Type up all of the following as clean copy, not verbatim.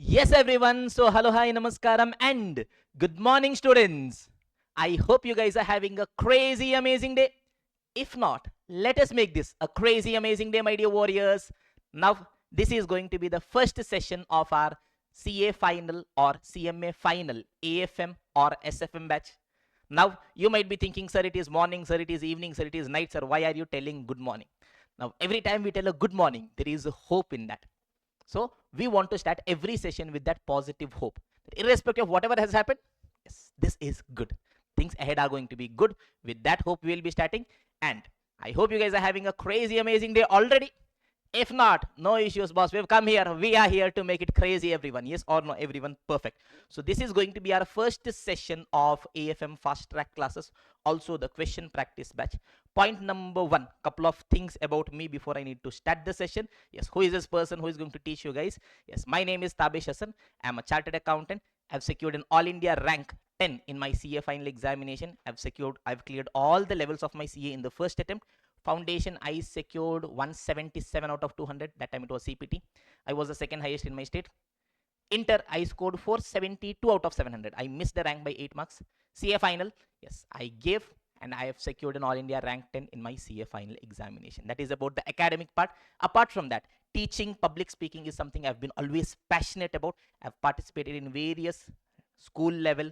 Yes, everyone. So, hello, hi, namaskaram, and good morning, students. I hope you guys are having a crazy, amazing day. If not, let us make this a crazy, amazing day, my dear warriors. Now, this is going to be the first session of our CA final or CMA final, AFM or SFM batch. Now, you might be thinking, sir, it is morning, sir, it is evening, sir, it is night, sir. Why are you telling good morning? Now, every time we tell a good morning, there is a hope in that. So we want to start every session with that positive hope. That irrespective of whatever has happened, yes, this is good. Things ahead are going to be good. With that hope, we will be starting. And I hope you guys are having a crazy, amazing day already. If not, no issues, boss. We've come here. We are here to make it crazy, everyone. Yes or no, everyone? Perfect. So this is going to be our first session of AFM fast track classes. Also the question practice batch. Point number one, couple of things about me before I need to start the session. Yes, who is this person who is going to teach you guys? Yes, my name is Tabish Hassan. I'm a chartered accountant. I've secured an all India rank 10 in my CA final examination. I've cleared all the levels of my CA in the first attempt. Foundation, I secured 177 out of 200. That time it was CPT. I was the second highest in my state. Inter, I scored 472 out of 700. I missed the rank by 8 marks. CA final, yes, I gave and I have secured an all India rank 10 in my CA final examination. That is about the academic part. Apart from that, teaching, public speaking is something I've been always passionate about. I've participated in various school level,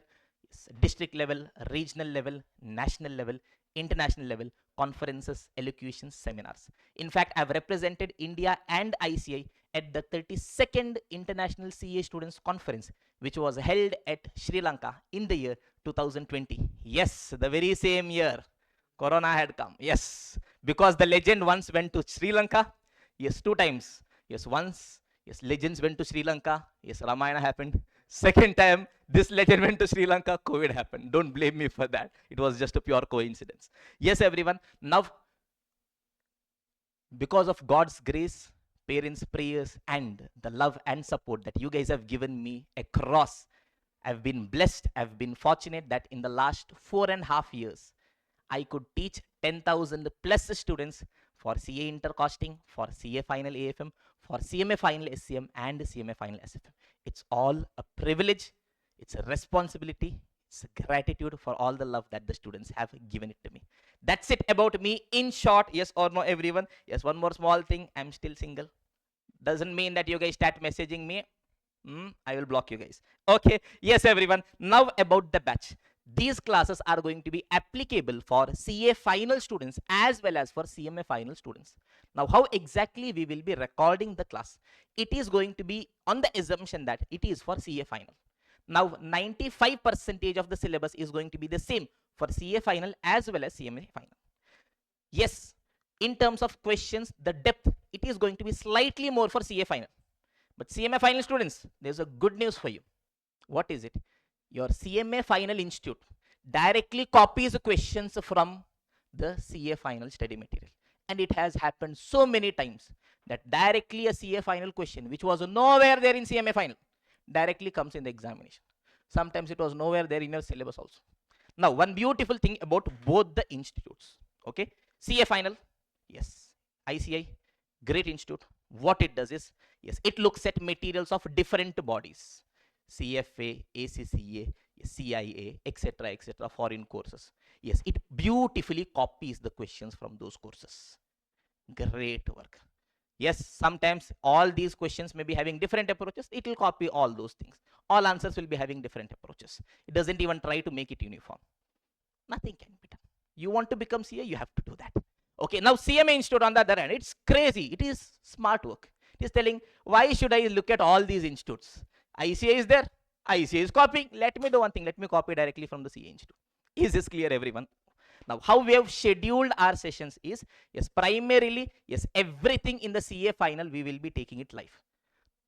district level, regional level, national level, international level, conferences, elocutions, seminars. In fact, I've represented India and ICAI at the 32nd International CA Students Conference, which was held at Sri Lanka in the year 2020. Yes, the very same year Corona had come. Yes, because the legend once went to Sri Lanka. Yes, two times. Yes, once. Yes, legends went to Sri Lanka. Yes, Ramayana happened. Second time, this legend went to Sri Lanka. COVID happened. Don't blame me for that. It was just a pure coincidence. Yes, everyone. Now, because of God's grace, parents' prayers, and the love and support that you guys have given me across, I've been blessed, I've been fortunate that in the last 4.5 years, I could teach 10,000 plus students for CA intercosting, for CA final AFM, for CMA final SCM, and CMA final SFM. It's all a privilege, it's a responsibility, it's a gratitude for all the love that the students have given it to me. That's it about me in short. Yes or no, everyone? Yes, one more small thing. I'm still single. Doesn't mean that you guys start messaging me. I will block you guys. Okay. Yes, everyone. Now about the batch. These classes are going to be applicable for CA final students as well as for CMA final students. Now, how exactly we will be recording the class? It is going to be on the assumption that it is for CA final. Now, 95% of the syllabus is going to be the same for CA final as well as CMA final. Yes, in terms of questions, the depth, it is going to be slightly more for CA final. But CMA final students, there's a good news for you. What is it? Your CMA final institute directly copies questions from the CA final study material. And it has happened so many times that directly a CA final question, which was nowhere there in CMA final, directly comes in the examination. Sometimes it was nowhere there in your syllabus also. Now, one beautiful thing about both the institutes, okay? CA final, yes. ICAI, great institute. What it does is, yes, it looks at materials of different bodies. CFA, ACCA, CIA, etc., foreign courses. Yes, it beautifully copies the questions from those courses. Great work. Yes, sometimes all these questions may be having different approaches. It will copy all those things. All answers will be having different approaches. It doesn't even try to make it uniform. Nothing can be done. You want to become CA, you have to do that. Okay, now CMA Institute on the other hand, it's crazy. It is smart work. It is telling, why should I look at all these institutes? ICA is there. ICA is copying. Let me do one thing. Let me copy directly from the CA Institute. Is this clear, everyone? Now, how we have scheduled our sessions is, yes, primarily, yes, everything in the CA final, we will be taking it live.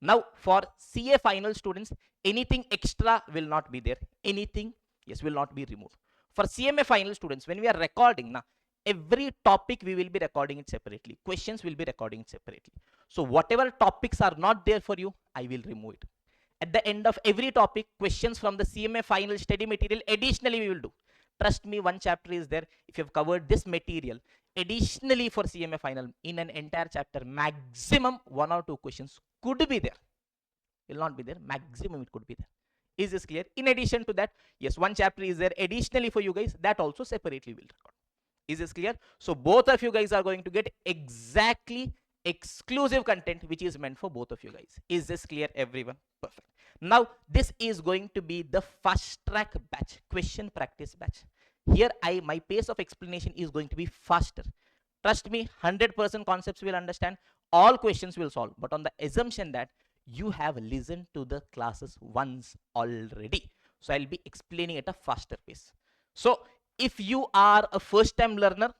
Now, for CA final students, anything extra will not be there. Anything, yes, will not be removed. For CMA final students, when we are recording, now, every topic we will be recording it separately. Questions will be recording it separately. So, whatever topics are not there for you, I will remove it. At the end of every topic, questions from the CMA final study material, additionally, we will do. Trust me, one chapter is there. If you have covered this material, additionally for CMA final, in an entire chapter, maximum 1 or 2 questions could be there. will not be there. Maximum it could be there. Is this clear? In addition to that, yes, one chapter is there additionally for you guys, that also separately will record. Is this clear? So both of you guys are going to get exactly exclusive content which is meant for both of you guys. Is this clear, everyone? Perfect. Now this is going to be the fast track batch, question practice batch. Here my pace of explanation is going to be faster. Trust me, 100% concepts will understand, all questions will solve, but on the assumption that you have listened to the classes once already. So I'll be explaining at a faster pace. So if you are a first time learner,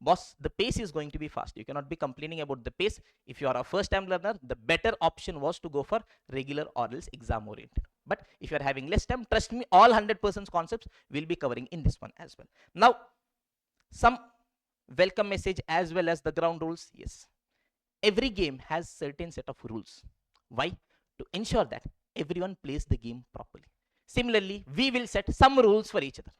boss, the pace is going to be fast. You cannot be complaining about the pace. If you are a first time learner, the better option was to go for regular or else exam oriented. But if you are having less time, trust me, all 100% concepts will be covering in this one as well. Now, some welcome message as well as the ground rules. Yes, every game has certain set of rules. Why? To ensure that everyone plays the game properly. Similarly, we will set some rules for each other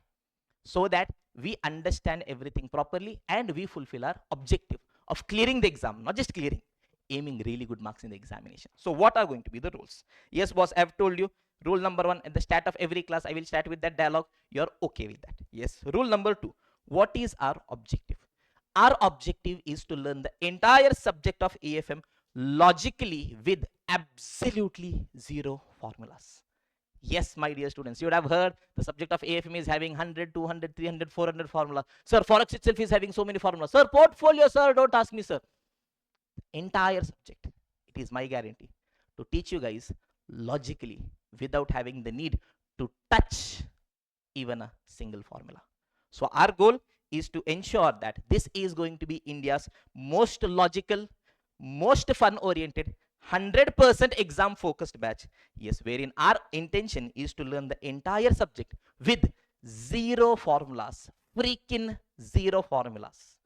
so that we understand everything properly and we fulfill our objective of clearing the exam, not just clearing, aiming really good marks in the examination. So what are going to be the rules? Yes, boss, I've told you. Rule number 1, at the start of every class, I will start with that dialogue. You're okay with that? Yes. Rule number 2, what is our objective? Our objective is to learn the entire subject of AFM logically with absolutely zero formulas. Yes, my dear students, you would have heard the subject of AFM is having 100, 200, 300, 400 formula. Sir, Forex itself is having so many formulas. Sir, portfolio, sir, don't ask me, sir. The entire subject, it is my guarantee to teach you guys logically without having the need to touch even a single formula. So our goal is to ensure that this is going to be India's most logical, most fun oriented, 100% exam focused batch. Yes, wherein our intention is to learn the entire subject with zero formulas, freaking zero formulas,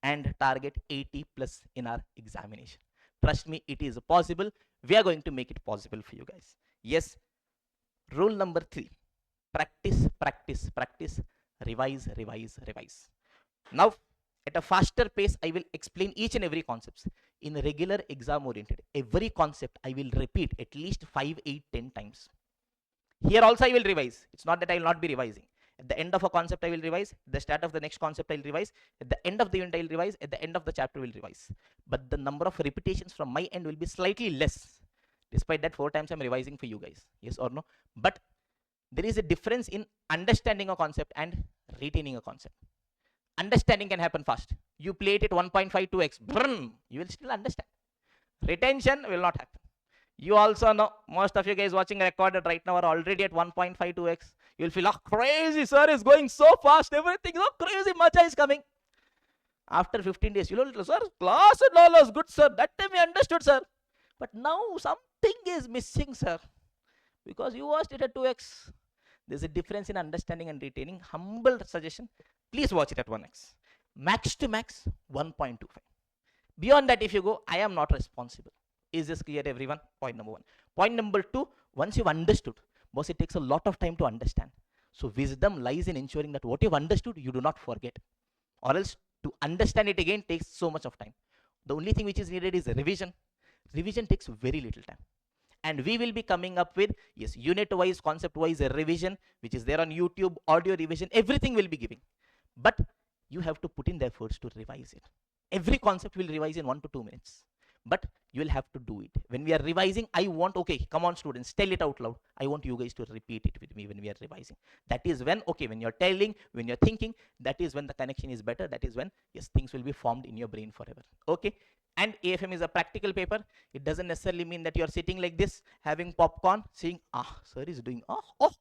and target 80 plus in our examination. Trust me, it is possible. We are going to make it possible for you guys. Yes, rule number 3, practice, practice, practice, revise, revise, revise. Now, at a faster pace, I will explain each and every concept. In regular exam oriented, every concept I will repeat at least 5, 8, 10 times. Here also I will revise. It's not that I will not be revising. At the end of a concept, I will revise. At the start of the next concept, I will revise. At the end of the unit, I will revise. At the end of the chapter, I will revise. But the number of repetitions from my end will be slightly less. Despite that, 4 times I'm revising for you guys. Yes or no? But there is a difference in understanding a concept and retaining a concept. Understanding can happen fast. You play it at 1.52x, you will still understand. Retention will not happen. You also know, most of you guys watching recorded right now are already at 1.52x. You will feel, oh, crazy, sir is going so fast, everything, oh, crazy, matcha is coming. After 15 days, you will, sir, class and all was good, sir. That time we understood, sir. But now something is missing, sir. Because you watched it at 2x. There's a difference in understanding and retaining. Humble suggestion, please watch it at 1x. Max to max, 1.25. Beyond that, if you go, I am not responsible. Is this clear, everyone? Point number 1. Point number 2, once you've understood, boss, it takes a lot of time to understand. So wisdom lies in ensuring that what you've understood, you do not forget. Or else to understand it again takes so much of time. The only thing which is needed is revision. Revision takes very little time. And we will be coming up with, yes, unit wise, concept wise revision, which is there on YouTube, audio revision, everything will be giving. But you have to put in the efforts to revise it. Every concept will revise in 1 to 2 minutes. But you will have to do it. When we are revising, I want, okay, come on students, tell it out loud. I want you guys to repeat it with me when we are revising. That is when, okay, when you're telling, when you're thinking, that is when the connection is better. That is when, yes, things will be formed in your brain forever. Okay. And AFM is a practical paper. It doesn't necessarily mean that you're sitting like this, having popcorn, saying, sir is doing,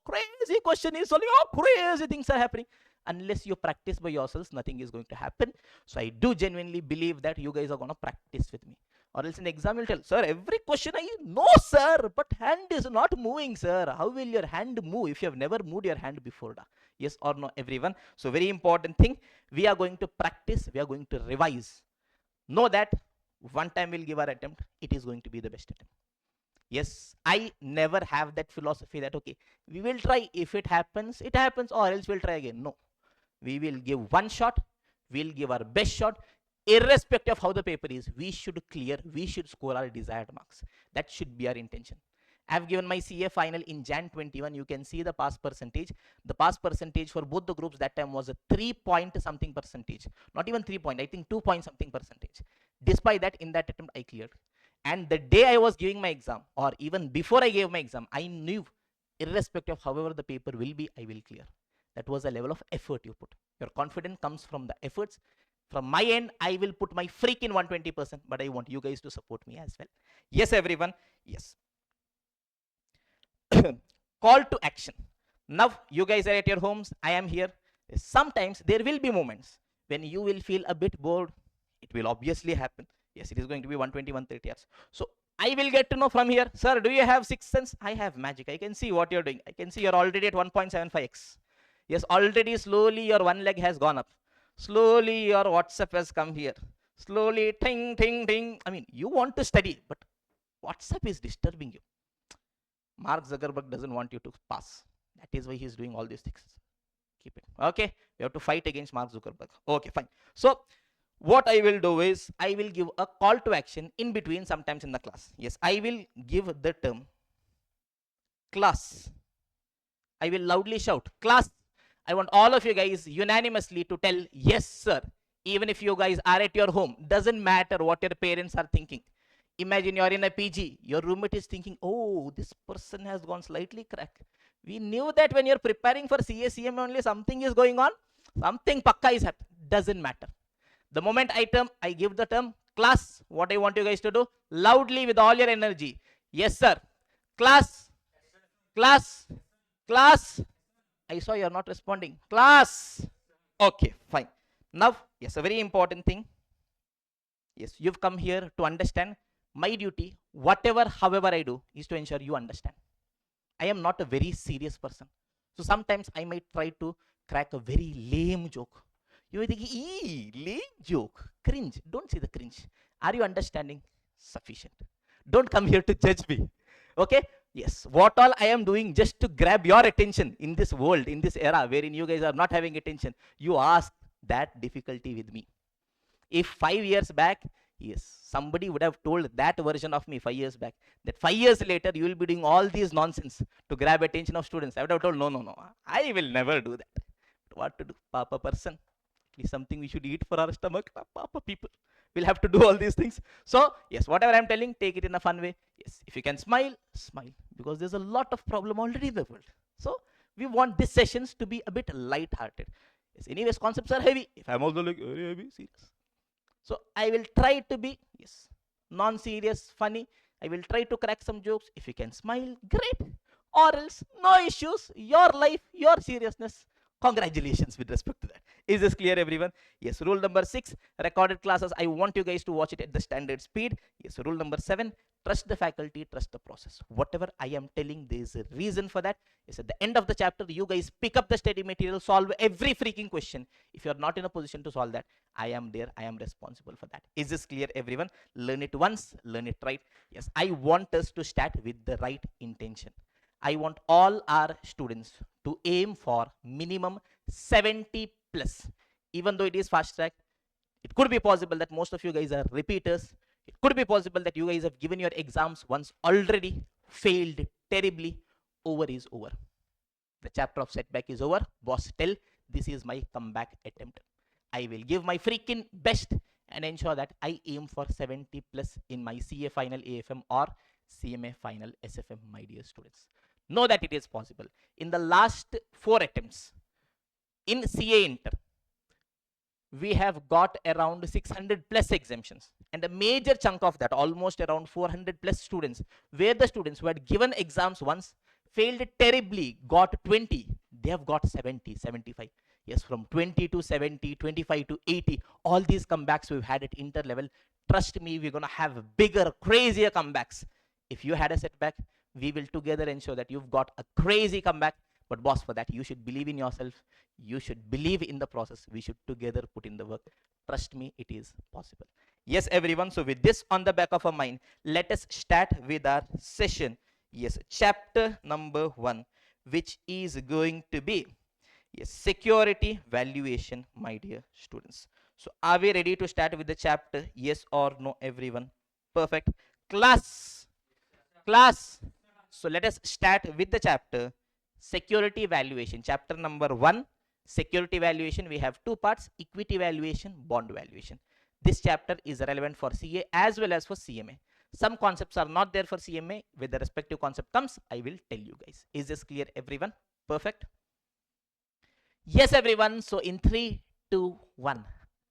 crazy question is solving, crazy things are happening. Unless you practice by yourselves, nothing is going to happen. So I do genuinely believe that you guys are going to practice with me. Or else in the exam, you'll tell, sir, every question I know, sir, but hand is not moving, sir. How will your hand move if you have never moved your hand before? Yes or no, everyone? So very important thing, we are going to practice, we are going to revise. Know that one time we'll give our attempt, it is going to be the best attempt. Yes, I never have that philosophy that, okay, we will try, if it happens, or else we'll try again. No, we will give one shot, we'll give our best shot, irrespective of how the paper is. We should clear, we should score our desired marks. That should be our intention. I've given my CA final in Jan 21. You can see the pass percentage. The pass percentage for both the groups that time was a 3 point something percentage. Not even 3 point, I think 2 point something percentage. Despite that, in that attempt, I cleared. And the day I was giving my exam, or even before I gave my exam, I knew, irrespective of however the paper will be, I will clear. That was a level of effort you put. Your confidence comes from the efforts. From my end, I will put my freaking 120%, but I want you guys to support me as well. Yes, everyone. Yes. Call to action. Now, you guys are at your homes. I am here. Sometimes there will be moments when you will feel a bit bored. It will obviously happen. Yes, it is going to be 120, 130 hours. So I will get to know from here, sir, do you have sixth sense? I have magic. I can see what you're doing. I can see you're already at 1.75x. Yes, already slowly your one leg has gone up. Slowly your WhatsApp has come here. Slowly, ting, ting, ting. I mean, you want to study, but WhatsApp is disturbing you. Mark Zuckerberg doesn't want you to pass. That is why he's doing all these things. Keep it. Okay, we have to fight against Mark Zuckerberg. Okay, fine. So what I will do is I will give a call to action in between sometimes in the class. Yes, I will give the term class. I will loudly shout class. I want all of you guys unanimously to tell yes, sir. Even if you guys are at your home, doesn't matter what your parents are thinking. Imagine you're in a PG, your roommate is thinking, oh, this person has gone slightly crack. We knew that when you're preparing for CACM only something is going on, something pakka is happening. Doesn't matter. The moment I give the term class, what I want you guys to do, loudly with all your energy. Yes, sir. Class, class, class. I saw you're not responding. Class. Okay, fine. Now, yes, a very important thing. Yes, you've come here to understand. My duty, whatever, however I do, is to ensure you understand. I am not a very serious person. So sometimes I might try to crack a very lame joke. You may think, lame joke, cringe. Don't say the cringe. Are you understanding? Sufficient. Don't come here to judge me. Okay? Yes. What all I am doing just to grab your attention in this world, in this era wherein you guys are not having attention. You ask that difficulty with me. If 5 years back, yes, somebody would have told that version of me 5 years back, that 5 years later you will be doing all these nonsense to grab attention of students, I would have told, no, no, no, I will never do that. But what to do? Papa person. Is something we should eat for our stomach. Papa people will have to do all these things. So yes, whatever I'm telling, take it in a fun way. Yes, if you can smile, smile, because there's a lot of problem already in the world. So we want these sessions to be a bit light-hearted. Yes, anyways, concepts are heavy. If I'm also like very heavy, serious. So I will try to be, yes, non-serious, funny. I will try to crack some jokes. If you can smile, great. Or else, no issues. Your life, your seriousness. Congratulations with respect to that. Is this clear, everyone? Yes. Rule number 6, recorded classes. I want you guys to watch it at the standard speed. Yes. Rule number 7, trust the faculty, trust the process. Whatever I am telling, there is a reason for that. Yes. At the end of the chapter, you guys pick up the study material, solve every freaking question. If you're not in a position to solve that, I am there. I am responsible for that. Is this clear, everyone? Learn it once, learn it right. Yes. I want us to start with the right intention. I want all our students to aim for minimum 70 plus. Even though it is fast track, it could be possible that most of you guys are repeaters. It could be possible that you guys have given your exams once already, failed terribly. Over is over. The chapter of setback is over. Boss, tell this is my comeback attempt. I will give my freaking best and ensure that I aim for 70 plus in my CA final AFM or CMA final SFM, my dear students. Know that it is possible. In the last 4 attempts in CA Inter, we have got around 600 plus exemptions, and a major chunk of that, almost around 400 plus students, where the students who had given exams once, failed terribly, got 20, they have got 70, 75. Yes, from 20 to 70, 25 to 80, all these comebacks we've had at inter level. Trust me, we're going to have bigger, crazier comebacks. If you had a setback, we will together ensure that you've got a crazy comeback. But boss, for that, you should believe in yourself. You should believe in the process. We should together put in the work. Trust me, it is possible. Yes, everyone. So with this on the back of our mind, let us start with our session. Yes, chapter number 1, which is going to be, yes, security valuation, my dear students. So are we ready to start with the chapter? Yes or no, everyone? Perfect. Class. So let us start with the chapter security valuation. Chapter number 1, security valuation. We have two parts: equity valuation, bond valuation. This chapter is relevant for CA as well as for CMA. Some concepts are not there for CMA. With the respective concept comes, I will tell you guys. Is this clear, everyone? Perfect. Yes, everyone. So in 3, 2, 1,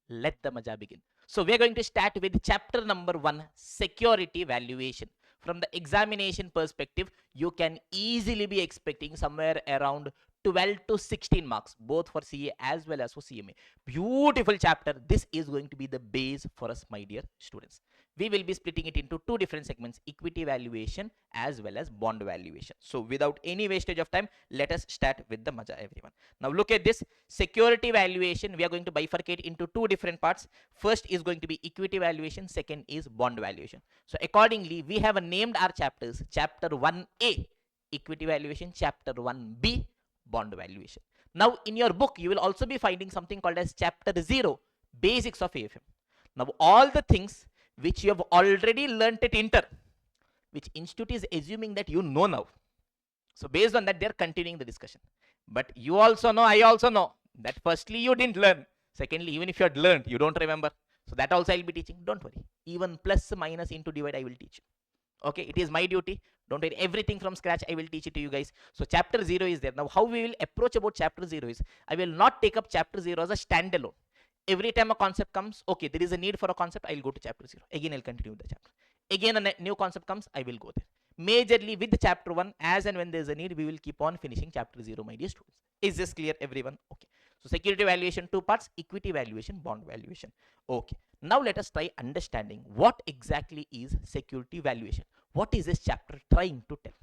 let the maja begin. So we're going to start with chapter number 1, security valuation. From the examination perspective, you can easily be expecting somewhere around 12 to 16 marks, both for CA as well as for CMA. Beautiful chapter. This is going to be the base for us, my dear students. We will be splitting it into two different segments: equity valuation as well as bond valuation. So without any wastage of time, let us start with the maja, everyone. Now look at this security valuation. We are going to bifurcate into two different parts. First is going to be equity valuation, second is bond valuation. So accordingly, we have named our chapters: chapter 1A equity valuation, chapter 1B bond valuation. Now in your book, you will also be finding something called as chapter 0 basics of AFM. Now all the things which you have already learnt at Inter, which institute is assuming that you know now. So based on that, they are continuing the discussion. But you also know, I also know that firstly you didn't learn. Secondly, even if you had learned, you don't remember. So that also I'll be teaching. Don't worry. Even plus, minus, into, divide, I will teach you. Okay, it is my duty. Don't worry. Everything from scratch, I will teach it to you guys. So chapter 0 is there. Now how we will approach about chapter 0 is, I will not take up chapter 0 as a standalone. Every time a concept comes, okay, there is a need for a concept, I'll go to chapter 0. Again, I'll continue the chapter. Again, a new concept comes, I will go there. Majorly with the chapter 1, as and when there's a need, we will keep on finishing chapter 0, my dear students. Is this clear, everyone? Okay. So security valuation, two parts: equity valuation, bond valuation. Okay. Now let us try understanding what exactly is security valuation. What is this chapter trying to tell?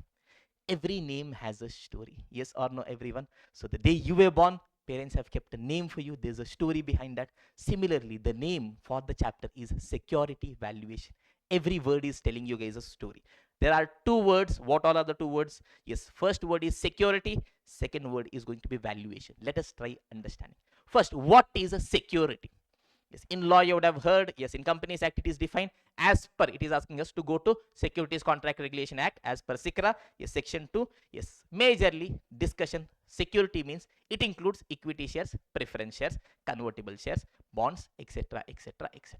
Every name has a story. Yes or no, everyone? So the day you were born, parents have kept a name for you. There's a story behind that. Similarly, the name for the chapter is security valuation. Every word is telling you guys a story. There are two words. What all are the two words? Yes, first word is security. Second word is going to be valuation. Let us try understanding. First, what is a security? Yes, in law you would have heard. Yes, in Companies Act it is defined as per. It is asking us to go to Securities Contract Regulation Act as per SICRA. Yes, section 2. Yes, majorly discussion. Security means it includes equity shares, preference shares, convertible shares, bonds, etc., etc., etc.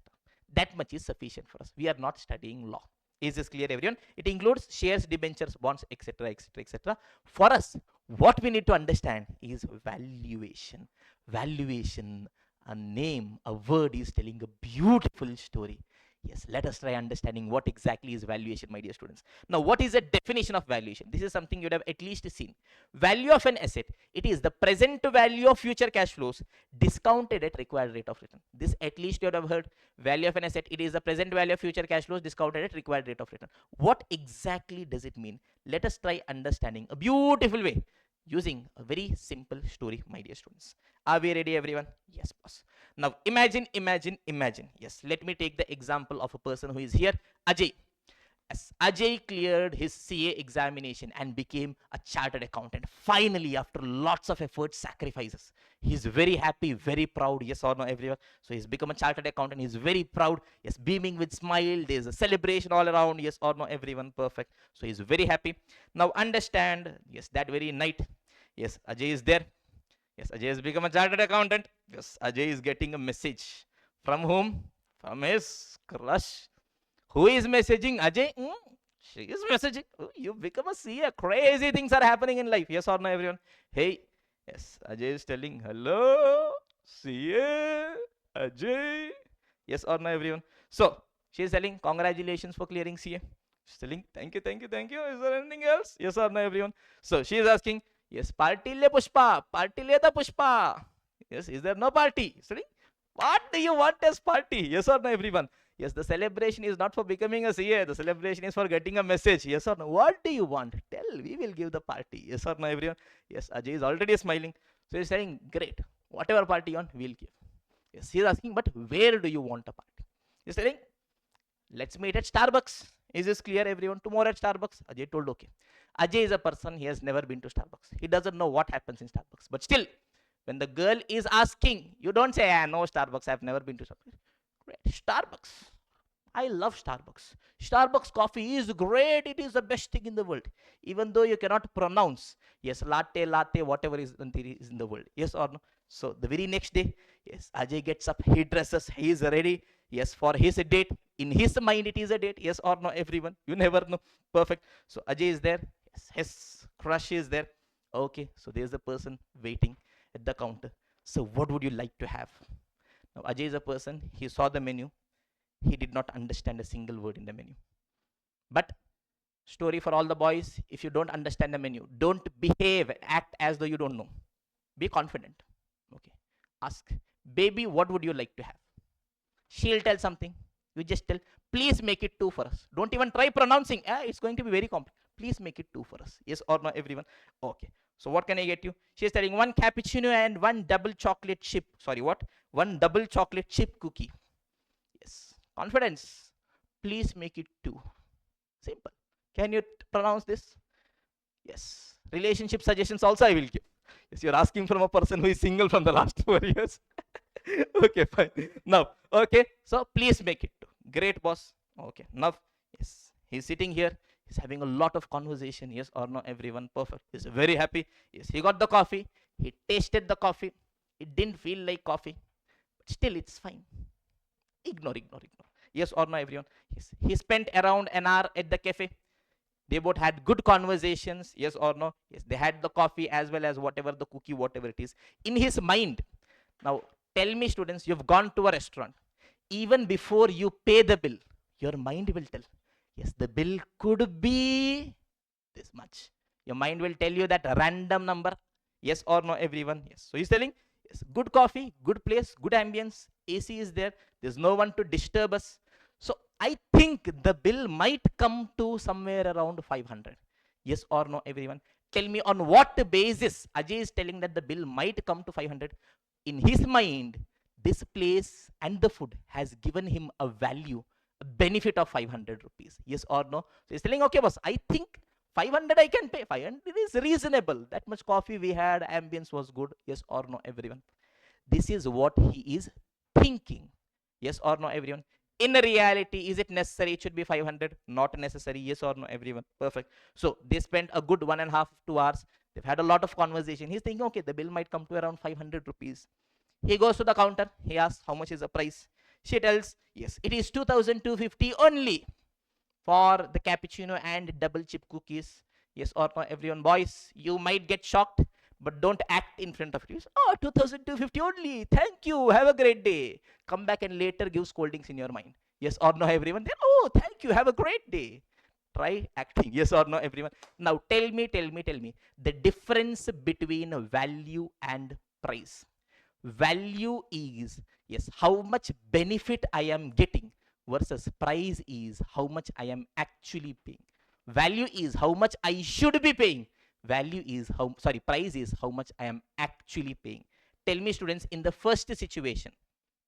That much is sufficient for us. We are not studying law. Is this clear, everyone? It includes shares, debentures, bonds, etc., etc., etc. For us, what we need to understand is valuation. Valuation, a name, a word is telling a beautiful story. Yes, let us try understanding what exactly is valuation, my dear students. Now, what is the definition of valuation? This is something you'd have at least seen. Value of an asset, it is the present value of future cash flows discounted at required rate of return. This at least you would have heard. Value of an asset, it is the present value of future cash flows discounted at required rate of return. What exactly does it mean? Let us try understanding a beautiful way using a very simple story, my dear students. Are we ready, everyone? Yes, boss. Now imagine. Yes, let me take the example of a person who is here, Ajay. Yes, Ajay cleared his CA examination and became a chartered accountant. Finally, after lots of effort, sacrifices. He's very happy, very proud. Yes or no, everyone? So he's become a chartered accountant. He's very proud. Yes, beaming with smile. There's a celebration all around. Yes or no, everyone? Perfect. So he's very happy. Now understand, yes, that very night, yes, Ajay is there. Yes, Ajay has become a chartered accountant. Yes, Ajay is getting a message. From whom? From his crush. Who is messaging Ajay? She is messaging. Oh, you become a CA. Crazy things are happening in life. Yes or no, everyone? Hey, yes, Ajay is telling, hello, CA, Ajay. Yes or no, everyone? So, she is telling, congratulations for clearing CA. She's telling, thank you, thank you, thank you. Is there anything else? Yes or no, everyone? So, she is asking, yes, party le Pushpa. Party le the Pushpa. Yes, is there no party? Studying? What do you want as party? Yes or no, everyone? Yes, the celebration is not for becoming a CA. The celebration is for getting a message. Yes or no? What do you want? Tell, we will give the party. Yes or no, everyone? Yes, Ajay is already smiling. So he's saying, great. Whatever party you want, we'll give. Yes, he's asking, but where do you want a party? He's telling, let's meet at Starbucks. Is this clear, everyone? Tomorrow at Starbucks. Ajay told, okay. Ajay is a person, he has never been to Starbucks. He doesn't know what happens in Starbucks. But still, when the girl is asking, you don't say, no Starbucks, I've never been to Starbucks. Great. Starbucks. I love Starbucks. Starbucks coffee is great. It is the best thing in the world. Even though you cannot pronounce, yes, latte, whatever is in the world. Yes or no? So the very next day, yes, Ajay gets up, he dresses, he is ready, yes, for his date. In his mind, it is a date. Yes or no, everyone? You never know. Perfect. So Ajay is there. Yes, his crush is there. Okay, so there's a person waiting at the counter. So what would you like to have? Now Ajay is a person, he saw the menu, he did not understand a single word in the menu. But story for all the boys, if you don't understand the menu, don't behave, act as though you don't know. Be confident. Okay. Ask, baby, what would you like to have? She'll tell something. You just tell, please make it two for us. Don't even try pronouncing. It's going to be very complex. Please make it two for us. Yes or no, everyone? Okay. So what can I get you? She's telling one cappuccino and one double chocolate chip. Sorry, what? One double chocolate chip cookie. Yes. Confidence. Please make it two. Simple. Can you pronounce this? Yes. Relationship suggestions also I will give. Yes, you're asking from a person who is single from the last 4 years. Okay, fine. Now, okay, so please make it two. Great, boss. Okay, now, yes, he's sitting here. He's having a lot of conversation. Yes or no, everyone? Perfect. He's very happy. Yes, he got the coffee. He tasted the coffee. It didn't feel like coffee. But still, it's fine. Ignore. Yes or no, everyone? Yes. He spent around an hour at the cafe. They both had good conversations. Yes or no? Yes, they had the coffee as well as whatever the cookie, whatever it is. In his mind, now tell me, students, you've gone to a restaurant. Even before you pay the bill, your mind will tell, yes, the bill could be this much. Your mind will tell you that random number. Yes or no, everyone? Yes. So he's telling, yes, good coffee, good place, good ambience, AC is there, there's no one to disturb us. So I think the bill might come to somewhere around 500. Yes or no, everyone? Tell me on what basis Ajay is telling that the bill might come to 500. In his mind, this place and the food has given him a value, a benefit of 500 rupees. Yes or no? So he's telling, okay, boss, I think 500 I can pay. 500 is reasonable. That much coffee we had, ambience was good. Yes or no, everyone? This is what he is thinking. Yes or no, everyone? In reality, is it necessary? It should be 500. Not necessary. Yes or no, everyone? Perfect. So they spent a good 1.5 to 2 hours. They've had a lot of conversation. He's thinking, okay, the bill might come to around 500 rupees. He goes to the counter. He asks, how much is the price? She tells, yes, it is 2,250 only for the cappuccino and double chip cookies. Yes or no, everyone? Boys, you might get shocked, but don't act in front of it. Oh, 2,250 only. Thank you. Have a great day. Come back and later give scoldings in your mind. Yes or no, everyone? Then, oh, thank you. Have a great day. Try acting. Yes or no, everyone? Now, tell me the difference between value and price. Value is, yes, how much benefit I am getting, versus price is how much I am actually paying. Value is how much I should be paying. Price is how much I am actually paying. Tell me, students, in the first situation,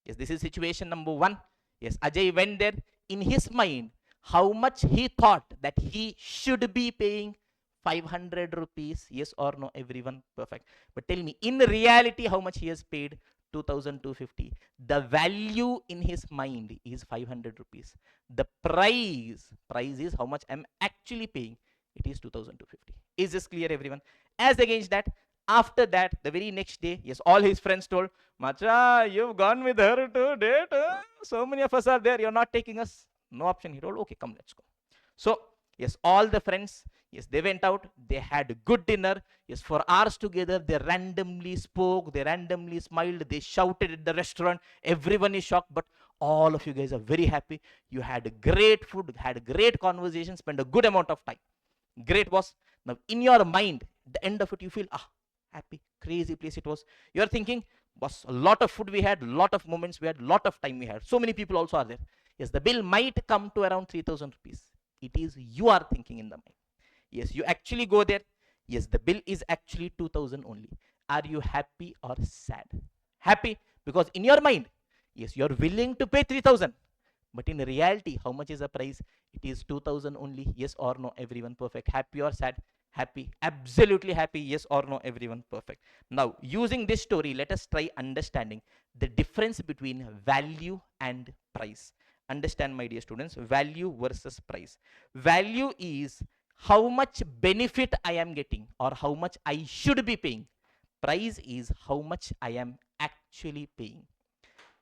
yes, this is situation number 1. Yes, Ajay went there. In his mind, how much he thought that he should be paying? 500 rupees. Yes or no, everyone? Perfect. But tell me, in reality, how much he has paid? 2,250. The value in his mind is 500 rupees. The price is how much I'm actually paying. It is 2,250. Is this clear, everyone? As against that, after that, the very next day, yes, all his friends told, Macha, you've gone with her to date. So many of us are there. You're not taking us. No option. He told, okay, come, let's go. So, yes, all the friends, yes, they went out. They had good dinner. Yes, for hours together, they randomly spoke. They randomly smiled. They shouted at the restaurant. Everyone is shocked, but all of you guys are very happy. You had great food, had great conversation, spent a good amount of time. Great, boss. Now, in your mind, at the end of it, you feel, happy, crazy place it was. You're thinking, boss, a lot of food we had, lot of moments we had, lot of time we had. So many people also are there. Yes, the bill might come to around 3,000 rupees. It is you are thinking in the mind. Yes, you actually go there. Yes, the bill is actually 2,000 only. Are you happy or sad? Happy, because in your mind, yes, you're willing to pay 3,000. But in reality, how much is the price? It is 2,000 only. Yes or no, everyone? Perfect. Happy or sad? Happy. Absolutely happy. Yes or no, everyone? Perfect. Now, using this story, let us try understanding the difference between value and price. Understand, my dear students, value versus price. Value is how much benefit I am getting or how much I should be paying. Price is how much I am actually paying.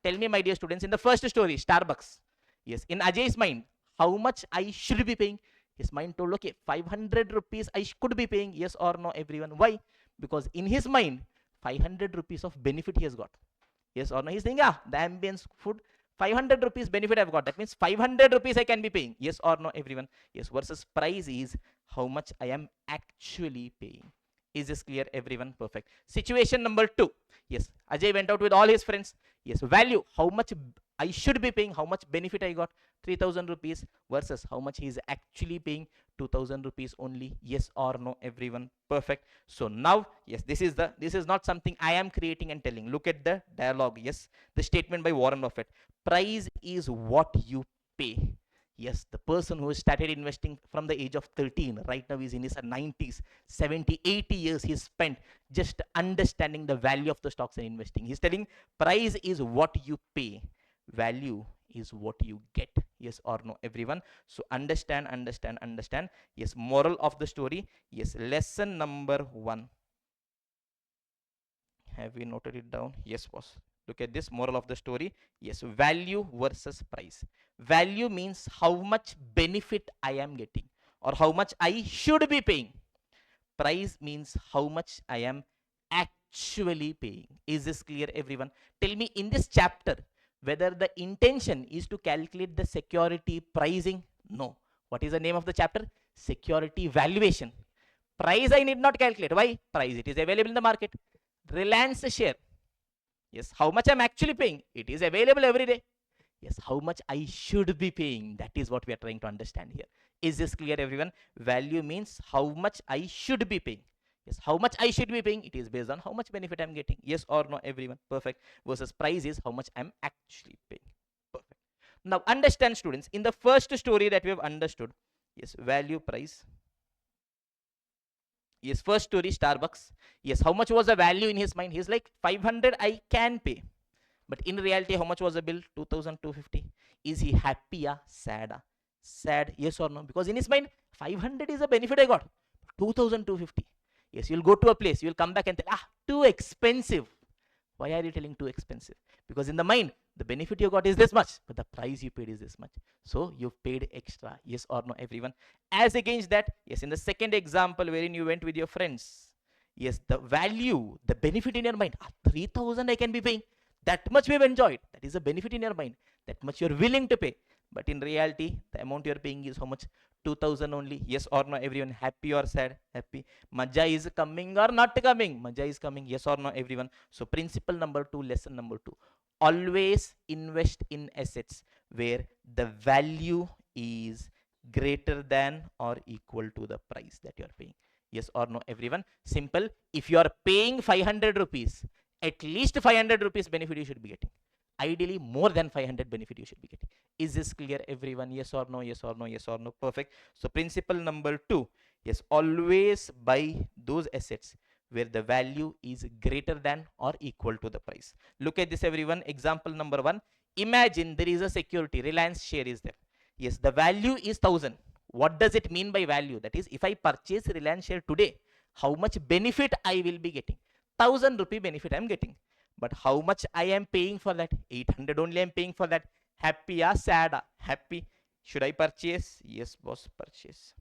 Tell me, my dear students, in the first story, Starbucks. Yes, in Ajay's mind, how much I should be paying? His mind told, okay, 500 rupees I could be paying. Yes or no, everyone? Why? Because in his mind, 500 rupees of benefit he has got. Yes or no? He's saying, ah, the ambience food, 500 rupees benefit I've got. That means 500 rupees I can be paying. Yes or no, everyone? Yes, versus price is how much I am actually paying. Is this clear, everyone? Perfect. Situation number 2. Yes, Ajay went out with all his friends. Yes, value, how much I should be paying, how much benefit I got, 3000 rupees versus how much he is actually paying, 2000 rupees only. Yes or no, everyone? Perfect. So now, yes, this is not something I am creating and telling. Look at the dialogue. Yes, the statement by Warren Buffett. Price is what you pay. Yes, the person who started investing from the age of 13, right now is in his 90s, 70, 80 years he spent just understanding the value of the stocks and investing. He's telling price is what you pay, value is what you get. Yes or no, everyone? So understand, understand, understand. Yes, moral of the story. Yes, lesson number 1. Have we noted it down? Yes, boss. Look at this moral of the story. Yes, value versus price. Value means how much benefit I am getting or how much I should be paying. Price means how much I am actually paying. Is this clear, everyone? Tell me in this chapter whether the intention is to calculate the security pricing. No. What is the name of the chapter? Security valuation. Price I need not calculate. Why? Price, it is available in the market. Reliance share. Yes, how much I'm actually paying. It is available every day. Yes, how much I should be paying. That is what we are trying to understand here. Is this clear, everyone? Value means how much I should be paying. Yes, how much I should be paying. It is based on how much benefit I'm getting. Yes or no, everyone? Perfect. Versus price is how much I'm actually paying. Perfect. Now understand, students, in the first story that we have understood, yes, value, price. Yes, first story, Starbucks. Yes, how much was the value in his mind? He's like, 500 I can pay. But in reality, how much was the bill? 2250. Is he happy or sad? Sad, yes or no? Because in his mind, 500 is a benefit I got. 2250. Yes, you'll go to a place, you'll come back and tell, ah, too expensive. Why are you telling too expensive? Because in the mind, the benefit you got is this much, but the price you paid is this much. So you've paid extra. Yes or no, everyone? As against that, yes, in the second example wherein you went with your friends, yes, the value, the benefit in your mind, 3000 I can be paying. That much we've enjoyed. That is a benefit in your mind. That much you're willing to pay. But in reality, the amount you're paying is how much? 2000 only. Yes or no, everyone? Happy or sad? Happy. Maja is coming or not coming? Maja is coming. Yes or no, everyone? So principle number 2, lesson number 2. Always invest in assets where the value is greater than or equal to the price that you're paying. Yes or no, everyone? Simple. If you are paying 500 rupees, at least 500 rupees benefit you should be getting. Ideally, more than 500 benefit you should be getting. Is this clear, everyone? Yes or no, yes or no, yes or no? Perfect. So principle number 2, yes, always buy those assets where the value is greater than or equal to the price. Look at this, everyone. Example number 1. Imagine there is a security, Reliance share is there. Yes, the value is 1000. What does it mean by value? That is, if I purchase Reliance share today, how much benefit I will be getting? 1000 rupee benefit I am getting. But how much I am paying for that? 800 only I am paying for that. Happy or sad? Happy. Should I purchase? Yes, boss, purchase.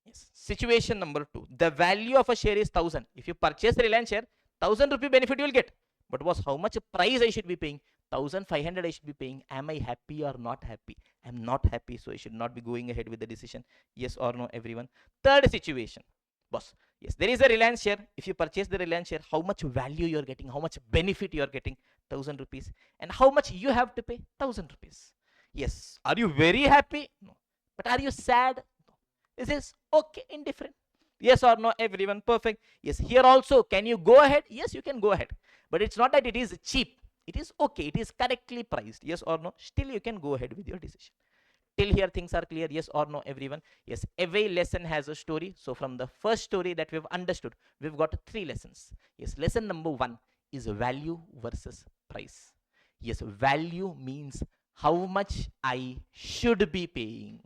Yes. Situation number 2. The value of a share is 1000. If you purchase the Reliance share, 1000 rupee benefit you will get. But was how much price I should be paying? 1500 I should be paying. Am I happy or not happy? I am not happy, so I should not be going ahead with the decision. Yes or no, everyone? Third situation. Boss, yes, there is a Reliance share. If you purchase the Reliance share, how much value you are getting, how much benefit you are getting? 1000 rupees. And how much you have to pay? 1000 rupees. Yes. Are you very happy? No. But are you sad? No. This is okay, indifferent. Yes or no, everyone? Perfect. Yes, here also, can you go ahead? Yes, you can go ahead. But it's not that it is cheap. It is okay. It is correctly priced. Yes or no? Still, you can go ahead with your decision. Till here things are clear? Yes or no, everyone? Yes, every lesson has a story. So from the first story that we've understood, we've got 3 lessons. Yes, lesson number 1 is value versus price. Yes, value means how much I should be paying.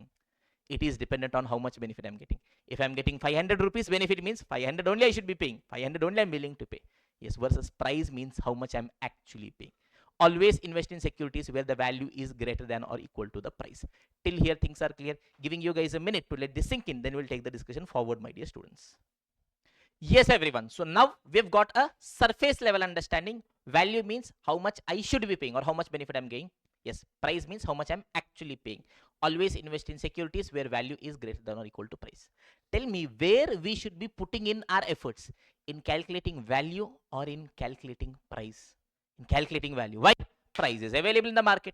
It is dependent on how much benefit I'm getting. If I'm getting 500 rupees benefit, means 500 only I should be paying. 500 only I'm willing to pay. Yes, versus price means how much I'm actually paying. Always invest in securities where the value is greater than or equal to the price. Till here things are clear. Giving you guys a minute to let this sink in, then we'll take the discussion forward, my dear students. Yes, everyone. So now we've got a surface level understanding. Value means how much I should be paying or how much benefit I'm getting. Yes, price means how much I'm actually paying. Always invest in securities where value is greater than or equal to price. Tell me where we should be putting in our efforts, in calculating value or in calculating price. In calculating value. Why? Price is available in the market.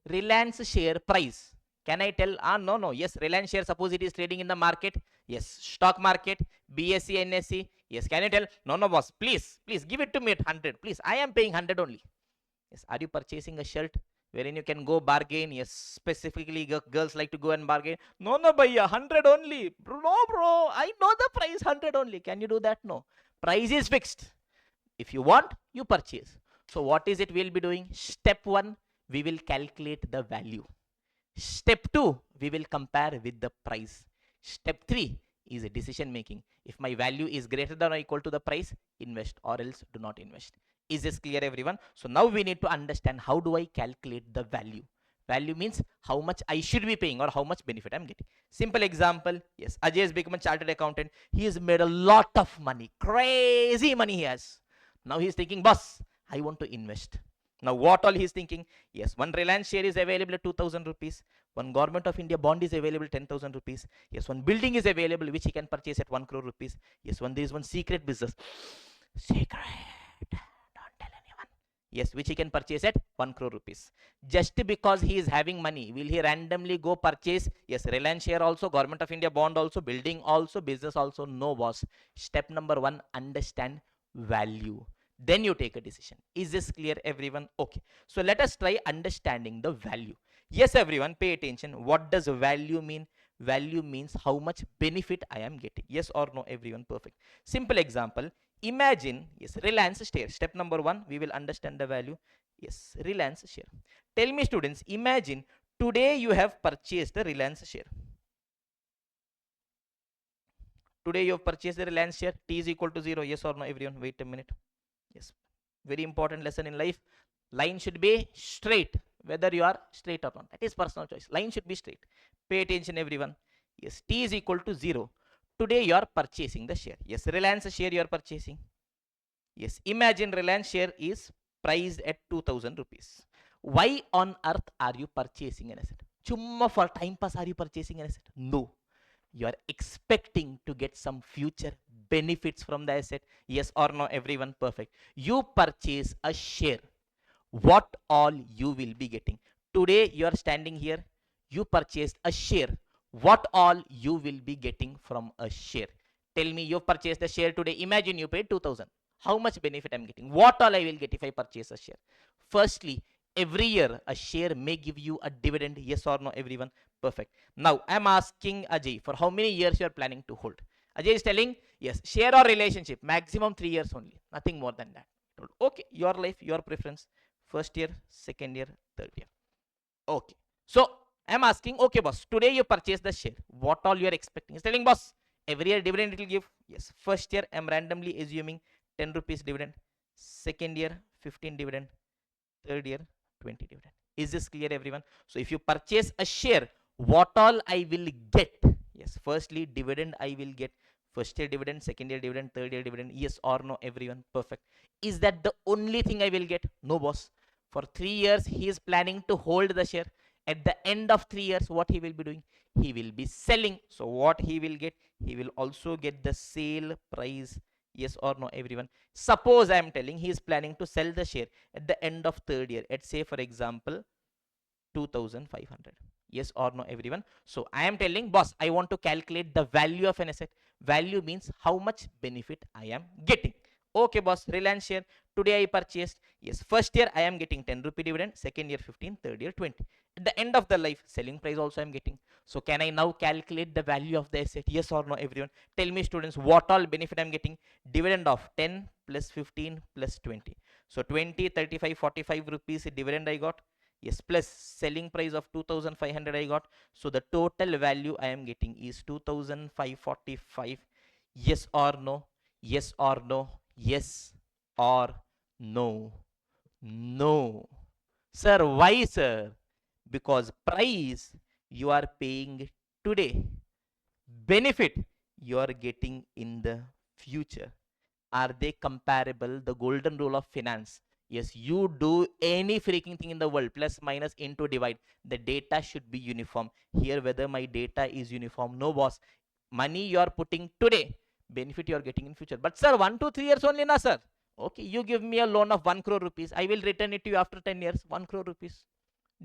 Reliance share price. Can I tell? No, no. Yes, Reliance share, suppose it is trading in the market. Yes, stock market, BSE, NSE. Yes, can you tell? No, no, boss. Please give it to me at 100. Please, I am paying 100 only. Yes, are you purchasing a shirt wherein you can go bargain? Yes, specifically girls like to go and bargain. No, no, bhaiya, 100 only. No, bro, I know the price 100 only. Can you do that? No. Price is fixed. If you want, you purchase. So what is it we'll be doing? Step 1, we will calculate the value. Step 2, we will compare with the price. Step 3 is a decision making. If my value is greater than or equal to the price, invest, or else do not invest. Is this clear, everyone? So now we need to understand how do I calculate the value. Value means how much I should be paying or how much benefit I'm getting. Simple example. Yes, Ajay has become a chartered accountant. He has made a lot of money. Crazy money he has. Now he's thinking, boss, I want to invest. Now what all he's thinking? Yes, one Reliance share is available at 2000 rupees. One Government of India bond is available 10,000 rupees. Yes, one building is available which he can purchase at 1 crore rupees. Yes, there is one secret business. Secret. Don't tell anyone. Yes, which he can purchase at 1 crore rupees. Just because he is having money, will he randomly go purchase? Yes, Reliance share also, Government of India bond also, building also, business also? No, boss. Step number 1, understand value. Then you take a decision. Is this clear, everyone? Okay. So let us try understanding the value. Yes, everyone, pay attention. What does value mean? Value means how much benefit I am getting. Yes or no, everyone? Perfect. Simple example. Imagine, yes, Reliance share. Step number 1, we will understand the value. Yes, Reliance share. Tell me, students, imagine today you have purchased the Reliance share. Today you have purchased the Reliance share. T is equal to 0. Yes or no, everyone? Wait a minute. Yes, very important lesson in life. Line should be straight, whether you are straight or not. That is personal choice. Line should be straight. Pay attention, everyone. Yes, T is equal to 0. Today you are purchasing the share. Yes, Reliance share you are purchasing. Yes, imagine Reliance share is priced at 2000 rupees. Why on earth are you purchasing an asset? Chumma for time pass are you purchasing an asset? No. You are expecting to get some future benefits from the asset. Yes or no, everyone? Perfect. You purchase a share. What all you will be getting? Today you are standing here. You purchased a share. What all you will be getting from a share? Tell me, you purchased a share today. Imagine you paid 2000. How much benefit I'm getting? What all I will get if I purchase a share? Firstly, every year a share may give you a dividend. Yes or no, everyone? Perfect. Now I'm asking Ajay, for how many years you are planning to hold? Ajay is telling, yes, share or relationship, maximum 3 years only, nothing more than that. Okay, your life, your preference. First year, second year, third year. Okay. So I'm asking, okay, boss, today you purchase the share. What all you are expecting? He's telling, boss, every year dividend it will give. Yes. First year, I'm randomly assuming 10 rupees dividend. Second year, 15 dividend. Third year, 20 dividend. Is this clear, everyone? So if you purchase a share, what all I will get? Yes. Firstly, dividend I will get. First year dividend, second year dividend, third year dividend. Yes or no, everyone? Perfect. Is that the only thing I will get? No, boss. For 3 years, he is planning to hold the share. At the end of 3 years, what he will be doing? He will be selling. So what he will get? He will also get the sale price. Yes or no, everyone? Suppose I am telling he is planning to sell the share at the end of third year, at say for example 2500. Yes or no, everyone? So I am telling, boss, I want to calculate the value of an asset. Value means how much benefit I am getting. Okay, boss, Reliance share today I purchased. Yes, first year I am getting 10 rupee dividend, second year 15, third year 20. At the end of the life, selling price also I am getting. So can I now calculate the value of the asset? Yes or no, everyone? Tell me, students, what all benefit I am getting? Dividend of 10 plus 15 plus 20. So 20, 35, 45 rupees dividend I got. Yes, plus selling price of 2500 I got. So the total value I am getting is 2545. Yes or no? Yes or no? Yes or no? No. Sir, why, sir? Because price you are paying today, benefit you are getting in the future. Are they comparable? The golden rule of finance. Yes, you do any freaking thing in the world, plus, minus, into, divide. The data should be uniform. Here, whether my data is uniform, no, boss. Money you are putting today, benefit you are getting in future. But sir, 1 to 3 years only, na sir. Okay, you give me a loan of 1 crore rupees. I will return it to you after 10 years. 1 crore rupees.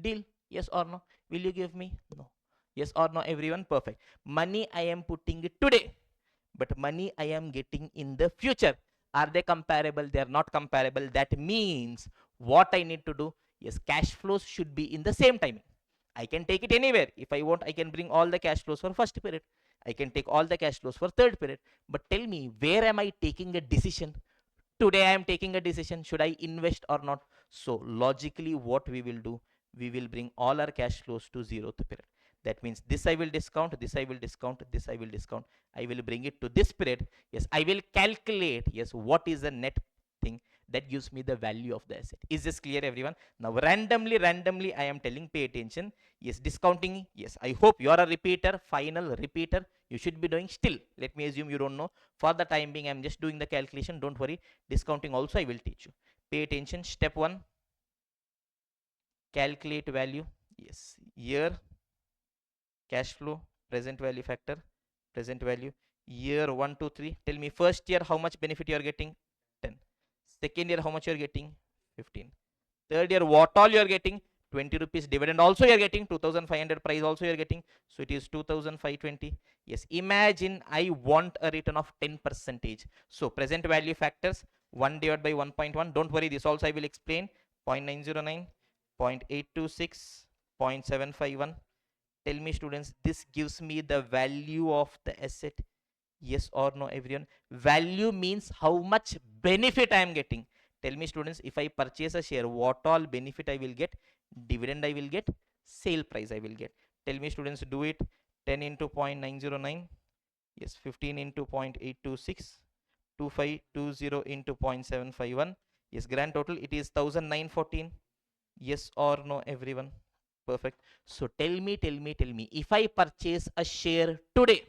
Deal? Yes or no? Will you give me? No. Yes or no, everyone? Perfect. Money I am putting it today, but money I am getting in the future. Are they comparable? They are not comparable. That means what I need to do? Yes, cash flows should be in the same timing. I can take it anywhere. If I want, I can bring all the cash flows for first period. I can take all the cash flows for third period. But tell me, where am I taking a decision? Today I am taking a decision. Should I invest or not? So logically, what we will do? We will bring all our cash flows to zeroth period. That means this I will discount, this I will discount, this I will discount. I will bring it to this period. Yes, I will calculate. Yes, what is the net thing that gives me the value of the asset. Is this clear, everyone? Now, randomly, I am telling, pay attention. Yes, discounting. Yes, I hope you are a repeater, final repeater. You should be doing still. Let me assume you don't know. For the time being, I am just doing the calculation. Don't worry. Discounting also I will teach you. Pay attention. Step 1, calculate value. Yes, year, cash flow, present value factor, present value, year 1 2 3. Tell me, first year how much benefit you are getting? 10. Second year how much you are getting? 15. Third year what all you are getting? 20 rupees dividend also you are getting, 2500 price also you are getting, so it is 2520. Yes, imagine I want a return of 10 percentage. So present value factors, 1 divided by 1.1. Don't worry, this also I will explain. 0.909, 0.826, 0.751. Tell me, students, this gives me the value of the asset. Yes or no, everyone? Value means how much benefit I am getting. Tell me, students, if I purchase a share, what all benefit I will get? Dividend I will get, sale price I will get. Tell me, students, do it. 10 into 0.909. Yes, 15 into 0.826. 2520 into 0.751. Yes, grand total, it is 1914. Yes or no, everyone? Perfect. So tell me, if I purchase a share today,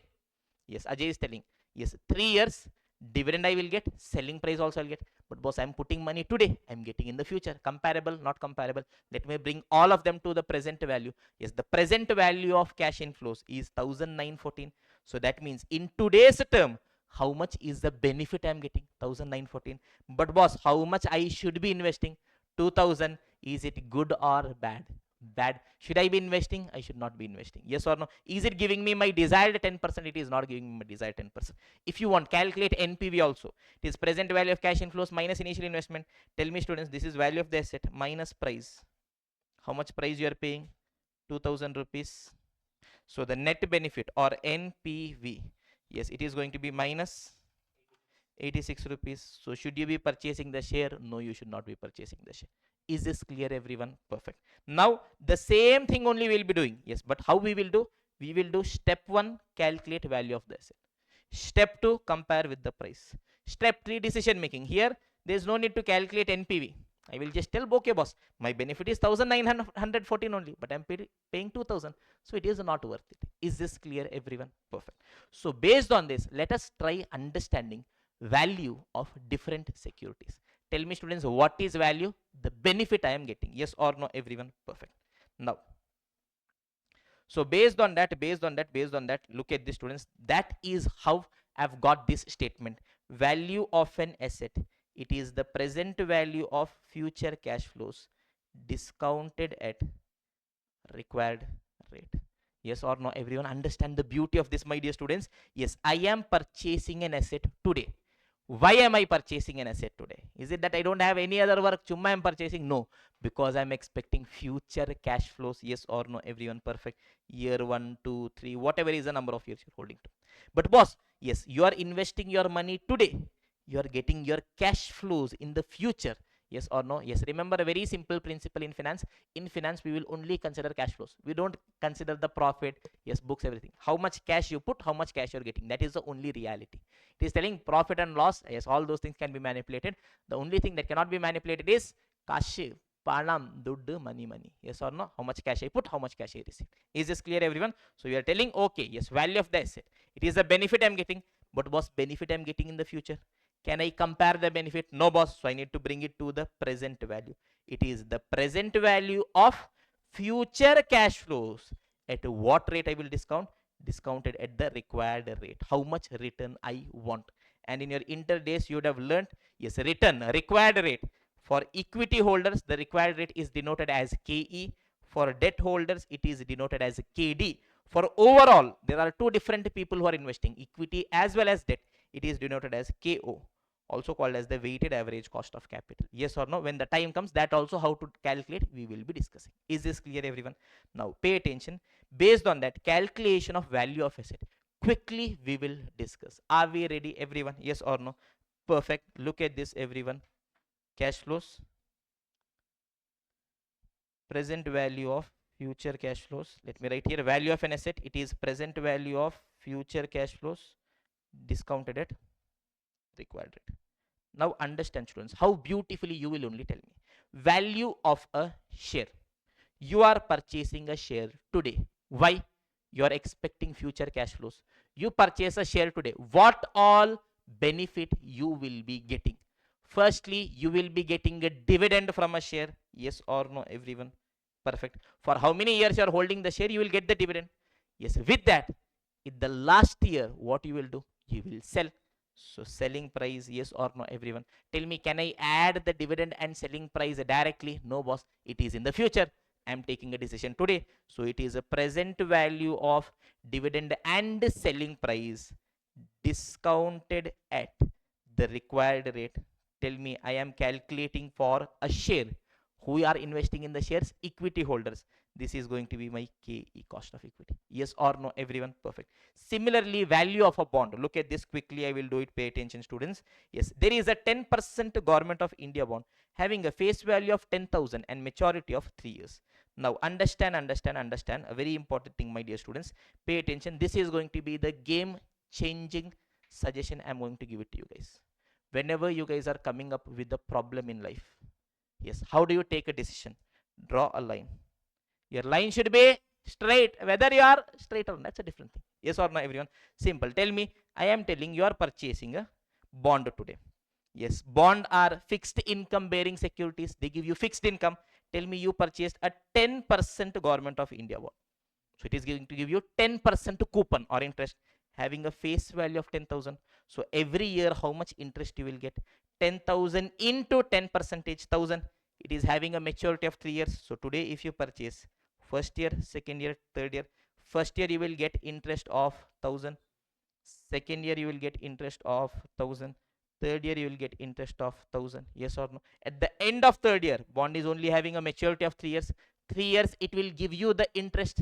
yes, Ajay is telling, yes, 3 years, dividend I will get, selling price also I'll get. But boss, I'm putting money today, I'm getting in the future. Comparable, not comparable. Let me bring all of them to the present value. Yes, the present value of cash inflows is 1914. So that means in today's term, how much is the benefit I'm getting? 1914. But boss, how much I should be investing? 2000. Is it good or bad? Bad. Should I be investing? I should not be investing. Yes or no? Is it giving me my desired 10%? It is not giving me my desired 10%. If you want, calculate NPV also. It is present value of cash inflows minus initial investment. Tell me, students, this is value of the asset minus price. How much price you are paying? 2000 rupees. So the net benefit or NPV, yes, it is going to be minus 86 rupees. So should you be purchasing the share? No, you should not be purchasing the share. Is this clear, everyone? Perfect. Now the same thing only we'll be doing. Yes, but how we will do? We will do step 1, calculate value of the asset. Step 2, compare with the price. Step 3, decision making. Here there is no need to calculate NPV. I will just tell, okay boss, my benefit is 1914 only, but I'm paying 2000, so it is not worth it. Is this clear, everyone? Perfect. So based on this, let us try understanding value of different securities. Tell me, students, what is value? The benefit I am getting. Yes or no, everyone? Perfect. Now, so based on that, look at this, students. That is how I've got this statement. Value of an asset. It is the present value of future cash flows discounted at required rate. Yes or no, everyone? Understand the beauty of this, my dear students? Yes, I am purchasing an asset today. Why am I purchasing an asset today? Is it that I don't have any other work? Chumma I'm purchasing? No, because I'm expecting future cash flows. Yes or no, everyone? Perfect. Year 1 2 3, whatever is the number of years you're holding to. But boss, yes, you are investing your money today. You are getting your cash flows in the future. Yes or no? Yes. Remember a very simple principle in finance. In finance, we will only consider cash flows. We don't consider the profit, yes, books, everything. How much cash you put, how much cash you're getting. That is the only reality. It is telling profit and loss. Yes, all those things can be manipulated. The only thing that cannot be manipulated is cash, panam, duddu, money. Yes or no? How much cash I put, how much cash I receive. Is this clear, everyone? So we are telling, okay, yes, value of the asset. It is the benefit I'm getting. But what's benefit I'm getting in the future? Can I compare the benefit? No, boss. So I need to bring it to the present value. It is the present value of future cash flows. At what rate I will discount? Discounted at the required rate. How much return I want. And in your interdays, you would have learned, yes, return, required rate. For equity holders, the required rate is denoted as KE. For debt holders, it is denoted as KD. For overall, there are two different people who are investing, equity as well as debt. It is denoted as KO, also called as the weighted average cost of capital. Yes or no? When the time comes, that also how to calculate, we will be discussing. Is this clear, everyone? Now pay attention. Based on that calculation of value of asset, quickly we will discuss. Are we ready, everyone? Yes or no? Perfect. Look at this, everyone. Cash flows, present value of future cash flows. Let me write here value of an asset. It is present value of future cash flows discounted at required rate. Now understand, students, how beautifully you will only tell me. Value of a share. You are purchasing a share today. Why? You are expecting future cash flows. You purchase a share today. What all benefit you will be getting? Firstly, you will be getting a dividend from a share. Yes or no, everyone? Perfect. For how many years you are holding the share, you will get the dividend. Yes, with that, in the last year, what you will do? You will sell. So selling price, yes or no, everyone? Tell me, can I add the dividend and selling price directly? No, boss. It is in the future. I am taking a decision today. So it is a present value of dividend and selling price discounted at the required rate. Tell me, I am calculating for a share. Who are investing in the shares? Equity holders. This is going to be my KE, cost of equity. Yes or no, everyone? Perfect. Similarly, value of a bond. Look at this quickly. I will do it. Pay attention, students. Yes, there is a 10% Government of India bond having a face value of 10,000 and maturity of 3 years. Now, understand. A very important thing, my dear students. Pay attention. This is going to be the game changing suggestion I'm going to give it to you guys. Whenever you guys are coming up with a problem in life, yes, how do you take a decision? Draw a line. Your line should be straight. Whether you are straight or not, that's a different thing. Yes or no, everyone? Simple. Tell me, I am telling you are purchasing a bond today. Yes, bond are fixed income bearing securities. They give you fixed income. Tell me you purchased a 10% Government of India bond. So it is going to give you 10% coupon or interest, having a face value of 10,000. So every year, how much interest you will get? 10,000 into 10 percentage 1,000. It is having a maturity of 3 years. So today, if you purchase first year, second year, third year, first year you will get interest of 1,000. Second year you will get interest of 1,000. Third year you will get interest of 1,000. Yes or no? At the end of third year, bond is only having a maturity of 3 years. 3 years it will give you the interest.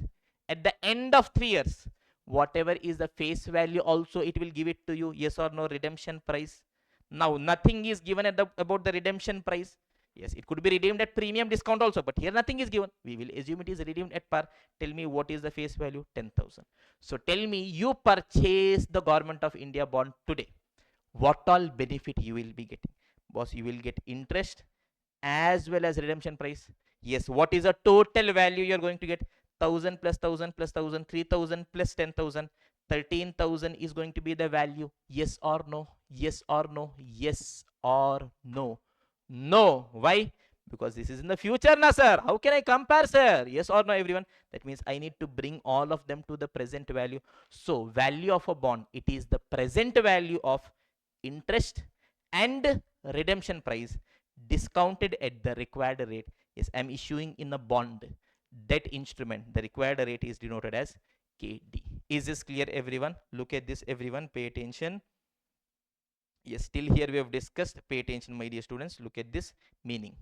At the end of 3 years, whatever is the face value, also it will give it to you. Yes or no? Redemption price. Now nothing is given at about the redemption price. Yes, it could be redeemed at premium discount also, but here nothing is given. We will assume it is redeemed at par. Tell me what is the face value? 10,000. So tell me, you purchase the Government of India bond today. What all benefit you will be getting? Boss, you will get interest as well as redemption price. Yes, what is the total value you are going to get? 1,000 plus 1,000 plus 1,000, 3,000 plus 10,000. 13,000 is going to be the value. Yes or no? Yes or no? Yes or no? No. Why? Because this is in the future, na sir. How can I compare, sir? Yes or no, everyone? That means I need to bring all of them to the present value. So value of a bond, it is the present value of interest and redemption price discounted at the required rate. Yes, I'm issuing in a bond, debt instrument. The required rate is denoted as KD. Is this clear, everyone? Look at this, everyone. Pay attention. Yes, still here we have discussed. Pay attention, my dear students. Look at this meaning.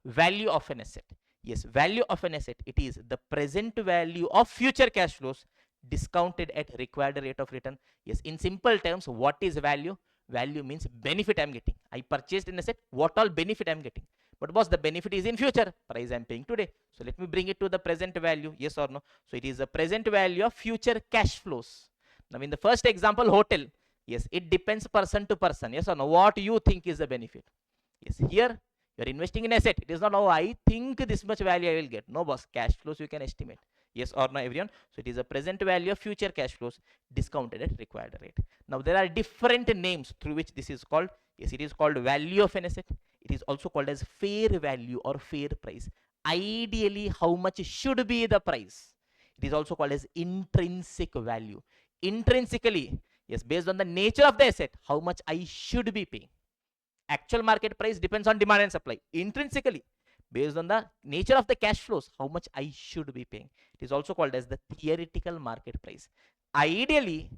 Value of an asset. Yes, value of an asset. It is the present value of future cash flows discounted at required rate of return. Yes, in simple terms, what is value? Value means benefit I'm getting. I purchased an asset. What all benefit I'm getting? But boss, the benefit is in future. Price I'm paying today. So let me bring it to the present value. Yes or no? So it is the present value of future cash flows. Now in the first example, hotel. Yes, it depends person to person. Yes or no? What you think is the benefit? Yes, here you're investing in asset. It is not, oh, I think this much value I will get. No, boss, cash flows you can estimate. Yes or no, everyone? So it is a present value of future cash flows discounted at required rate. Now there are different names through which this is called. Yes, it is called value of an asset. It is also called as fair value or fair price. Ideally, how much should be the price? It is also called as intrinsic value. Intrinsically, yes, based on the nature of the asset, how much I should be paying. Actual market price depends on demand and supply. Intrinsically, based on the nature of the cash flows, how much I should be paying. It is also called as the theoretical market price. Ideally,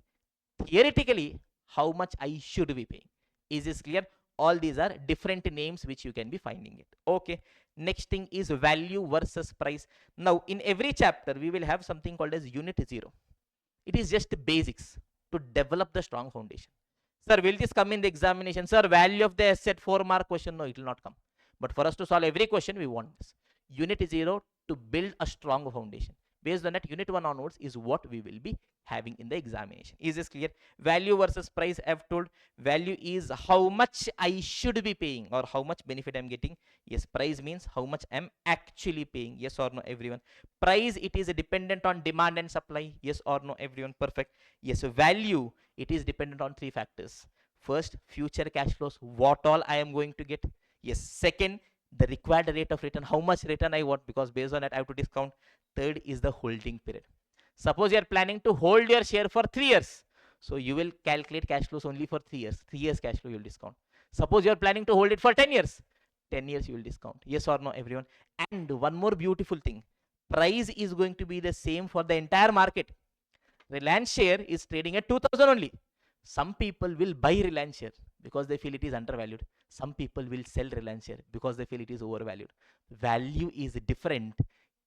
theoretically, how much I should be paying. Is this clear? All these are different names which you can be finding it. Okay. Next thing is value versus price. Now, in every chapter, we will have something called as unit 0. It is just basics to develop the strong foundation. Sir, will this come in the examination? Sir, value of the asset 4-mark question? No, it will not come. But for us to solve every question, we want this. Unit 0 to build a strong foundation. Based on that, unit 1 onwards is what we will be having in the examination. Is this clear? Value versus price, I have told. Value is how much I should be paying or how much benefit I'm getting. Yes, price means how much I'm actually paying. Yes or no, everyone? Price, it is dependent on demand and supply. Yes or no, everyone? Perfect. Yes, so value, it is dependent on 3 factors. First, future cash flows, what all I am going to get. Yes. Second, the required rate of return, how much return I want, because based on that I have to discount. Third is the holding period. Suppose you are planning to hold your share for 3 years. So you will calculate cash flows only for 3 years. 3 years cash flow you will discount. Suppose you are planning to hold it for 10 years. 10 years you will discount. Yes or no, everyone? And one more beautiful thing. Price is going to be the same for the entire market. Reliance share is trading at 2000 only. Some people will buy Reliance share because they feel it is undervalued. Some people will sell Reliance share because they feel it is overvalued. Value is different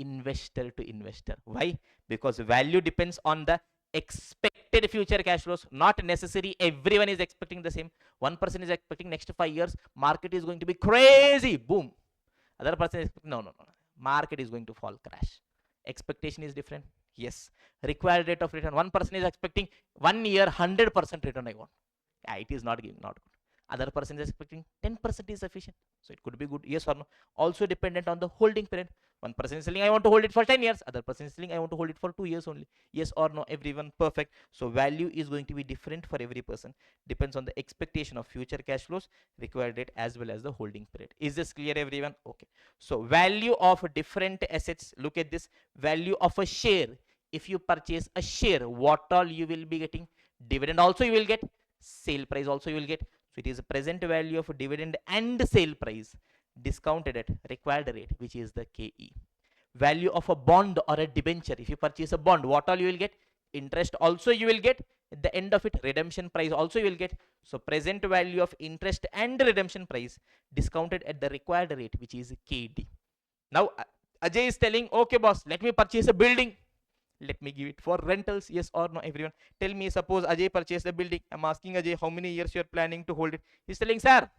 investor to investor. Why? Because value depends on the expected future cash flows. Not necessary everyone is expecting the same. One person is expecting next 5 years market is going to be crazy, boom. Other person is expecting, no, market is going to fall, crash. Expectation is different. Yes. Required rate of return, one person is expecting 1 year 100% return I want. Yeah, it is not giving, not good. Other person is expecting 10% is sufficient, so it could be good. Yes or no? Also dependent on the holding period. One person is selling, I want to hold it for 10 years. Other person is selling, I want to hold it for 2 years only. Yes or no, everyone? Perfect. So value is going to be different for every person. Depends on the expectation of future cash flows, required rate, as well as the holding period. Is this clear, everyone? Okay. So value of different assets. Look at this. Value of a share. If you purchase a share, what all you will be getting? Dividend also you will get. Sale price also you will get. So it is a present value of dividend and sale price discounted at required rate, which is the KE. Value of a bond or a debenture. If you purchase a bond, what all you will get? Interest also you will get. At the end of it, redemption price also you will get. So present value of interest and redemption price discounted at the required rate, which is KD. Now Ajay is telling, okay boss, let me purchase a building. Let me give it for rentals. Yes or no, everyone? Tell me, suppose Ajay purchased a building. I'm asking Ajay how many years you are planning to hold it. He's telling, sir,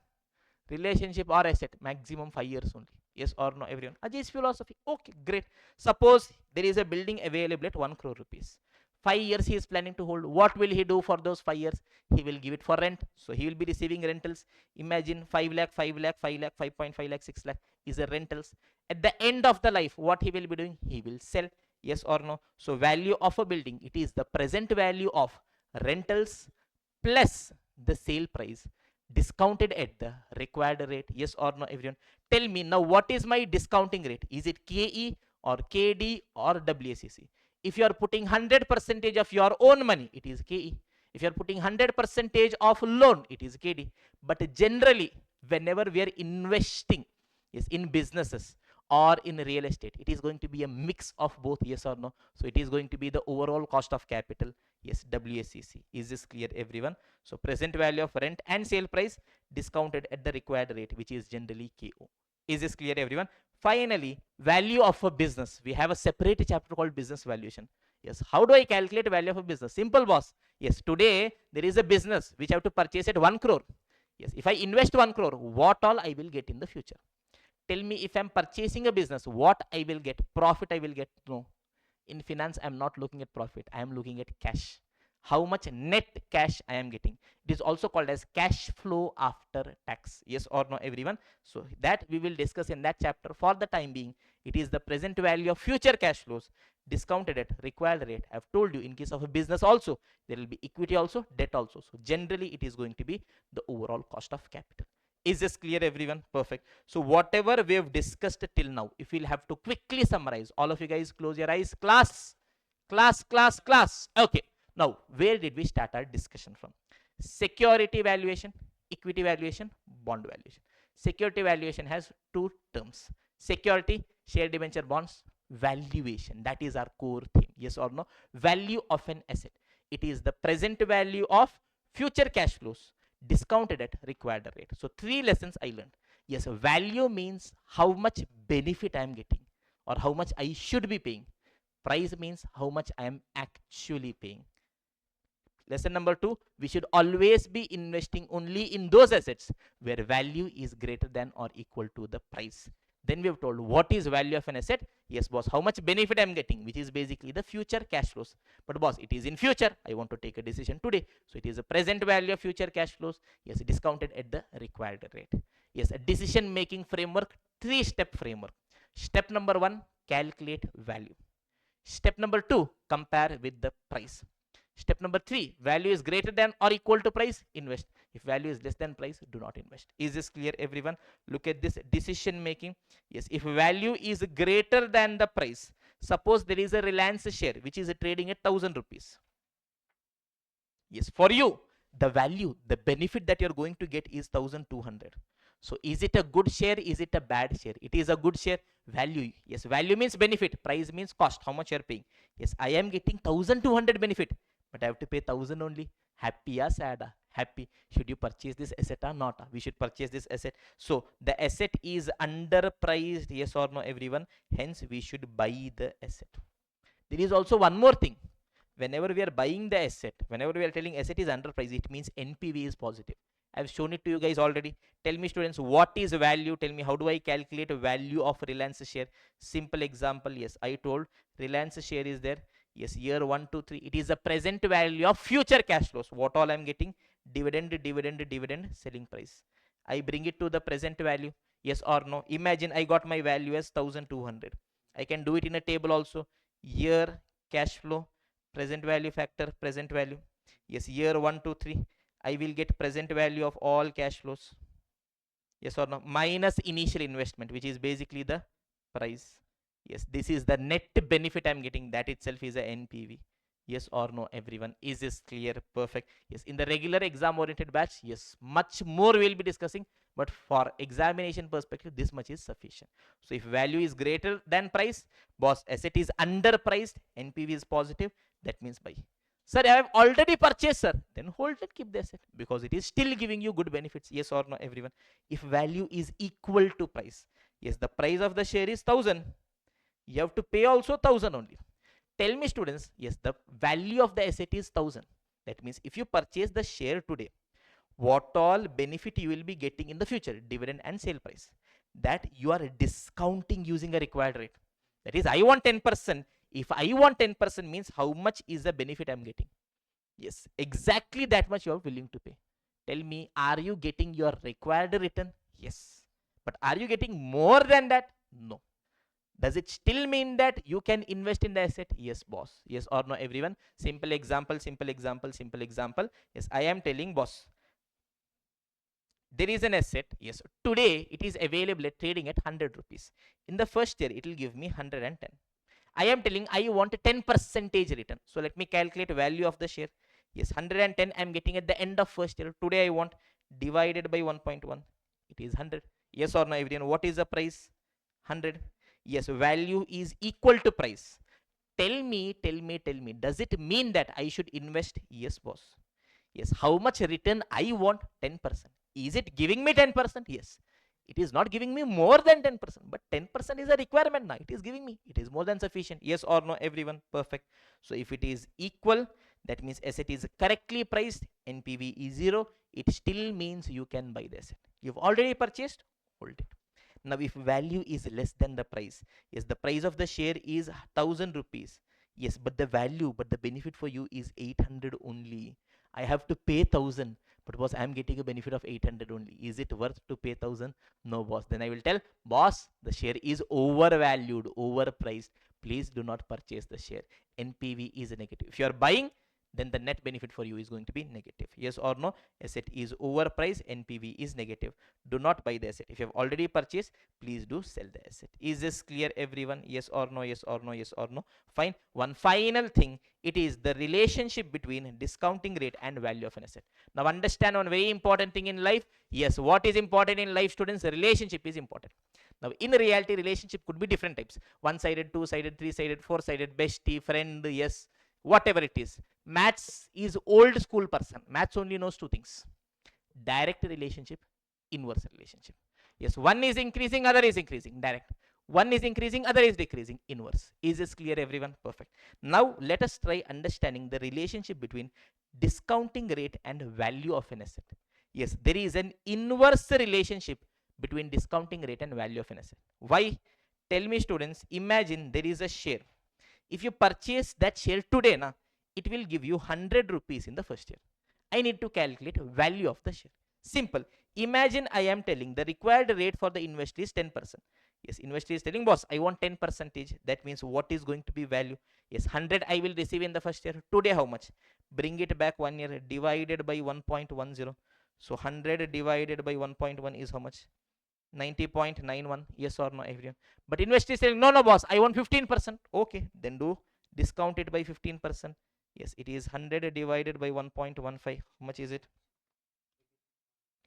relationship or asset, maximum 5 years only. Yes or no, everyone? Ajay's philosophy. Okay, great. Suppose there is a building available at 1 crore rupees. 5 years he is planning to hold. What will he do for those 5 years? He will give it for rent. So he will be receiving rentals. Imagine 5 lakh, 5 lakh, 5 lakh, 5.5 lakh, 6 lakh is a rentals. At the end of the life, what he will be doing? He will sell. Yes or no? So value of a building, it is the present value of rentals plus the sale price discounted at the required rate. Yes or no, everyone? Tell me now, what is my discounting rate? Is it KE or KD or WACC? If you are putting 100% of your own money, it is KE. If you are putting 100% of loan, it is KD. But generally, whenever we are investing, yes, in businesses or in real estate, it is going to be a mix of both. Yes or no? So it is going to be the overall cost of capital. Yes, WACC. Is this clear, everyone? So present value of rent and sale price discounted at the required rate, which is generally KO. Is this clear, everyone? Finally, value of a business. We have a separate chapter called business valuation. Yes, how do I calculate value of a business? Simple, boss. Yes, today there is a business which I have to purchase at 1 crore. Yes, if I invest 1 crore, what all I will get in the future? Tell me, if I'm purchasing a business, what I will get? Profit I will get? No. In finance, I'm not looking at profit. I am looking at cash. How much net cash I am getting. It is also called as cash flow after tax. Yes or no, everyone? So that we will discuss in that chapter. For the time being, it is the present value of future cash flows discounted at required rate. I've told you, in case of a business also, there will be equity also, debt also. So generally, it is going to be the overall cost of capital. Is this clear, everyone? Perfect. So whatever we have discussed till now, if we'll have to quickly summarize, all of you guys close your eyes. Class. Okay. Now, where did we start our discussion from? Security valuation, equity valuation, bond valuation. Security valuation has two terms. Security, share debenture bonds, valuation. That is our core theme. Yes or no? Value of an asset. It is the present value of future cash flows discounted at required rate. So 3 lessons I learned. Yes, value means how much benefit I am getting or how much I should be paying. Price means how much I am actually paying. Lesson number 2, we should always be investing only in those assets where value is greater than or equal to the price. Then we have told what is value of an asset. Yes, boss, how much benefit I am getting, which is basically the future cash flows. But boss, it is in future. I want to take a decision today. So it is a present value of future cash flows. Yes, discounted at the required rate. Yes, a decision making framework, 3-step framework. Step number 1, calculate value. Step number 2, compare with the price. Step number 3, value is greater than or equal to price, invest. If value is less than price, do not invest. Is this clear, everyone? Look at this decision making. Yes, if value is greater than the price, suppose there is a Reliance share which is trading at 1000 rupees. Yes, for you, the value, the benefit that you're going to get is 1200. So is it a good share? Is it a bad share? It is a good share. Value. Yes, value means benefit. Price means cost. How much you're paying. Yes, I am getting 1200 benefit, but I have to pay 1000 only. Happy or sad? Happy. Should you purchase this asset or not? We should purchase this asset. So the asset is underpriced. Yes or no, everyone? Hence, we should buy the asset. There is also one more thing. Whenever we are buying the asset, whenever we are telling asset is underpriced, it means NPV is positive. I've shown it to you guys already. Tell me, students, what is value? Tell me, how do I calculate value of Reliance share? Simple example. Yes, I told Reliance share is there. Yes, year 1, 2, 3. It is the present value of future cash flows. What all I'm getting? Dividend, selling price. I bring it to the present value. Yes or no? Imagine I got my value as 1200. I can do it in a table also. Year, cash flow, present value factor, present value. Yes, year 1, 2, 3. I will get present value of all cash flows. Yes or no? Minus initial investment, which is basically the price. Yes, this is the net benefit I'm getting. That itself is a NPV. Yes or no, everyone? Is this clear? Perfect. Yes, in the regular exam oriented batch, yes, much more we'll be discussing. But for examination perspective, this much is sufficient. So if value is greater than price, boss, asset is underpriced, NPV is positive, that means buy. Sir, I have already purchased, sir. Then hold it, keep the asset, because it is still giving you good benefits. Yes or no, everyone? If value is equal to price, yes, the price of the share is 1000. You have to pay also 1000 only. Tell me, students, yes, the value of the asset is 1000. That means if you purchase the share today, what all benefit you will be getting in the future, dividend and sale price, that you are discounting using a required rate. That is, I want 10%. If I want 10% means how much is the benefit I'm getting? Yes, exactly that much you are willing to pay. Tell me, are you getting your required return? Yes. But are you getting more than that? No. Does it still mean that you can invest in the asset? Yes, boss. Yes or no, everyone? Simple example. Yes, I am telling, boss, there is an asset. Yes, today it is available at trading at 100 rupees. In the first year, it will give me 110. I am telling I want a 10% return. So let me calculate value of the share. Yes, 110 I am getting at the end of first year. Today I want divided by 1.1. It is 100. Yes or no, everyone? What is the price? 100. Yes, value is equal to price. Tell me. Does it mean that I should invest? Yes, boss. Yes, how much return I want? 10%. Is it giving me 10%? Yes. It is not giving me more than 10%, but 10% is a requirement now. It is giving me. It is more than sufficient. Yes or no, everyone? Perfect. So if it is equal, that means asset is correctly priced. NPV is 0. It still means you can buy the asset. You've already purchased. Hold it. Now if value is less than the price, yes, the price of the share is 1000 rupees, yes, but the value, but the benefit for you is 800 only. I have to pay 1000, but boss, I'm getting a benefit of 800 only. Is it worth to pay 1000? No, boss. Then I will tell, boss, the share is overvalued, overpriced. Please do not purchase the share. NPV is negative. If you are buying, then the net benefit for you is going to be negative. Yes or no? Asset is overpriced, NPV is negative. Do not buy the asset. If you have already purchased, please do sell the asset. Is this clear, everyone? Yes or no? Yes or no? Yes or no? Fine. One final thing, it is the relationship between discounting rate and value of an asset. Now understand one very important thing in life. Yes, what is important in life, students? Relationship is important. Now in reality, relationship could be different types: one-sided, two-sided, three-sided, four-sided, bestie, friend, yes, whatever it is. Maths is old school person. Maths only knows two things: direct relationship, inverse relationship. Yes, one is increasing, other is increasing, direct. One is increasing, other is decreasing, inverse. Is this clear, everyone? Perfect. Now let us try understanding the relationship between discounting rate and value of an asset. Yes, there is an inverse relationship between discounting rate and value of an asset. Why? Tell me, students. Imagine there is a share. If you purchase that share today, it will give you 100 rupees in the first year. I need to calculate value of the share. Simple. Imagine I am telling the required rate for the investor is 10%. Yes, investor is telling, boss, I want 10%. That means what is going to be value? Yes, 100 I will receive in the first year. Today how much? Bring it back 1 year, divided by 1.10. So 100 divided by 1.1 is how much? 90.91. Yes or no, everyone? But investor is saying, no, no, boss, I want 15%. Okay, then do discount it by 15%. Yes, it is 100 divided by 1.15. How much is it?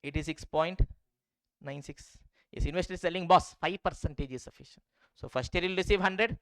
86.96. Yes, investor is selling, boss, 5% is sufficient. So first year will receive 100.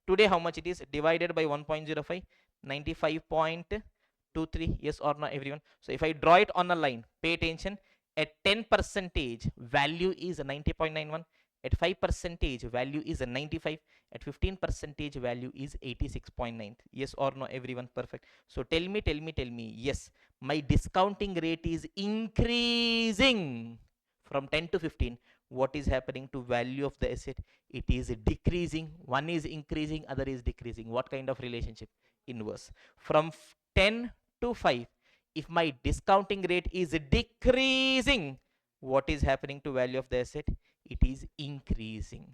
Today how much it is? Divided by 1.05, 95.23. Yes or no, everyone? So if I draw it on a line, pay attention. At 10% value is 90.91. At 5% value is 95. At 15% value is 86.9. Yes or no, everyone? Perfect. So tell me, yes, my discounting rate is increasing from 10 to 15. What is happening to value of the asset? It is decreasing. One is increasing, other is decreasing. What kind of relationship? Inverse. From 10 to 5, if my discounting rate is decreasing, what is happening to value of the asset? It is increasing.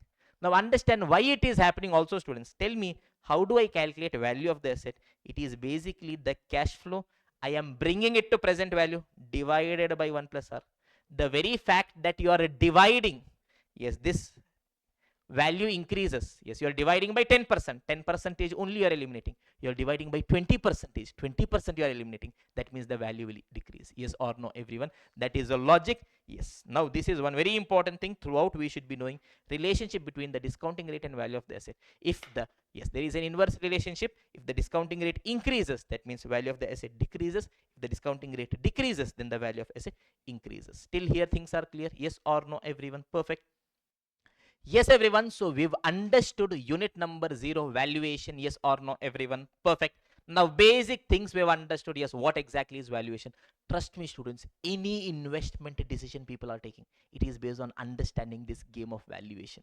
Now understand why it is happening also, students. Tell me, how do I calculate value of the asset? It is basically the cash flow. I am bringing it to present value divided by 1 plus r. The very fact that you are dividing, yes, this value increases. Yes, you are dividing by 10%. 10% only you are eliminating. You are dividing by 20%. 20% you are eliminating. That means the value will decrease. Yes or no, everyone? That is the logic. Yes. Now this is one very important thing throughout we should be knowing: relationship between the discounting rate and value of the asset. If the, yes, there is an inverse relationship. If the discounting rate increases, that means value of the asset decreases. If the discounting rate decreases, then the value of asset increases. Till here things are clear? Yes or no, everyone? Perfect. Yes, everyone. So we've understood unit number 0, valuation. Yes or no, everyone? Perfect. Now basic things we've understood. Yes, what exactly is valuation? Trust me, students, any investment decision people are taking, it is based on understanding this game of valuation.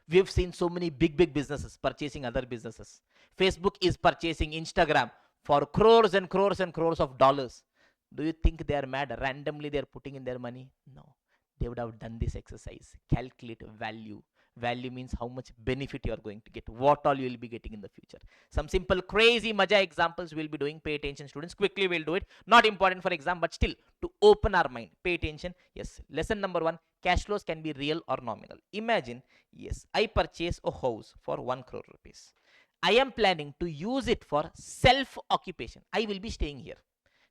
We've seen so many big businesses purchasing other businesses. Facebook is purchasing Instagram for crores and crores and crores of dollars. Do you think they are mad? Randomly they are putting in their money? No. They would have done this exercise. Calculate value. Value means how much benefit you are going to get, what all you will be getting in the future. Some simple crazy maja examples we'll be doing. Pay attention, students. Quickly we'll do it. Not important for exam, but still to open our mind. Pay attention. Yes, lesson number 1: cash flows can be real or nominal. Imagine, yes, I purchase a house for 1 crore rupees. I am planning to use it for self occupation. I will be staying here.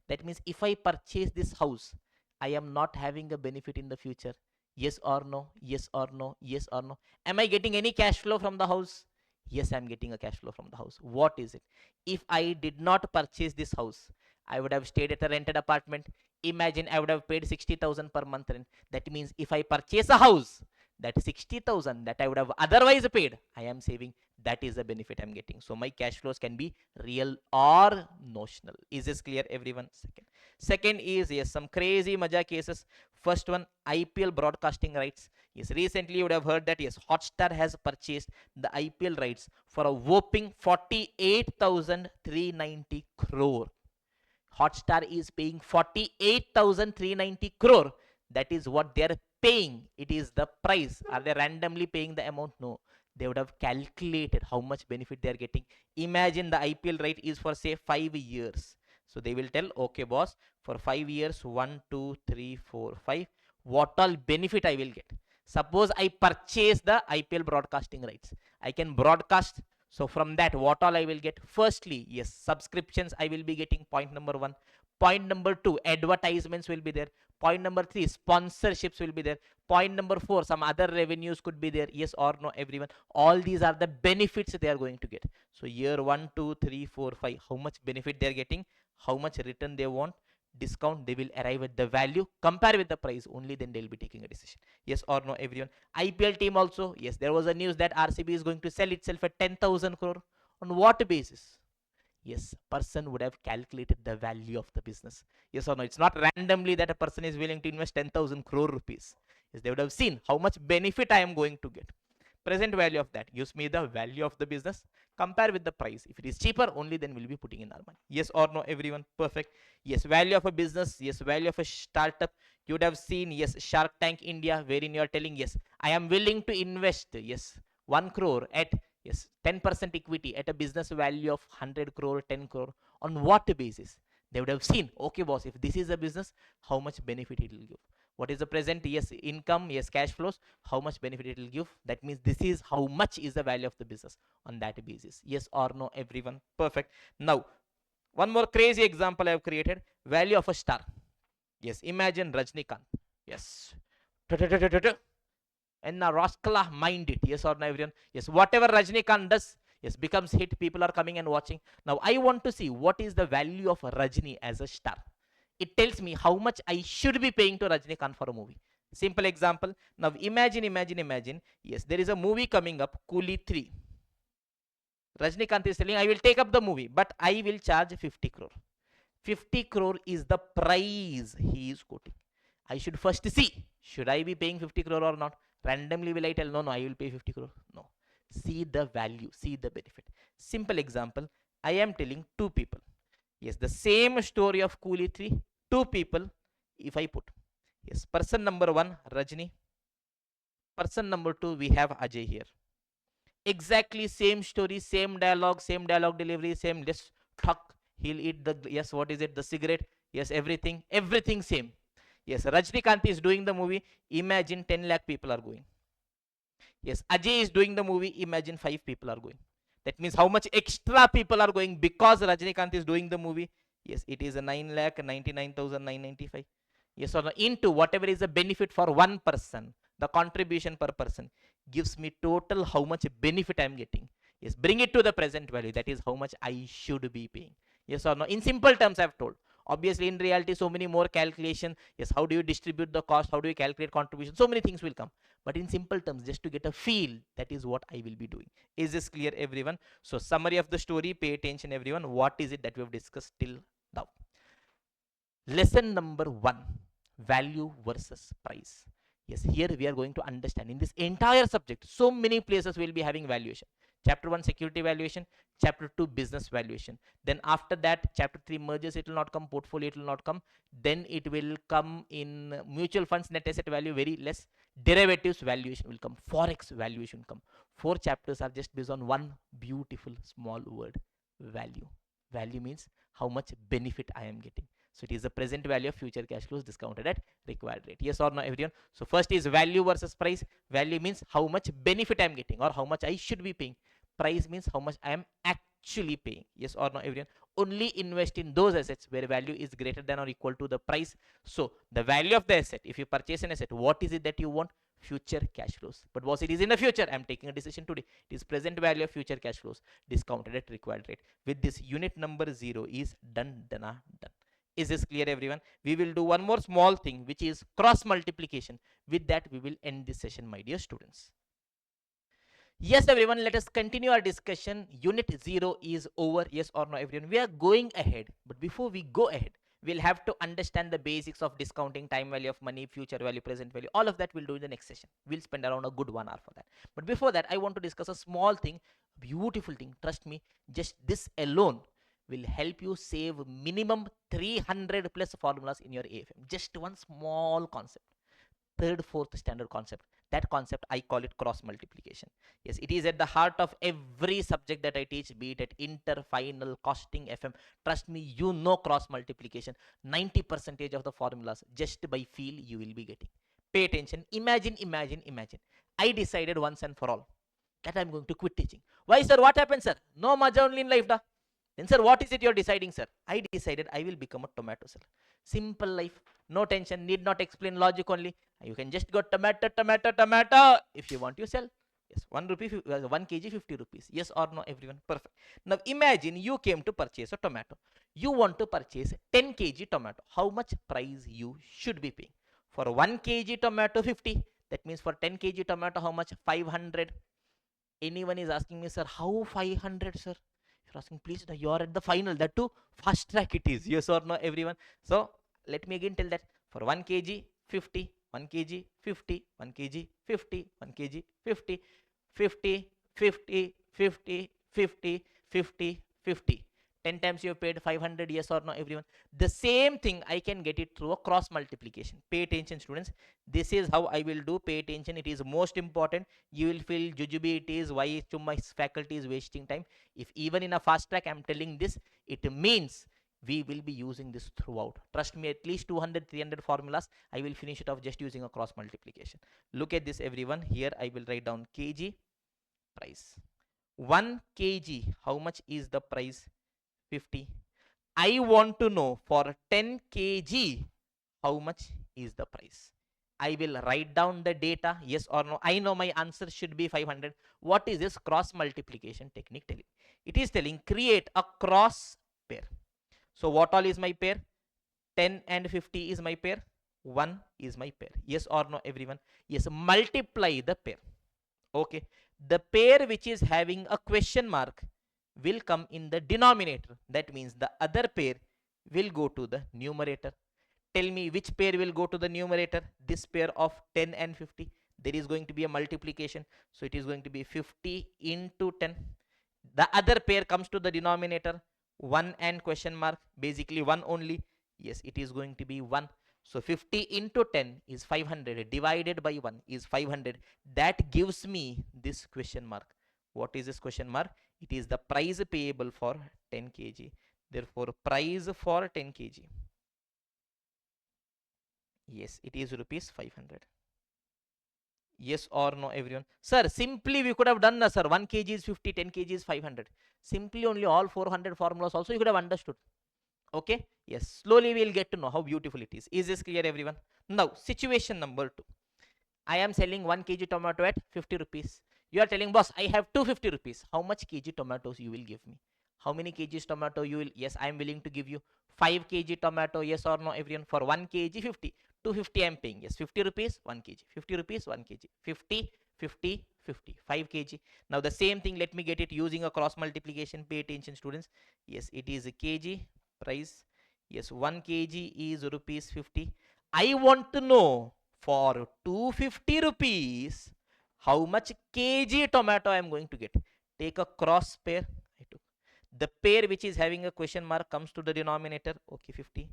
That means if I purchase this house, I am not having a benefit in the future. Yes or no? Yes or no? Yes or no? Am I getting any cash flow from the house? Yes, I'm getting a cash flow from the house. What is it? If I did not purchase this house, I would have stayed at a rented apartment. Imagine I would have paid 60,000 per month rent. That means if I purchase a house, That 60,000 that I would have otherwise paid, I am saving. That is the benefit I'm getting. So my cash flows can be real or notional. Is this clear, everyone? Second is, yes, some crazy maja cases. First one, IPL broadcasting rights. Yes, recently you would have heard that, yes, Hotstar has purchased the IPL rights for a whopping 48,390 crore. Hotstar is paying 48,390 crore. That is what they are paying. It is the price. Are they randomly paying the amount? No. They would have calculated how much benefit they are getting. Imagine the IPL right is for say 5 years. So they will tell, okay, boss, for 5 years, 1, 2, 3, 4, 5, what all benefit I will get. Suppose I purchase the IPL broadcasting rights. I can broadcast. So from that, what all I will get? Firstly, yes, subscriptions I will be getting, point number 1. Point number 2, advertisements will be there. Point number 3, sponsorships will be there. Point number 4, some other revenues could be there. Yes or no, everyone? All these are the benefits they are going to get. So year 1, 2, 3, 4, 5, how much benefit they are getting, how much return they want, discount, they will arrive at the value, compare with the price, only then they'll be taking a decision. Yes or no, everyone? IPL team also, yes, there was a news that RCB is going to sell itself at 10,000 crore. On what basis? Yes, person would have calculated the value of the business. Yes or no? It's not randomly that a person is willing to invest 10,000 crore rupees. Yes, they would have seen how much benefit I am going to get. Present value of that gives me the value of the business. Compare with the price. If it is cheaper, only then we'll be putting in our money. Yes or no, everyone? Perfect. Yes, value of a business. Yes, value of a startup. You would have seen, yes, Shark Tank India, wherein you are telling, yes, I am willing to invest, yes, 1 crore at, yes, 10% equity at a business value of 100 crore, 10 crore. On what basis? They would have seen, okay, boss, if this is a business, how much benefit it will give. What is the present? Yes, income. Yes, cash flows. How much benefit it will give. That means this is how much is the value of the business on that basis. Yes or no, everyone? Perfect. Now, one more crazy example I have created. Value of a star. Yes, imagine Rajnikant. Yes. And now Raskala mind it. Yes or no, everyone? Yes, whatever Rajnikant does, yes, becomes hit. People are coming and watching. Now, I want to see what is the value of Rajni as a star. It tells me how much I should be paying to Rajnikant for a movie. Simple example. Now imagine. Yes, there is a movie coming up, Coolie 3. Rajnikant is telling, I will take up the movie, but I will charge 50 crore. 50 crore is the price he is quoting. I should first see, should I be paying 50 crore or not? Randomly will I tell, no, I will pay 50 crore. No. See the value, see the benefit. Simple example, I am telling two people. Yes, the same story of Coolie 3, two people, if I put. Yes, person number 1, Rajni. Person number 2, we have Ajay here. Exactly same story, same dialogue delivery, same, let's talk. He'll eat the, yes, what is it, the cigarette. Yes, everything same. Yes, Rajnikant is doing the movie. Imagine 10 lakh people are going. Yes, Ajay is doing the movie. Imagine 5 people are going. That means how much extra people are going because Rajnikant is doing the movie. Yes, it is a 9,99,995. Yes or no? Into whatever is the benefit for one person, the contribution per person gives me total how much benefit I am getting. Yes, bring it to the present value. That is how much I should be paying. Yes or no? In simple terms, I have told. Obviously, in reality, so many more calculation. Yes, how do you distribute the cost? How do you calculate contribution? So many things will come. But in simple terms, just to get a feel, that is what I will be doing. Is this clear, everyone? So, summary of the story, pay attention, everyone. What is it that we have discussed till now? Lesson number 1, value versus price. Yes, here we are going to understand in this entire subject, so many places will be having valuation. Chapter 1, security valuation. Chapter 2, business valuation. Then after that, chapter 3, mergers, it will not come. Portfolio, it will not come. Then it will come in mutual funds, net asset value, very less. Derivatives valuation will come. Forex valuation will come. 4 chapters are just based on one beautiful small word, value. Value means how much benefit I am getting. So it is the present value of future cash flows discounted at required rate. Yes or no, everyone? So first is value versus price. Value means how much benefit I am getting or how much I should be paying. Price means how much I am actually paying. Yes or no, everyone? Only invest in those assets where value is greater than or equal to the price. So the value of the asset, if you purchase an asset, what is it that you want? Future cash flows. But what it is in the future, I'm taking a decision today. It is present value of future cash flows discounted at required rate. With this, unit number 0 is done. Is this clear, everyone? We will do one more small thing, which is cross multiplication. With that, we will end this session, my dear students. Yes, everyone, let us continue our discussion. Unit 0 is over. Yes or no, everyone? We are going ahead. But before we go ahead, we'll have to understand the basics of discounting, time value of money, future value, present value. All of that we'll do in the next session. We'll spend around a good 1 hour for that. But before that, I want to discuss a small thing, beautiful thing. Trust me, just this alone will help you save minimum 300 plus formulas in your AFM. Just one small concept. Third, fourth standard concept. That concept, I call it cross multiplication. Yes, it is at the heart of every subject that I teach, be it at inter, final, costing, FM. Trust me, you know cross multiplication. 90% of the formulas, just by feel, you will be getting. Pay attention. Imagine. I decided once and for all that I'm going to quit teaching. Why, sir? What happened, sir? No maja only in life, da. Then, sir, what is it you're deciding, sir? I decided I will become a tomato seller. Simple life. No tension. Need not explain logic only. You can just go tomato. If you want, you sell. Yes, 1 rupee, 1 kg, 50 rupees. Yes or no, everyone? Perfect. Now, imagine you came to purchase a tomato. You want to purchase 10 kg tomato. How much price you should be paying? For 1 kg tomato, 50. That means for 10 kg tomato, how much? 500. Anyone is asking me, sir, how 500, sir? You're asking, please, you're at the final. That too, fast track it is. Yes or no, everyone? So, let me again tell that for 1 kg, 50, 1 kg, 50, 1 kg, 50, 1 kg, 50, 50, 50, 50, 50, 50, 50. 10 times you have paid 500, yes or no, everyone? The same thing, I can get it through a cross multiplication. Pay attention, students. This is how I will do. Pay attention. It is most important. You will feel jujube it is, why my faculty is wasting time. If even in a fast track I'm telling this, it means we will be using this throughout. Trust me, at least 200, 300 formulas, I will finish it off just using a cross multiplication. Look at this, everyone. Here I will write down kg price. 1 kg, how much is the price? 50. I want to know for 10 kg, how much is the price? I will write down the data, yes or no. I know my answer should be 500. What is this cross multiplication technique telling? It is telling create a cross pair. So what all is my pair? 10 and 50 is my pair. 1 is my pair. Yes or no, everyone? Yes, multiply the pair. Okay. The pair which is having a question mark will come in the denominator. That means the other pair will go to the numerator. Tell me which pair will go to the numerator? This pair of 10 and 50. There is going to be a multiplication. So it is going to be 50 into 10. The other pair comes to the denominator. 1 and question mark. Basically 1 only. Yes, it is going to be 1. So 50 into 10 is 500. Divided by 1 is 500. That gives me this question mark. What is this question mark? It is the price payable for 10 kg. Therefore, price for 10 kg. Yes, it is rupees 500. Yes or no, everyone? Sir, simply we could have done, sir. 1 kg is 50, 10 kg is 500. Simply only all 400 formulas also you could have understood. Okay? Yes, slowly we will get to know how beautiful it is. Is this clear, everyone? Now, situation number 2. I am selling 1 kg tomato at 50 rupees. You are telling, boss, I have 250 rupees. How much kg tomatoes you will give me? How many kgs tomato you will? Yes, I am willing to give you 5 kg tomato. Yes or no, everyone? For 1 kg, 50. 250 I am paying. Yes, 50 rupees, 1 kg. 50 rupees, 1 kg. 50, 50, 50. 5 kg. Now, the same thing, let me get it using a cross multiplication. Pay attention, students. Yes, it is a kg price. Yes, 1 kg is rupees 50. I want to know for 250 rupees how much kg tomato I am going to get. Take a cross pair. I took the pair which is having a question mark comes to the denominator. Okay, 50.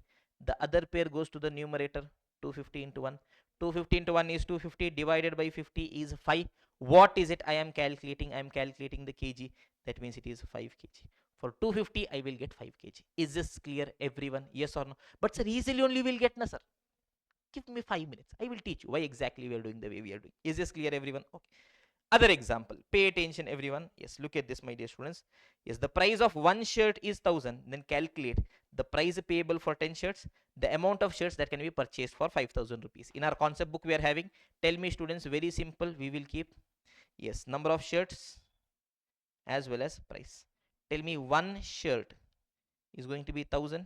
The other pair goes to the numerator. 250 into 1. 250 into 1 is 250 divided by 50 is 5. What is it I am calculating? I am calculating the kg. That means it is 5 kg. For 250 I will get 5 kg. Is this clear, everyone? Yes or no? But sir, easily only will get, na sir. Give me 5 minutes. I will teach you why exactly we are doing the way we are doing. Is this clear, everyone? Okay. Other example. Pay attention, everyone. Yes, look at this, my dear students. Yes, the price of one shirt is 1000. Then calculate the price payable for 10 shirts, the amount of shirts that can be purchased for 5000 rupees. In our concept book we are having, tell me, students, very simple. We will keep, yes, number of shirts as well as price. Tell me one shirt is going to be 1000.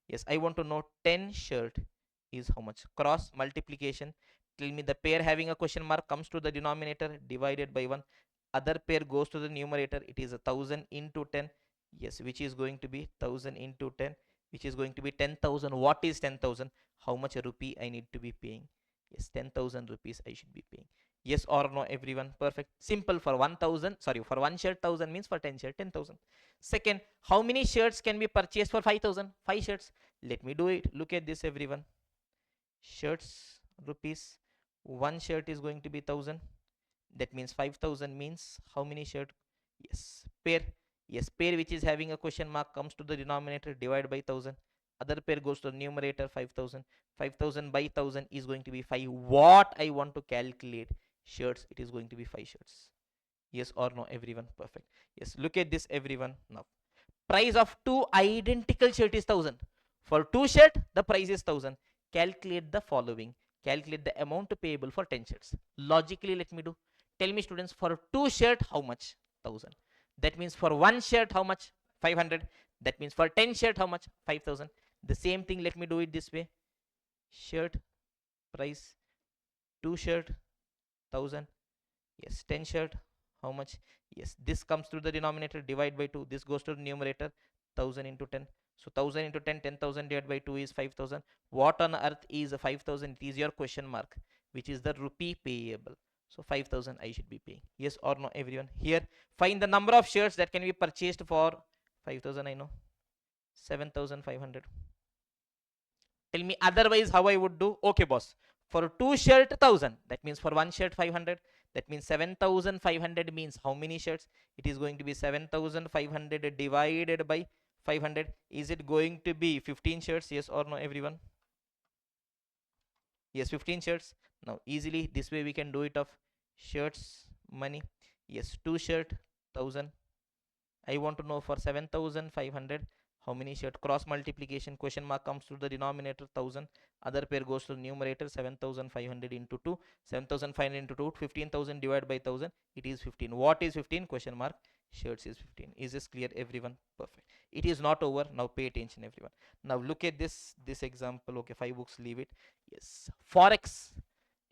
Yes, I want to know 10 shirt is how much? Cross multiplication. Tell me the pair having a question mark comes to the denominator divided by 1. Other pair goes to the numerator. It is 1000 into 10. Yes, which is going to be 1000 into 10, which is going to be 10,000. What is 10,000? How much a rupee I need to be paying? Yes, 10,000 rupees I should be paying. Yes or no, everyone? Perfect. Simple. For 1000, sorry, for one shirt 1000 means for 10 shirt 10,000. Second, how many shirts can be purchased for 5,000? 5 shirts. Let me do it. Look at this, everyone. Shirts, rupees. One shirt is going to be 1000. That means 5,000 means how many shirt? Yes, pair. Yes, pair which is having a question mark comes to the denominator, divide by 1000. Other pair goes to the numerator, 5,000. 5,000 by 1000 is going to be 5. What I want to calculate? Shirts. It is going to be 5 shirts. Yes or no, everyone? Perfect. Yes, look at this, everyone. Now, price of two identical shirt is 1000. For two shirt, the price is 1000. Calculate the following. Calculate the amount payable for 10 shirts. Logically, let me do. Tell me, students, for two shirt, how much? 1000. That means for one shirt, how much? 500. That means for 10 shirt, how much? 5000. The same thing, let me do it this way. Shirt price, two shirt, 1000. Yes, 10 shirt, how much? Yes, this comes to the denominator, divide by 2. This goes to the numerator, 1000 into 10. So 1000 into 10, 10,000 divided by 2 is 5000. What on earth is 5000? It is your question mark, which is the rupee payable. So 5000 I should be paying. Yes or no, everyone? Here, find the number of shirts that can be purchased for 5000. I know 7500. Tell me otherwise how I would do. Okay, boss. For two shirt 1000. That means for one shirt 500. That means 7500 means how many shirts? It is going to be 7500 divided by 500. Is it going to be 15 shirts? Yes or no, everyone? Yes, 15 shirts. Now easily this way we can do it of shirts money. Yes, two shirt 1000. I want to know for 7500 how many shirt. Cross multiplication, question mark comes to the denominator, 1000. Other pair goes to the numerator, 7500 into 2. 7500 into 2, 15,000 divided by 1000. It is 15. What is 15? Question mark. Shirts is 15. Is this clear, everyone? Perfect. It is not over. Now pay attention, everyone. Now look at this example. Okay, 5 books, leave it. Yes, forex.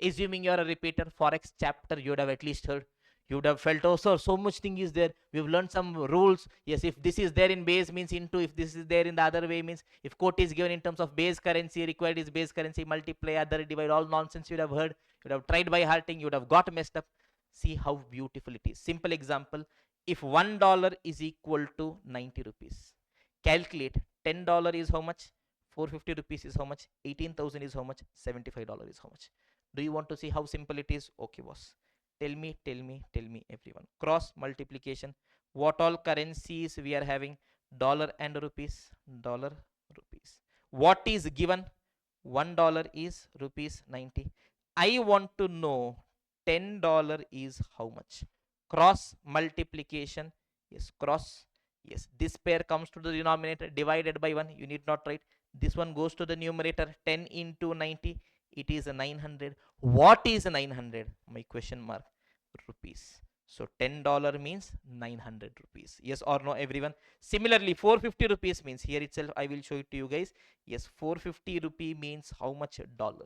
Assuming you are a repeater, forex chapter you would have at least heard. You would have felt, oh sir, so much thing is there, we've learned some rules. Yes, if this is there in base means into, if this is there in the other way means, if quote is given in terms of base currency, required is base currency, multiply, other divide, all nonsense you would have heard. You would have tried by hearting, you would have got messed up. See how beautiful it is. Simple example. If $1 is equal to 90 rupees, calculate. $10 is how much? 450 rupees is how much? 18,000 is how much? $75 is how much? Do you want to see how simple it is? Okay, boss. Tell me, everyone. Cross multiplication. What all currencies we are having? Dollar and rupees. Dollar, rupees. What is given? $1 is rupees 90. I want to know $10 is how much? Cross multiplication. Yes, cross. Yes, this pair comes to the denominator, divided by 1. You need not write. This one goes to the numerator, 10 into 90. It is a 900. What is 900? My question mark. Rupees. So $10 means 900 rupees. Yes or no, everyone? Similarly, 450 rupees means, here itself I will show it to you guys. Yes, 450 rupee means how much? Dollar.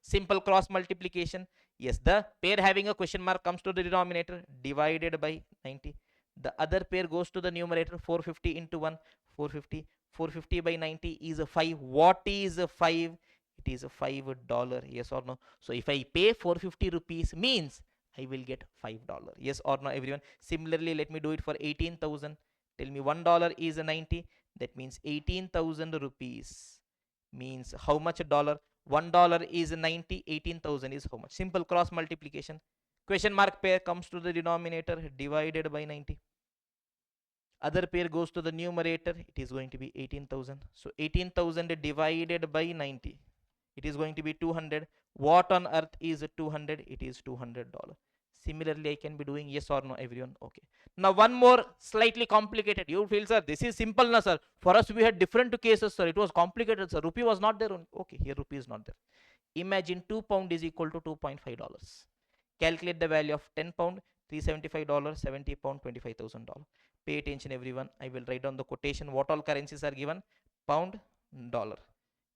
Simple cross multiplication. Yes, the pair having a question mark comes to the denominator, divided by 90. The other pair goes to the numerator, 450 into 1, 450. 450 by 90 is a 5. What is a 5? It is a $5. Yes or no? So if I pay 450 rupees means I will get $5. Yes or no, everyone? Similarly, let me do it for 18,000. Tell me $1 is a 90. That means 18,000 rupees means how much dollar? $1 is 90. 18,000 is how much? Simple cross multiplication. Question mark pair comes to the denominator, divided by 90. Other pair goes to the numerator. It is going to be 18,000. So 18,000 divided by 90. It is going to be 200. What on earth is 200? It is $200. Similarly, I can be doing yes or no, everyone. Okay. Now one more slightly complicated. You feel, sir, this is simple, na sir. For us, we had different cases, sir. It was complicated, sir. Rupee was not there. Okay, here rupee is not there. Imagine 2 pound is equal to $2.5. Calculate the value of 10 pound, $375, 70 pound, $25,000. Pay attention, everyone. I will write down the quotation. What all currencies are given? Pound, dollar.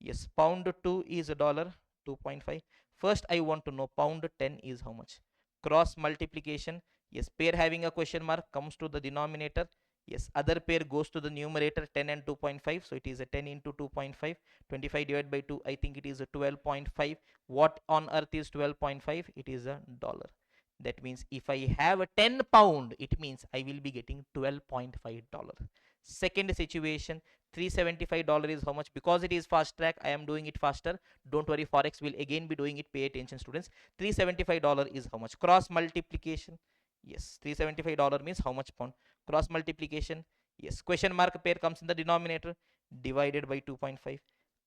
Yes, pound 2 is a dollar 2.5. First I want to know pound 10 is how much. Cross multiplication. Yes, pair having a question mark comes to the denominator. Yes, other pair goes to the numerator, 10 and 2.5. So it is a 10 into 2.5. 25 divided by 2. I think it is a 12.5. What on earth is 12.5? It is a dollar. That means if I have a 10 pound, it means I will be getting $12.5. Second situation, $375 is how much. Because it is fast track, I am doing it faster. Don't worry, forex will again be doing it. Pay attention, students. $375 is how much. Cross multiplication. Yes, $375 means how much pound. Cross multiplication. Yes, question mark pair comes in the denominator, divided by 2.5.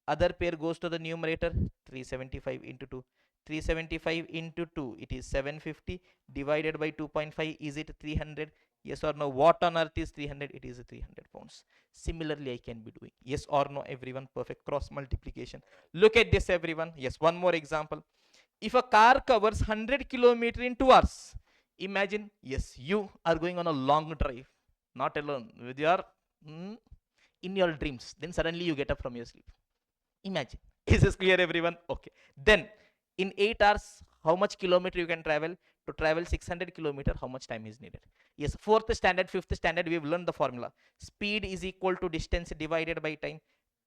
Other pair goes to the numerator, 375 into 2. 375 into 2, it is 750, divided by 2.5. Is it 300? Yes or no? What on earth is 300? It is 300 pounds. Similarly, I can be doing. Yes or no, everyone? Perfect. Cross multiplication. Look at this, everyone. Yes, one more example. If a car covers 100 kilometers in 2 hours, imagine, yes, you are going on a long drive, not alone, with your in your dreams. Then suddenly you get up from your sleep. Imagine. Is this clear, everyone? Okay. Then in 8 hours, how much kilometer you can travel? To travel 600 kilometer, how much time is needed? Yes, fourth standard, fifth standard, we've learned the formula. Speed is equal to distance divided by time.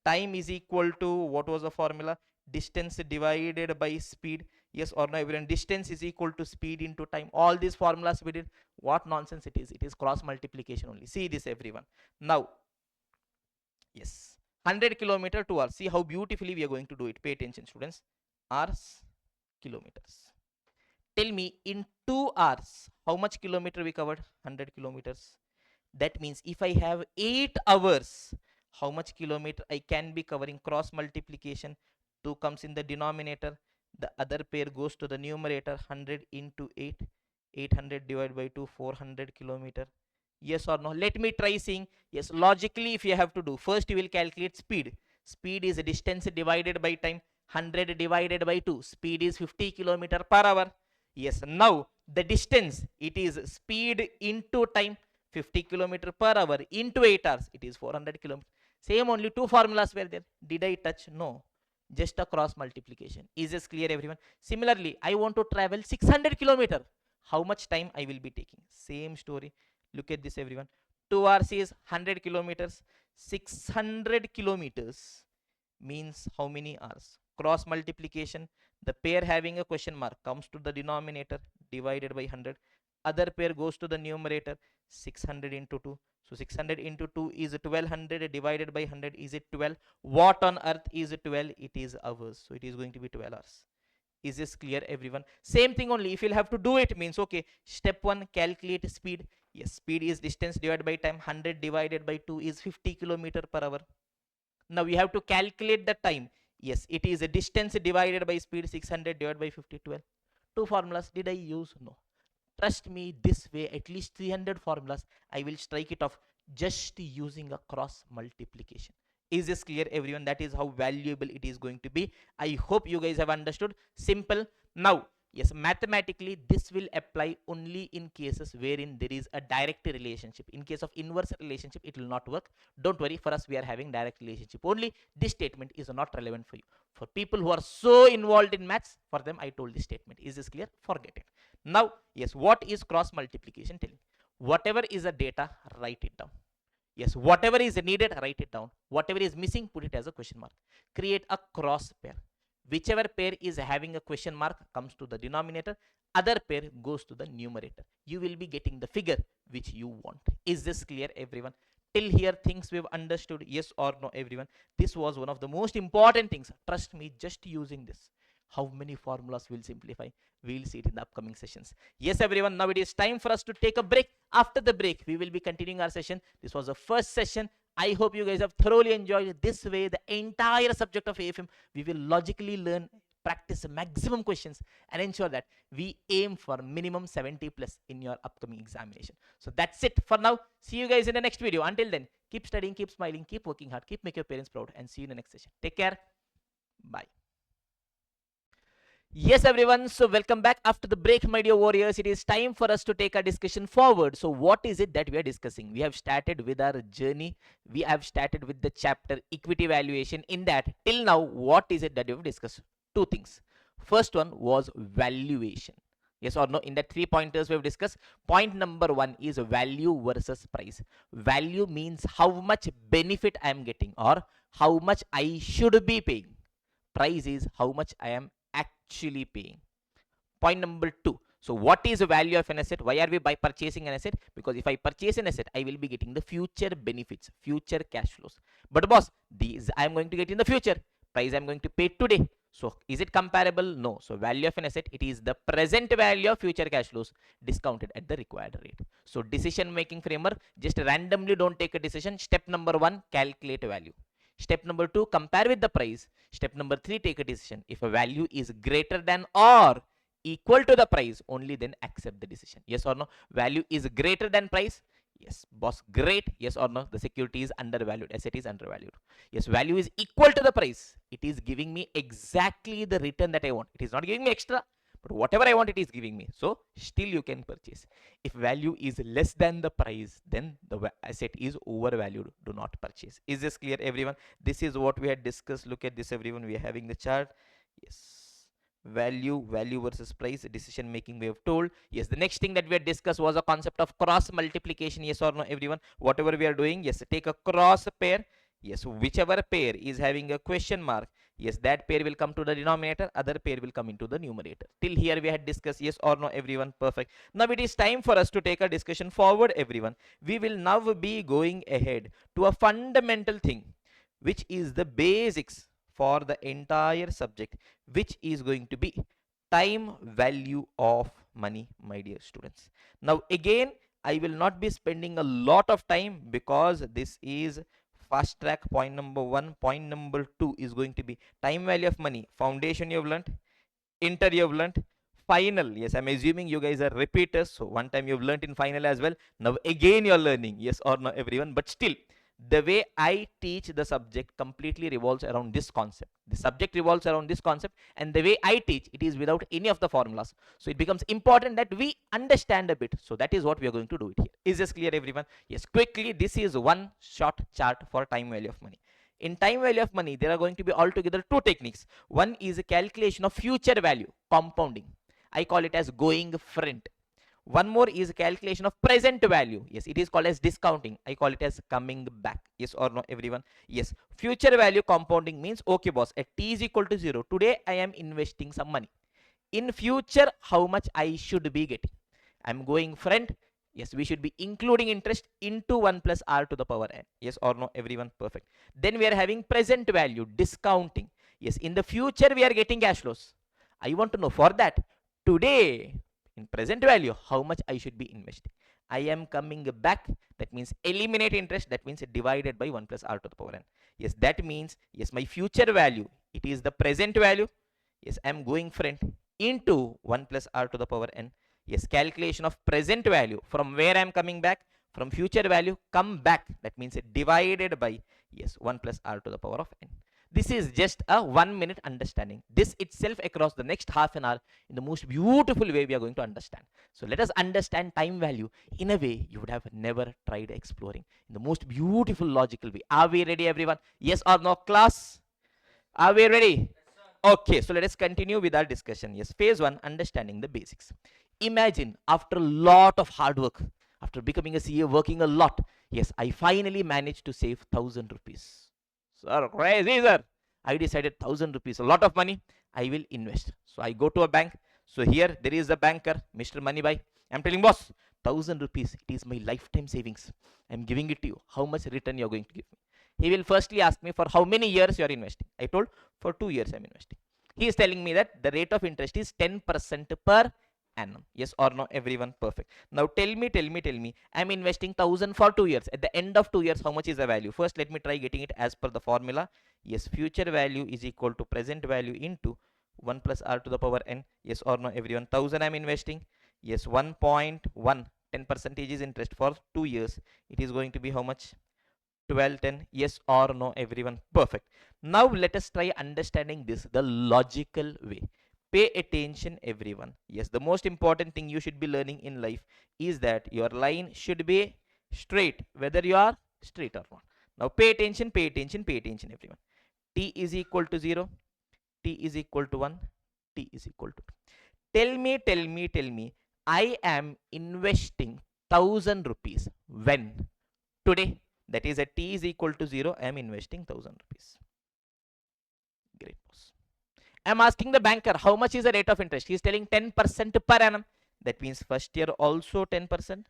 Time is equal to, what was the formula? Distance divided by speed. Yes or no, everyone? Distance is equal to speed into time. All these formulas we did. What nonsense it is? It is cross multiplication only. See this, everyone. Now, yes, 100 kilometer to hours. See how beautifully we are going to do it. Pay attention, students. Hours, kilometers. Tell me, in 2 hours, how much kilometer we covered? 100 kilometers. That means if I have 8 hours, how much kilometer I can be covering? Cross multiplication. 2 comes in the denominator. The other pair goes to the numerator. 100 into 8. 800 divided by 2, 400 kilometer. Yes or no? Let me try seeing. Yes, logically, if you have to do, first you will calculate speed. Speed is distance divided by time. 100 divided by 2. Speed is 50 kilometer per hour. Yes, now the distance, it is speed into time. 50 kilometer per hour into 8 hours. It is 400 kilometers. Same, only two formulas were there. Did I touch? No. Just a cross multiplication. Is this clear, everyone? Similarly, I want to travel 600 kilometer. How much time I will be taking? Same story. Look at this, everyone. 2 hours is 100 kilometers. 600 kilometers means how many hours? Cross multiplication. The pair having a question mark comes to the denominator, divided by 100. Other pair goes to the numerator, 600 into 2. So 600 into 2 is 1200, divided by 100. Is it 12? What on earth is 12? It is hours. So it is going to be 12 hours. Is this clear, everyone? Same thing only. If you'll have to do it, means, okay, step 1, calculate speed. Yes, speed is distance divided by time. 100 divided by 2 is 50 kilometer per hour. Now you have to calculate the time. Yes, it is a distance divided by speed. 600 divided by 50, 12. Two formulas. Did I use? No. Trust me, this way, at least 300 formulas, I will strike it off just using a cross multiplication. Is this clear, everyone? That is how valuable it is going to be. I hope you guys have understood. Simple. Now, yes, mathematically, this will apply only in cases wherein there is a direct relationship. In case of inverse relationship, it will not work. Don't worry, for us, we are having direct relationship only. This statement is not relevant for you. For people who are so involved in maths, for them, I told this statement. Is this clear? Forget it. Now, yes, what is cross multiplication? Tell me. Whatever is a data, write it down. Yes, whatever is needed, write it down. Whatever is missing, put it as a question mark. Create a cross pair. Whichever pair is having a question mark comes to the denominator. Other pair goes to the numerator. You will be getting the figure which you want. Is this clear, everyone? Till here, things we've understood. Yes or no, everyone? This was one of the most important things. Trust me, just using this, how many formulas will simplify? We'll see it in the upcoming sessions. Yes, everyone, now it is time for us to take a break. After the break, we will be continuing our session. This was the first session. I hope you guys have thoroughly enjoyed it. This way, the entire subject of AFM, we will logically learn, practice maximum questions, and ensure that we aim for minimum 70 plus in your upcoming examination. So that's it for now. See you guys in the next video. Until then, keep studying, keep smiling, keep working hard, keep making your parents proud, and see you in the next session. Take care. Bye. Yes, everyone. So, welcome back after the break, my dear warriors. It is time for us to take our discussion forward. So, what is it that we are discussing? We have started with our journey. We have started with the chapter equity valuation. In that, till now, what is it that we have discussed? Two things. First one was valuation. Yes or no? In the 3 pointers we have discussed, point number one is value versus price. Value means how much benefit I am getting or how much I should be paying. Price is how much I am actually paying. Point number two. So what is the value of an asset? Why are we by purchasing an asset? Because if I purchase an asset, I will be getting the future benefits, future cash flows. But boss, these I am going to get in the future. Price I am going to pay today. So is it comparable? No. So value of an asset, it is the present value of future cash flows discounted at the required rate. So decision making framework, just randomly don't take a decision. Step number one, calculate value. Step number two, compare with the price. Step number three, take a decision. If a value is greater than or equal to the price, only then accept the decision. Yes or no? Value is greater than price. Yes, boss, great. Yes or no? The security is undervalued, asset is undervalued. Yes, value is equal to the price. It is giving me exactly the return that I want. It is not giving me extra, but whatever I want, it is giving me. So still you can purchase. If value is less than the price, then the asset is overvalued. Do not purchase. Is this clear, everyone? This is what we had discussed. Look at this, everyone. We are having the chart. Yes, value versus price, decision making we have told. Yes, the next thing that we had discussed was a concept of cross multiplication. Yes or no, everyone? Whatever we are doing, yes, take a cross pair. Yes, whichever pair is having a question mark, yes, that pair will come to the denominator, other pair will come into the numerator. Till here we had discussed. Yes or no, everyone? Perfect. Now it is time for us to take a discussion forward, everyone. We will now be going ahead to a fundamental thing, which is the basics for the entire subject, which is going to be time value of money, my dear students. Now again, I will not be spending a lot of time because this is fast track. Point number one. Point number two is going to be time value of money. Foundation you have learned, inter you have learned, final, yes, I'm assuming you guys are repeaters, so one time you've learned in final as well, now again you're learning. Yes or no, everyone? But still, the way I teach the subject completely revolves around this concept. The subject revolves around this concept, and the way I teach it is without any of the formulas. So it becomes important that we understand a bit. So that is what we are going to do it here. Is this clear, everyone? Yes, quickly, this is one short chart for time value of money. In time value of money, there are going to be altogether two techniques. One is a calculation of future value, compounding. I call it as going front. One more is calculation of present value. Yes, it is called as discounting. I call it as coming back. Yes or no, everyone? Yes. Future value compounding means, okay, boss, at t is equal to 0, today I am investing some money. In future, how much I should be getting? I'm going front. Yes, we should be including interest into 1 plus r to the power n. Yes or no, everyone? Perfect. Then we are having present value, discounting. Yes, in the future, we are getting cash flows. I want to know for that, today, in present value, how much I should be investing. I am coming back. That means eliminate interest. That means divided by 1 plus r to the power n. Yes, that means, yes, my future value, it is the present value. Yes, I am going front into 1 plus r to the power n. Yes, calculation of present value, from where I am coming back, from future value, come back. That means divided by, yes, 1 plus r to the power of n. This is just a 1 minute understanding. This itself across the next half an hour, in the most beautiful way, we are going to understand. So let us understand time value in a way you would have never tried exploring, in the most beautiful logical way. Are we ready, everyone? Yes or no, class? Are we ready? Okay, so let us continue with our discussion. Yes, phase one, understanding the basics. Imagine after a lot of hard work, after becoming a CEO, working a lot, yes, I finally managed to save 1,000 rupees. Sir, crazy, sir. I decided 1,000 rupees, a lot of money, I will invest. So I go to a bank. So here there is a banker, Mr. Moneybai. I'm telling boss, 1,000 rupees, it is my lifetime savings. I'm giving it to you. How much return you're going to give me? He will firstly ask me for how many years you are investing. I told for 2 years I'm investing. He is telling me that the rate of interest is 10% per annum. Yes or no, everyone? Perfect. Now tell me. I'm investing 1,000 for 2 years. At the end of 2 years, how much is the value? First, let me try getting it as per the formula. Yes, future value is equal to present value into 1 plus r to the power n. Yes or no, everyone? 1,000 I'm investing. Yes, 1.1. 10% is interest for 2 years. It is going to be how much? 1210. Yes or no, everyone? Perfect. Now let us try understanding this the logical way. Pay attention, everyone. Yes, the most important thing you should be learning in life is that your line should be straight, whether you are straight or not. Now pay attention, pay attention, pay attention, everyone. T is equal to 0, T is equal to 1, T is equal to 2. Tell me, I am investing 1,000 rupees. When? Today. That is at T is equal to 0, I am investing 1,000 rupees. Great, boss. I'm asking the banker how much is the rate of interest. He's telling 10% per annum. That means first year also 10%,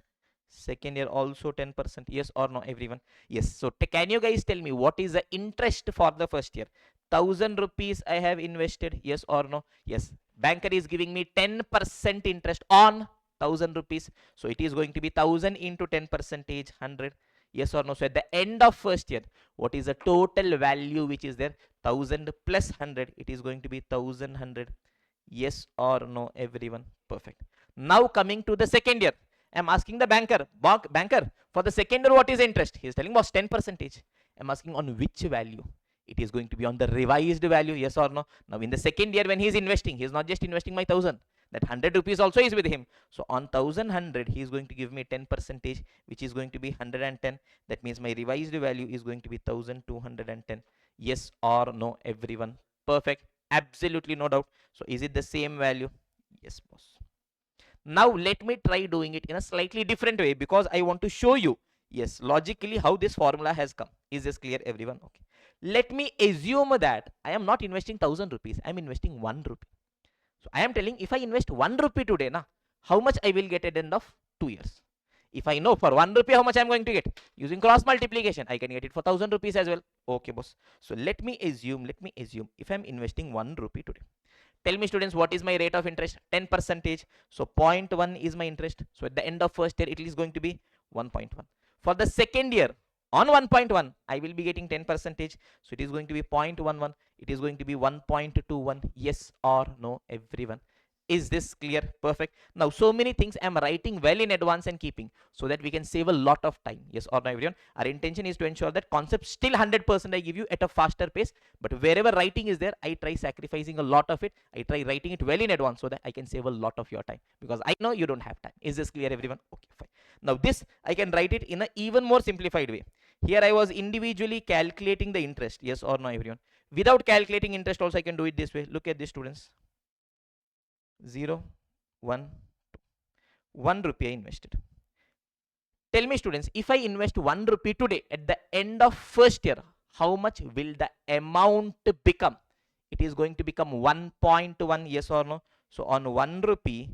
second year also 10%. Yes or no, everyone? Yes. So can you guys tell me what is the interest for the first year? 1,000 rupees I have invested. Yes or no? Yes. Banker is giving me 10% interest on 1,000 rupees. So it is going to be 1,000 into 10 percentage 100. Yes or no? So at the end of first year, what is the total value which is there? 1,000 plus 100. It is going to be 1,100. Yes or no, everyone? Perfect. Now coming to the second year, I'm asking the banker, for the second year, what is the interest? He is telling boss 10 percentage. I'm asking on which value? It is going to be on the revised value. Yes or no? Now in the second year, when he is investing, he is not just investing my 1,000. That 100 rupees also is with him. So on 1,100, he is going to give me 10 percentage, which is going to be 110. That means my revised value is going to be 1,210. Yes or no, everyone? Perfect. Absolutely no doubt. So is it the same value? Yes, boss. Now let me try doing it in a slightly different way, because I want to show you, yes, logically how this formula has come. Is this clear, everyone? Okay. Let me assume that I am not investing 1,000 rupees. I am investing 1 rupee. So I am telling, if I invest 1 rupee today, how much I will get at the end of 2 years? If I know for 1 rupee how much I am going to get, using cross multiplication, I can get it for 1,000 rupees as well. Okay, boss. So let me assume, if I am investing 1 rupee today. Tell me, students, what is my rate of interest? 10 percentage. So 0.1 is my interest. So at the end of first year, it is going to be 1.1. For the second year, on 1.1, I will be getting 10 percentage. So it is going to be 0.11. It is going to be 1.21. Yes or no, everyone? Is this clear? Perfect. Now, so many things I'm writing well in advance and keeping, so that we can save a lot of time. Yes or no, everyone? Our intention is to ensure that concept still 100% I give you at a faster pace, but wherever writing is there, I try sacrificing a lot of it. I try writing it well in advance so that I can save a lot of your time, because I know you don't have time. Is this clear, everyone? Okay, fine. Now this, I can write it in an even more simplified way. Here I was individually calculating the interest. Yes or no, everyone? Without calculating interest also, I can do it this way. Look at this, students. 0, 1, 2. 1 rupee I invested. Tell me, students, if I invest 1 rupee today, at the end of first year, how much will the amount become? It is going to become 1.1. Yes or no? So on 1 rupee,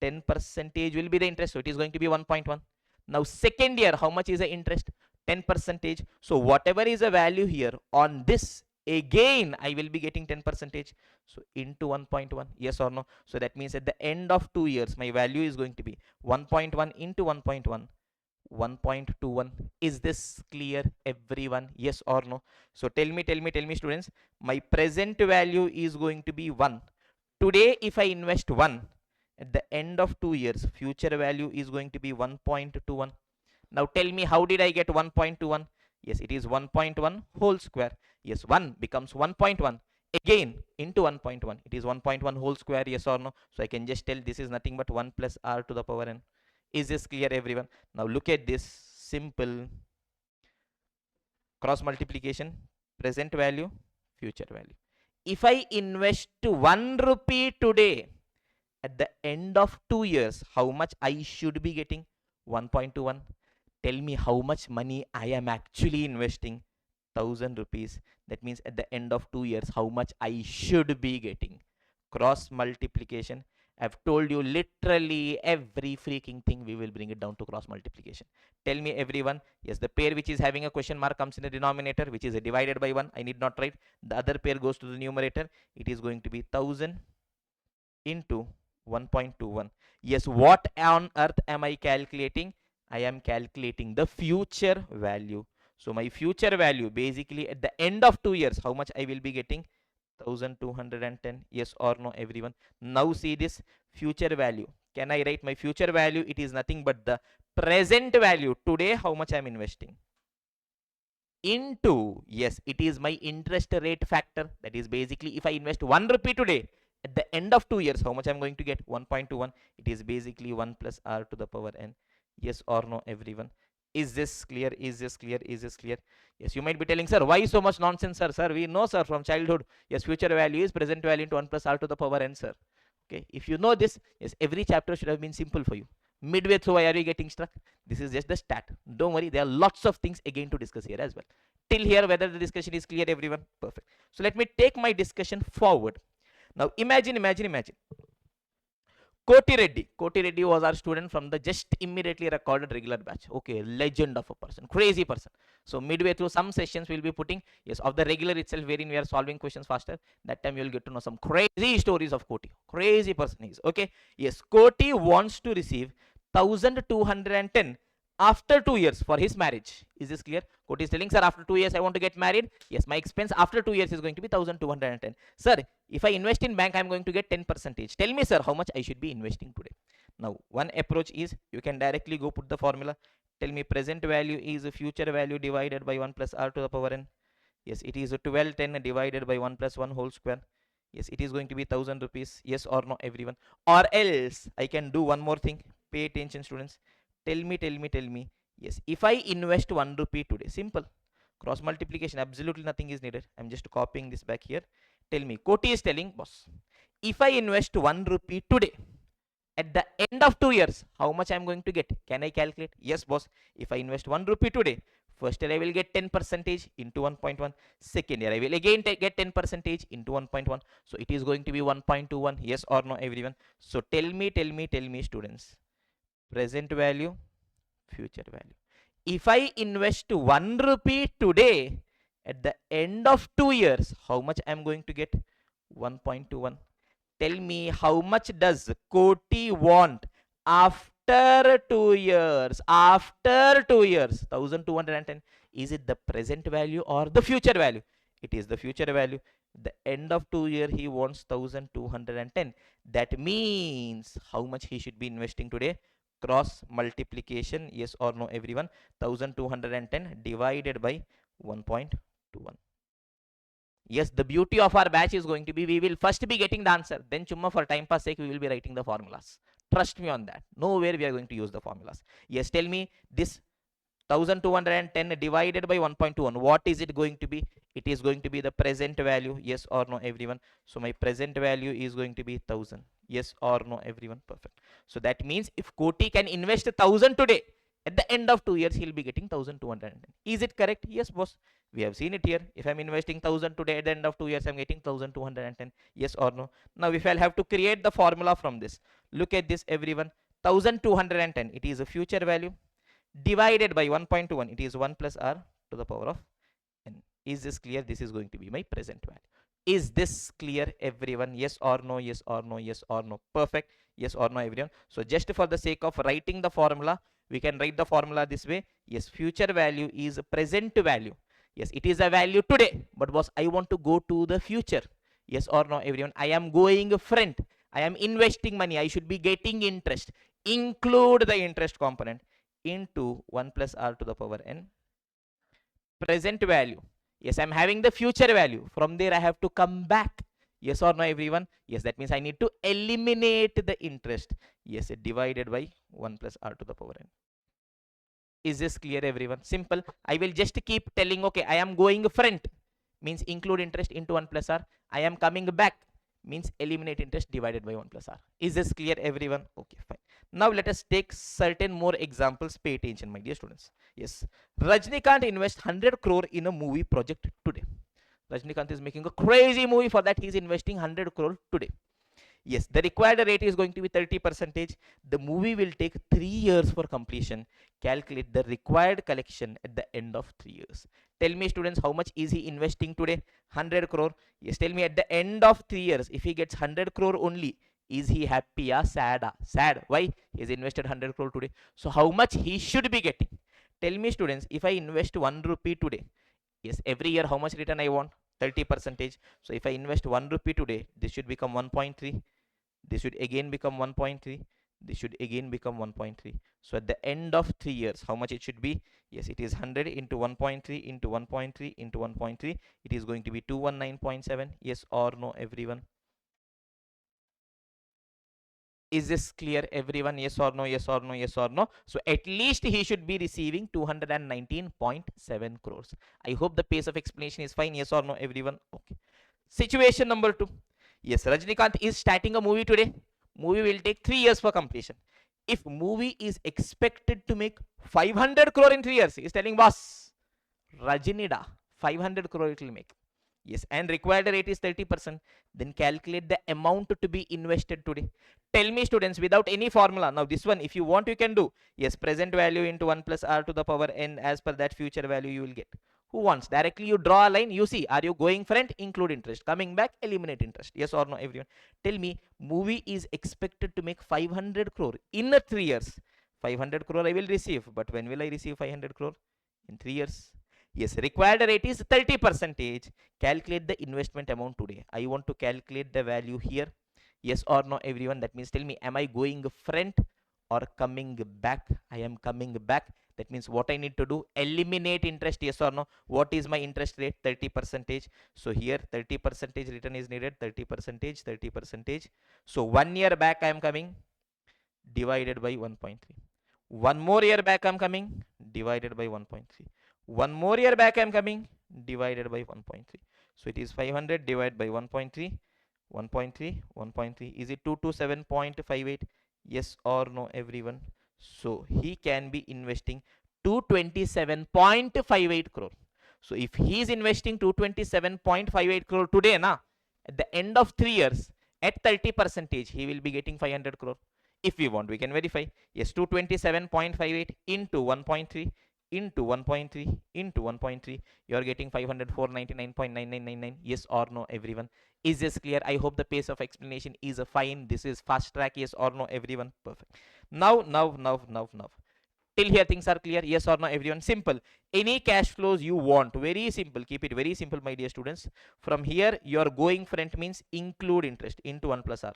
10 percentage will be the interest. So it is going to be 1.1. Now second year, how much is the interest? 10 percentage. So whatever is the value here, on this, again I will be getting 10 percentage. So into 1.1. Yes or no? So that means at the end of 2 years, my value is going to be 1.1 into 1.1. 1.21. Is this clear, everyone? Yes or no? So tell me, students, my present value is going to be 1. Today, if I invest 1, at the end of 2 years, future value is going to be 1.21. Now tell me, how did I get 1.21? Yes, it is 1.1 whole square. Yes, 1 becomes 1.1. Again, into 1.1. It is 1.1 whole square. Yes or no? So I can just tell this is nothing but 1 plus r to the power n. Is this clear, everyone? Now look at this simple cross multiplication. Present value, future value. If I invest 1 rupee today, at the end of 2 years, how much I should be getting? 1.21. Tell me how much money I am actually investing. 1,000 rupees. That means at the end of 2 years, how much I should be getting? Cross multiplication. I've told you literally every freaking thing, we will bring it down to cross multiplication. Tell me, everyone. Yes, the pair which is having a question mark comes in the denominator, which is divided by 1. I need not write. The other pair goes to the numerator. It is going to be 1,000 into 1.21. Yes, what on earth am I calculating? I am calculating the future value. So my future value, basically at the end of 2 years, how much I will be getting? 1,210. Yes or no, everyone? Now see this future value. Can I write my future value? It is nothing but the present value. Today, how much I am investing? Into, yes, it is my interest rate factor. That is basically, if I invest 1 rupee today, At the end of 2 years, how much I'm going to get? 1.21. It is basically 1 plus r to the power n. Yes or no, everyone? Is this clear? Is this clear? Is this clear? Yes, you might be telling, sir, why so much nonsense, sir? Sir, we know, sir, from childhood. Yes, future value is present value into 1 plus r to the power n, sir. Okay, if you know this, yes, every chapter should have been simple for you. Midway through, why are you getting stuck? This is just the start. Don't worry, there are lots of things again to discuss here as well. Till here, whether the discussion is clear, everyone? Perfect. So let me take my discussion forward. Now imagine. Koti Reddy. Koti Reddy was our student from the just immediately recorded regular batch. Okay, legend of a person, crazy person. So midway through some sessions we'll be putting, yes, of the regular itself, wherein we are solving questions faster. That time you'll get to know some crazy stories of Koti. Crazy person he is. Okay, yes, Koti wants to receive 1210 after 2 years for his marriage. Is this clear? Koti is telling, sir, after 2 years I want to get married. Yes, my expense after 2 years is going to be 1210. Sir, if I invest in bank, I'm going to get 10%. Tell me, sir, how much I should be investing today. Now, one approach is you can directly go put the formula. Tell me present value is future value divided by 1 plus r to the power n. Yes, it is 1210 divided by 1 plus 1 whole square. Yes, it is going to be 1000 rupees. Yes or no, everyone? Or else I can do one more thing. Pay attention, students. Tell me. Yes, if I invest 1 rupee today, simple. Cross multiplication, absolutely nothing is needed. I'm just copying this back here. Tell me, Koti is telling, boss, if I invest 1 rupee today, at the end of 2 years, how much I'm going to get? Can I calculate? Yes, boss. If I invest 1 rupee today, first year I will get 10% into 1.1. Second year I will again get 10% into 1.1. So it is going to be 1.21. Yes or no, everyone? So tell me, students. Present value, future value. If I invest 1 rupee today, at the end of 2 years, how much I'm going to get? 1.21. Tell me, how much does Koti want after 2 years? After 2 years, 1210. Is it the present value or the future value? It is the future value. The end of 2 years, he wants 1210. That means how much he should be investing today? Cross multiplication, yes or no, everyone? 1210 divided by 1.21. Yes, the beauty of our batch is going to be, we will first be getting the answer, then chumma for time pass sake we will be writing the formulas. Trust me on that. Nowhere we are going to use the formulas. Yes, tell me, this 1210 divided by 1.21, what is it going to be? It is going to be the present value. Yes or no, everyone? So my present value is going to be 1000. Yes or no, everyone? Perfect. So that means if Koti can invest 1000 today, at the end of 2 years he'll be getting 1210. Is it correct? Yes, boss. We have seen it here. If I'm investing 1000 today, at the end of 2 years I'm getting 1210. Yes or no? Now if I'll have to create the formula from this, look at this, everyone. 1210, it is a future value, divided by 1.21, it is 1 plus r to the power of n. Is this clear? This is going to be my present value. Is this clear, everyone? Yes or no? Yes or no? Yes or no? Perfect. Yes or no, everyone? So just for the sake of writing the formula, we can write the formula this way. Yes, future value is present value. Yes, it is a value today, but boss, I want to go to the future. Yes or no, everyone? I am going front. I am investing money. I should be getting interest. Include the interest component into 1 plus r to the power n. Present value. Yes, I'm having the future value. From there, I have to come back. Yes or no, everyone? Yes, that means I need to eliminate the interest. Yes, divided by 1 plus r to the power n. Is this clear, everyone? Simple. I will just keep telling, okay, I am going front, means include interest into 1 plus r. I am coming back, means eliminate interest divided by 1 plus r. Is this clear, everyone? Okay, fine. Now let us take certain more examples. Pay attention, my dear students. Yes, Rajnikant invest 100 crore in a movie project today. Rajnikant is making a crazy movie. For that he is investing 100 crore today. Yes, the required rate is going to be 30%. The movie will take 3 years for completion. Calculate the required collection at the end of 3 years. Tell me, students, how much is he investing today? 100 crore. Yes, tell me, at the end of 3 years, if he gets 100 crore only, is he happy or sad? Sad. Why? He has invested 100 crore today. So how much he should be getting? Tell me, students, if I invest 1 rupee today, yes, every year how much return I want? 30%. So if I invest 1 rupee today, this should become 1.3. This should again become 1.3. This should again become 1.3. So at the end of 3 years, how much it should be? Yes, it is 100 into 1.3 into 1.3 into 1.3. It is going to be 219.7. Yes or no, everyone? Is this clear, everyone? Yes or no? Yes or no? Yes or no? So at least he should be receiving 219.7 crores. I hope the pace of explanation is fine. Yes or no, everyone? Okay. Situation number 2. Yes, Rajnikant is starting a movie today. Movie will take 3 years for completion. If movie is expected to make 500 crore in 3 years, he is telling boss, Rajnida, 500 crore it will make. Yes, and required rate is 30%. Then calculate the amount to be invested today. Tell me, students, without any formula. Now, this one, if you want, you can do. Yes, present value into 1 plus r to the power n. As per that future value, you will get. Who wants? Directly you draw a line. You see, are you going front? Include interest. Coming back, eliminate interest. Yes or no, everyone? Tell me, movie is expected to make 500 crore in 3 years. 500 crore I will receive. But when will I receive 500 crore? In 3 years. Yes, required rate is 30%. Calculate the investment amount today. I want to calculate the value here. Yes or no, everyone? That means tell me, am I going front or coming back? I am coming back. That means what I need to do? Eliminate interest. Yes or no? What is my interest rate? 30%. So here 30% return is needed. 30%, 30%. So 1 year back I am coming, divided by 1.3. 1 more year back I am coming, divided by 1.3. 1 more year back I am coming, divided by 1.3. So it is 500 divided by 1.3. 1.3, 1.3. Is it 227.58? Yes or no, everyone? So he can be investing 227.58 crore. So if he is investing 227.58 crore today, na, at the end of 3 years, at 30%, he will be getting 500 crore. If we want, we can verify. Yes, 227.58 into 1.3 into 1.3 into 1.3, you are getting 504.99.9999. Yes or no, everyone? Is this clear? I hope the pace of explanation is fine. This is fast track. Yes or no, everyone? Perfect. Now. Till here things are clear. Yes or no, everyone? Simple. Any cash flows you want, very simple. Keep it very simple, my dear students. From here, you are going front means include interest into 1 plus r.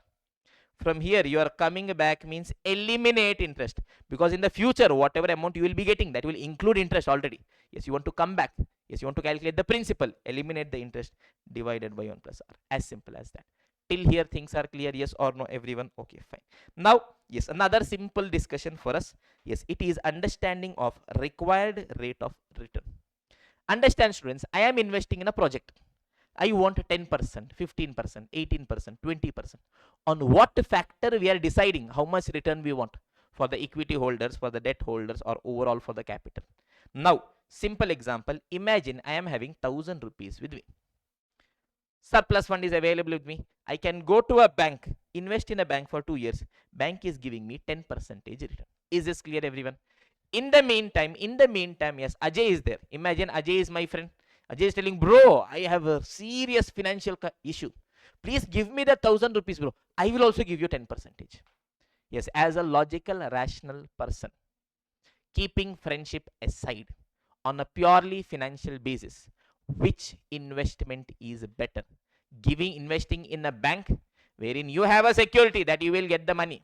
From here you are coming back means eliminate interest, because in the future whatever amount you will be getting, that will include interest already. Yes, you want to come back. Yes, you want to calculate the principal, eliminate the interest, divided by 1 plus r. As simple as that. Till here things are clear? Yes or no, everyone? Okay, fine. Now, yes, another simple discussion for us. Yes, it is understanding of required rate of return. Understand, students, I am investing in a project. I want 10%, 15%, 18%, 20%. On what factor we are deciding how much return we want for the equity holders, for the debt holders, or overall for the capital? Now, simple example. Imagine I am having 1000 rupees with me. Surplus fund is available with me. I can go to a bank, invest in a bank for 2 years. Bank is giving me 10% return. Is this clear, everyone? In the meantime, yes, Ajay is there. Imagine Ajay is my friend. Ajay is telling, bro, I have a serious financial issue. Please give me the 1000 rupees, bro. I will also give you 10%. Yes, as a logical, rational person, keeping friendship aside, on a purely financial basis, which investment is better? Investing in a bank wherein you have a security that you will get the money,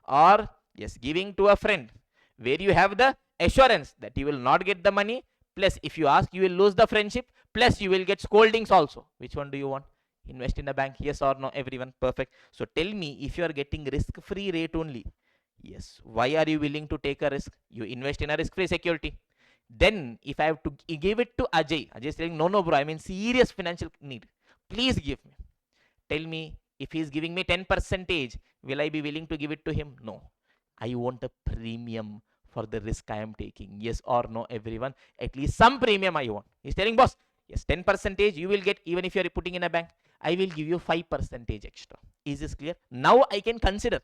or yes, giving to a friend where you have the assurance that you will not get the money, plus if you ask you will lose the friendship, plus you will get scoldings also? Which one do you want? Invest in a bank. Yes or no, everyone? Perfect. So tell me, if you are getting risk free rate only, yes, why are you willing to take a risk? You invest in a risk free security. Then if I have to give it to Ajay is saying, no bro, I'm in serious financial need, please give me. Tell me, if he is giving me 10%, will I be willing to give it to him? No. I want a premium for the risk I am taking. Yes or no, everyone? At least some premium I want. He's telling, boss, yes, 10% you will get even if you are putting in a bank. I will give you 5% extra. Is this clear? Now I can consider,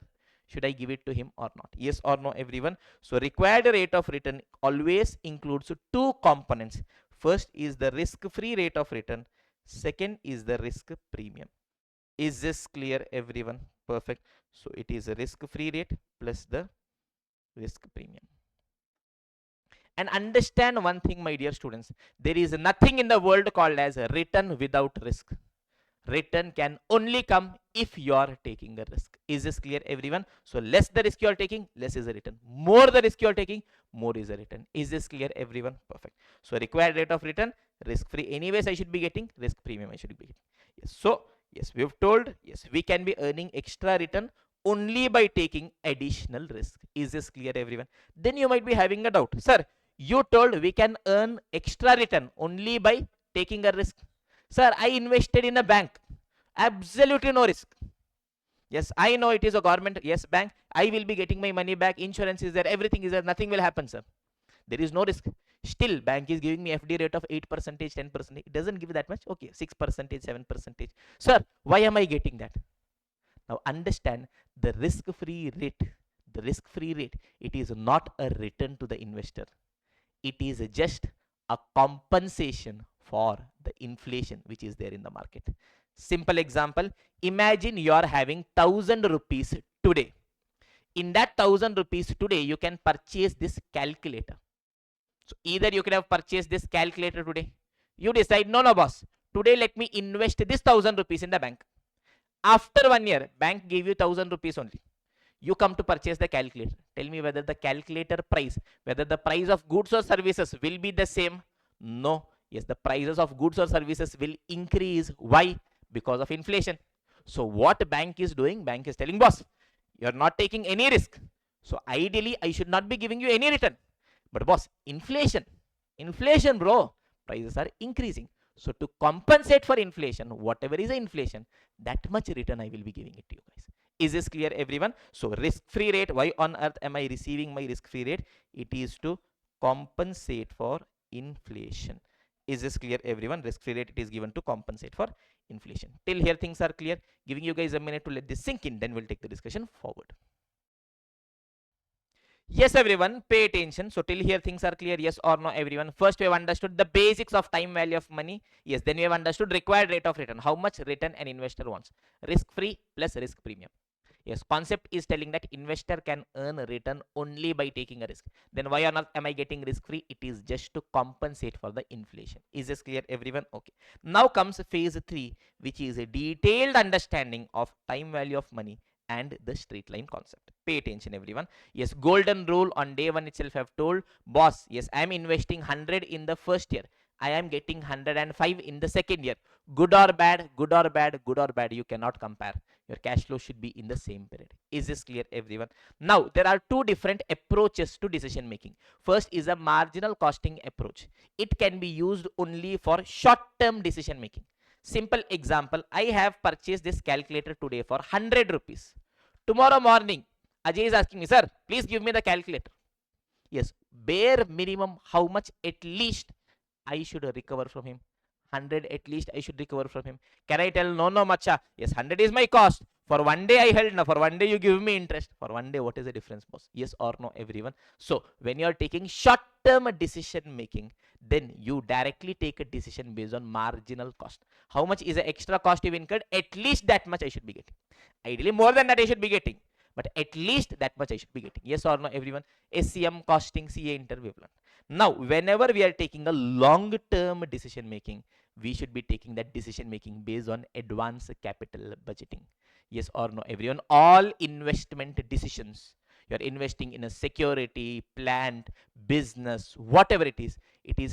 should I give it to him or not? Yes or no, everyone? So required rate of return always includes 2 components. First is the risk-free rate of return. Second is the risk premium. Is this clear, everyone? Perfect. So it is a risk-free rate plus the risk premium. And understand one thing, my dear students, there is nothing in the world called as a return without risk. Return can only come if you are taking a risk. Is this clear, everyone? So less the risk you are taking, less is the return. More the risk you are taking, more is the return. Is this clear, everyone? Perfect. So required rate of return, risk free. Anyways, I should be getting risk premium. I should be getting. Yes. So yes, we have told, yes, we can be earning extra return only by taking additional risk. Is this clear, everyone? Then you might be having a doubt. Sir, you told we can earn extra return only by taking a risk. Sir, I invested in a bank. Absolutely no risk. Yes, I know it is a government. Yes, bank. I will be getting my money back. Insurance is there. Everything is there. Nothing will happen, sir. There is no risk. Still, bank is giving me FD rate of 8%, 10%. It doesn't give that much. Okay, 6%, 7%. Sir, why am I getting that? Now understand the risk-free rate. The risk-free rate, it is not a return to the investor. It is just a compensation for the inflation which is there in the market. Simple example, imagine you are having 1000 rupees today. In that 1000 rupees today, you can purchase this calculator. So either you can have purchased this calculator today. You decide, no, boss, today let me invest this 1000 rupees in the bank. After 1 year, bank gave you 1000 rupees only. You come to purchase the calculator. Tell me whether the calculator price, whether the price of goods or services will be the same. No. Yes, the prices of goods or services will increase. Why? Because of inflation. So what bank is doing? Bank is telling, boss, you are not taking any risk. So ideally, I should not be giving you any return. But boss, inflation, bro, prices are increasing. So to compensate for inflation, whatever is the inflation, that much return I will be giving it to you guys. Is this clear, everyone? So risk-free rate, why on earth am I receiving my risk-free rate? It is to compensate for inflation. Is this clear, everyone? Risk-free rate, it is given to compensate for inflation. Till here things are clear. Giving you guys a minute to let this sink in, then we'll take the discussion forward. Yes, everyone, pay attention. So till here things are clear, yes or no, everyone? First we have understood the basics of time value of money. Yes, then we have understood required rate of return, how much return an investor wants. Risk-free plus risk premium. Yes, concept is telling that investor can earn a return only by taking a risk. Then why on earth am I getting risk-free? It is just to compensate for the inflation. Is this clear, everyone? Okay. Now comes phase 3, which is a detailed understanding of time value of money and the straight line concept. Pay attention, everyone. Yes, golden rule on day 1 itself I have told, boss, yes, I am investing 100 in the first year. I am getting 105 in the second year. Good or bad, good or bad, good or bad, you cannot compare. Your cash flow should be in the same period. Is this clear, everyone? Now, there are two different approaches to decision making. First is a marginal costing approach. It can be used only for short-term decision making. Simple example, I have purchased this calculator today for 100 rupees. Tomorrow morning, Ajay is asking me, sir, please give me the calculator. Yes, bare minimum, how much at least I should recover from him? 100 at least I should recover from him. Can I tell, no, macha, yes, 100 is my cost. For 1 day I held, now for 1 day you give me interest. For 1 day, what is the difference, boss? Yes or no, everyone? So when you are taking short-term decision making, then you directly take a decision based on marginal cost. How much is the extra cost you've incurred? At least that much I should be getting. Ideally, more than that I should be getting. But at least that much I should be getting. Yes or no, everyone? SCM costing CA interview plan. Now, whenever we are taking a long-term decision making, we should be taking that decision making based on advanced capital budgeting. Yes or no, everyone? All investment decisions, you're investing in a security, plant, business, whatever it is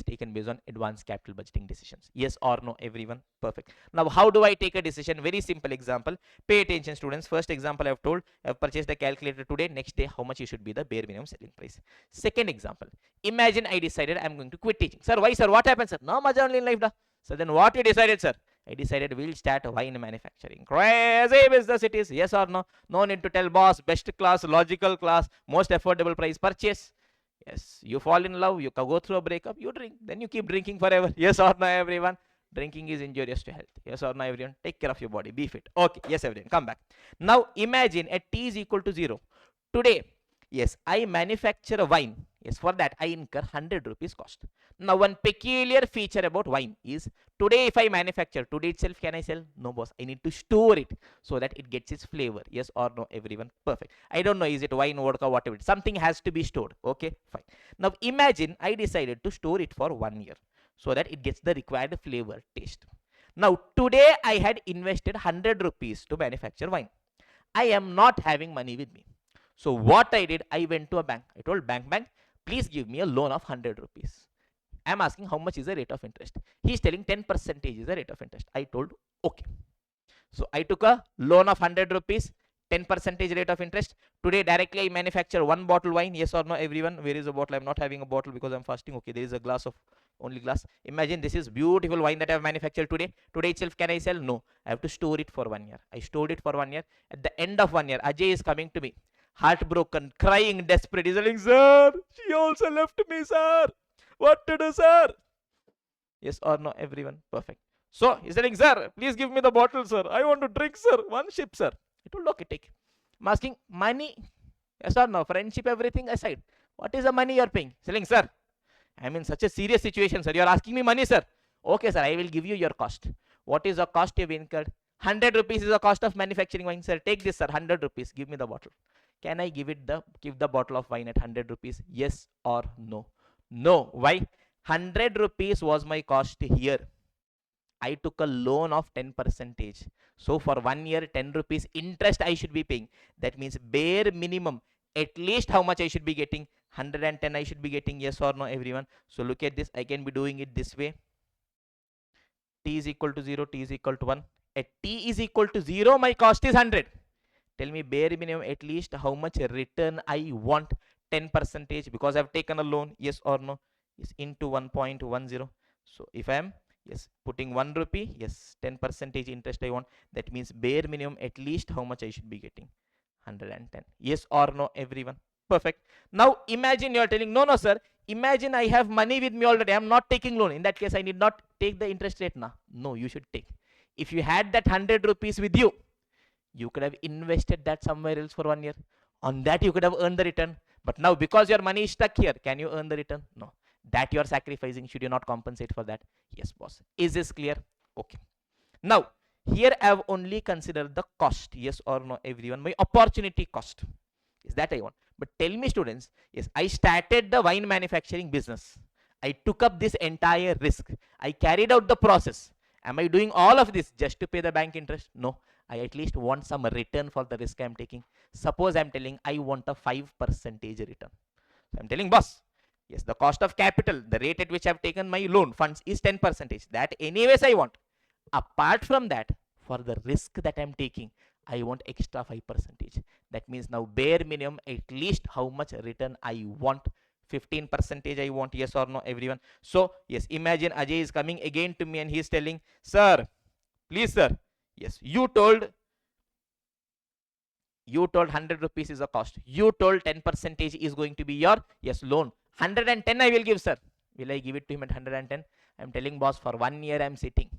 taken based on advanced capital budgeting decisions. Yes or no, everyone? Perfect. Now, how do I take a decision? Very simple example. Pay attention, students. First example I have told, I have purchased the calculator today. Next day, how much you should be the bare minimum selling price. Second example, imagine I decided I'm going to quit teaching. Sir, why, sir? What happened, sir? No maja only in life, da. So then what you decided, sir? I decided we'll start wine manufacturing. Crazy business it is. Yes or no? No need to tell, boss. Best class, logical class, most affordable price, purchase. Yes, you fall in love, you go through a breakup, you drink, then you keep drinking forever. Yes or no, everyone? Drinking is injurious to health. Yes or no, everyone? Take care of your body, be fit. Okay, yes, everyone, come back. Now imagine at t is equal to 0. Today, yes, I manufacture a wine. Yes, for that I incur 100 rupees cost. Now one peculiar feature about wine is, today if I manufacture, today itself can I sell? No, boss, I need to store it so that it gets its flavor. Yes or no, everyone? Perfect. I don't know, is it wine, vodka, whatever, something has to be stored. Okay, fine. Now imagine I decided to store it for 1 year so that it gets the required flavor, taste. Now today I had invested 100 rupees to manufacture wine. I am not having money with me. So what I did, I went to a bank. I told bank, please give me a loan of 100 rupees. I'm asking how much is the rate of interest. He's telling 10% is the rate of interest. I told, okay. So I took a loan of 100 rupees, 10% rate of interest. Today directly I manufacture one bottle wine. Yes or no, everyone? Where is a bottle? I'm not having a bottle because I'm fasting. Okay, there is a glass of only glass. Imagine this is beautiful wine that I have manufactured today. Today itself, can I sell? No. I have to store it for 1 year. I stored it for 1 year. At the end of 1 year, Ajay is coming to me, heartbroken, crying, desperate. He's saying, sir, she also left me, sir. What to do, sir? Yes or no, everyone? Perfect. So he's saying, sir, please give me the bottle, sir. I want to drink, sir. One sip, sir. I told, okay, take. I'm asking, money? Yes or no? Friendship, everything aside. What is the money you're paying? Selling, sir, I'm in such a serious situation, sir. You're asking me money, sir. Okay, sir, I will give you your cost. What is the cost you've incurred? 100 rupees is the cost of manufacturing wine, sir. Take this, sir. 100 rupees. Give me the bottle. Can I give the bottle of wine at 100 rupees? Yes or no? No. Why? 100 rupees was my cost here. I took a loan of 10%. So for 1 year, 10 rupees interest I should be paying. That means bare minimum, at least how much I should be getting? 110 I should be getting. Yes or no, everyone? So look at this. I can be doing it this way. T is equal to 0, T is equal to 1. At T is equal to 0, my cost is 100. Tell me bare minimum at least how much return I want. 10% because I've taken a loan. Yes or no? Yes, into 1.10. So if I am, yes, putting 1 rupee, yes, 10% interest I want. That means bare minimum at least how much I should be getting? 110. Yes or no, everyone? Perfect. Now imagine you're telling, no, sir. Imagine I have money with me already. I'm not taking loan. In that case, I need not take the interest rate now. No, you should take. If you had that 100 rupees with you, you could have invested that somewhere else for 1 year. On that, you could have earned the return. But now, because your money is stuck here, can you earn the return? No. That you are sacrificing. Should you not compensate for that? Yes, boss. Is this clear? Okay. Now, here I have only considered the cost. Yes or no, everyone? My opportunity cost. Is that I want. But tell me, students, yes, I started the wine manufacturing business. I took up this entire risk. I carried out the process. Am I doing all of this just to pay the bank interest? No. I at least want some return for the risk I'm taking. Suppose I'm telling I want a 5% return. So I'm telling, boss, yes, the cost of capital, the rate at which I've taken my loan funds is 10%. That anyways I want. Apart from that, for the risk that I'm taking, I want extra 5%. That means now bare minimum at least how much return I want? 15% I want. Yes or no, everyone? So yes, imagine Ajay is coming again to me and he's telling, sir, please, sir, yes, you told 100 rupees is a cost. You told 10% is going to be your, yes, loan. 110 I will give, sir. Will I give it to him at 110? I'm telling, boss, for 1 year I'm sitting.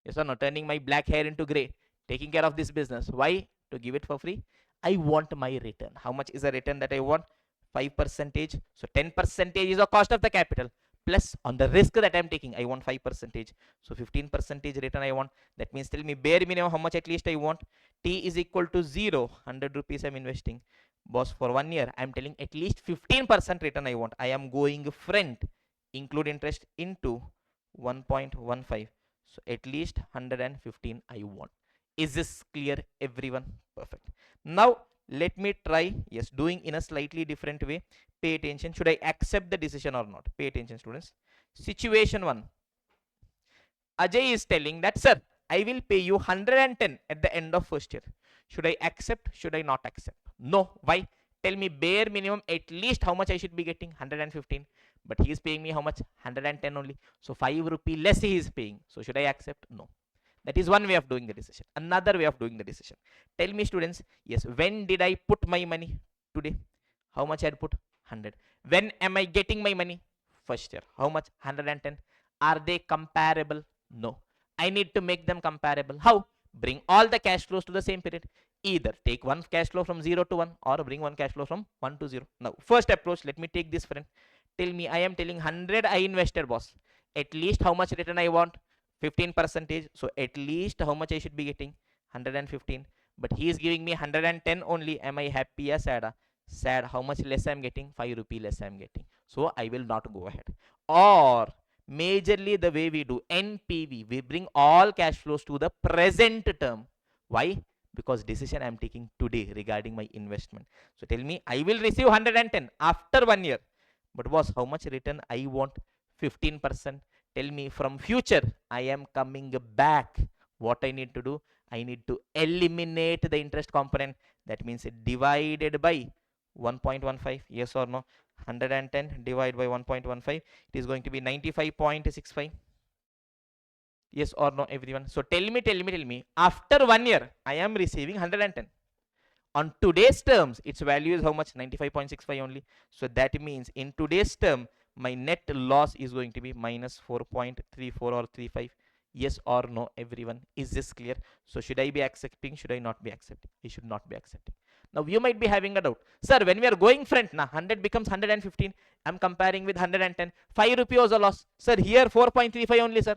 Yes or no? Turning my black hair into grey. Taking care of this business. Why? To give it for free? I want my return. How much is the return that I want? 5%. So 10% is the cost of the capital. Plus on the risk that I'm taking, I want 5%. So 15% return I want. That means tell me bare minimum how much at least I want. T is equal to 0. 100 rupees I'm investing. Boss, for 1 year, I'm telling at least 15% return I want. I am going front, include interest into 1.15. So at least 115 I want. Is this clear, everyone? Perfect. Now let me try, yes, doing in a slightly different way. Pay attention. Should I accept the decision or not? Pay attention, students. Situation 1. Ajay is telling that, sir, I will pay you 110 at the end of first year. Should I accept? Should I not accept? No. Why? Tell me bare minimum at least how much I should be getting? 115. But he is paying me how much? 110 only. So 5 rupee less he is paying. So should I accept? No. That is one way of doing the decision. Another way of doing the decision. Tell me, students, yes, when did I put my money? Today. How much I had put? 100. When am I getting my money? First year. How much? 110. Are they comparable? No. I need to make them comparable. How? Bring all the cash flows to the same period. Either take one cash flow from 0 to 1 or bring one cash flow from 1 to 0. Now, first approach, let me take this friend. Tell me, I am telling 100 I invested, boss. At least how much return I want? 15%. So at least how much I should be getting? 115. But he is giving me 110 only. Am I happy or sad? Sad. How much less I am getting? 5 rupee less I am getting. So I will not go ahead. Or majorly the way we do NPV, we bring all cash flows to the present term. Why? Because decision I am taking today regarding my investment. So tell me, I will receive 110 after 1 year. But boss, how much return I want? 15%. Tell me, from future I am coming back. What I need to do? I need to eliminate the interest component. That means divided by 1.15. Yes or no? 110 divided by 1.15. It is going to be 95.65. Yes or no, everyone? So tell me. After 1 year, I am receiving 110. On today's terms, its value is how much? 95.65 only. So that means in today's term, my net loss is going to be minus 4.34 or 35. Yes or no, everyone? Is this clear? So should I be accepting? Should I not be accepting? I should not be accepting. Now you might be having a doubt. Sir, when we are going front, now 100 becomes 115. I'm comparing with 110. 5 rupees was a loss. Sir, here 4.35 only, sir.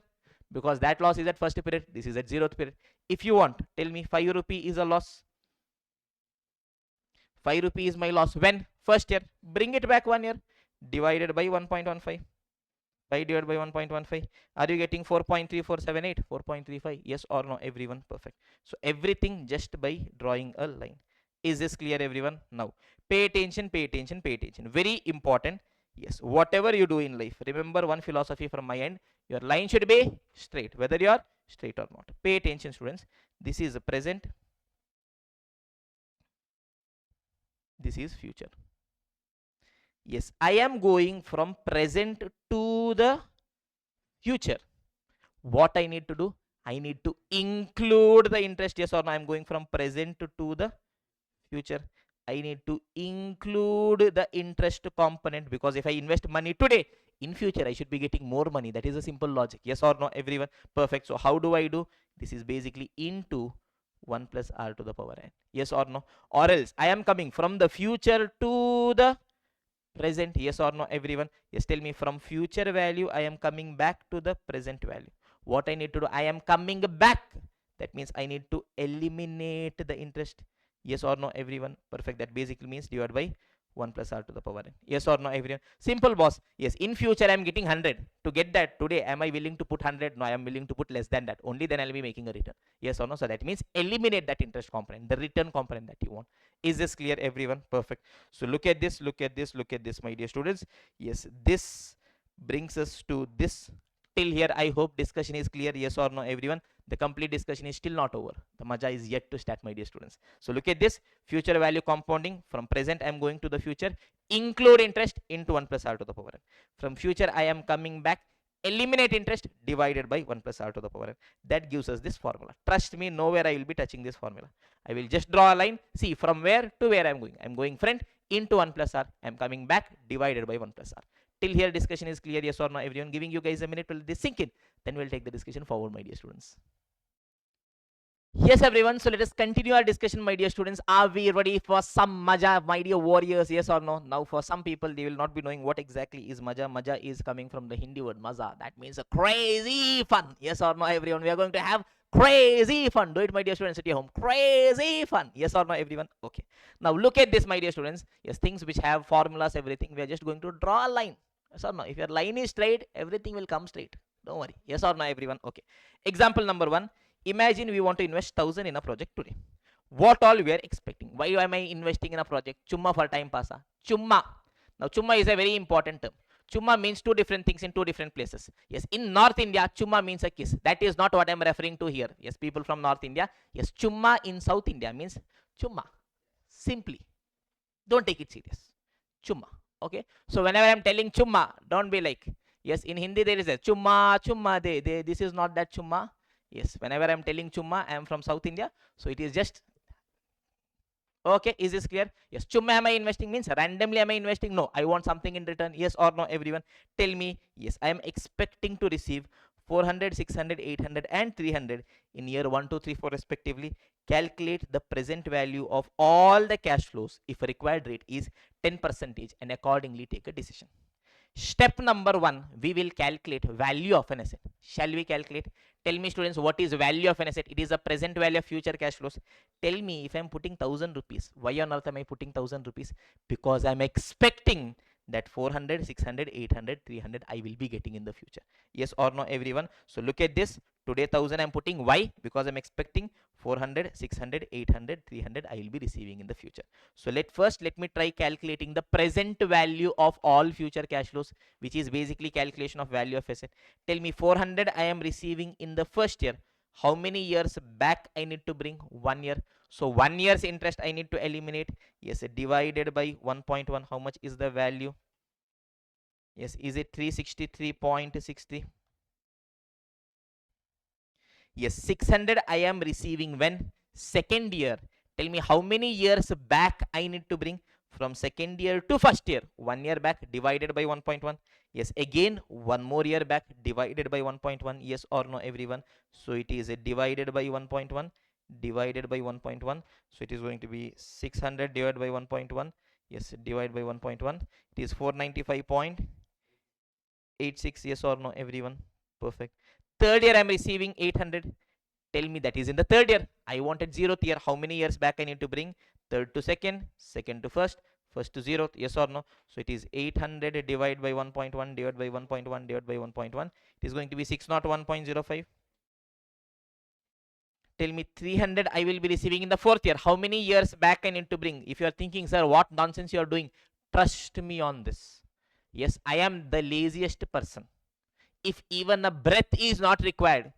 Because that loss is at first period. This is at 0th period. If you want, tell me 5 rupee is a loss. 5 rupee is my loss. When? First year. Bring it back 1 year. Divided by 1.15. 5 divided by 1.15. Are you getting 4.3478? 4.35. Yes or no, everyone? Perfect. So everything just by drawing a line. Is this clear, everyone? Now, pay attention, pay attention, pay attention. Very important. Yes, whatever you do in life, remember one philosophy from my end. Your line should be straight, whether you are straight or not. Pay attention, students. This is present. This is future. Yes, I am going from present to the future. What I need to do? I need to include the interest. Yes or no? I am going from present to the future. I need to include the interest component, because if I invest money today, in future I should be getting more money. That is a simple logic. Yes or no, everyone? Perfect. So how do I do? This is basically into 1 plus r to the power n. Yes or no? Or else I am coming from the future to the present. Yes or no, everyone? Yes, tell me. From future value I am coming back to the present value. What I need to do? I am coming back. That means I need to eliminate the interest. Yes or no, everyone? Perfect. That basically means divided by 1 plus r to the power n. Yes or no, everyone? Simple, boss. Yes, in future I am getting 100. To get that today, am I willing to put 100? No, I am willing to put less than that. Only then I'll be making a return. Yes or no? So that means eliminate that interest component, the return component that you want. Is this clear, everyone? Perfect. So look at this, look at this, look at this, my dear students. Yes, this brings us to this. Till here, I hope discussion is clear. Yes or no, everyone? The complete discussion is still not over. The maja is yet to start, my dear students. So look at this. Future value compounding. From present, I am going to the future. Include interest into 1 plus r to the power n. From future, I am coming back. Eliminate interest divided by 1 plus r to the power n. That gives us this formula. Trust me, nowhere I will be touching this formula. I will just draw a line. See, from where to where I am going. I am going front into 1 plus r. I am coming back divided by 1 plus r. Till here discussion is clear. Yes or no, everyone? Giving you guys a minute to let this sink in. Then we'll take the discussion forward, my dear students. Yes, everyone. So let us continue our discussion, my dear students. Are we ready for some maja, my dear warriors? Yes or no? Now, for some people, they will not be knowing what exactly is maja. Maja is coming from the Hindi word maza. That means a crazy fun. Yes or no, everyone? We are going to have crazy fun. Do it, my dear students, at your home. Crazy fun. Yes or no, everyone? Okay. Now, look at this, my dear students. Yes, things which have formulas, everything. We are just going to draw a line. Yes or no? If your line is straight, everything will come straight. Don't worry. Yes or no, everyone? Okay. Example number 1. Imagine we want to invest 1,000 in a project today. What all we are expecting? Why am I investing in a project? Chumma for time pass. Chumma. Now, chumma is a very important term. Chumma means two different things in two different places. Yes, in North India, chumma means a kiss. That is not what I am referring to here. Yes, people from North India. Yes, chumma in South India means chumma. Simply. Don't take it serious. Chumma. Okay. So whenever I am telling chumma, don't be like, yes, in Hindi there is a chumma, chumma, they. This is not that chumma. Yes, whenever I am telling chumma, I am from South India. So it is just, okay, is this clear? Yes, chumma am I investing means randomly am I investing? No, I want something in return. Yes or no, everyone? Tell me. Yes, I am expecting to receive 400, 600, 800 and 300 in year 1, 2, 3, 4 respectively. Calculate the present value of all the cash flows if a required rate is 10% and accordingly take a decision. Step number 1, we will calculate value of an asset. Shall we calculate? Tell me, students, what is value of an asset? It is the present value of future cash flows. Tell me, if I am putting 1,000 rupees, why on earth am I putting 1,000 rupees? Because I am expecting that 400, 600, 800, 300 I will be getting in the future. Yes or no, everyone? So look at this. Today 1,000 I am putting. Why? Because I am expecting 400, 600, 800, 300 I will be receiving in the future. So let me try calculating the present value of all future cash flows, which is basically calculation of value of asset. Tell me, 400 I am receiving in the first year. How many years back I need to bring? 1 year. So 1 year's interest I need to eliminate. Yes, divided by 1.1. How much is the value? Yes, is it 363.63? Yes, 600 I am receiving when? Second year. Tell me how many years back I need to bring from second year to first year. 1 year back divided by 1.1. Yes, again 1 more year back divided by 1.1. Yes or no, everyone? So it is divided by 1.1 divided by 1.1. So it is going to be 600 divided by 1.1. Yes, divide by 1.1. It is 495.86. Yes or no, everyone? Perfect. Third year I am receiving 800. Tell me that is in the third year. I wanted zeroth year. How many years back I need to bring? Third to second, second to first, first to zeroth. Yes or no? So it is 800 divided by 1.1 divided by 1.1 divided by 1.1. It is going to be 601.05. Tell me 300 I will be receiving in the fourth year. How many years back I need to bring? If you are thinking, sir, what nonsense you are doing, trust me on this. Yes, I am the laziest person. If even a breath is not required,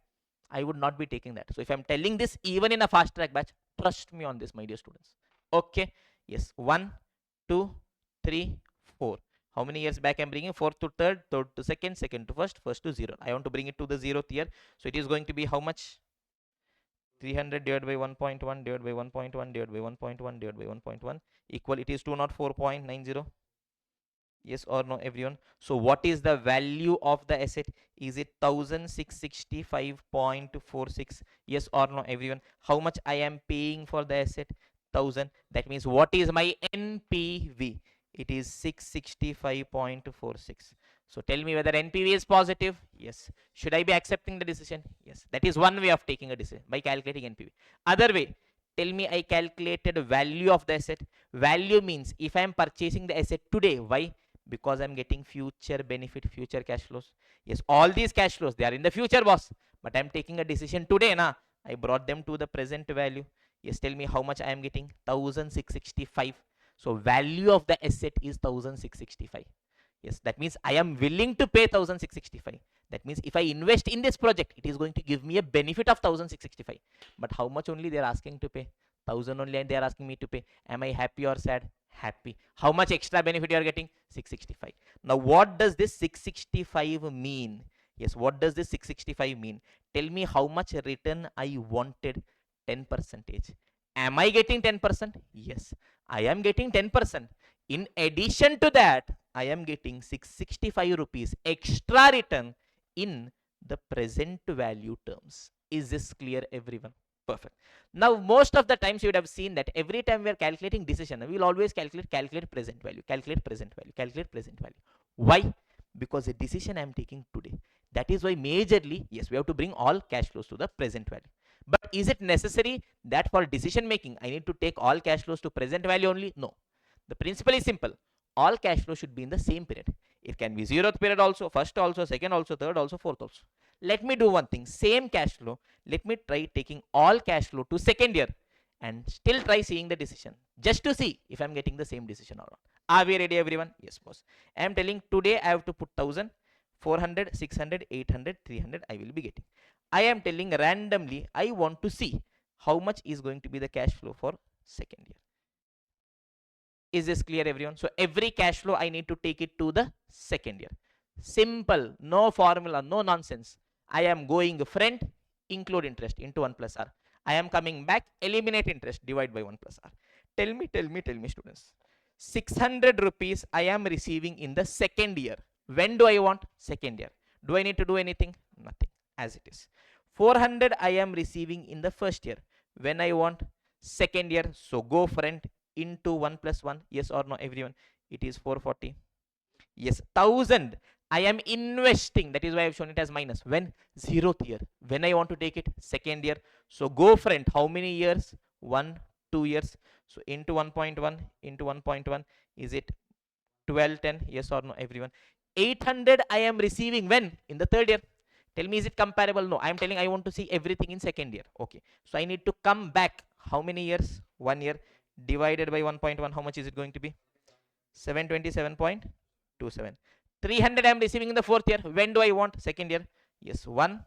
I would not be taking that. So if I'm telling this even in a fast track batch, trust me on this, my dear students. Okay. Yes. 1, 2, 3, 4. How many years back I'm bringing? Fourth to third, third to second, second to first, first to zero. I want to bring it to the zeroth year. So it is going to be how much? 300 divided by 1.1 divided by 1.1 divided by 1.1 divided by 1.1 equal, it is 204.90. Yes or no, everyone? So what is the value of the asset? Is it 1665.46? Yes or no, everyone? How much I am paying for the asset? 1000. That means what is my NPV? It is 665.46. So tell me whether NPV is positive. Yes. Should I be accepting the decision? Yes. That is one way of taking a decision, by calculating NPV. Other way, tell me I calculated value of the asset. Value means if I am purchasing the asset today, why? Because I'm getting future benefit, future cash flows. Yes, all these cash flows, they are in the future, boss. But I'm taking a decision today, na. I brought them to the present value. Yes, tell me how much I am getting? 1665. So value of the asset is 1665. Yes, that means I am willing to pay 1665. That means if I invest in this project, it is going to give me a benefit of 1665. But how much only they are asking to pay? 1000 only, and they are asking me to pay. Am I happy or sad? Happy. How much extra benefit you are getting? 665. Now what does this 665 mean? Yes, what does this 665 mean? Tell me how much return I wanted. 10 percentage. Am I getting 10%? Yes, I am getting 10%. In addition to that, I am getting 665 rupees extra return in the present value terms. Is this clear, everyone? Perfect. Now, most of the times you would have seen that every time we are calculating decision, we will always calculate present value, calculate present value, calculate present value. Why? Because the decision I am taking today. That is why majorly, yes, we have to bring all cash flows to the present value. But is it necessary that for decision making, I need to take all cash flows to present value only? No. The principle is simple. All cash flow should be in the same period. It can be zeroth period also, first also, second also, third also, fourth also. Let me do one thing. Same cash flow. Let me try taking all cash flow to second year and still try seeing the decision just to see if I'm getting the same decision or not. Are we ready, everyone? Yes, boss. I am telling today I have to put 1000, 400, 600, 800, 300 I will be getting. I am telling randomly I want to see how much is going to be the cash flow for second year. Is this clear, everyone? So every cash flow I need to take it to the second year. Simple, no formula, no nonsense. I am going front, include interest into 1 plus r. I am coming back, eliminate interest, divide by 1 plus r. Tell me, students. 600 rupees I am receiving in the second year. When do I want? Second year. Do I need to do anything? Nothing, as it is. 400 I am receiving in the first year. When I want? Second year. So go front into 1 plus 1. Yes or no, everyone? It is 440. Yes, 1000 I am investing. That is why I've shown it as minus. When? Zeroth year. When I want to take it? Second year. So go front. How many years? 1, 2 years. So into 1.1 into 1.1. Is it 1210? Yes or no, everyone? 800 I am receiving when? In the third year. Tell me, is it comparable? No, I am telling I want to see everything in second year. Okay, so I need to come back. How many years? 1 year divided by 1.1. How much is it going to be? 727.27. 300 I am receiving in the fourth year. When do I want? Second year. Yes, 1,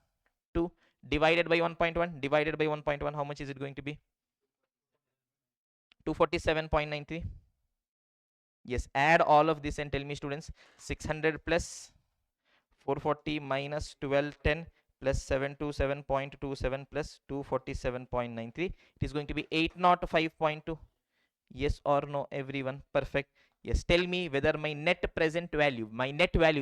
2 divided by 1.1, divided by 1.1, how much is it going to be? 247.93. Yes, add all of this and tell me, students, 600 plus 440 minus 1210 plus 727.27 plus 247.93. It is going to be 805.2. Yes or no, everyone? Perfect. Yes, tell me whether my net present value,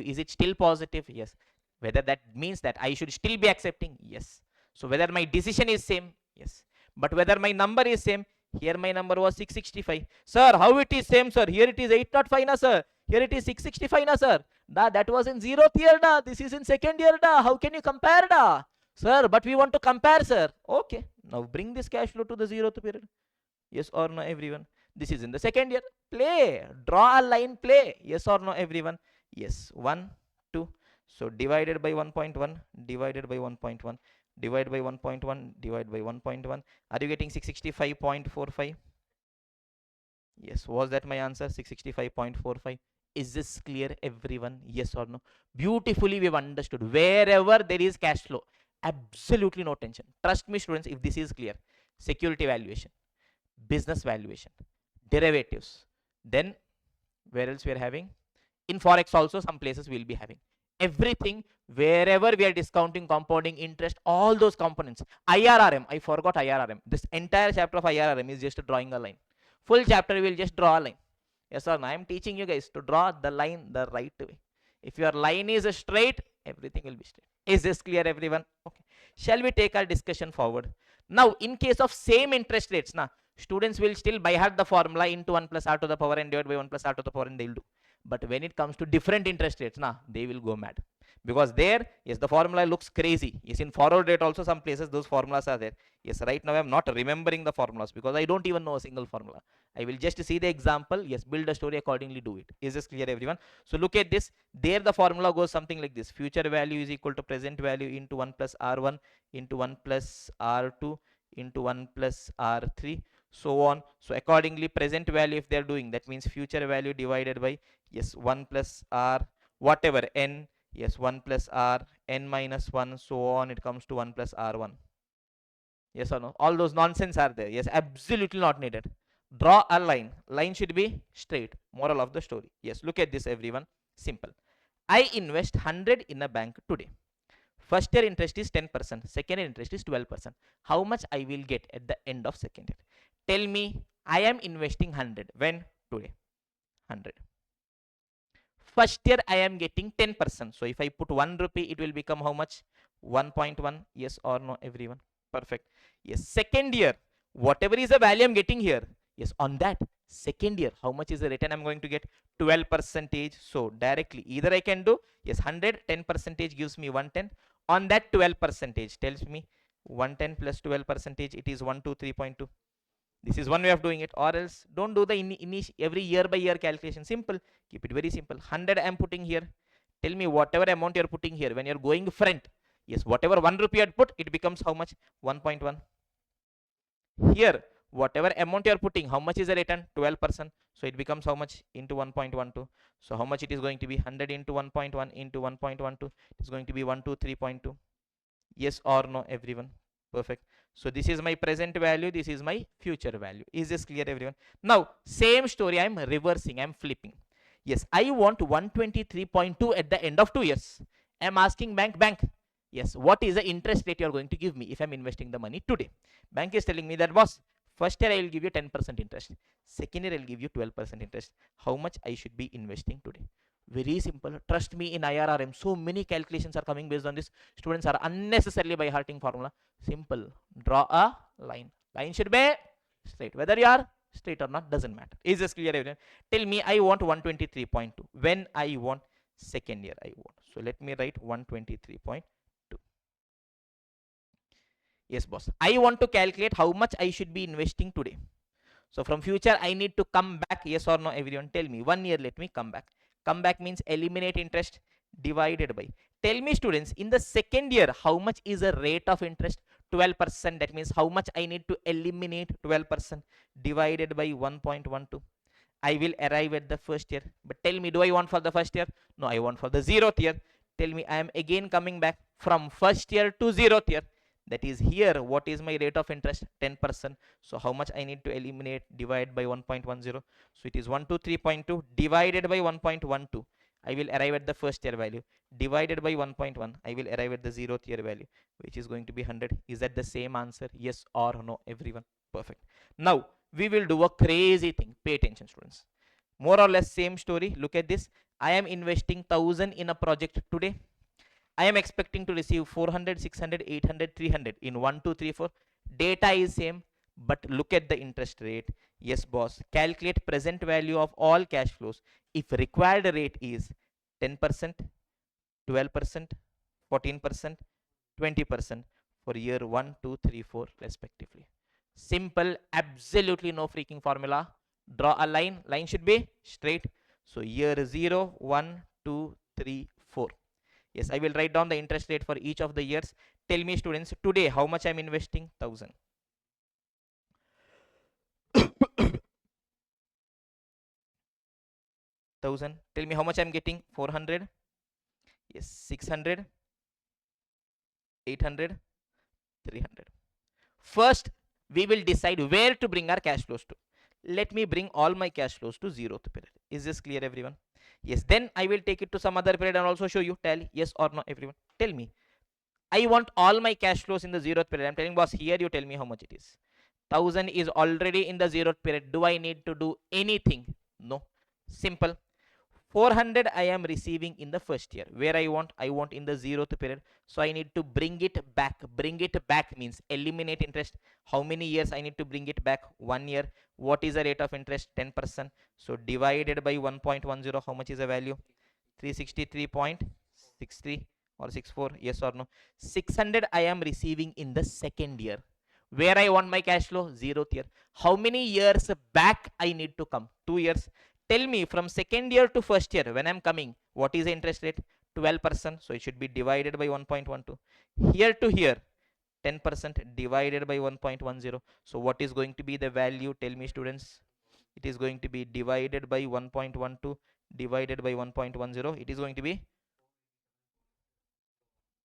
is it still positive? Yes. Whether that means that I should still be accepting? Yes. So whether my decision is same? Yes. But whether my number is same? Here my number was 665. Sir, how it is same, sir? Here it is 805 na, sir. Here it is 665 na, sir. Da, that was in 0th year da. This is in 2nd year da. How can you compare da? Sir, but we want to compare, sir. Okay. Now bring this cash flow to the 0th period. Yes or no, everyone? This is in the 2nd year. Play. Draw a line, play. Yes or no, everyone? Yes. 1, 2. So divided by 1.1, divided by 1.1, divide by 1.1, divide by 1.1. Are you getting 665.45? Yes. Was that my answer? 665.45. Is this clear, everyone? Yes or no? Beautifully we've understood. Wherever there is cash flow, absolutely no tension. Trust me, students, if this is clear. Security valuation, business valuation, derivatives, then where else we are having? In forex also some places we will be having. Everything, wherever we are discounting, compounding, interest, all those components. IRRM, I forgot IRRM. This entire chapter of IRRM is just drawing a line. Full chapter we will just draw a line. Yes or no? I am teaching you guys to draw the line the right way. If your line is straight, everything will be straight. Is this clear, everyone? Okay. Shall we take our discussion forward? Now, in case of same interest rates, now students will still by heart the formula into 1 plus r to the power and divided by 1 plus r to the power, and they will do. But when it comes to different interest rates, now they will go mad. Because there, yes, the formula looks crazy. Yes, in forward rate also some places those formulas are there. Yes, right now I am not remembering the formulas because I don't even know a single formula. I will just see the example. Yes, build a story accordingly, do it. Is this clear, everyone? So look at this. There the formula goes something like this. Future value is equal to present value into 1 plus r1 into 1 plus r2 into 1 plus r3, so on. So accordingly, present value if they are doing, that means future value divided by, yes, 1 plus r whatever n, yes, 1 plus r n minus 1, so on, it comes to 1 plus r1. Yes or no? All those nonsense are there. Yes, absolutely not needed. Draw a line. Line should be straight. Moral of the story. Yes, look at this, everyone. Simple. I invest 100 in a bank today. First year interest is 10%. Second year interest is 12%. How much I will get at the end of second year? Tell me, I am investing 100. When? Today. 100. First year I am getting 10%. So if I put 1 rupee, it will become how much? 1.1. Yes or no, everyone? Perfect. Yes. Second year, whatever is the value I'm getting here, yes, on that second year, how much is the return I'm going to get? 12%. So directly, either I can do, yes, 100, 10% gives me 110. On that 12% tells me 110 plus 12%, it is 123.2. This is one way of doing it, or else don't do the every year by year calculation. Simple. Keep it very simple. 100 I am putting here. Tell me whatever amount you're putting here when you're going front. Yes, whatever 1 rupee I'd put, it becomes how much? 1.1. Here, whatever amount you're putting, how much is the return? 12%. So it becomes how much? Into 1.12. So how much it is going to be? 100 into 1.1 into 1.12. It is going to be 123.2. Yes or no, everyone? Perfect. So this is my present value, this is my future value. Is this clear, everyone? Now same story, I'm reversing, I'm flipping. Yes, I want 123.2 at the end of 2 years. I'm asking bank, yes, what is the interest rate you're going to give me if I'm investing the money today? Bank is telling me that, boss, first year I will give you 10% interest, second year I'll give you 12% interest. How much I should be investing today? Very simple. Trust me, in IRRM, so many calculations are coming based on this. Students are unnecessarily by hearting formula. Simple. Draw a line. Line should be straight. Whether you are straight or not, doesn't matter. Is this clear, everyone? Tell me, I want 123.2. When I want second year, I want. So let me write 123.2. Yes, boss. I want to calculate how much I should be investing today. So from future, I need to come back. Yes or no, everyone? Tell me. 1 year, let me come back. Come back means eliminate interest divided by. Tell me, students, in the second year, how much is the rate of interest? 12%. That means how much I need to eliminate? 12% divided by 1.12. I will arrive at the first year. But tell me, do I want for the first year? No, I want for the 0th year. Tell me, I am again coming back from first year to 0th year. That is here, what is my rate of interest? 10%. So how much I need to eliminate? Divide by 1.10. So it is 123.2 divided by 1.12. I will arrive at the first year value. Divided by 1.1, I will arrive at the 0th year value, which is going to be 100. Is that the same answer? Yes or no, everyone? Perfect. Now we will do a crazy thing. Pay attention, students. More or less same story. Look at this. I am investing 1000 in a project today. I am expecting to receive 400, 600, 800, 300 in 1, 2, 3, 4. Data is same, but look at the interest rate. Yes, boss. Calculate present value of all cash flows. If required rate is 10%, 12%, 14%, 20% for year 1, 2, 3, 4 respectively. Simple, absolutely no freaking formula. Draw a line. Line should be straight. So year 0, 1, 2, 3, 4. Yes, I will write down the interest rate for each of the years. Tell me, students, today how much I'm investing? 1000. 1000. Tell me how much I'm getting? 400. Yes, 600, 800, 300. First, we will decide where to bring our cash flows to. Let me bring all my cash flows to 0th period. Is this clear, everyone? Yes, then I will take it to some other period and also show you. Tell yes or no, everyone. Tell me. I want all my cash flows in the 0th period. I'm telling boss, here you tell me how much it is. 1000 is already in the 0th period. Do I need to do anything? No. Simple. 400 I am receiving in the first year. Where I want in the 0th period. So I need to bring it back. Bring it back means eliminate interest. How many years I need to bring it back? 1 year. What is the rate of interest? 10%. So divided by 1.10, how much is the value? 363.63 or 64. Yes or no? 600 I am receiving in the second year. Where I want my cash flow? 0th year. How many years back I need to come? 2 years. Tell me from second year to first year when I'm coming, what is the interest rate? 12%. So it should be divided by 1.12. Here to here, 10% divided by 1.10. So what is going to be the value? Tell me, students. It is going to be divided by 1.12 divided by 1.10. It is going to be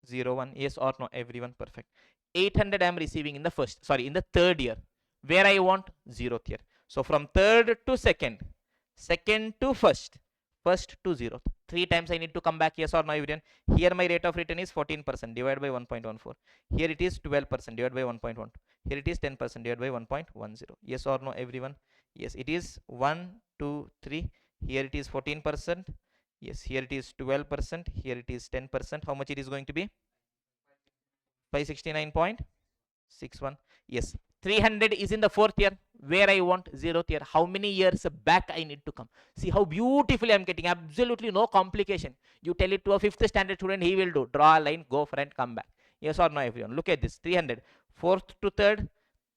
01. Yes or no, everyone? Perfect. 800 I am receiving in the in the third year. Where I want? 0th year. So from third to second, second to first, first to 0th. 3 times I need to come back. Yes or no, everyone? Here my rate of return is 14% divided by 1.14. Here it is 12% divided by 1.12. Here it is 10% divided by 1.10. Yes or no, everyone? Yes, it is 1, 2, 3. Here it is 14%. Yes, here it is 12%. Here it is 10%. How much it is going to be? 569.61. Yes, 300 is in the fourth year. Where I want? 0th year. How many years back I need to come? See how beautifully I'm getting. Absolutely no complication. You tell it to a 5th standard student, he will do. Draw a line, go front, come back. Yes or no, everyone? Look at this. 300. Fourth to third,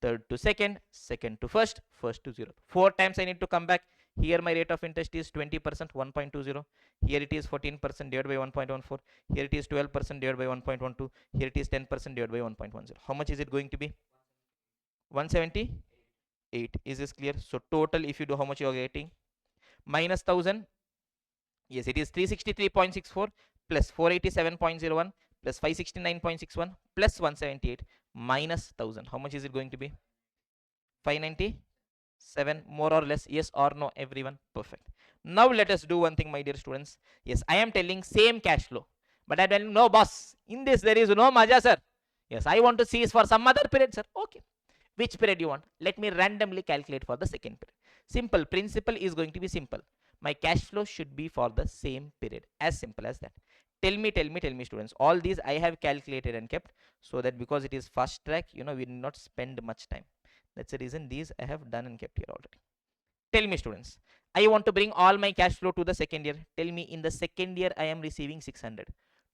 third to second, second to first, first to 0th. 4 times I need to come back. Here my rate of interest is 20%, 1.20. Here it is 14% divided by 1.14. Here it is 12% divided by 1.12. Here it is 10% divided by 1.10. How much is it going to be? 178. Is this clear? So total, if you do, how much you are getting? Minus 1000. Yes, it is 363.64 plus 487.01 plus 569.61 plus 178 minus 1000. How much is it going to be? 597, more or less. Yes or no, everyone? Perfect. Now let us do one thing, my dear students. Yes, I am telling same cash flow, but I am telling no, boss, in this there is no maja, sir. Yes, I want to see is for some other period, sir. Okay, which period you want? Let me randomly calculate for the second period. Simple principle is going to be simple. My cash flow should be for the same period. As simple as that. Tell me, students. All these I have calculated and kept, so that because it is fast track, we will not spend much time. That's the reason these I have done and kept here already. Tell me, students. I want to bring all my cash flow to the second year. Tell me, in the second year I am receiving 600.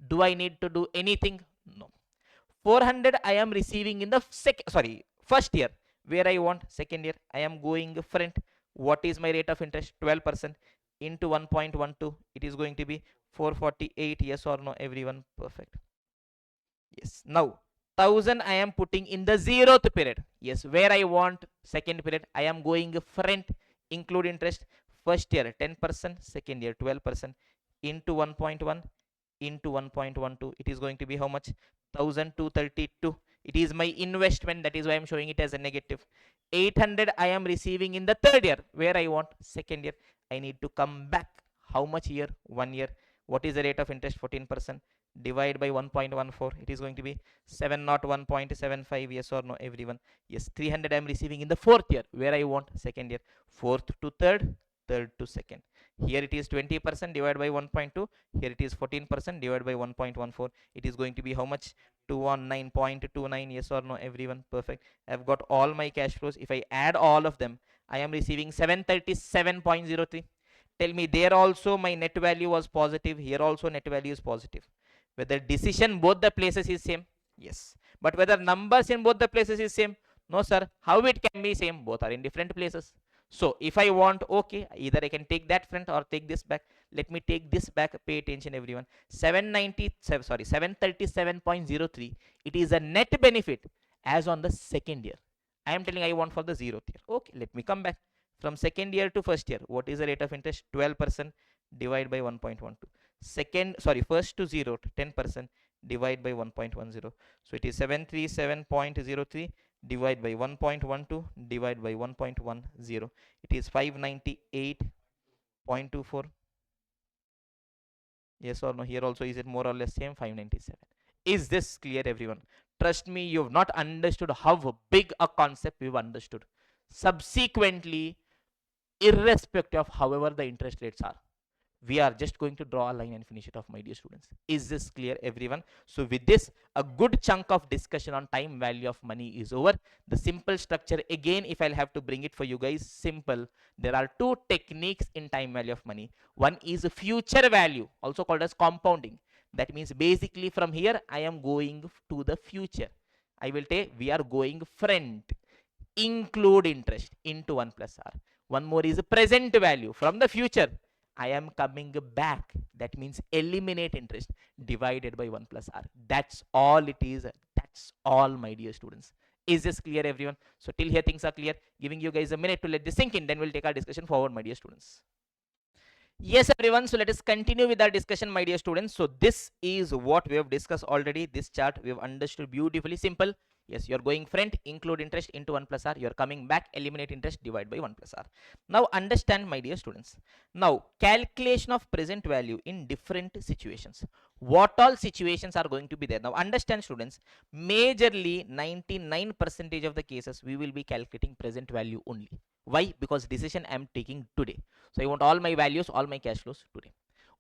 Do I need to do anything? No. 400 I am receiving in the first year. Where I want? Second year. I am going front. What is my rate of interest? 12% into 1.12. It is going to be 448. Yes or no, everyone? Perfect. Yes. Now 1000 I am putting in the 0th period. Yes, where I want? Second period. I am going front, include interest. First year 10%, second year 12% into 1.1 into 1.12. It is going to be how much? 1232. It is my investment. That is why I'm showing it as a negative. 800 I am receiving in the third year, where I want second year. I need to come back. How much year? 1 year. What is the rate of interest? 14%. Divide by 1.14. It is going to be 701.75. Yes or no, everyone? Yes. 300 I am receiving in the fourth year, where I want second year. Fourth to third, third to second. Here it is 20% divided by 1.2. Here it is 14% divided by 1.14. It is going to be how much? 219.29. Yes or no, everyone? Perfect. I've got all my cash flows. If I add all of them, I am receiving 737.03. Tell me, there also my net value was positive. Here also net value is positive. Whether decision both the places is same? Yes. But whether numbers in both the places is same? No, sir. How it can be same? Both are in different places. So if I want, okay, either I can take that front or take this back. Let me take this back. Pay attention, everyone. 737.03. It is a net benefit as on the second year. I am telling I want for the 0th year. Okay, let me come back. From second year to first year, what is the rate of interest? 12% divided by 1.12. First to 0, 10% divide by 1.10. So it is 737.03 divide by 1.12 divide by 1.10. It is 598.24. Yes or no? Here also, is it more or less same? 597. Is this clear, everyone? Trust me, you've not understood how big a concept we've understood. Subsequently, irrespective of however the interest rates are, we are just going to draw a line and finish it off, my dear students. Is this clear, everyone? So with this, a good chunk of discussion on time value of money is over. The simple structure, again, if I'll have to bring it for you guys, simple. There are two techniques in time value of money. One is future value, also called as compounding. That means basically from here I am going to the future. I will take, we are going front, include interest into 1 plus r. One more is present value. From the future, I am coming back. That means eliminate interest divided by 1 plus r. That's all it is. That's all, my dear students. Is this clear, everyone? So till here things are clear. Giving you guys a minute to let this sink in. Then we'll take our discussion forward, my dear students. Yes, everyone. So let us continue with our discussion, my dear students. So this is what we have discussed already. This chart we have understood beautifully. Simple. Yes, you're going front, include interest into 1 plus r. You're coming back, eliminate interest, divide by 1 plus r. Now understand, my dear students. Now, calculation of present value in different situations. What all situations are going to be there? Now understand, students, majorly 99% of the cases we will be calculating present value only. Why? Because decision I am taking today. So I want all my values, all my cash flows today.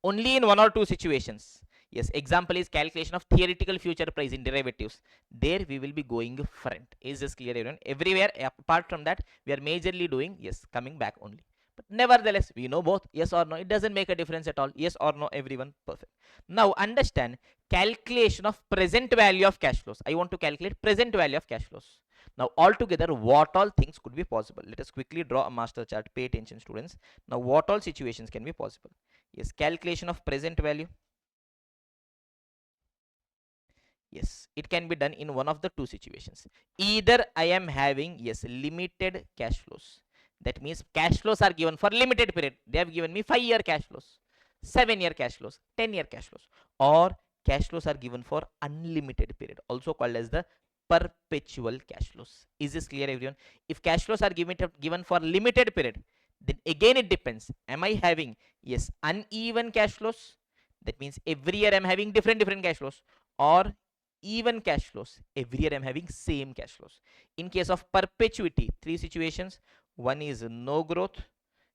Only in one or two situations. Yes, example is calculation of theoretical future price in derivatives. There we will be going front. Is this clear, everyone? Everywhere apart from that, we are majorly doing, yes, coming back only. But nevertheless, we know both. Yes or no? It doesn't make a difference at all. Yes or no, everyone? Perfect. Now understand calculation of present value of cash flows. I want to calculate present value of cash flows. Now altogether, what all things could be possible? Let us quickly draw a master chart. Pay attention, students. Now what all situations can be possible? Yes, calculation of present value. Yes, it can be done in one of the two situations. Either I am having, yes, limited cash flows. That means cash flows are given for limited period. They have given me 5-year cash flows, 7-year cash flows, 10-year cash flows. Or cash flows are given for unlimited period, also called as the perpetual cash flows. Is this clear, everyone? If cash flows are given for limited period, then again it depends. Am I having, yes, uneven cash flows? That means every year I'm having different cash flows, or even cash flows. Every year I'm having same cash flows. In case of perpetuity, three situations. One is no growth.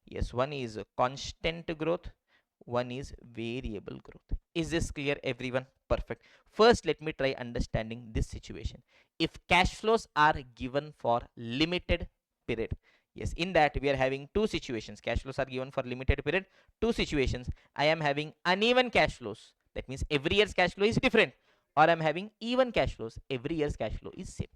Yes, one is constant growth. One is variable growth. Is this clear, everyone? Perfect. First, let me try understanding this situation. If cash flows are given for limited period, yes, in that we are having two situations. Cash flows are given for limited period. Two situations. I am having uneven cash flows. That means every year's cash flow is different. Or I'm having even cash flows. Every year's cash flow is same.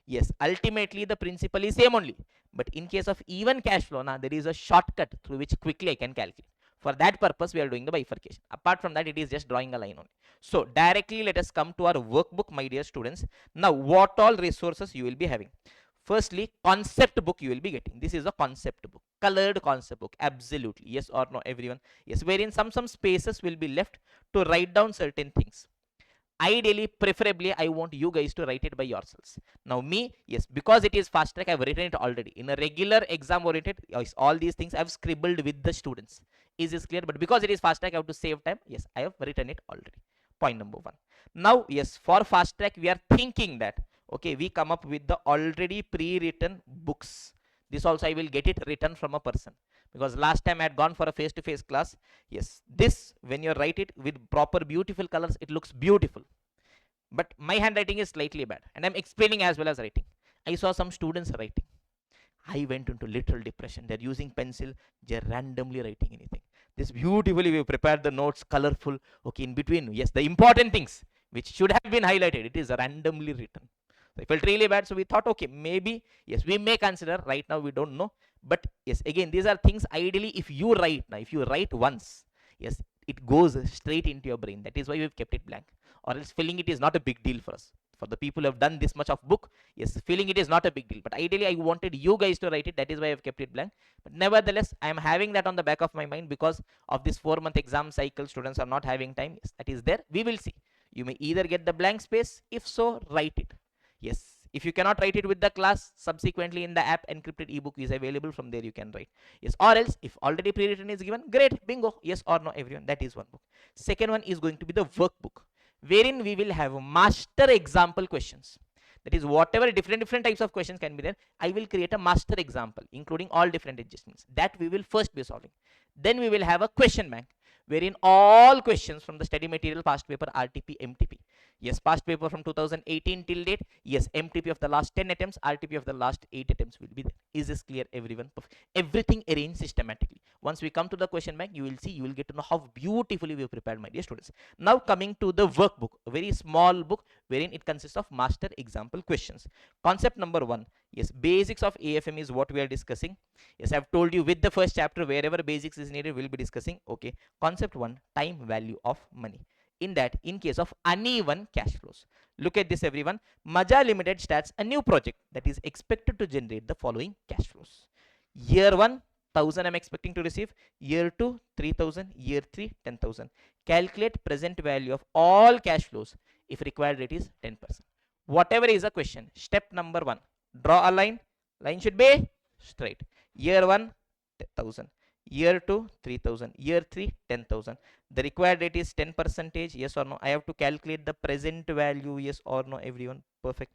Yes, ultimately the principle is same only. But in case of even cash flow, now there is a shortcut through which quickly I can calculate. For that purpose, we are doing the bifurcation. Apart from that, it is just drawing a line only. So directly let us come to our workbook, my dear students. Now, what all resources you will be having? Firstly, concept book you will be getting. This is a concept book, colored concept book. Absolutely. Yes or no, everyone? Yes, wherein some spaces will be left to write down certain things. ideally, preferably, I want you guys to write it by yourselves. Now me, yes, because it is fast track, I've written it already. In a regular exam oriented, yes, all these things I've scribbled with the students. Is this clear? But because it is fast track, I have to save time. Yes, I have written it already. Point number one. Now, yes, for fast track, we are thinking that, okay, we come up with the already pre-written books. This also I will get it written from a person, because last time I had gone for a face-to-face class. Yes, this, when you write it with proper beautiful colors, it looks beautiful. But my handwriting is slightly bad, and I'm explaining as well as writing. I saw some students writing. I went into literal depression. They're using pencil, they're randomly writing anything. This beautifully we prepared the notes, colorful. Okay, in between, yes, the important things which should have been highlighted, it is randomly written. So I felt really bad. So we thought, okay, maybe, yes, we may consider. Right now, we don't know. But yes, again, these are things ideally, if you write now, if you write once, yes, it goes straight into your brain. That is why we've kept it blank. Or else filling it is not a big deal for us. For the people who have done this much of book, yes, filling it is not a big deal. But ideally, I wanted you guys to write it. That is why I've kept it blank. But nevertheless, I am having that on the back of my mind, because of this 4-month exam cycle, students are not having time. Yes, that is there. We will see. You may either get the blank space. If so, write it. Yes, if you cannot write it with the class, subsequently in the app, encrypted ebook is available. From there you can write. Yes, or else if already pre-written is given, great, bingo, yes or no, everyone. That is one book. Second one is going to be the workbook, wherein we will have master example questions. That is, whatever different types of questions can be there, I will create a master example including all different adjustments that we will first be solving. Then we will have a question bank, wherein all questions from the study material, past paper, RTP, MTP. Yes, past paper from 2018 till date. Yes, MTP of the last 10 attempts, RTP of the last 8 attempts will be there. Is this clear, everyone? Everything arranged systematically. Once we come to the question bank, you will see, you will get to know how beautifully we have prepared, my dear students. Now coming to the workbook, a very small book wherein it consists of master example questions. Concept number one, yes, basics of AFM is what we are discussing. Yes, I've told you with the first chapter, wherever basics is needed, we'll be discussing. Okay, concept one, time value of money. In that, in case of uneven cash flows, look at this, everyone. Maja Limited starts a new project that is expected to generate the following cash flows. Year 1, 1000 I'm expecting to receive. Year 2, 3000. Year 3, 10,000. Calculate present value of all cash flows. If required rate is 10%. Whatever is a question. Step number 1, draw a line. Line should be straight. Year 1, 1000. Year 2, 3000. Year 3, 10,000. The required rate is 10%. Yes or no? I have to calculate the present value. Yes or no, everyone? Perfect.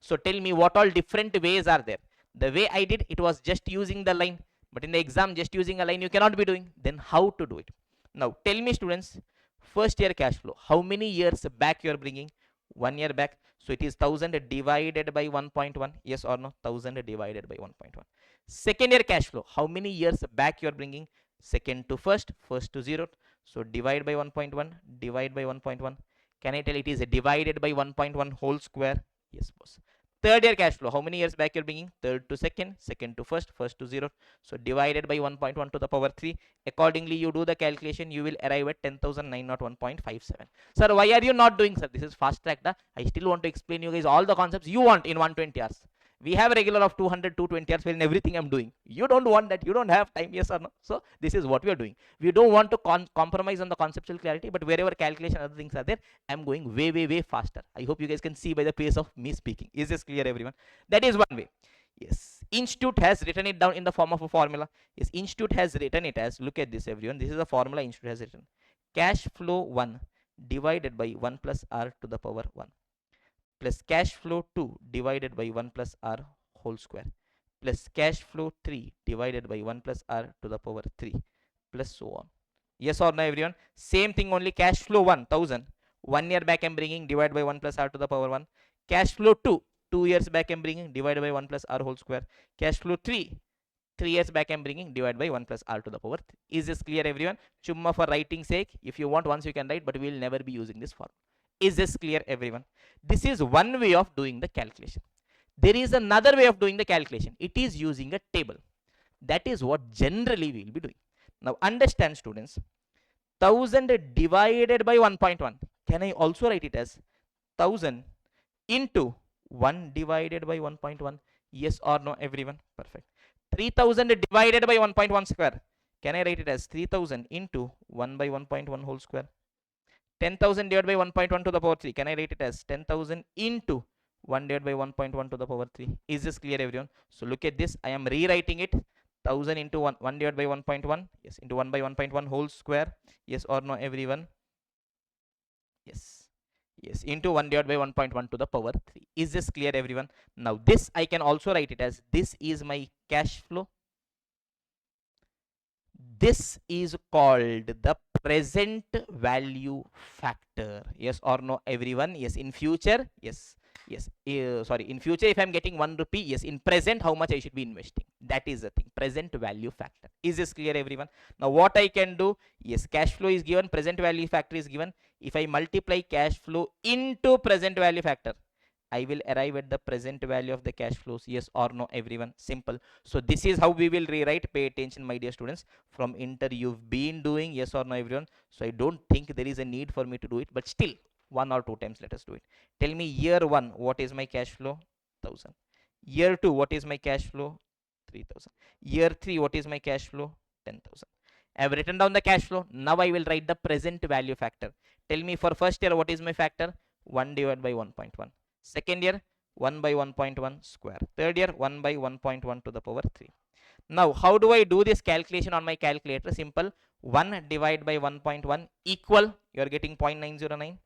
So tell me, what all different ways are there? The way I did, it was just using the line. But in the exam, just using a line you cannot be doing. Then how to do it? Now tell me, students, first year cash flow, how many years back you are bringing? 1 year back. So it is 1000 divided by 1.1. Yes or no? 1000 divided by 1.1. Second year cash flow, how many years back you are bringing? Second to first, first to 0. So divide by 1.1, divide by 1.1. Can I tell it is divided by 1.1 whole square? Yes, boss. Third year cash flow, how many years back you're bringing? Third to second, second to first, first to 0. So divided by 1.1 to the power 3. Accordingly, you do the calculation, you will arrive at 10,901.57. Sir, why are you not doing, sir? This is fast track. I still want to explain you guys all the concepts you want in 120 hours. We have a regular of 200, 220 hours wherein everything I'm doing. You don't want that. You don't have time. Yes or no? So this is what we are doing. We don't want to compromise on the conceptual clarity, but wherever calculation, other things are there, I'm going way faster. I hope you guys can see by the pace of me speaking. Is this clear, everyone? That is one way. Yes, Institute has written it down in the form of a formula. Yes, Institute has written it as, look at this, everyone. This is a formula Institute has written. Cash flow 1 divided by 1 plus r to the power 1 plus cash flow 2 divided by 1 plus r whole square plus cash flow 3 divided by 1 plus r to the power 3 plus so on. Yes or no, everyone? Same thing, only cash flow 1, 1000. 1 year back I'm bringing, divided by 1 plus r to the power 1. Cash flow 2, 2 years back I'm bringing, divided by 1 plus r whole square. Cash flow 3, 3 years back I'm bringing, divided by 1 plus r to the power 3. Is this clear, everyone? Chumma for writing sake. If you want, once you can write, but we will never be using this formula. Is this clear, everyone? This is one way of doing the calculation. There is another way of doing the calculation. It is using a table. That is what generally we will be doing. Now understand, students, 1000 divided by 1.1. Can I also write it as 1000 into 1 divided by 1.1? Yes or no, everyone? Perfect. 3000 divided by 1.1 square. Can I write it as 3000 into 1 by 1.1 whole square? 10,000 divided by 1.1 to the power 3. Can I write it as 10,000 into 1 divided by 1.1 to the power 3? Is this clear, everyone? So look at this. I am rewriting it. 1000 into 1 divided by 1.1. Yes, into 1 by 1.1 whole square. Yes or no, everyone? Yes. Yes, into 1 divided by 1.1 to the power 3. Is this clear, everyone? Now this I can also write it as this is my cash flow. This is called the present value factor. Yes or no, everyone? Yes, in future, yes. Yes, sorry, in future, if I'm getting 1 rupee, yes, in present, how much I should be investing? That is the thing, present value factor. Is this clear, everyone? Now, what I can do, yes, cash flow is given, present value factor is given. If I multiply cash flow into present value factor, I will arrive at the present value of the cash flows. Yes or no, everyone? Simple. So this is how we will rewrite. Pay attention, my dear students. From inter you've been doing. Yes or no, everyone? So I don't think there is a need for me to do it, but still 1 or 2 times let us do it. Tell me, year 1, what is my cash flow? 1000. Year 2, what is my cash flow? 3000. Year 3, what is my cash flow? 10,000. I have written down the cash flow. Now I will write the present value factor. Tell me, for first year, what is my factor? 1 divided by 1.1. Second year, 1 by 1.1 square. Third year, 1 by 1.1 to the power 3. Now, how do I do this calculation on my calculator? Simple. 1 divided by 1.1 equal, you are getting 0.909.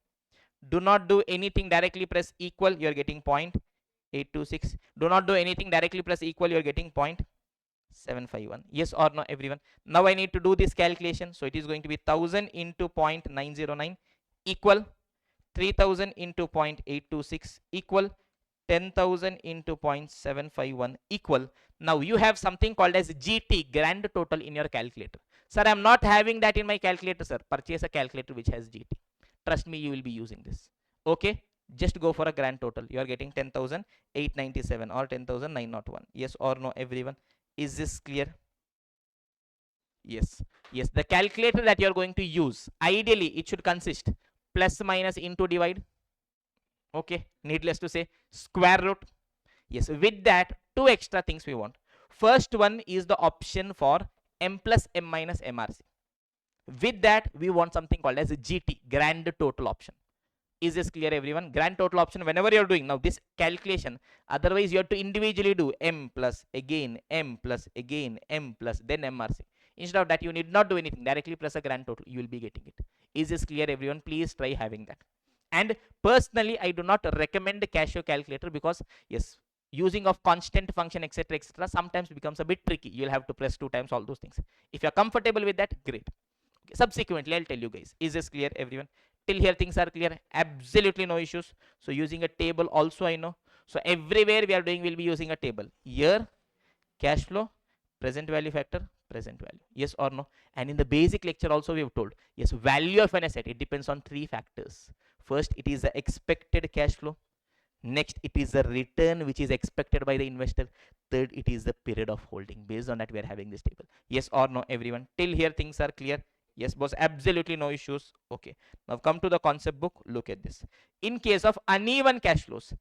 Do not do anything, directly press equal, you are getting 0.826. Do not do anything, directly press equal, you are getting 0.751. Yes or no, everyone? Now I need to do this calculation. So it is going to be 1000 into 0.909 equal 3000 into 0.826 equal 10,000 into 0.751 equal. Now you have something called as GT, grand total, in your calculator. Sir, I'm not having that in my calculator, sir. Purchase a calculator which has GT. Trust me, you will be using this. Okay, just go for a grand total. You are getting 10,897 or 10,901. Yes or no, everyone? Is this clear? Yes. Yes, the calculator that you are going to use, ideally it should consist plus minus into divide. Okay, needless to say, square root. Yes, with that, 2 extra things we want. First one is the option for m plus m minus mrc. With that, we want something called as a GT, grand total option. Is this clear, everyone? Grand total option, whenever you're doing now this calculation, otherwise you have to individually do m plus again m plus again m plus then mrc. Instead of that, you need not do anything, directly press a grand total, you will be getting it. Is this clear, everyone? Please try having that. And personally, I do not recommend Casio calculator because yes, using of constant function etc sometimes becomes a bit tricky. You'll have to press 2 times all those things. If you're comfortable with that, great. Okay, subsequently I'll tell you guys. Is this clear, everyone? Till here things are clear? Absolutely no issues. So using a table also I know. So everywhere we are doing, we'll be using a table. Year, cash flow, present value factor, present value. Yes or no? And in the basic lecture also we have told, yes, value of an asset, it depends on 3 factors. First, it is the expected cash flow. Next, it is the return which is expected by the investor. Third, it is the period of holding. Based on that, we are having this table. Yes or no, everyone? Till here things are clear? Yes, boss, absolutely no issues. Okay, now come to the concept book. Look at this. In case of uneven cash flows,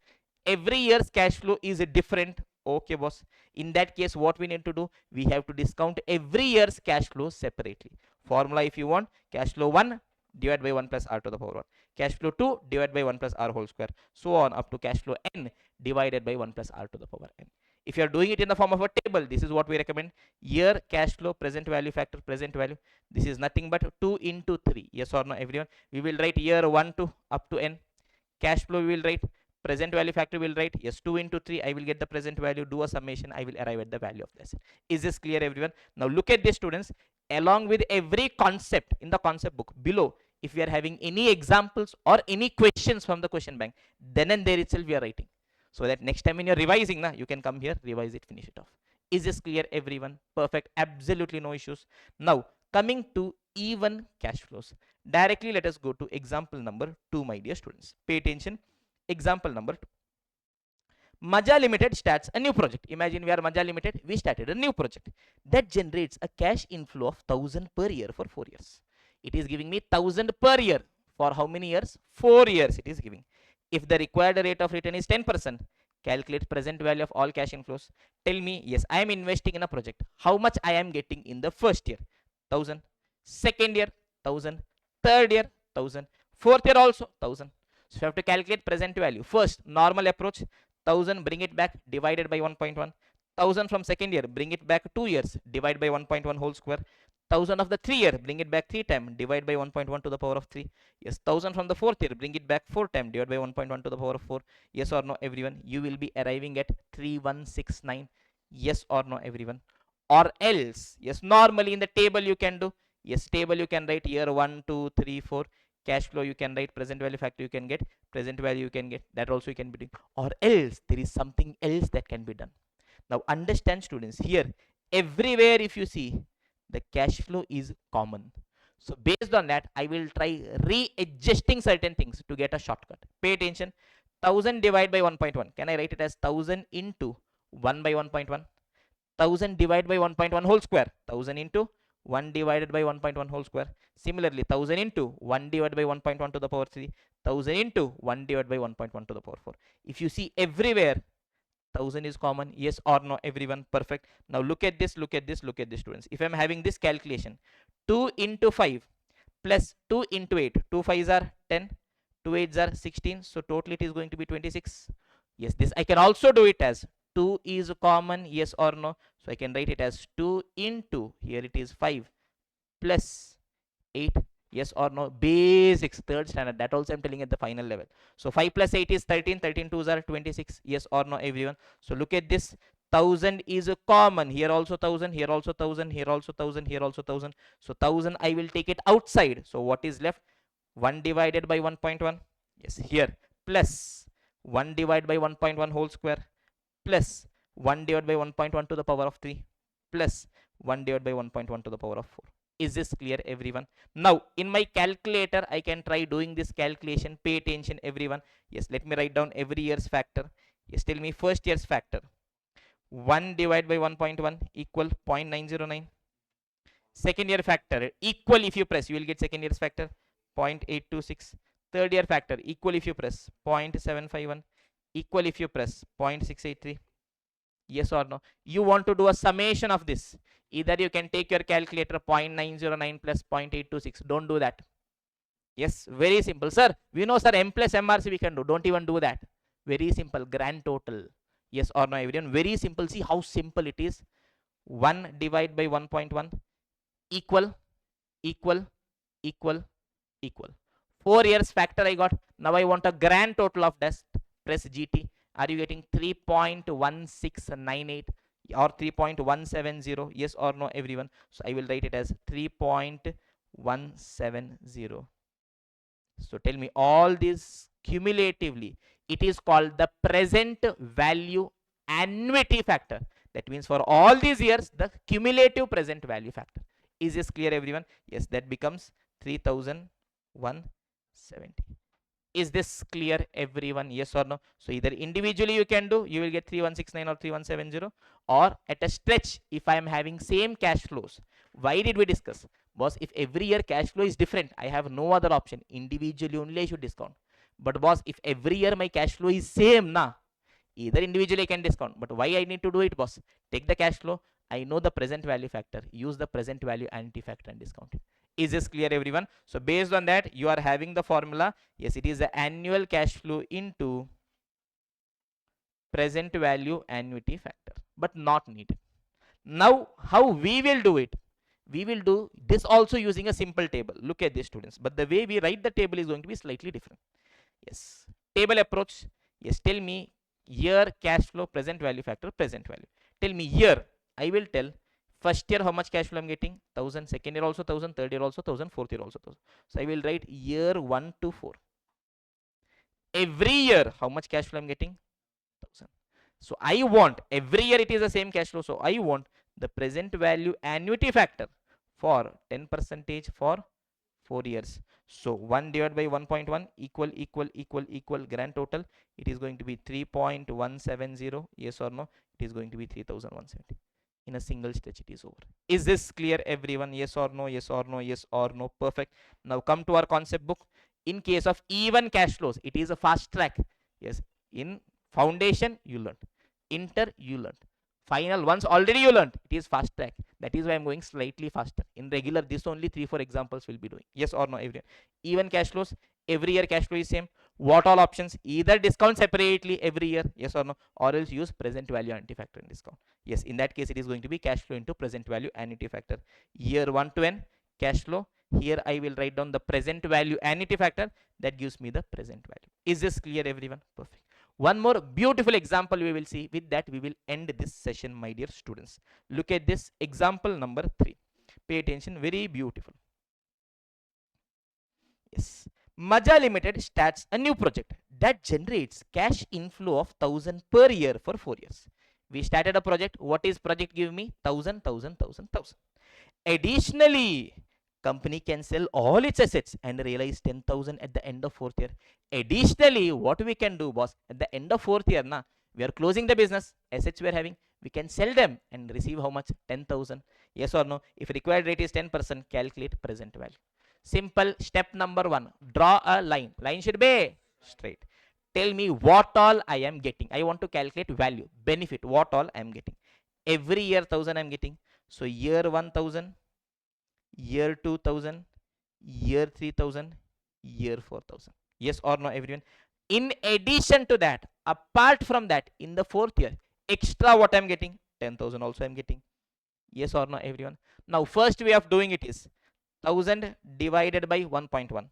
every year's cash flow is different. Okay, boss. In that case, what we need to do, we have to discount every year's cash flow separately. Formula, if you want, cash flow 1 divided by 1 plus r to the power 1. Cash flow 2 divided by 1 plus r whole square. So on up to cash flow n divided by 1 plus r to the power n. If you are doing it in the form of a table, this is what we recommend. Year, cash flow, present value factor, present value. This is nothing but 2 into 3. Yes or no, everyone? We will write year 1 to up to n. Cash flow we will write. Present value factor will write. Yes, 2 into 3. I will get the present value. Do a summation. I will arrive at the value of this. Is this clear, everyone? Now look at this, students. Along with every concept in the concept book below, if we are having any examples or any questions from the question bank, then and there itself we are writing. So that next time when you're revising, you can come here, revise it, finish it off. Is this clear, everyone? Perfect. Absolutely no issues. Now, coming to even cash flows. Directly, let us go to example number 2, my dear students. Pay attention. Example number 2. Maja Limited starts a new project. Imagine we are Maja Limited. We started a new project that generates a cash inflow of 1000 per year for 4 years. It is giving me 1000 per year. For how many years? 4 years it is giving. If the required rate of return is 10%, calculate present value of all cash inflows. Tell me, yes, I am investing in a project. How much I am getting in the first year? 1000. Second year, 1000. Third year, 1000. Fourth year also 1000. So you have to calculate present value. First, normal approach, 1000, bring it back, divided by 1.1. 1000 from second year, bring it back 2 years, divide by 1.1 whole square. 1000 of the 3 year, bring it back 3 times, divide by 1.1 to the power of 3. Yes, 1000 from the fourth year, bring it back 4 times, divide by 1.1 to the power of 4. Yes or no, everyone? You will be arriving at 3169. Yes or no, everyone? Or else, yes, normally in the table you can do. Yes, table you can write year 1, 2, 3, 4. Cash flow you can write, present value factor you can get, present value you can get. That also you can be doing. Or else there is something else that can be done. Now understand, students, here everywhere if you see, the cash flow is common. So based on that, I will try readjusting certain things to get a shortcut. Pay attention. 1000 divided by 1.1. Can I write it as 1000 into 1 by 1.1? 1000 divided by 1.1 whole square. 1000 into 1 divided by 1.1 whole square. Similarly, 1000 into 1 divided by 1.1 to the power 3. 1000 into 1 divided by 1.1 to the power 4. If you see everywhere, 1000 is common. Yes or no, everyone? Perfect. Now look at this, look at this, look at this, students. If I'm having this calculation, 2 into 5 plus 2 into 8, 2 5s are 10, 2 8s are 16, so total it is going to be 26. Yes, this I can also do it as 2 is common. Yes or no? So I can write it as 2 into, here it is 5 plus 8. Yes or no? Basics, third standard. That also I'm telling at the final level. So 5 plus 8 is 13. 13 twos are 26. Yes or no, everyone? So look at this. 1000 is a common. Here also 1000. Here also 1000. Here also 1000. Here also 1000. So 1000 I will take it outside. So what is left? 1 divided by 1.1. Yes, here. Plus 1 divided by 1.1 whole square. Plus 1 divided by 1.1 to the power of 3. Plus 1 divided by 1.1 to the power of 4. Is this clear, everyone? Now in my calculator I can try doing this calculation. Pay attention, everyone. Yes, let me write down every year's factor. Yes, tell me first year's factor. 1 divided by 1.1 equal 0.909. Second year factor equal, if you press you will get second year's factor, 0.826. Third year factor equal, if you press, 0.751. Equal, if you press, 0.683. Yes or no? You want to do a summation of this. Either you can take your calculator, 0.909 plus 0.826. Don't do that. Yes, very simple. Sir, we know, sir, M plus MRC we can do. Don't even do that. Very simple. Grand total. Yes or no, everyone? Very simple. See how simple it is. 1 divided by 1.1 equal, equal, equal, equal. 4 years factor I got. Now I want a grand total of that. Press GT. Are you getting 3.1698 or 3.170? Yes or no, everyone? So I will write it as 3.170. So tell me, all this cumulatively, it is called the present value annuity factor. That means for all these years, the cumulative present value factor. Is this clear, everyone? Yes, that becomes 3170. Is this clear, everyone? Yes or no? So either individually you can do, you will get 3169 or 3170, or at a stretch, if I am having same cash flows. Why did we discuss? Boss, if every year cash flow is different, I have no other option. Individually only I should discount. But boss, if every year my cash flow is same, na, either individually I can discount. But why I need to do it, boss? Take the cash flow, I know the present value factor, use the present value annuity factor and discount it. Is this clear, everyone? So based on that, you are having the formula. Yes, it is the annual cash flow into present value annuity factor, but not needed. Now how we will do it? We will do this also using a simple table. Look at this, students, but the way we write the table is going to be slightly different. Yes, table approach. Yes, tell me year cash flow, present value factor, present value. Tell me year. I will tell first year how much cash flow I'm getting, 1000. Second year also 1000. Third year also 1000. Fourth year also 1000. So I will write year 1 to 4. Every year how much cash flow I'm getting, 1000. So I want every year it is the same cash flow. So I want the present value annuity factor for 10% for 4 years. So 1 divided by 1.1 equal, equal, equal, equal, grand total. It is going to be 3.170. Yes or no? It is going to be 3170. In a single stretch it is over. Is this clear, everyone? Yes or no? Yes or no? Yes or no? Perfect. Now come to our concept book. In case of even cash flows, it is a fast track. Yes, in foundation you learned, inter you learned, final once already you learned, it is fast track. That is why I'm going slightly faster. In regular, this only 3-4 examples will be doing. Yes or no, everyone? Even cash flows, every year cash flow is same. What all options? Either discount separately every year, yes or no, or else use present value annuity factor in discount. Yes, in that case it is going to be cash flow into present value annuity factor. Year 1 to n cash flow. Here I will write down the present value annuity factor, that gives me the present value. Is this clear, everyone? Perfect. One more beautiful example we will see. With that we will end this session, my dear students. Look at this example number 3. Pay attention, very beautiful. Yes. Maja Limited starts a new project that generates cash inflow of 1000 per year for 4 years. We started a project. What is project give me? 1000. Additionally, company can sell all its assets and realize 10,000 at the end of 4th year. Additionally, what we can do, boss, at the end of 4th year, we are closing the business, assets we are having, we can sell them and receive how much? 10,000. Yes or no? If required rate is 10%, calculate present value. Simple. Step number 1, draw a line. Line should be straight. Tell me what all I am getting. I want to calculate value, benefit, what all I am getting. Every year 1000 I am getting. So year 1000, year 2000, year 3000, year 4000. Yes or no, everyone? In addition to that, apart from that, in the 4th year, extra what I am getting? 10,000 also I am getting. Yes or no, everyone? Now first way of doing it is 1000 divided by 1.1,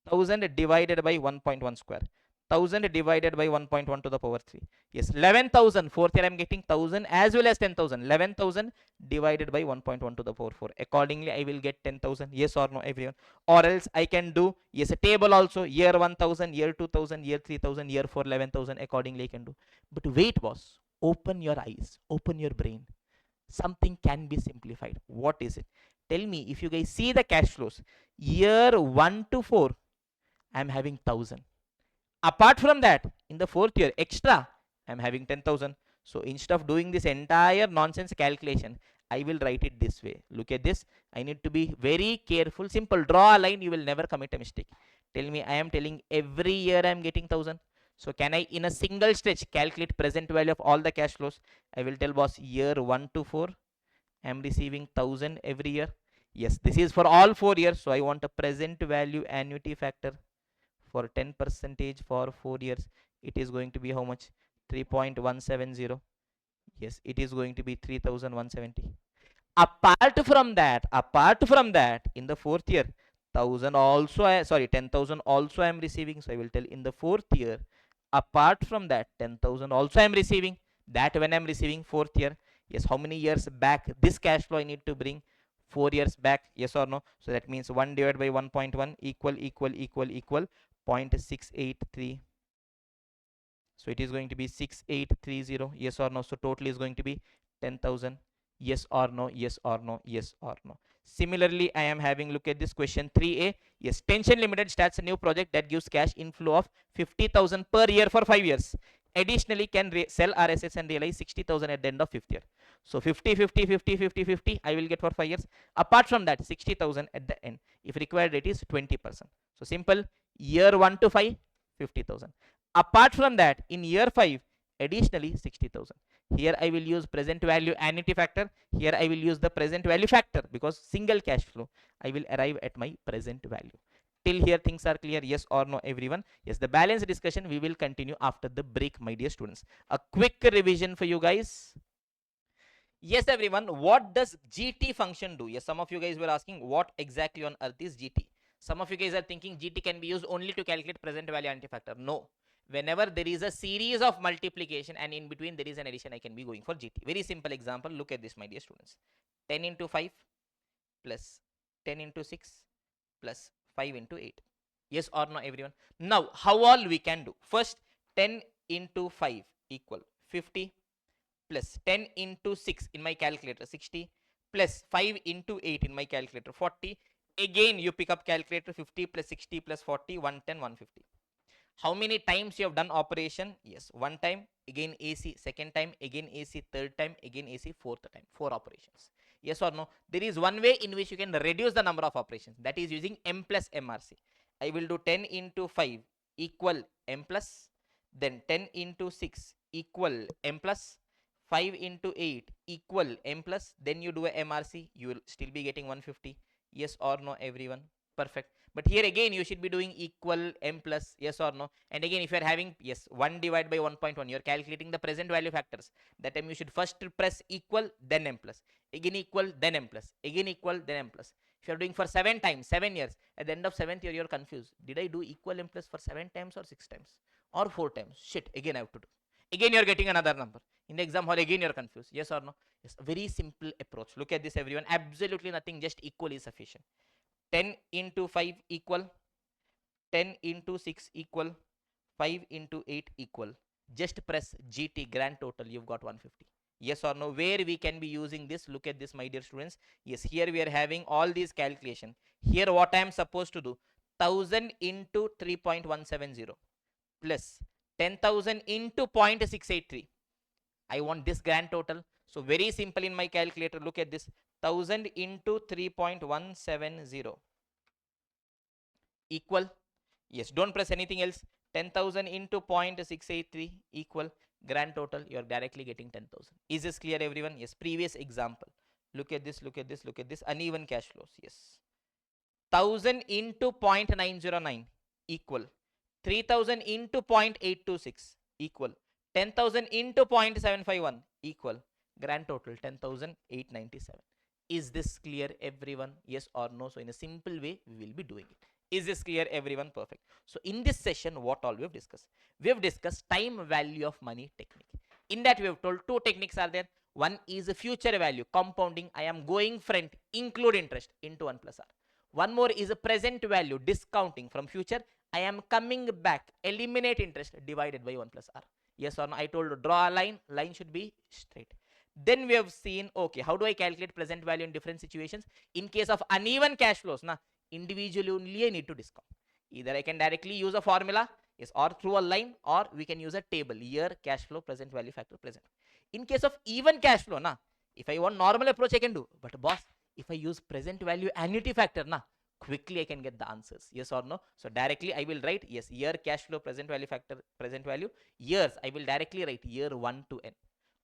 1000 divided by 1.1 square, 1000 divided by 1.1 to the power 3. Yes, 11,000. 4th year I am getting 1000 as well as 10,000. 11,000 divided by 1.1 to the power 4. Accordingly, I will get 10,000. Yes or no, everyone? Or else I can do, yes, a table also. Year 1000, year 2000, year 3000, year 4, 11,000. Accordingly, I can do. But wait, boss. Open your eyes. Open your brain. Something can be simplified. What is it? Tell me, if you guys see the cash flows, year 1 to 4, I am having 1000. Apart from that, in the 4th year, extra, I am having 10,000. So instead of doing this entire nonsense calculation, I will write it this way. Look at this. I need to be very careful. Simple. Draw a line. You will never commit a mistake. Tell me, I am telling every year I am getting 1000. So can I, in a single stretch, calculate present value of all the cash flows? I will tell boss, year 1 to 4, I am receiving 1000 every year. Yes, this is for all 4 years. So I want a present value annuity factor for 10 percentage for 4 years. It is going to be how much? 3.170. Yes, it is going to be 3170. Apart from that, in the 4th year, 1000 also, 10,000 also I am receiving. So I will tell, in the 4th year, apart from that, 10,000 also I am receiving. That when I am receiving 4th year, yes, how many years back this cash flow I need to bring? 4 years back. Yes or no? So that means 1 divided by 1.1 equal 0.683. So it is going to be 6830. Yes or no? So total is going to be 10,000. Yes or no? Yes or no? Yes or no? Similarly, I am having, look at this question 3a. Yes, Tension Limited starts a new project that gives cash inflow of 50,000 per year for 5 years. Additionally, can sell our assets and realize 60,000 at the end of 5th year. So 50, 50, 50, 50, 50 I will get for 5 years. Apart from that, 60,000 at the end. If required, it is 20%. So simple. Year 1 to 5, 50,000. Apart from that, in year 5, additionally 60,000. Here I will use present value annuity factor. Here I will use the present value factor, because single cash flow, I will arrive at my present value. Till here things are clear? Yes or no, everyone? Yes, the balance discussion we will continue after the break, my dear students. A quick revision for you guys. Yes, everyone, what does GT function do? Yes, some of you guys were asking what exactly on earth is GT. Some of you guys are thinking GT can be used only to calculate present value annuity factor. No. Whenever there is a series of multiplication and in between there is an addition, I can be going for GT. Very simple example. Look at this, my dear students. 10 into 5 plus 10 into 6 plus 5 into 8. Yes or no, everyone? Now, how all we can do? First, 10 into 5 equal 50 plus 10 into 6 in my calculator 60 plus 5 into 8 in my calculator 40. Again, you pick up calculator, 50 plus 60 plus 40, 110, 150. How many times you have done operation? Yes, one time, again AC, second time, again AC, third time, again AC, fourth time. 4 operations. Yes or no? There is one way in which you can reduce the number of operations. That is using M plus MRC. I will do 10 into 5 equal M plus, then 10 into 6 equal M plus, 5 into 8 equal M plus, then you do a MRC, you will still be getting 150. Yes or no, everyone? perfect. But here again, you should be doing equal m plus, yes or no. And again, if you are having, yes, 1 divided by 1.1, you are calculating the present value factors. That time you should first press equal, then m plus. Again equal, then m plus. Again equal, then m plus. If you are doing for 7 times, 7 years, at the end of 7th year, you are confused. Did I do equal m plus for 7 times or 6 times? Or 4 times? Shit, again I have to do. Again, you are getting another number. In the exam hall, again you are confused. Yes or no? Yes, very simple approach. Look at this, everyone. Absolutely nothing, just equal is sufficient. 10 into 5 equal, 10 into 6 equal, 5 into 8 equal. Just press GT, grand total, you've got 150. Yes or no? Where we can be using this? Look at this, my dear students. Yes, here we are having all these calculation. Here what I am supposed to do? 1000 into 3.170 plus 10,000 into 0.683. I want this grand total. So very simple in my calculator. Look at this. 1000 into 3.170 equal. Yes, don't press anything else. 10,000 into 0.683 equal grand total. You are directly getting 10,000. Is this clear, everyone? Yes. Previous example. Look at this. Look at this. Look at this. Uneven cash flows. Yes. 1000 into 0.909 equal 3000 into 0.826 equal 10,000 into 0.751 equal grand total 10,897. Is this clear, everyone? Yes or no? So in a simple way, we will be doing it. Is this clear, everyone? Perfect. So in this session, what all we have discussed? We have discussed time value of money technique. In that, we have told two techniques are there. One is a future value, compounding. I am going front, include interest into 1 plus r. One more is a present value, discounting from future. I am coming back, eliminate interest divided by 1 plus r. Yes or no? I told you, draw a line. Line should be straight. Then we have seen, okay, how do I calculate present value in different situations? In case of uneven cash flows, individually only I need to discount. Either I can directly use a formula, yes, or through a line, or we can use a table. Year, cash flow, present value factor, present. In case of even cash flow, if I want normal approach, I can do. But boss, if I use present value annuity factor, quickly I can get the answers. Yes or no? So directly I will write, yes, year, cash flow, present value factor, present value. Years, I will directly write year 1 to n.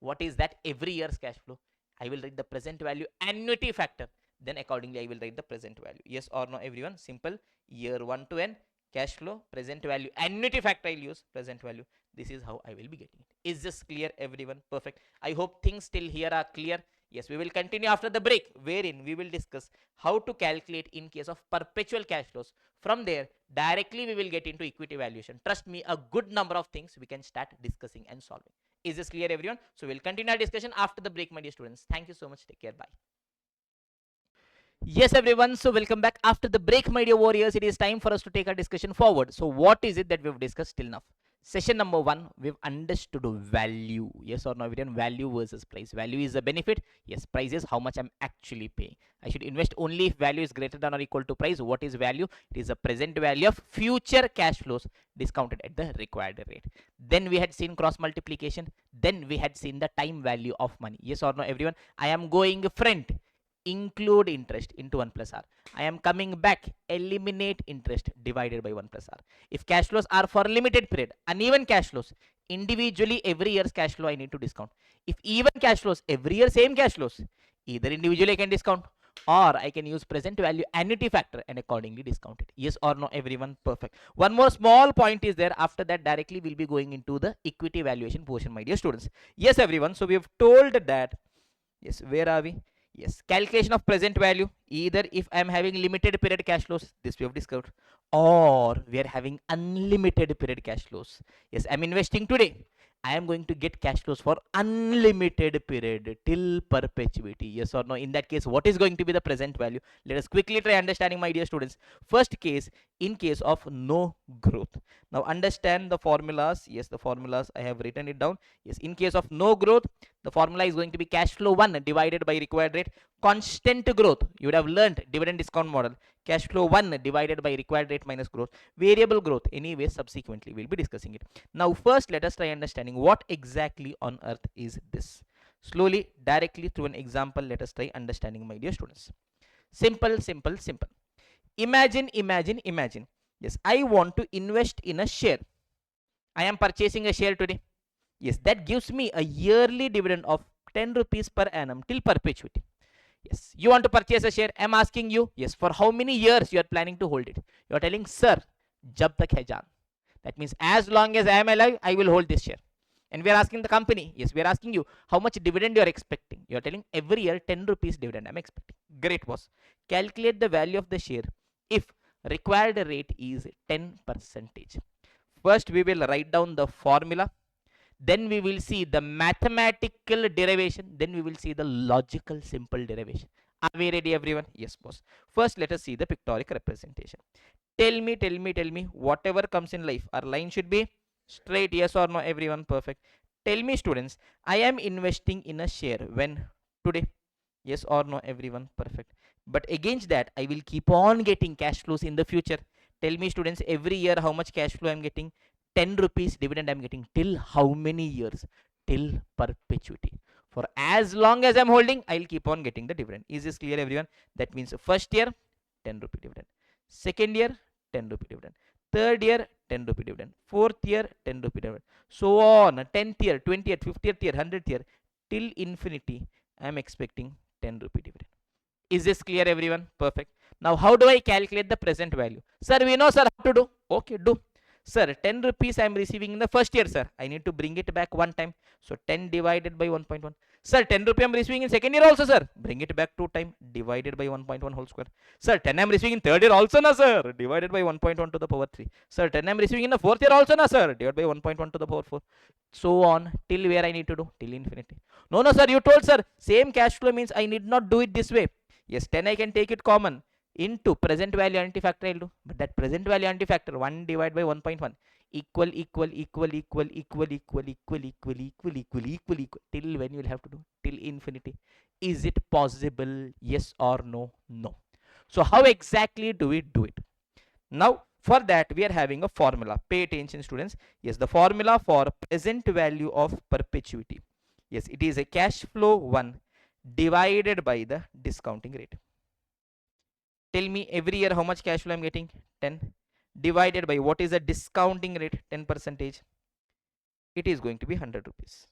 What is that? Every year's cash flow. I will write the present value annuity factor. Then accordingly I will write the present value. Yes or no, everyone? Simple. Year 1 to n, cash flow, present value annuity factor, I'll use present value. This is how I will be getting it. Is this clear, everyone? Perfect. I hope things still here are clear. Yes, we will continue after the break, wherein we will discuss how to calculate in case of perpetual cash flows. From there, directly we will get into equity valuation. Trust me, a good number of things we can start discussing and solving. Is this clear, everyone? So we'll continue our discussion after the break, my dear students. Thank you so much. Take care. Bye. Yes, everyone. So welcome back after the break, my dear warriors. It is time for us to take our discussion forward. So what is it that we've discussed till now? Session number 1, we've understood value. Yes or no, everyone? Value versus price. Value is the benefit. Yes, price is how much I'm actually paying. I should invest only if value is greater than or equal to price. What is value? It is the present value of future cash flows discounted at the required rate. Then we had seen cross multiplication. Then we had seen the time value of money. Yes or no, everyone? I am going front, include interest into 1 plus r. I am coming back, eliminate interest divided by 1 plus r. If cash flows are for limited period, uneven cash flows, individually every year's cash flow I need to discount. If even cash flows, every year same cash flows, either individually I can discount, or I can use present value annuity factor and accordingly discount it. Yes or no, everyone? Perfect. One more small point is there. After that, directly we'll be going into the equity valuation portion, my dear students. Yes, everyone. So we have told that, yes, where are we? Yes, calculation of present value. Either if I am having limited period cash flows, this we have discovered, or we are having unlimited period cash flows. Yes, I'm investing today. I am going to get cash flows for unlimited period till perpetuity. Yes or no? In that case, what is going to be the present value? Let us quickly try understanding, my dear students. First case, in case of no growth. Now understand the formulas. Yes, the formulas I have written it down. Yes, in case of no growth, the formula is going to be cash flow 1 divided by required rate. Constant growth, you would have learned dividend discount model. Cash flow 1 divided by required rate minus growth. Variable growth, anyway, subsequently we'll be discussing it. Now first let us try understanding what exactly on earth is this. Slowly, directly through an example, let us try understanding, my dear students. Simple, simple, simple. Imagine. Yes, I want to invest in a share. I am purchasing a share today. Yes, that gives me a yearly dividend of 10 rupees per annum till perpetuity. Yes, you want to purchase a share. I'm asking you, yes, for how many years you are planning to hold it? You are telling, sir, jab tak hai jaan. That means as long as I am alive, I will hold this share. And we are asking the company, yes, we are asking you how much dividend you are expecting. You are telling every year 10 rupees dividend I'm expecting. Great, boss. Calculate the value of the share if required rate is 10 percentage. First, we will write down the formula. Then we will see the mathematical derivation. Then we will see the logical simple derivation. Are we ready, everyone? Yes, boss. First, let us see the pictorial representation. Tell me, whatever comes in life, our line should be straight, yes or no, everyone, perfect. Tell me, students, I am investing in a share when today, yes or no, everyone, perfect. But against that, I will keep on getting cash flows in the future. Tell me, students, every year how much cash flow I'm getting? 10 rupees dividend I'm getting. Till how many years? Till perpetuity. For as long as I'm holding, I'll keep on getting the dividend. Is this clear, everyone? That means first year, 10 rupee dividend. Second year, 10 rupee dividend. Third year, 10 rupee dividend. Fourth year, 10 rupee dividend. So on. 10th year, 20th, 50th year, 100th year, till infinity, I'm expecting 10 rupee dividend. Is this clear, everyone? Perfect. Now, how do I calculate the present value? Sir, we know, sir, how to do. Okay, do. Sir, 10 rupees I am receiving in the first year, sir. I need to bring it back one time. So 10 divided by 1.1. Sir, 10 rupees I am receiving in second year also, sir. Bring it back two time. Divided by 1.1 whole square. Sir, 10 I am receiving in third year also, na, sir. Divided by 1.1 to the power 3. Sir, 10 I am receiving in the fourth year also, na, sir. Divided by 1.1 to the power 4. So on. Till where I need to do? Till infinity. No, no, sir. You told, sir. Same cash flow means I need not do it this way. Yes, 10 I can take it common into present value antifactor I'll do. But that present value antifactor 1 divided by 1.1 equal till when you will have to do? Till infinity. Is it possible? Yes or no? No. So how exactly do we do it? Now for that we are having a formula. Pay attention, students. Yes, the formula for present value of perpetuity. Yes, it is a cash flow 1 divided by the discounting rate. Tell me every year how much cash flow I'm getting? 10 divided by what is the discounting rate? 10 percentage. It is going to be 100 rupees.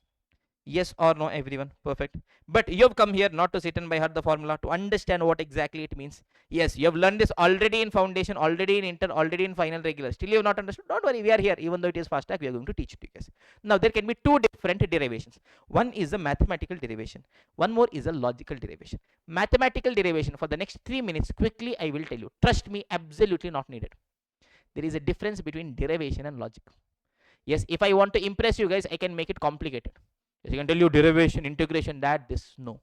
Yes or no, everyone? Perfect. But you have come here not to sit and by heart the formula, to understand what exactly it means. Yes, you have learned this already in foundation, already in inter, already in final regular. Still you have not understood. Don't worry, we are here. Even though it is fast track, we are going to teach it to you guys. Now there can be two different derivations. One is a mathematical derivation. One more is a logical derivation. Mathematical derivation for the next 3 minutes. Quickly, I will tell you. Trust me, absolutely not needed. There is a difference between derivation and logic. Yes, if I want to impress you guys, I can make it complicated. Yes, I can tell you derivation, integration, that, this. No.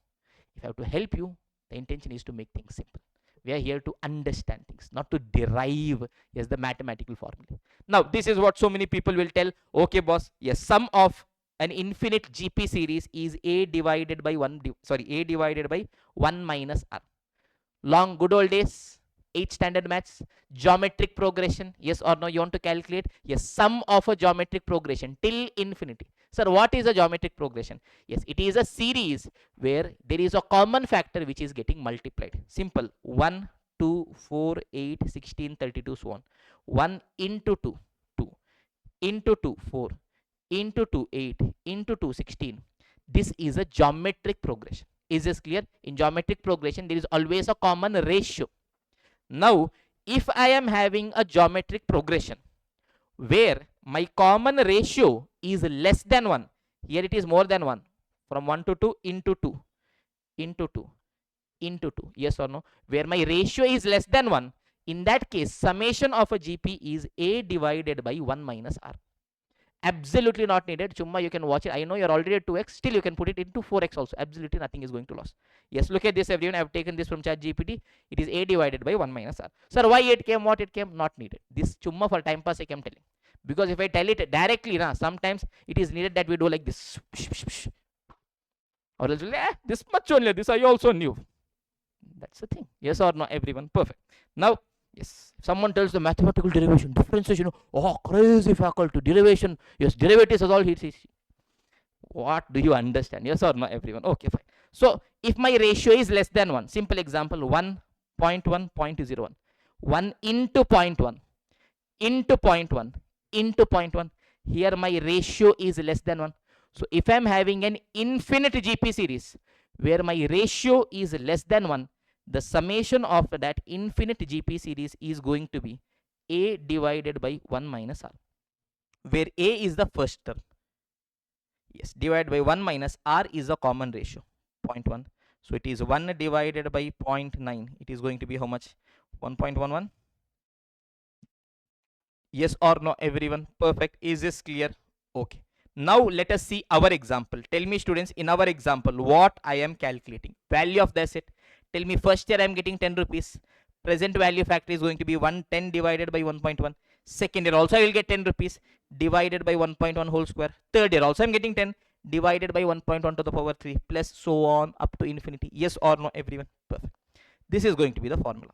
If I have to help you, the intention is to make things simple. We are here to understand things, not to derive, yes, the mathematical formula. Now, this is what so many people will tell. Okay, boss, yes, sum of an infinite GP series is A divided by 1, A divided by 1 minus R. Long good old days, 8th standard maths, geometric progression, yes or no, you want to calculate? Yes, sum of a geometric progression till infinity. Sir, what is a geometric progression? Yes, it is a series where there is a common factor which is getting multiplied. Simple. 1, 2, 4, 8, 16, 32, so on. 1 into 2, 2, into 2, 4, into 2, 8, into 2, 16. This is a geometric progression. Is this clear? In geometric progression, there is always a common ratio. Now, if I am having a geometric progression where my common ratio is less than 1, here it is more than 1, from 1 to 2 into 2, into 2, into 2, yes or no, where my ratio is less than 1, in that case, summation of a GP is A divided by 1 minus R. Absolutely not needed. Chumma, you can watch it. I know you're already at 2x, still you can put it into 4x also. Absolutely nothing is going to lose. Yes, look at this, everyone. I've taken this from ChatGPT. It is A divided by 1 minus R. Sir, why it came, what it came? Not needed. This chumma for time pass I am telling. Because if I tell it directly, sometimes it is needed that we do like this. Or else, this much only, this I also knew. That's the thing. Yes or no, everyone? Perfect. Now, yes, someone tells the mathematical derivation, differentiation, oh, crazy faculty, derivation, yes, derivatives is all he sees. What do you understand? Yes or no, everyone? Okay, fine. So, if my ratio is less than 1, simple example, 1.1, 0.01, 1 into 0.1, into 0.1, into 0.1, here my ratio is less than 1. So, if I am having an infinite GP series, where my ratio is less than 1, the summation of that infinite GP series is going to be A divided by 1 minus R, where A is the first term. Yes, divided by 1 minus R is a common ratio, 0.1. So it is 1 divided by 0.9. It is going to be how much? 1.11. Yes or no, everyone? Perfect. Is this clear? Okay. Now let us see our example. Tell me, students, in our example, what I am calculating. Value of the asset. Tell me, first year I am getting 10 rupees. Present value factor is going to be 110 divided by 1.1. Second year also I will get 10 rupees divided by 1.1 whole square. Third year also I am getting 10 divided by 1.1 to the power 3 plus so on up to infinity. Yes or no, everyone? Perfect. This is going to be the formula.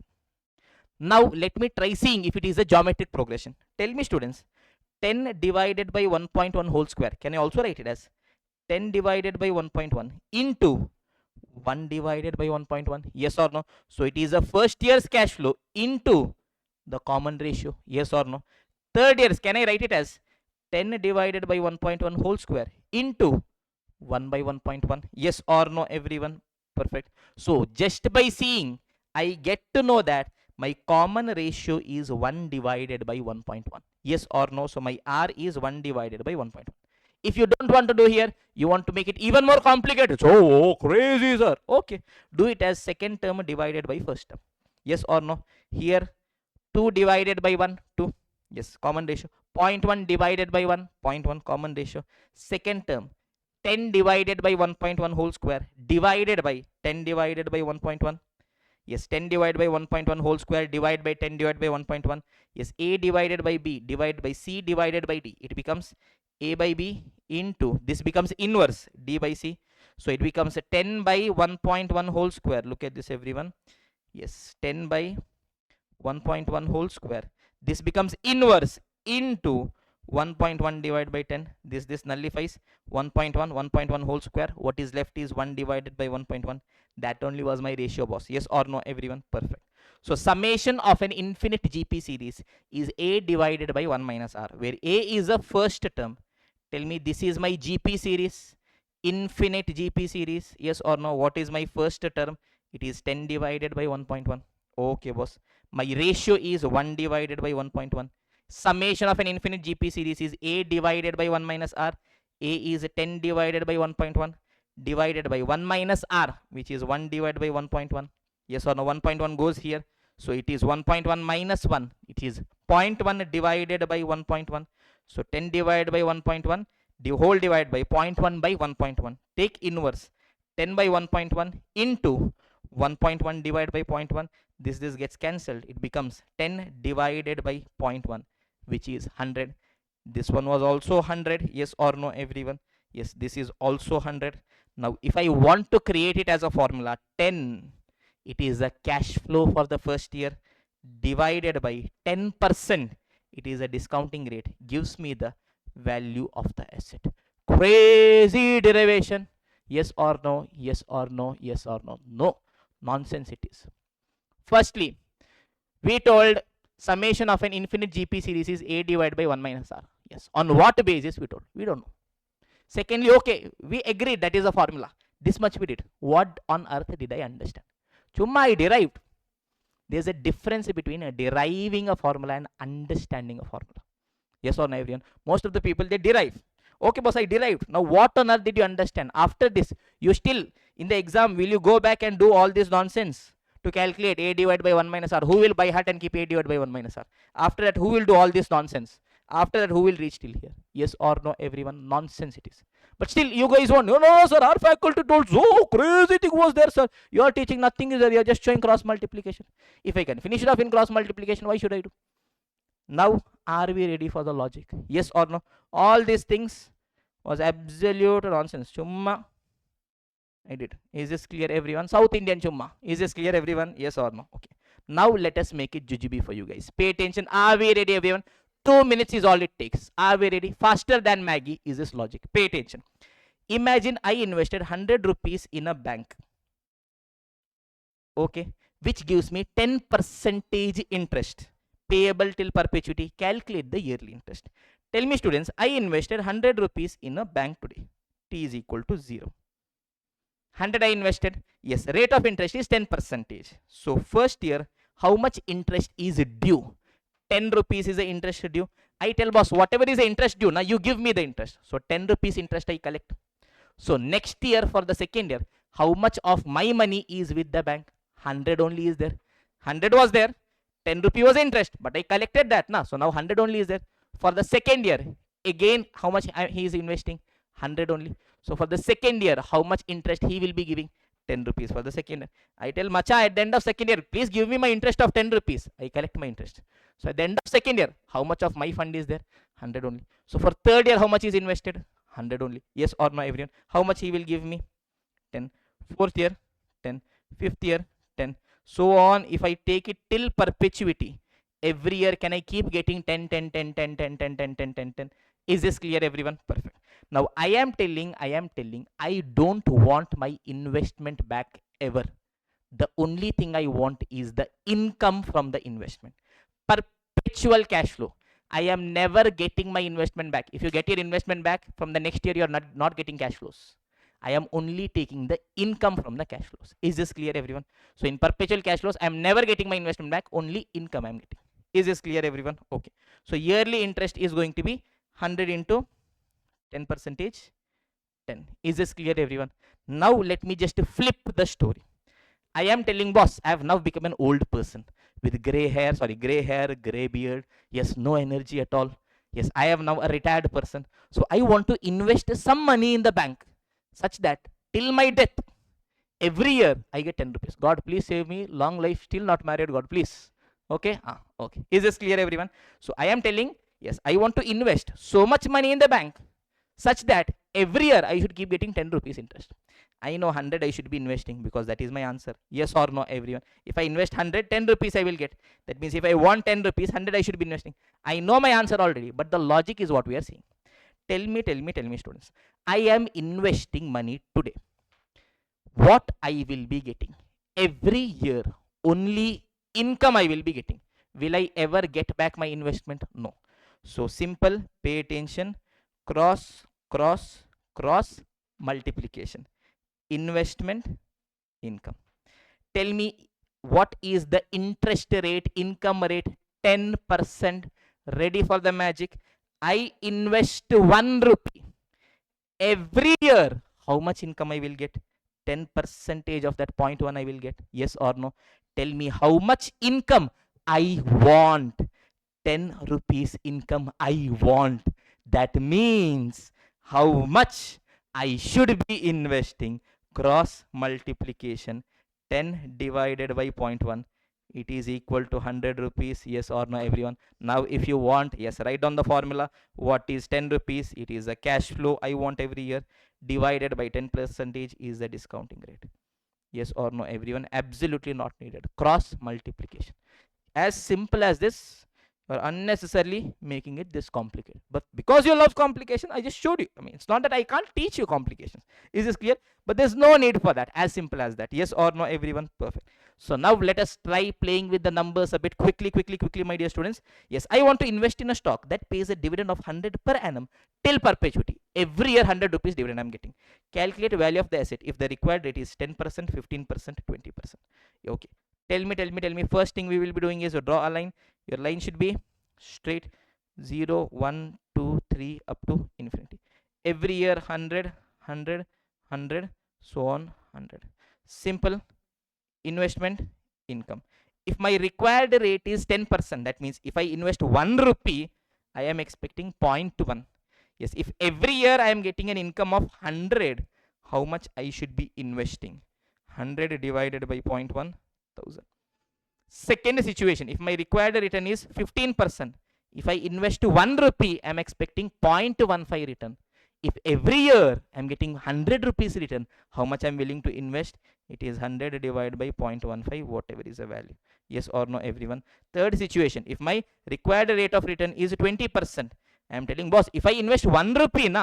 Now let me try seeing if it is a geometric progression. Tell me, students, 10 divided by 1.1 whole square. Can I also write it as 10 divided by 1.1 into 1 divided by 1.1? Yes or no? So it is a first year's cash flow into the common ratio. Yes or no? Third year's, can I write it as 10 divided by 1.1 whole square into 1 by 1.1? Yes or no, everyone? Perfect. So just by seeing, I get to know that my common ratio is 1 divided by 1.1. Yes or no? So my R is 1 divided by 1.1. If you don't want to do here, you want to make it even more complicated. So crazy, sir. Okay. Do it as second term divided by first term. Yes or no? Here 2 divided by 1, 2. Yes, common ratio. 0.1 divided by 1, 0.1 common ratio. Second term 10 divided by 1.1 whole square divided by 10 divided by 1.1. Yes, 10 divided by 1.1 whole square divided by 10 divided by 1.1. Yes, A divided by B divided by C divided by D. It becomes A by B into, this becomes inverse D by C. So it becomes a 10 by 1.1 whole square. Look at this, everyone. Yes, 10 by 1.1 whole square. This becomes inverse into 1.1 divided by 10. This nullifies. 1.1 whole square. What is left is 1 divided by 1.1. That only was my ratio, boss. Yes or no, everyone? Perfect. So summation of an infinite GP series is A divided by 1 minus R, where A is the first term. Tell me, this is my GP series, infinite GP series. Yes or no? What is my first term? It is 10 divided by 1.1. Okay, boss. My ratio is 1 divided by 1.1. Summation of an infinite GP series is A divided by 1 minus R. A is 10 divided by 1.1 divided by 1 minus R, which is 1 divided by 1.1. Yes or no? 1.1 goes here. So it is 1.1 minus 1. It is 0.1 divided by 1.1. So 10 divided by 1.1, the whole divided by 0.1 by 1.1. Take inverse. 10 by 1.1 into 1.1 divided by 0.1. This gets cancelled. It becomes 10 divided by 0.1, which is 100. This one was also 100. Yes or no, everyone? Yes, this is also 100. Now if I want to create it as a formula, 10, it is a cash flow for the first year, divided by 10%, it is a discounting rate, gives me the value of the asset. Crazy derivation. Yes or no? Yes or no? Yes or no? No, nonsense it is. Firstly, we told summation of an infinite GP series is A divided by 1 minus R. Yes. On what basis we told? We don't know. Secondly, okay, we agreed that is a formula. This much we did. What on earth did I understand? Chumma I derived. There's a difference between deriving a formula and understanding a formula. Yes or no, everyone? Most of the people, they derive. Okay, boss, I derived. Now what on earth did you understand? After this, you still, in the exam, will you go back and do all this nonsense to calculate A divided by 1 minus R? Who will by heart and keep A divided by 1 minus R? After that, who will do all this nonsense? After that, who will reach till here? Yes or no, everyone? Nonsense it is. But still, you guys want, no, sir, our faculty told so crazy thing was there, sir. You are teaching nothing is there. You are just showing cross multiplication. If I can finish it off in cross multiplication, why should I do? Now, are we ready for the logic? Yes or no? All these things was absolute nonsense. Chumma. I did. Is this clear, everyone? South Indian chumma. Is this clear, everyone? Yes or no? Okay. Now let us make it jujube for you guys. Pay attention. Are we ready, everyone? 2 minutes is all it takes. Are we ready? Faster than Maggie is this logic. Pay attention. Imagine I invested 100 rupees in a bank. Okay. Which gives me 10% interest payable till perpetuity. Calculate the yearly interest. Tell me, students, I invested 100 rupees in a bank today. T is equal to 0. 100 I invested. Yes, rate of interest is 10%. So first year, how much interest is due? 10 rupees is the interest due. I tell boss, whatever is the interest due, now you give me the interest. So 10 rupees interest I collect. So next year for the second year, how much of my money is with the bank? 100 only is there. 100 was there. 10 rupee was interest, but I collected that now. So now 100 only is there. For the second year, again, how much he is investing? 100 only. So for the second year, how much interest he will be giving? 10 rupees for the second year. I tell Macha at the end of second year, please give me my interest of 10 rupees. I collect my interest. So at the end of second year, how much of my fund is there? 100 only. So for third year, how much is invested? 100 only. Yes or no, everyone? How much he will give me? 10. Fourth year, 10. Fifth year, 10. So on. If I take it till perpetuity, every year can I keep getting 10, 10, 10, 10, 10, 10, 10, 10, 10, 10? Is this clear, everyone? Perfect. Now I am telling, I don't want my investment back ever. The only thing I want is the income from the investment. Perpetual cash flow. I am never getting my investment back. If you get your investment back from the next year, you are not getting cash flows. I am only taking the income from the cash flows. Is this clear, everyone? So in perpetual cash flows, I am never getting my investment back, only income I am getting. Is this clear, everyone? Okay. So yearly interest is going to be 100 into 10%, 10. Is this clear, everyone? Now let me just flip the story. I am telling boss, I have now become an old person with gray hair, gray beard. Yes, no energy at all. Yes, I am now a retired person. So I want to invest some money in the bank such that till my death, every year I get 10 rupees. God, please save me. Long life, still not married. God, please. Okay. Okay. Is this clear, everyone? So I am telling, yes, I want to invest so much money in the bank such that every year I should keep getting 10 rupees interest. I know 100 I should be investing because that is my answer. Yes or no, everyone? If I invest 100, 10 rupees I will get. That means if I want 10 rupees, 100 I should be investing. I know my answer already, but the logic is what we are seeing. Tell me, students. I am investing money today. What I will be getting? Every year, only income I will be getting. Will I ever get back my investment? No. So simple, pay attention. Cross, cross, cross multiplication. Investment, income. Tell me what is the interest rate, income rate? 10%. Ready for the magic? I invest 1 rupee. Every year, how much income I will get? 10% of that 0.1 I will get. Yes or no? Tell me how much income I want. 10 rupees income I want. That means how much I should be investing. Cross multiplication. 10 divided by 0.1, it is equal to 100 rupees. Yes or no, everyone? Now if you want, yes, write down the formula. What is 10 rupees? It is a cash flow I want every year, divided by 10% is the discounting rate. Yes or no, everyone? Absolutely not needed. Cross multiplication. As simple as this. You're unnecessarily making it this complicated, but because you love complication, I just showed you. I mean, it's not that I can't teach you complications. Is this clear? But there's no need for that. As simple as that. Yes or no, everyone? Perfect. So now let us try playing with the numbers a bit quickly, my dear students. Yes, I want to invest in a stock that pays a dividend of 100 per annum till perpetuity. Every year 100 rupees dividend I'm getting. Calculate value of the asset if the required rate is 10%, 15%, 20%. Okay. Tell me. First thing we will be doing is to draw a line. Your line should be straight. 0, 1, 2, 3 up to infinity. Every year 100, 100, 100, so on 100. Simple. Investment, income. If my required rate is 10%, that means if I invest 1 rupee, I am expecting 0.1. Yes, if every year I am getting an income of 100, how much I should be investing? 100 divided by 0.1, 1000. Second situation, if my required return is 15%, if I invest 1 rupee, I am expecting 0.15 return. If every year I am getting 100 rupees return, how much I am willing to invest? It is 100 divided by 0.15, whatever is the value. Yes or no, everyone? Third situation, if my required rate of return is 20%, I am telling boss, if I invest 1 rupee,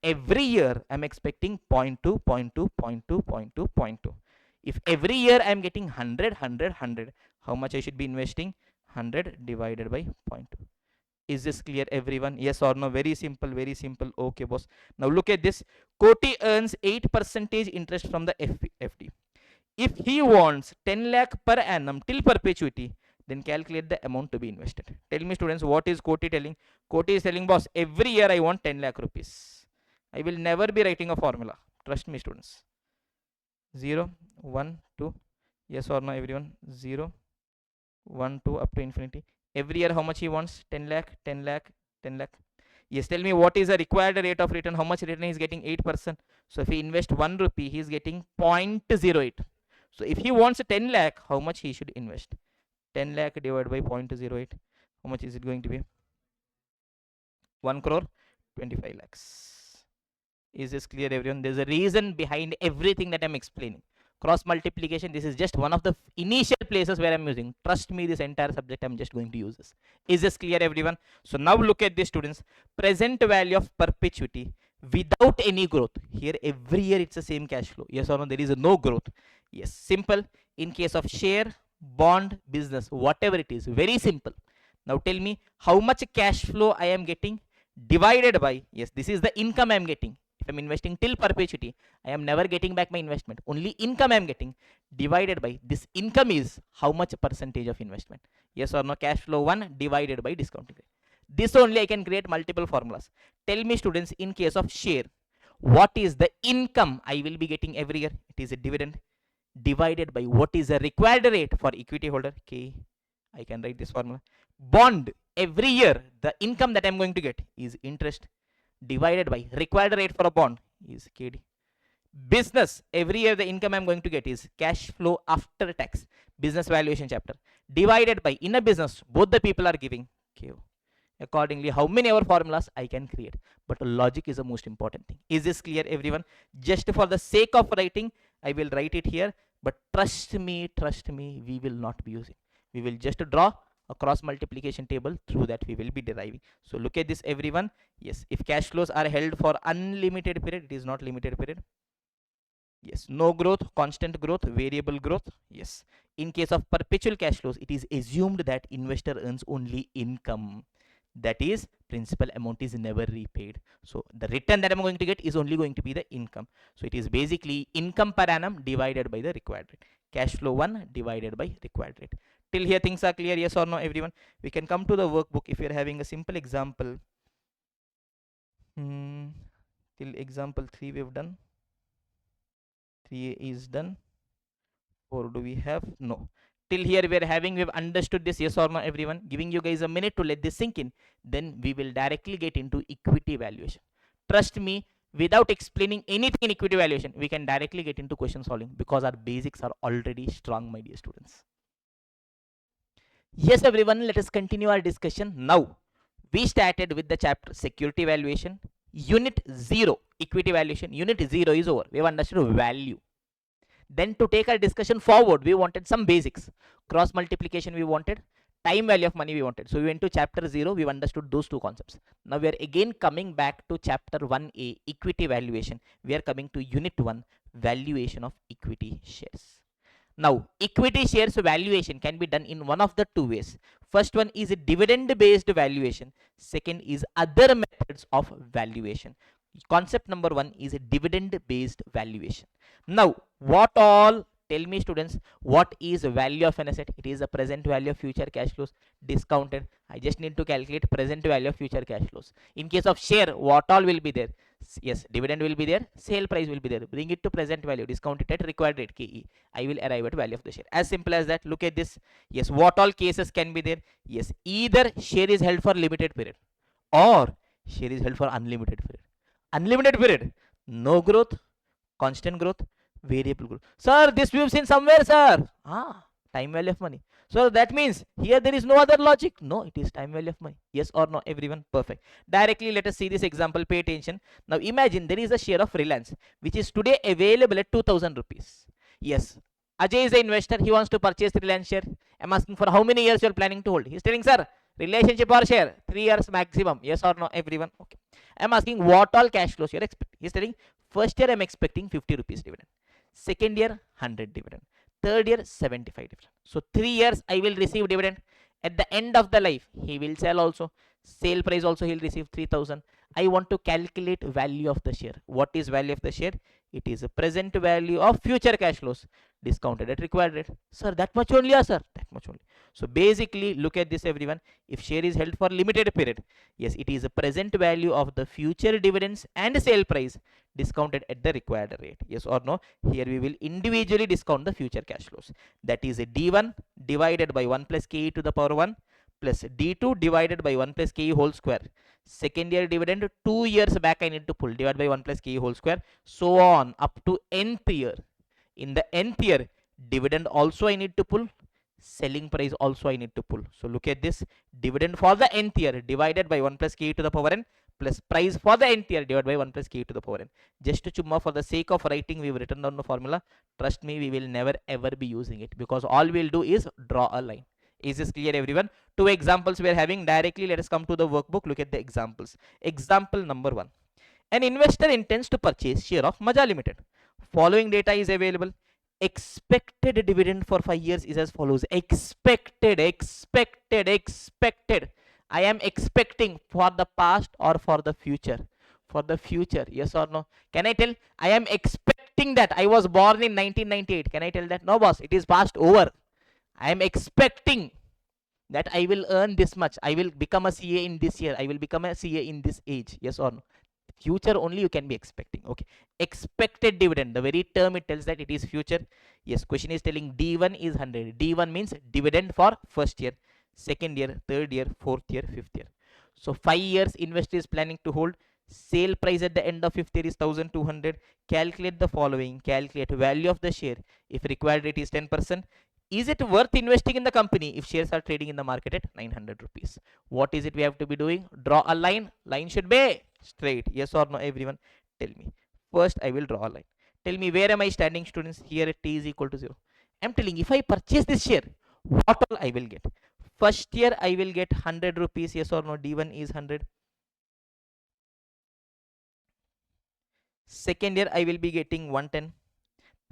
every year I am expecting 0.2, 0.2, 0.2, 0.2, 0.2. If every year I am getting 100, 100, 100, how much I should be investing? 100 divided by 0.2. Is this clear, everyone? Yes or no? Very simple, very simple. Okay, boss. Now look at this. Koti earns 8% interest from the FD. If he wants 10 lakh per annum till perpetuity, then calculate the amount to be invested. Tell me, students, what is Koti telling? Koti is telling, boss, every year I want 10 lakh rupees. I will never be writing a formula. Trust me, students. 0, 1, 2. Yes or no, everyone? 0, 1, 2, up to infinity. Every year, how much he wants? 10 lakh, 10 lakh, 10 lakh. Yes, tell me what is the required rate of return? How much return he is getting? 8%. So if he invest 1 rupee, he is getting 0.08. So if he wants 10 lakh, how much he should invest? 10 lakh divided by 0.08. How much is it going to be? 1 crore 25 lakhs. Is this clear, everyone? There's a reason behind everything that I'm explaining. Cross multiplication, this is just one of the initial places where I'm using. Trust me, this entire subject I'm just going to use this. Is this clear, everyone? So now look at this, students. Present value of perpetuity without any growth. Here every year it's the same cash flow. Yes or no? There is no growth. Yes, simple. In case of share, bond, business, whatever it is, very simple. Now tell me how much cash flow I am getting divided by, yes, this is the income I am getting. If I'm investing till perpetuity, I am never getting back my investment. Only income I am getting, divided by this income is how much percentage of investment. Yes or no? Cash flow 1 divided by discounting rate. This only I can create multiple formulas. Tell me, students, in case of share, what is the income I will be getting every year? It is a dividend divided by what is the required rate for equity holder, K. I can write this formula. Bond, every year the income that I'm going to get is interest divided by required rate for a bond is KD. Business, every year the income I'm going to get is cash flow after tax, business valuation chapter, divided by, in a business both the people are giving K. Accordingly, how many other formulas I can create, but logic is the most important thing. Is this clear, everyone? Just for the sake of writing, I will write it here, but trust me, we will not be using. We will just draw a cross multiplication table. Through that we will be deriving. So look at this, everyone. Yes, if cash flows are held for unlimited period, it is not limited period. Yes, no growth, constant growth, variable growth. Yes, in case of perpetual cash flows, it is assumed that investor earns only income. That is, principal amount is never repaid. So the return that I'm going to get is only going to be the income. So it is basically income per annum divided by the required rate. Cash flow 1 divided by required rate. Till here things are clear, yes or no, everyone? We can come to the workbook. If you're having a simple example, till example 3 we've done. 3 is done. 4 do we have? No. Till here we've understood this, yes or no, everyone? Giving you guys a minute to let this sink in. Then we will directly get into equity valuation. Trust me, without explaining anything in equity valuation, we can directly get into question solving because our basics are already strong, my dear students. Yes, everyone, let us continue our discussion. Now, we started with the chapter security valuation. Unit 0, equity valuation. Unit 0 is over. We have understood value. Then to take our discussion forward, we wanted some basics. Cross multiplication we wanted, time value of money we wanted. So we went to chapter 0, we've understood those two concepts. Now we are again coming back to chapter 1A, equity valuation. We are coming to unit 1, valuation of equity shares. Now, equity shares valuation can be done in one of the two ways. First one is a dividend based valuation. Second is other methods of valuation. Concept number 1 is a dividend based valuation. Now, what all? Tell me, students, what is value of an asset? It is the present value of future cash flows discounted. I just need to calculate present value of future cash flows. In case of share, what all will be there? Yes, dividend will be there, sale price will be there. Bring it to present value, discount it at required rate, KE. I will arrive at value of the share. As simple as that. Look at this. Yes, what all cases can be there? Yes, either share is held for limited period or share is held for unlimited period. Unlimited period, no growth, constant growth, variable growth. Sir, this we've seen somewhere, sir. Time value of money. So that means here there is no other logic. No, it is time value of money. Yes or no, everyone? Perfect. Directly let us see this example. Pay attention. Now imagine there is a share of Reliance which is today available at 2000 rupees. Yes, Ajay is the investor. He wants to purchase Reliance share. I'm asking for how many years you are planning to hold. He's telling, sir, relationship or share? 3 years maximum. Yes or no, everyone? Okay. I'm asking what all cash flows you're expecting. He's telling, first year I'm expecting 50 rupees dividend. Second year, 100 dividend. Third year, 75 dividend. So 3 years I will receive dividend. At the end of the life, he will sell also. Sale price also he'll receive 3000. I want to calculate value of the share. What is value of the share? It is a present value of future cash flows discounted at required rate. Sir, that much only, sir? That much only. So basically, look at this, everyone. If share is held for limited period, yes, it is a present value of the future dividends and sale price discounted at the required rate. Yes or no? Here we will individually discount the future cash flows. That is a D1 divided by 1 plus KE to the power 1 plus D2 divided by 1 plus KE whole square. Second year dividend 2 years back I need to pull, divided by 1 plus KE whole square, so on up to nth year. In the nth year, dividend also I need to pull, selling price also I need to pull. So look at this, dividend for the nth year divided by 1 plus KE to the power n plus price for the nth year divided by 1 plus KE to the power n. Just to chumma, for the sake of writing, we've written down the formula. Trust me, we will never ever be using it, because all we'll do is draw a line. Is this clear, everyone? Two examples we are having directly. Let us come to the workbook. Look at the examples. Example number 1. An investor intends to purchase share of Maja Limited. Following data is available. Expected dividend for 5 years is as follows. Expected. I am expecting for the past or for the future? For the future, yes or no? Can I tell? I am expecting that. I was born in 1998. Can I tell that? No, boss. It is past over. I am expecting that I will earn this much. I will become a CA in this year. I will become a CA in this age. Yes or no? Future only you can be expecting. Okay. Expected dividend. The very term it tells that it is future. Yes. Question is telling D1 is 100. D1 means dividend for first year, second year, third year, fourth year, fifth year. So 5 years investor is planning to hold. Sale price at the end of fifth year is 1200. Calculate the following. Calculate value of the share. If required rate is 10%. Is it worth investing in the company if shares are trading in the market at 900 rupees? What is it we have to be doing? Draw a line. Line should be straight. Yes or no, everyone? Tell me. First, I will draw a line. Tell me, where am I standing, students? Here at t is equal to 0. I'm telling, if I purchase this share, what all I will get? First year, I will get 100 rupees. Yes or no? D1 is 100. Second year, I will be getting 110.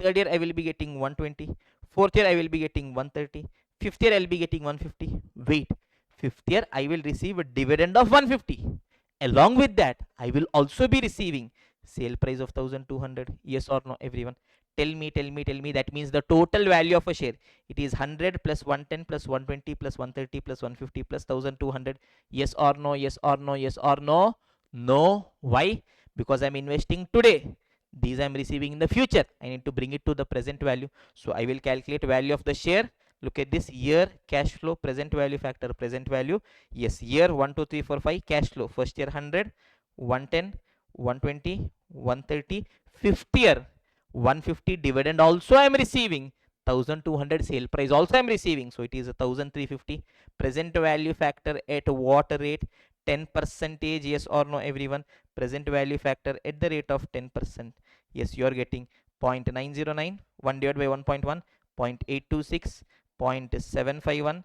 Third year I will be getting 120. Fourth year I will be getting 130. Fifth year I will be getting 150. Wait, fifth year I will receive a dividend of 150. Along with that, I will also be receiving sale price of 1200. Yes or no, everyone? Tell me. That means the total value of a share. It is 100 plus 110 plus 120 plus 130 plus 150 plus 1200. Yes or no? Yes or no? Yes or no? No. Why? Because I'm investing today. These I am receiving in the future. I need to bring it to the present value. So I will calculate value of the share. Look at this, year, cash flow, present value factor, present value. Yes, year 1, 2, 3, 4, 5, cash flow. First year 100, 110, 120, 130. Fifth year 150, dividend also I am receiving. 1200 sale price also I am receiving. So it is 1350. Present value factor at what rate? 10%. Yes or no, everyone? Present value factor at the rate of 10%. Yes, you are getting 0.909. 1 divided by 1.1, 0.826, 0.751,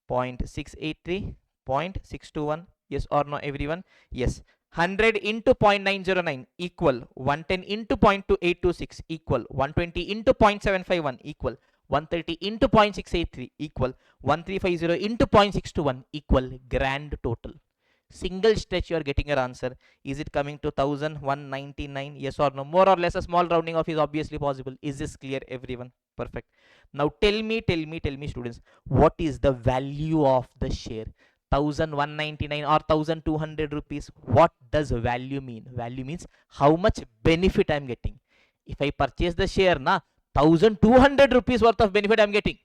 0.683, 0.621. Yes or no, everyone? Yes. 100 into 0.909 equal 110 into 0.2826 equal 120 into 0.751 equal 130 into 0.683 equal 1350 into 0.621 equal grand total. Single stretch you are getting your answer. Is it coming to 1199? Yes or no? More or less a small rounding off is obviously possible. Is this clear, everyone? Perfect. Now tell me, students, what is the value of the share? 1199 or 1200 rupees? What does value mean? Value means how much benefit I'm getting. If I purchase the share, na 1200 rupees worth of benefit I'm getting.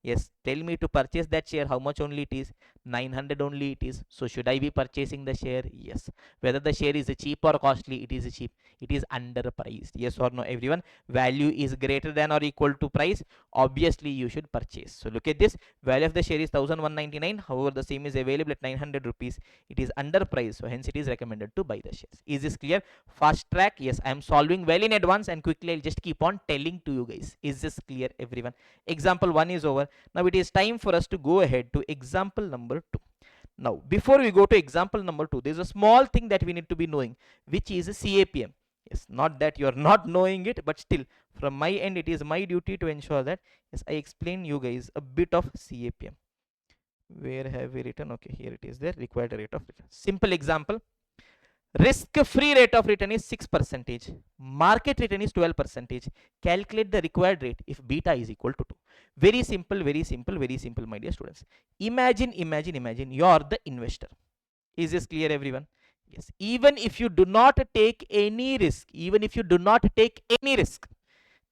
Yes, tell me, to purchase that share, how much only it is? 900 only it is. So should I be purchasing the share? Yes. Whether the share is cheap or costly, it is cheap. It is underpriced. Yes or no, everyone? Value is greater than or equal to price. Obviously, you should purchase. So look at this. Value of the share is 1199. However, the same is available at 900 rupees. It is underpriced. So hence, it is recommended to buy the shares. Is this clear? Fast track. Yes, I am solving well in advance, and quickly I'll just keep on telling to you guys. Is this clear, everyone? Example 1 is over. Now it is time for us to go ahead to example number 2. Now before we go to example number 2, there's a small thing that we need to be knowing, which is a CAPM. Yes, not that you are not knowing it, but still from my end it is my duty to ensure that yes, I explain you guys a bit of CAPM. Where have we written? Okay, here it is there. Required rate of return. Simple example. Risk-free rate of return is 6 percentage. Market return is 12 percentage. Calculate the required rate if beta is equal to 2. Very simple, very simple, very simple, my dear students. Imagine you are the investor. Is this clear, everyone? Yes. Even if you do not take any risk,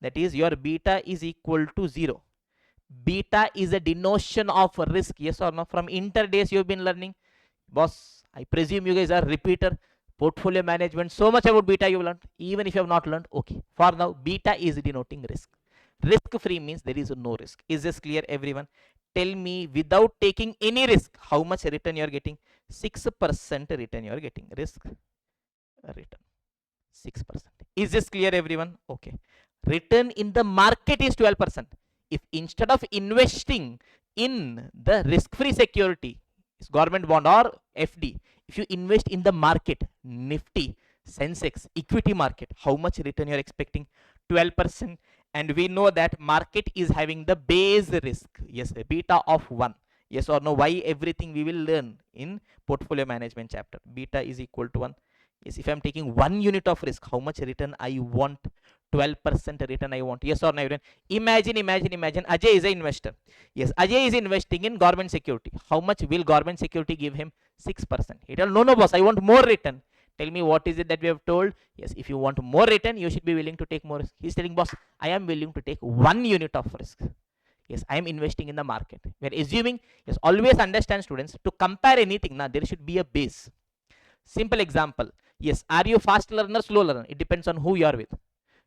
that is your beta is equal to 0. Beta is a denotion of risk, yes or no? From interdays you've been learning. Boss, I presume you guys are repeater. Portfolio management, so much about beta you've learned. Even if you have not learned, okay. For now, beta is denoting risk. Risk free means there is no risk. Is this clear, everyone? Tell me, without taking any risk, how much return you are getting? 6% return you are getting. Risk return 6%. Is this clear, everyone? Okay. Return in the market is 12%. If instead of investing in the risk-free security, government bond or FD, if you invest in the market, Nifty, Sensex, equity market, how much return you are expecting? 12%. And we know that market is having the base risk. Yes, a beta of 1. Yes or no? Why? Everything we will learn in portfolio management chapter. Beta is equal to 1. Yes, if I'm taking 1 unit of risk, how much return I want? 12% return I want. Yes or no? Imagine Ajay is an investor. Yes, Ajay is investing in government security. How much will government security give him? 6%. He tell, no, boss, I want more return. Tell me what is it that we have told? Yes, if you want more return, you should be willing to take more risk. He's telling, boss, I am willing to take 1 unit of risk. Yes, I am investing in the market. We are assuming, yes, always understand, students, to compare anything, now there should be a base. Simple example. Yes, are you fast learner, slow learner? It depends on who you are with.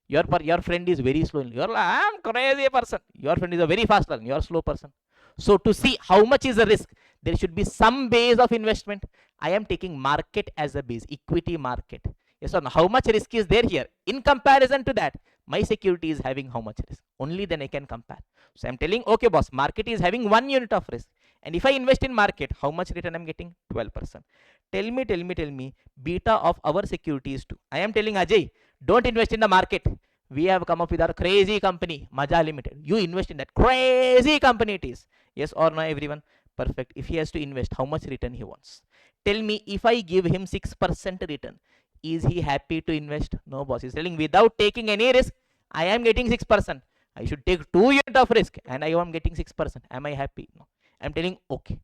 Your friend is very slow. You're like, I'm crazy person. Your friend is a very fast learner. You're a slow person. So to see how much is the risk, there should be some base of investment. I am taking market as a base, equity market. Yes or no? How much risk is there here? In comparison to that, my security is having how much risk? Only then I can compare. So I'm telling, okay, boss, market is having 1 unit of risk. And if I invest in market, how much return I'm getting? 12%. Tell me, beta of our security is 2. I am telling Ajay, don't invest in the market. We have come up with our crazy company, Maja Limited. You invest in that crazy company it is. Yes or no, everyone? Perfect. If he has to invest, how much return he wants? Tell me, if I give him 6% return, is he happy to invest? No, boss. He's telling, without taking any risk, I am getting 6%. I should take 2 units of risk and I am getting 6%. Am I happy? No. I'm telling, okay.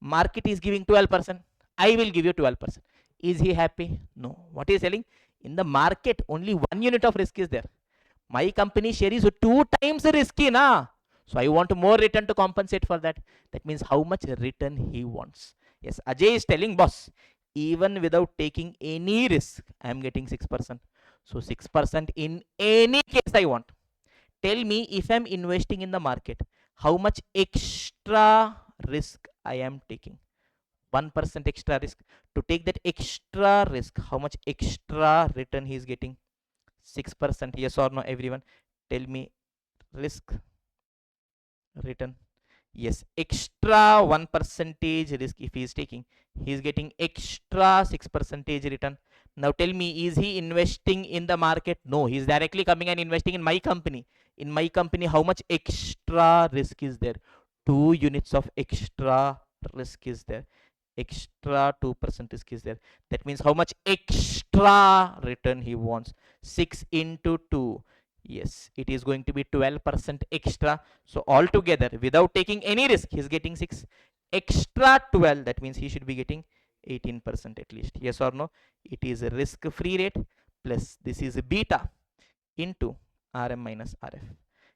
Market is giving 12%. I will give you 12%. Is he happy? No. What is telling? In the market, only 1 unit of risk is there. My company share is 2 times risky, na? So I want more return to compensate for that. That means how much return he wants. Yes, Ajay is telling, boss, even without taking any risk, I am getting 6%. So 6% in any case I want. Tell me, if I'm investing in the market, how much extra risk I am taking? 1% extra risk. To take that extra risk, how much extra return he is getting? 6%. Yes or no, everyone? Tell me, risk return. Yes, extra 1 percentage risk if he is taking, he is getting extra 6 percentage return. Now tell me, is he investing in the market? No, he is directly coming and investing in my company. In my company, how much extra risk is there? 2 units of extra risk is there. Extra 2% risk is there. That means how much extra return he wants? 6 into 2. Yes, it is going to be 12% extra. So altogether, without taking any risk, he's getting 6 extra 12. That means he should be getting 18% at least. Yes or no? It is a risk-free rate plus this is a beta into RM minus RF.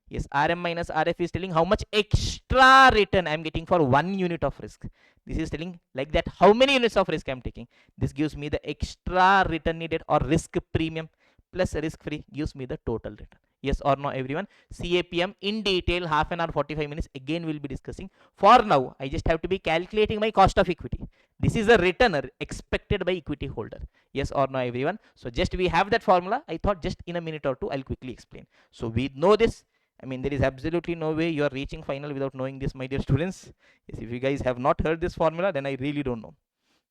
Yes, RM minus RF is telling how much extra return I'm getting for 1 unit of risk. This is telling like that how many units of risk I'm taking. This gives me the extra return needed or risk premium plus risk free gives me the total return. Yes or no, everyone? CAPM in detail, half an hour, 45 minutes. Again, we'll be discussing. For now, I just have to be calculating my cost of equity. This is a return expected by equity holder. Yes or no, everyone? So just we have that formula. I thought just in a minute or two, I'll quickly explain. So we know this. I mean, there is absolutely no way you are reaching final without knowing this, my dear students. Yes, if you guys have not heard this formula, then I really don't know.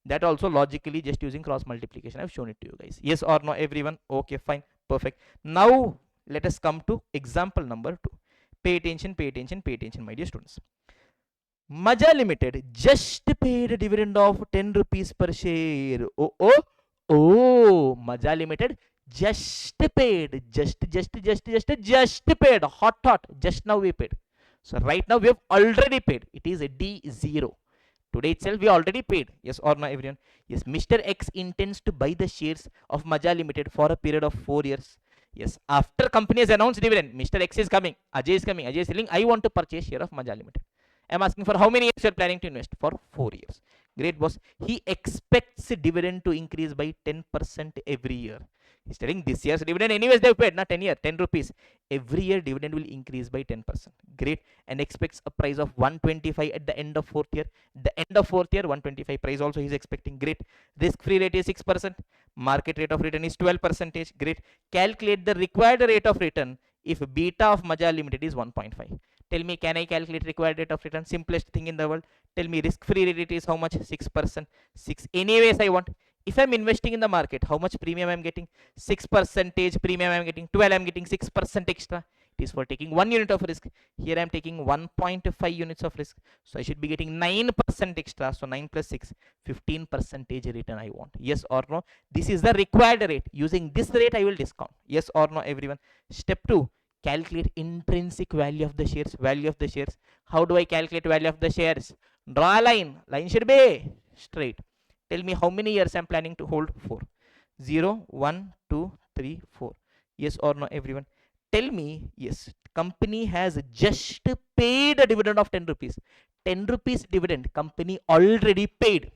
That also logically just using cross multiplication. I've shown it to you guys. Yes or no, everyone? Okay, fine, perfect. Now let us come to example number 2. Pay attention, my dear students. Maja Limited just paid a dividend of 10 rupees per share. Oh, Maja Limited just paid, just paid, hot, just now we paid. So right now we have already paid. It is a D0. Today itself we already paid. Yes or no, everyone? Yes, Mr. X intends to buy the shares of Maja Limited for a period of 4 years. Yes, after company has announced dividend, Mr. X is coming, Ajay is coming, Ajay is telling, I want to purchase share of Maja Limited. I'm asking for how many years you're planning to invest? For 4 years. Great, boss. He expects dividend to increase by 10% every year. He's telling this year's dividend, anyways, they've paid, not 10 year, 10 rupees. Every year, dividend will increase by 10%. Great. And expects a price of 125 at the end of 4th year. The end of 4th year, 125 price also he's expecting. Great. Risk free rate is 6%. Market rate of return is 12%. Great. Calculate the required rate of return if beta of Maja Limited is 1.5. Tell me, can I calculate required rate of return? Simplest thing in the world. Tell me, risk free rate is how much? 6%. 6. Anyways, I want. If I'm investing in the market, how much premium I'm getting? 6% premium I'm getting. 12, I'm getting 6% extra. It is for taking 1 unit of risk. Here I'm taking 1.5 units of risk. So I should be getting 9% extra. So 9 plus 6, 15% return I want. Yes or no? This is the required rate. Using this rate, I will discount. Yes or no, everyone? Step 2. Calculate intrinsic value of the shares. How do I calculate value of the shares? Draw a line should be straight. Tell me how many years I'm planning to hold. 4. 0, 1, 2, 3, 4. Yes or no, everyone? Tell me, yes, company has just paid a dividend of 10 rupees. 10 rupees dividend company already paid.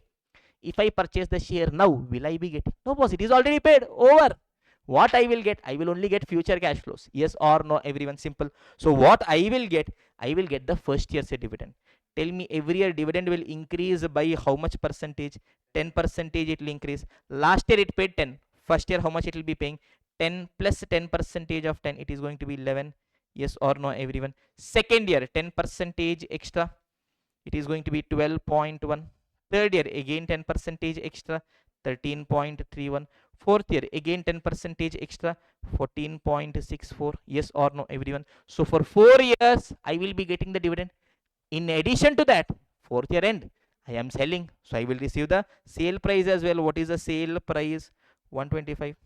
If I purchase the share now, will I be getting? No, boss, it is already paid. Over. What I will get? I will only get future cash flows. Yes or no, everyone? Simple. So what I will get? I will get the first year's dividend. Tell me, every year dividend will increase by how much percentage? 10% it will increase. Last year it paid 10. First year how much it will be paying? 10 plus 10% of 10. It is going to be 11. Yes or no, everyone? Second year 10% extra. It is going to be 12.1. Third year again 10% extra, 13.31. Fourth year again 10% extra, 14.64. Yes or no, everyone? So for 4 years I will be getting the dividend. In addition to that, fourth year end I am selling, so I will receive the sale price as well. What is the sale price? 125.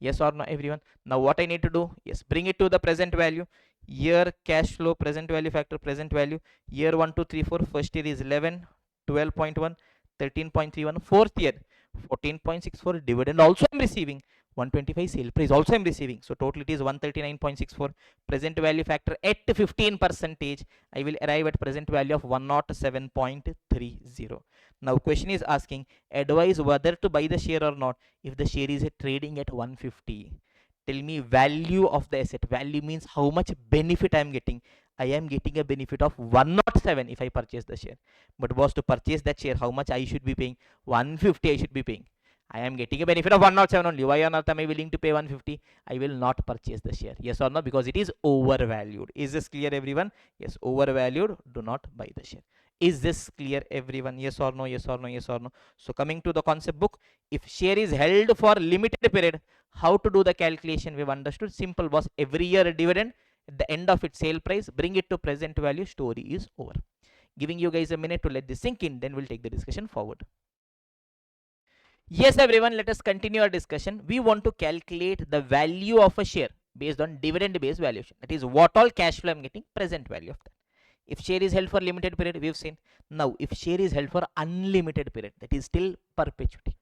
Yes or no, everyone? Now what I need to do? Yes, bring it to the present value. Year cash flow, present value factor, present value. Year 1 2 3 4. First year is 11, 12.1, 13.31. Fourth year 14.64. Dividend also I'm receiving. 125 sale price also I'm receiving. So total it is 139.64. Present value factor at 15%. I will arrive at present value of 107.30. Now question is asking, advise whether to buy the share or not if the share is trading at 150. Tell me value of the asset. Value means how much benefit I am getting. I am getting a benefit of 107 if I purchase the share. But boss, to purchase that share, how much I should be paying? 150 I should be paying. I am getting a benefit of 107 only. Why on earth am I willing to pay 150? I will not purchase the share. Yes or no? Because it is overvalued. Is this clear, everyone? Yes, overvalued. Do not buy the share. Is this clear, everyone? Yes or no? Yes or no? Yes or no? So coming to the concept book, if share is held for limited period, how to do the calculation? We've understood. Simple, boss. Every year a dividend at the end of its sale price, bring it to present value. Story is over. Giving you guys a minute to let this sink in, then we'll take the discussion forward. Yes, everyone, let us continue our discussion. We want to calculate the value of a share based on dividend based valuation. That is, what all cash flow I'm getting, present value of that. If share is held for limited period, we've seen. Now, if share is held for unlimited period, that is still perpetuity.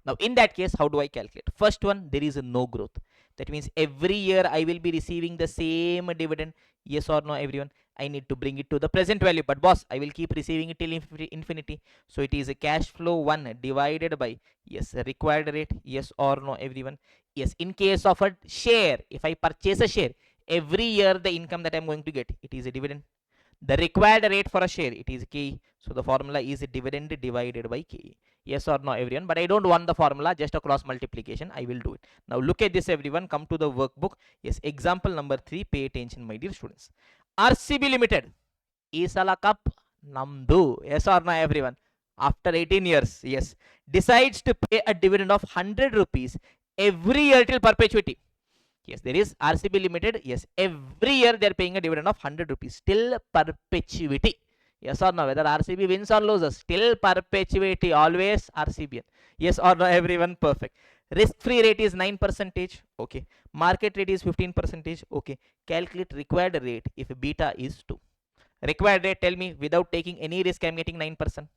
Now, in that case, how do I calculate? First one, there is no growth. That means every year I will be receiving the same dividend. Yes or no, everyone? I need to bring it to the present value. But boss, I will keep receiving it till infinity. So it is a cash flow 1 divided by, yes, required rate. Yes or no, everyone? Yes, in case of a share, if I purchase a share, every year the income that I'm going to get, it is a dividend. The required rate for a share, it is KE. So the formula is dividend divided by KE. Yes or no, everyone? But I don't want the formula, just a cross multiplication. I will do it. Now look at this, everyone. Come to the workbook. Yes, example number 3. Pay attention, my dear students. RCB Limited. Isala Cup Namdu. Yes or no, everyone? After 18 years, yes, decides to pay a dividend of 100 rupees every year till perpetuity. Yes, there is RCB Limited. Yes, every year they are paying a dividend of 100 rupees. Still perpetuity. Yes or no? Whether RCB wins or loses, still perpetuity. Always RCB. Yes or no? Everyone perfect. Risk-free rate is 9%. Okay. Market rate is 15%. Okay. Calculate required rate if beta is 2. Required rate, tell me, without taking any risk, I am getting 9%.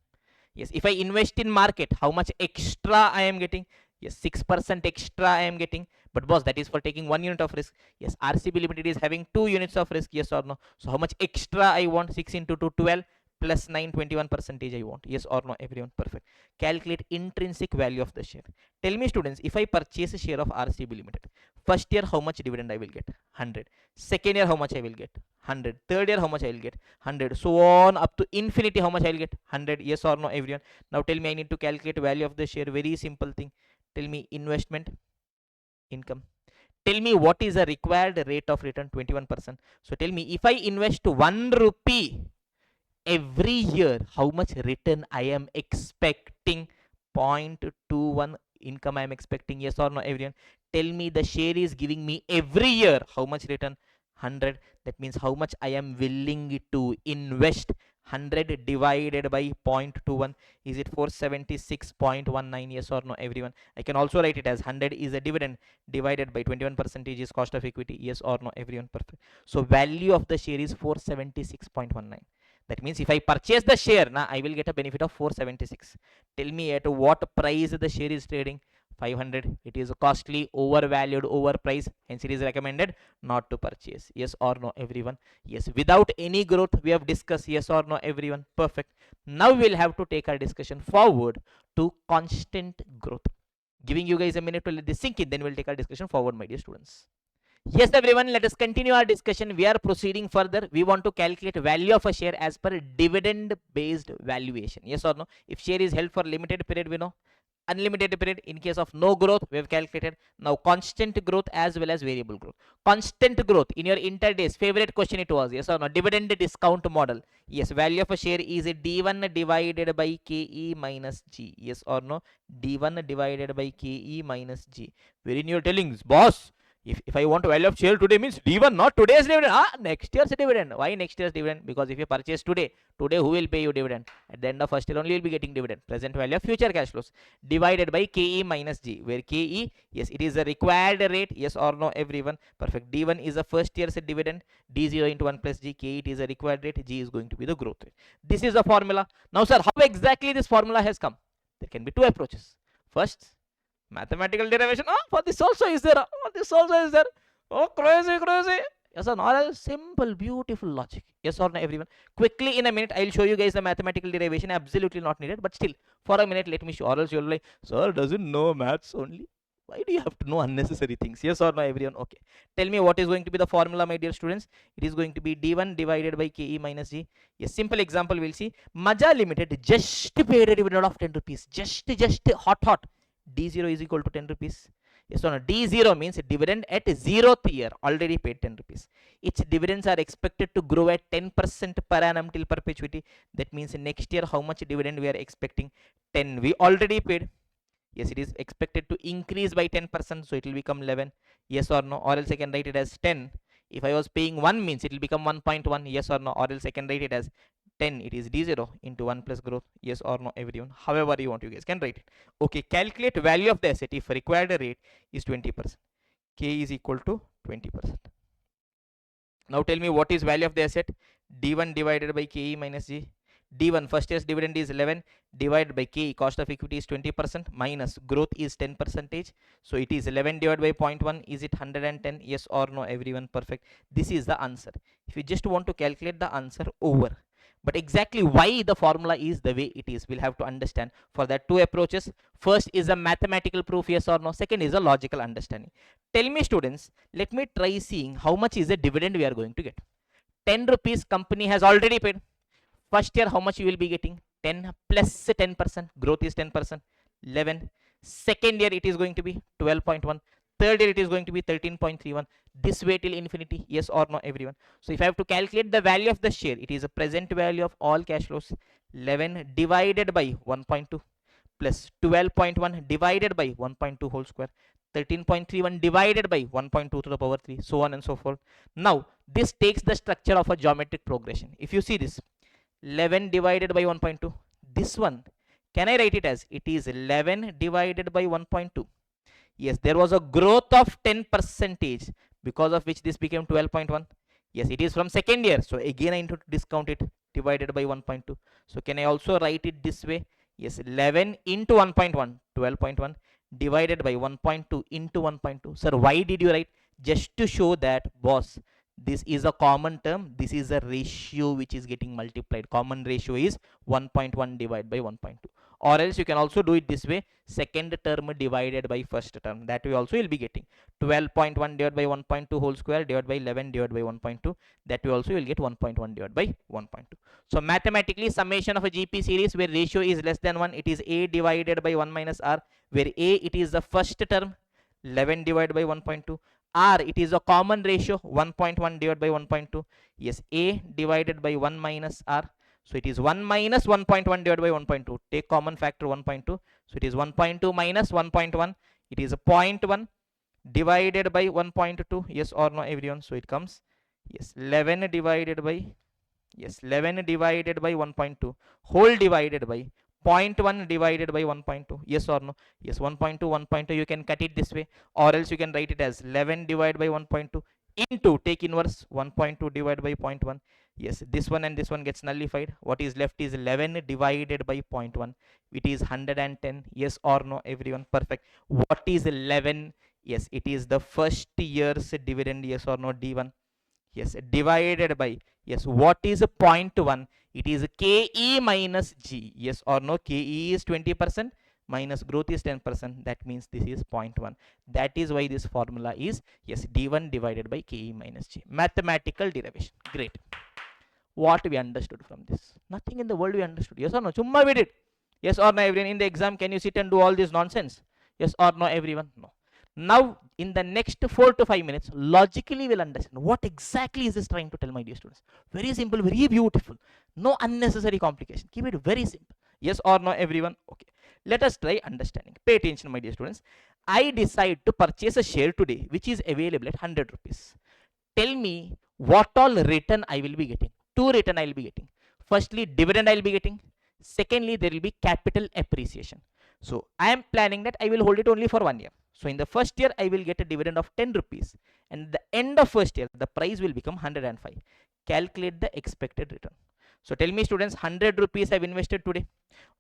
Yes, if I invest in market, how much extra I am getting? Yes, 6% extra I am getting. But boss, that is for taking 1 unit of risk. Yes, RCB Limited is having 2 units of risk. Yes or no? So how much extra I want? 6 into 2, 12 plus 9, 21% I want. Yes or no? Everyone perfect. Calculate intrinsic value of the share. Tell me students, if I purchase a share of RCB Limited, first year how much dividend I will get? 100. Second year how much I will get? 100. Third year how much I will get? 100. So on up to infinity, how much I will get? 100. Yes or no, everyone? Now tell me, I need to calculate value of the share. Very simple thing. Tell me investment income. Tell me what is the required rate of return? 21%. So tell me, if I invest 1 rupee every year, how much return I am expecting? 0.21 income I am expecting. Yes or no, everyone? Tell me, the share is giving me every year how much return? 100. That means how much I am willing to invest? 100 divided by 0.21, is it 476.19? Yes or no, everyone? I can also write it as 100 is a dividend divided by 21% is cost of equity. Yes or no, everyone? Perfect. So value of the share is 476.19. That means if I purchase the share, now I will get a benefit of 476. Tell me at what price the share is trading? 500. It is costly, overvalued, overpriced. Hence it is recommended not to purchase. Yes or no, everyone? Yes. Without any growth, we have discussed. Yes or no, everyone? Perfect. Now we will have to take our discussion forward to constant growth. Giving you guys a minute to let this sink in, then we'll take our discussion forward, my dear students. Yes, everyone, let us continue our discussion. We are proceeding further. We want to calculate value of a share as per dividend based valuation. Yes or no? If share is held for limited period, we know. Unlimited period, in case of no growth, we have calculated. Now constant growth as well as variable growth. Constant growth in your interdays favorite question it was. Yes or no? Dividend discount model. Yes, value of a share is D1 divided by KE minus G. Yes or no? D1 divided by KE minus G. Wherein you're telling, boss, if I want to value of share today, means D1, not today's dividend. Next year's dividend. Why next year's dividend? Because if you purchase today, who will pay you dividend? At the end of first year only you'll be getting dividend. Present value of future cash flows divided by KE minus G. Where KE, yes, it is a required rate. Yes or no, everyone? Perfect. D1 is the first year's dividend. D0 into 1 plus G. KE, it is a required rate. G is going to be the growth rate. This is the formula. Now, sir, how exactly this formula has come? There can be two approaches. First, mathematical derivation. For this also is there. This also is there. Oh, crazy, crazy. Yes or no? Or simple, beautiful logic. Yes or no, everyone? Quickly in a minute, I'll show you guys the mathematical derivation. Absolutely not needed, but still, for a minute, let me show. Or else you'll be like, sir, doesn't know maths only. Why do you have to know unnecessary things? Yes or no, everyone? Okay. Tell me what is going to be the formula, my dear students. It is going to be D1 divided by KE minus G. A simple example we'll see. Maja Limited just paid a dividend of 10 rupees. Just hot. D0 is equal to 10 rupees. Yes or no? D0 means dividend at 0th year, already paid 10 rupees. Its dividends are expected to grow at 10% per annum till perpetuity. That means next year, how much dividend we are expecting? 10. We already paid. Yes, it is expected to increase by 10%, so it will become 11. Yes or no? Or else I can write it as 10. If I was paying 1 means it will become 1.1. Yes or no? Or else I can write it as 10. It is D0 into 1 plus growth. Yes or no, everyone? However you want, you guys can write it. Okay, calculate value of the asset if required rate is 20%. K is equal to 20%. Now tell me what is value of the asset? D1 divided by KE minus G. D1 first year's dividend is 11 divided by KE, cost of equity is 20%, minus growth is 10%. So it is 11 divided by 0.1. Is it 110? Yes or no, everyone? Perfect. This is the answer. If you just want to calculate the answer, over. But exactly why the formula is the way it is, we'll have to understand. For that, two approaches. First is a mathematical proof, yes or no. Second is a logical understanding. Tell me students, let me try seeing how much is the dividend we are going to get. 10 rupees company has already paid. First year, how much you will be getting? 10 plus 10%. Growth is 10%. 11. Second year, it is going to be 12.1. Third year, it is going to be 13.31. This way till infinity. Yes or no, everyone? So if I have to calculate the value of the share, it is a present value of all cash flows. 11 divided by 1.2 plus 12.1 divided by 1.2 whole square, 13.31 divided by 1.2 to the power 3, so on and so forth. Now this takes the structure of a geometric progression. If you see this, 11 divided by 1.2, this one, can I write it as, it is 11 divided by 1.2. Yes, there was a growth of 10 percentage, because of which this became 12.1. Yes, it is from second year, so again I need to discount it, divided by 1.2. So can I also write it this way? Yes, 11 into 1.1, 12.1 divided by 1.2 into 1.2. Sir, why did you write? Just to show that, boss, this is a common term, this is a ratio which is getting multiplied. Common ratio is 1.1 divided by 1.2. Or else you can also do it this way, second term divided by first term. That way also you'll be getting 12.1 divided by 1.2 whole square divided by 11 divided by 1.2. That way also you'll get 1.1 divided by 1.2. So mathematically, summation of a GP series where ratio is less than 1, it is A divided by 1 minus R, where A, it is the first term, 11 divided by 1.2. R, it is a common ratio, 1.1 divided by 1.2. Yes, A divided by 1 minus R. So it is 1 minus 1.1 divided by 1.2. Take common factor 1.2. So it is 1.2 minus 1.1. It is a 0.1 divided by 1.2. Yes or no, everyone? So it comes, yes, 11 divided by, yes, 11 divided by 1.2 whole divided by 0.1 divided by 1.2. Yes or no? Yes, 1.2, 1.2, you can cut it this way, or else you can write it as 11 divided by 1.2 into, take inverse, 1.2 divided by 0.1. Yes, this one and this one gets nullified. What is left is 11 divided by 0.1. It is 110. Yes or no, everyone? Perfect. What is 11? Yes, it is the first year's dividend. Yes or no, D1? Yes, divided by, yes, what is 0.1? It is KE minus G. Yes or no? KE is 20% minus growth is 10%. That means this is 0.1. That is why this formula is, yes, D1 divided by KE minus G. Mathematical derivation. Great. What we understood from this? Nothing in the world we understood. Yes or no? Chumma we did. Yes or no, everyone? In the exam, can you sit and do all this nonsense? Yes or no, everyone? No. Now, in the next 4 to 5 minutes, logically we'll understand what exactly is this trying to tell, my dear students. Very simple, very beautiful. No unnecessary complication. Keep it very simple. Yes or no, everyone? Okay. Let us try understanding. Pay attention, my dear students. I decide to purchase a share today, which is available at 100 rupees. Tell me what all return I will be getting. Two return I will be getting. Firstly, dividend I will be getting. Secondly, there will be capital appreciation. So I am planning that I will hold it only for 1 year. So in the first year, I will get a dividend of 10 rupees. And at the end of first year, the price will become 105. Calculate the expected return. So tell me, students, 100 rupees I have invested today.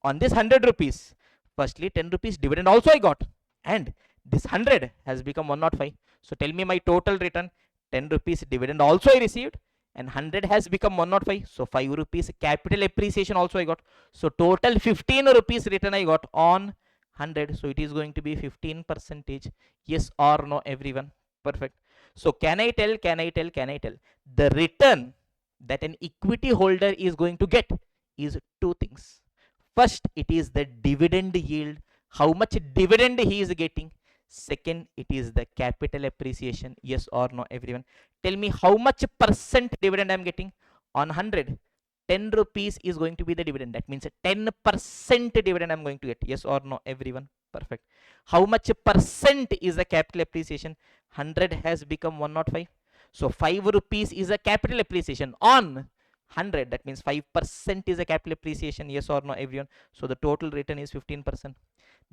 On this 100 rupees, firstly 10 rupees dividend also I got. And this 100 has become 105. So tell me my total return. 10 rupees dividend also I received, and 100 has become 105. So 5 rupees capital appreciation also I got. So total 15 rupees return I got on 100. So it is going to be 15%. Yes or no, everyone? Perfect. So can I tell the return that an equity holder is going to get is two things. First, it is the dividend yield, how much dividend he is getting. Second, it is the capital appreciation. Yes or no, everyone? Tell me how much percent dividend I am getting on 100. 10 rupees is going to be the dividend. That means 10% dividend I am going to get. Yes or no, everyone? Perfect. How much percent is the capital appreciation? 100 has become 105. So 5 rupees is a capital appreciation on 100. That means 5% is a capital appreciation. Yes or no, everyone? So the total return is 15%.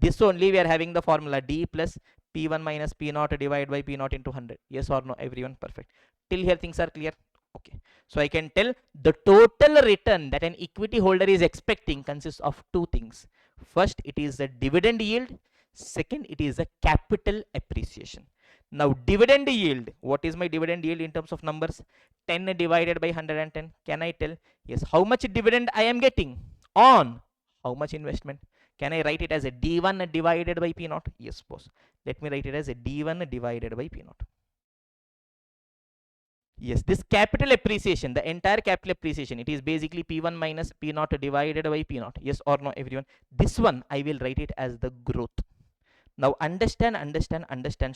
This only we are having the formula D plus P1 minus P0 divided by P0 into 100. Yes or no, everyone? Perfect. Till here things are clear. Okay. So I can tell the total return that an equity holder is expecting consists of two things. First, it is the dividend yield. Second, it is the capital appreciation. Now, dividend yield. What is my dividend yield in terms of numbers? 10 divided by 110. Can I tell? Yes. How much dividend I am getting on how much investment? Can I write it as a D1 divided by P0? Yes, boss. Let me write it as a D1 divided by P0. Yes, this capital appreciation, the entire capital appreciation, it is basically P1 minus P0 divided by P0. Yes or no, everyone? This one, I will write it as the growth. Now, understand,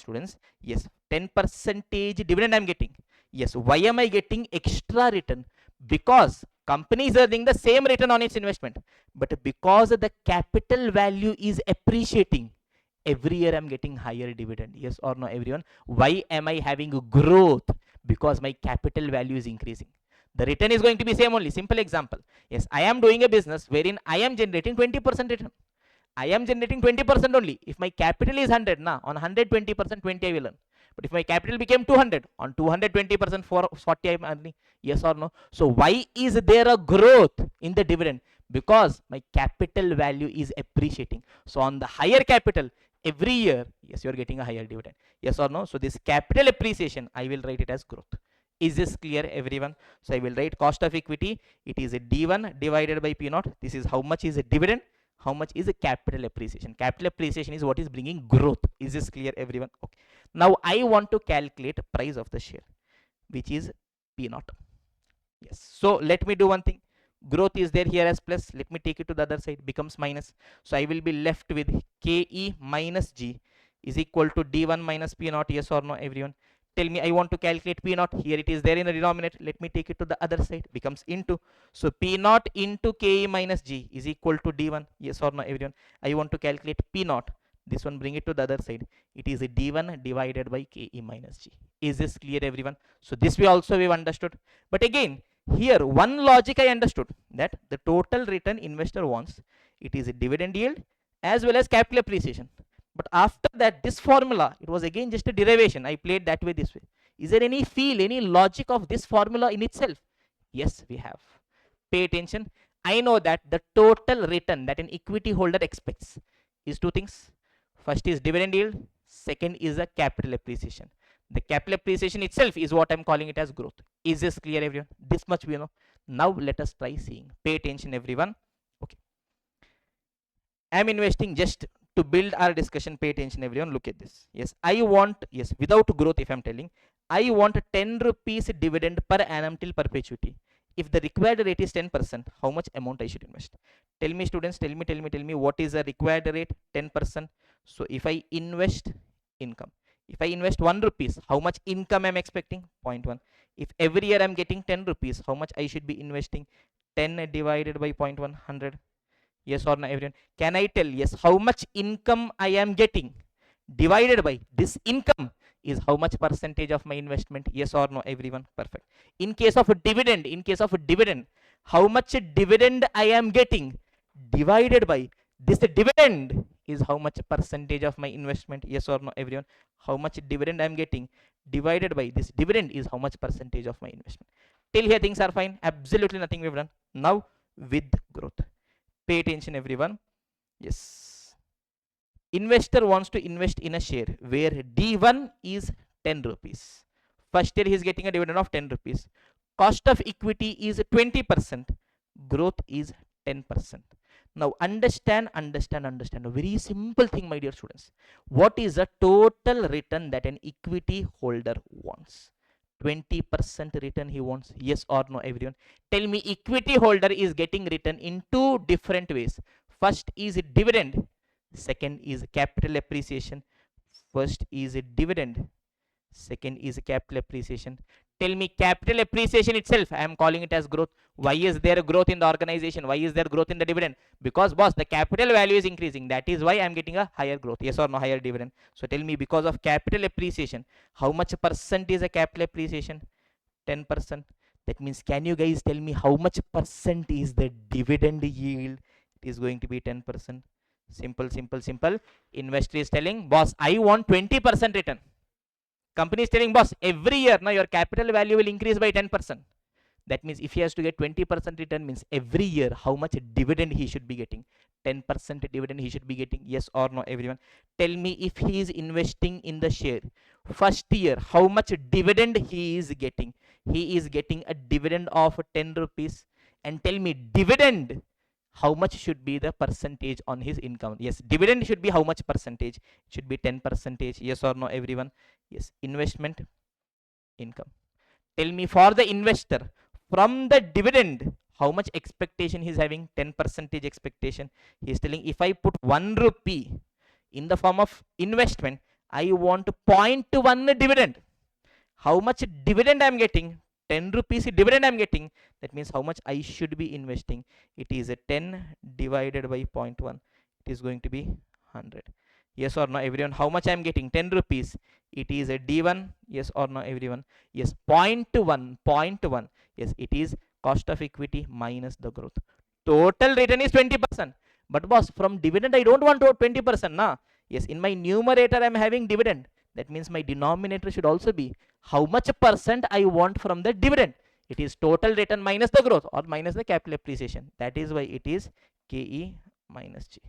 students. Yes, 10% dividend I am getting. Yes, why am I getting extra return? Because Company is earning the same return on its investment, but because the capital value is appreciating, every year I'm getting higher dividend. Yes or no, everyone? Why am I having growth? Because my capital value is increasing. The return is going to be same only. Simple example. Yes, I am doing a business wherein I am generating 20% return. I am generating 20% only. If my capital is 100, na, on 100, 20%, 20 I will earn. But if my capital became 200, on 200, 20%, 40 I am earning. Yes or no? So why is there a growth in the dividend? Because my capital value is appreciating. So on the higher capital, every year, yes, you are getting a higher dividend. Yes or no? So this capital appreciation, I will write it as growth. Is this clear, everyone? So I will write cost of equity. It is a D1 divided by P naught. This is how much is a dividend. How much is a capital appreciation? Capital appreciation is what is bringing growth. Is this clear, everyone? Okay. Now I want to calculate price of the share, which is P naught. Yes. So let me do one thing. Growth is there here as plus. Let me take it to the other side. Becomes minus. So I will be left with KE minus G is equal to D1 minus P naught. Yes or no, everyone? Tell me, I want to calculate P naught. Here it is there in the denominator. Let me take it to the other side. Becomes into. So P naught into KE minus G is equal to D1. Yes or no, everyone? I want to calculate P naught. This one, bring it to the other side. It is a D1 divided by KE minus G. Is this clear, everyone? So this we also we've understood. But again, here one logic I understood, that the total return investor wants, it is a dividend yield as well as capital appreciation. But after that, this formula, it was again just a derivation. I played that way, this way. Is there any feel, any logic of this formula in itself? Yes, we have. Pay attention. I know that the total return that an equity holder expects is two things. First is dividend yield. Second is a capital appreciation. The capital appreciation itself is what I'm calling it as growth. Is this clear, everyone? This much we know. Now let us try seeing. Pay attention, everyone. Okay. I'm investing just to build our discussion. Pay attention, everyone. Look at this. Yes, I want, yes, without growth, if I'm telling, I want 10 rupees dividend per annum till perpetuity. If the required rate is 10%, how much amount I should invest? Tell me, students, tell me, what is the required rate? 10%. So if I invest income, if I invest 1 rupees, how much income I'm expecting? 0.1. If every year I'm getting 10 rupees, how much I should be investing? 10 divided by 0.1, 100. Yes or no, everyone? Can I tell, yes, how much income I am getting divided by this income is how much percentage of my investment? Yes or no, everyone? Perfect. In case of a dividend, how much dividend I am getting divided by this dividend is how much percentage of my investment? Yes or no, everyone? How much dividend I am getting divided by this dividend is how much percentage of my investment? Till here things are fine. Absolutely nothing we've done. Now with growth. Pay attention, everyone. Yes. Investor wants to invest in a share where D1 is 10 rupees. First year he is getting a dividend of 10 rupees. Cost of equity is 20%. Growth is 10%. Now understand. A very simple thing, my dear students. What is the total return that an equity holder wants? 20% return he wants. Yes or no, everyone? Tell me, equity holder is getting return in two different ways. First is dividend. Second is capital appreciation. First is dividend. Second is capital appreciation. Tell me, capital appreciation itself, I am calling it as growth. Why is there growth in the organization? Why is there growth in the dividend? Because, boss, the capital value is increasing. That is why I am getting a higher growth. Yes or no, higher dividend? So tell me, because of capital appreciation, how much percent is a capital appreciation? 10%. That means, can you guys tell me how much percent is the dividend yield? It is going to be 10%. Simple. Investor is telling, boss, I want 20% return. Company is telling, boss, every year now your capital value will increase by 10%. That means if he has to get 20% return, means every year how much dividend he should be getting? 10% dividend he should be getting. Yes or no, everyone? Tell me, if he is investing in the share, first year how much dividend he is getting? He is getting a dividend of 10 rupees. And tell me, dividend, how much should be the percentage on his income? Yes, dividend should be how much percentage? It should be 10%. Yes or no, everyone? Yes. Investment income. Tell me, for the investor, from the dividend, how much expectation he's having? 10% expectation. He's telling, if I put 1 rupee in the form of investment, I want 0.1 dividend. How much dividend I'm getting? 10 rupees dividend I'm getting. That means how much I should be investing. It is a 10 divided by 0.1. It is going to be 100. Yes or no, everyone? How much I'm getting? 10 rupees. It is a D1. Yes or no, everyone? Yes, 0.1. 0.1. Yes, it is cost of equity minus the growth. Total return is 20%. But boss, from dividend, I don't want to 20%. Nah. Yes, in my numerator, I'm having dividend. That means my denominator should also be how much percent I want from the dividend. It is total return minus the growth or minus the capital appreciation. That is why it is KE minus G.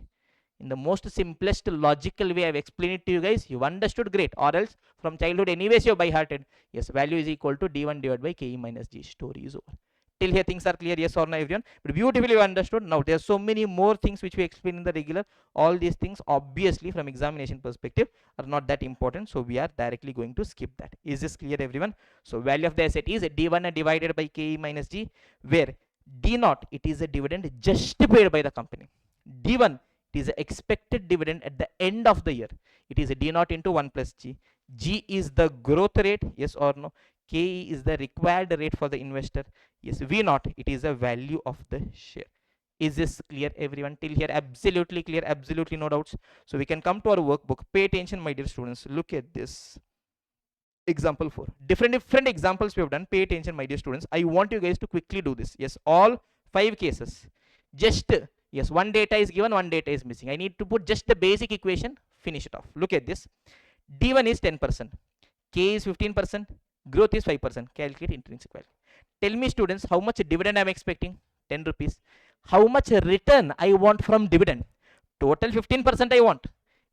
In the most simplest logical way I've explained it to you guys, you understood, great. Or else from childhood anyways you're by hearted. Yes, value is equal to D1 divided by KE minus G. Story is over. Till here things are clear, yes or no, everyone? But beautifully understood. Now there's so many more things which we explain in the regular. All these things obviously from examination perspective are not that important, so we are directly going to skip that. Is this clear, everyone? So value of the asset is D1 divided by KE minus G, where D0 it is a dividend just paid by the company. D1 it is the expected dividend at the end of the year. It is a D0 into 1 plus G. G is the growth rate, yes or no? KE is the required rate for the investor. Yes, V0 it is the value of the share. Is this clear, everyone? Till here absolutely clear, absolutely no doubts. So we can come to our workbook. Pay attention, my dear students. Look at this. Example 4. Different examples we have done. Pay attention, my dear students. I want you guys to quickly do this. Yes, all 5 cases. Just, yes, one data is given, one data is missing. I need to put just the basic equation, finish it off. Look at this. D1 is 10%. K is 15%. Growth is 5%. Calculate intrinsic value. Tell me, students, how much dividend I am expecting? 10 rupees. How much return I want from dividend? Total 15% I want.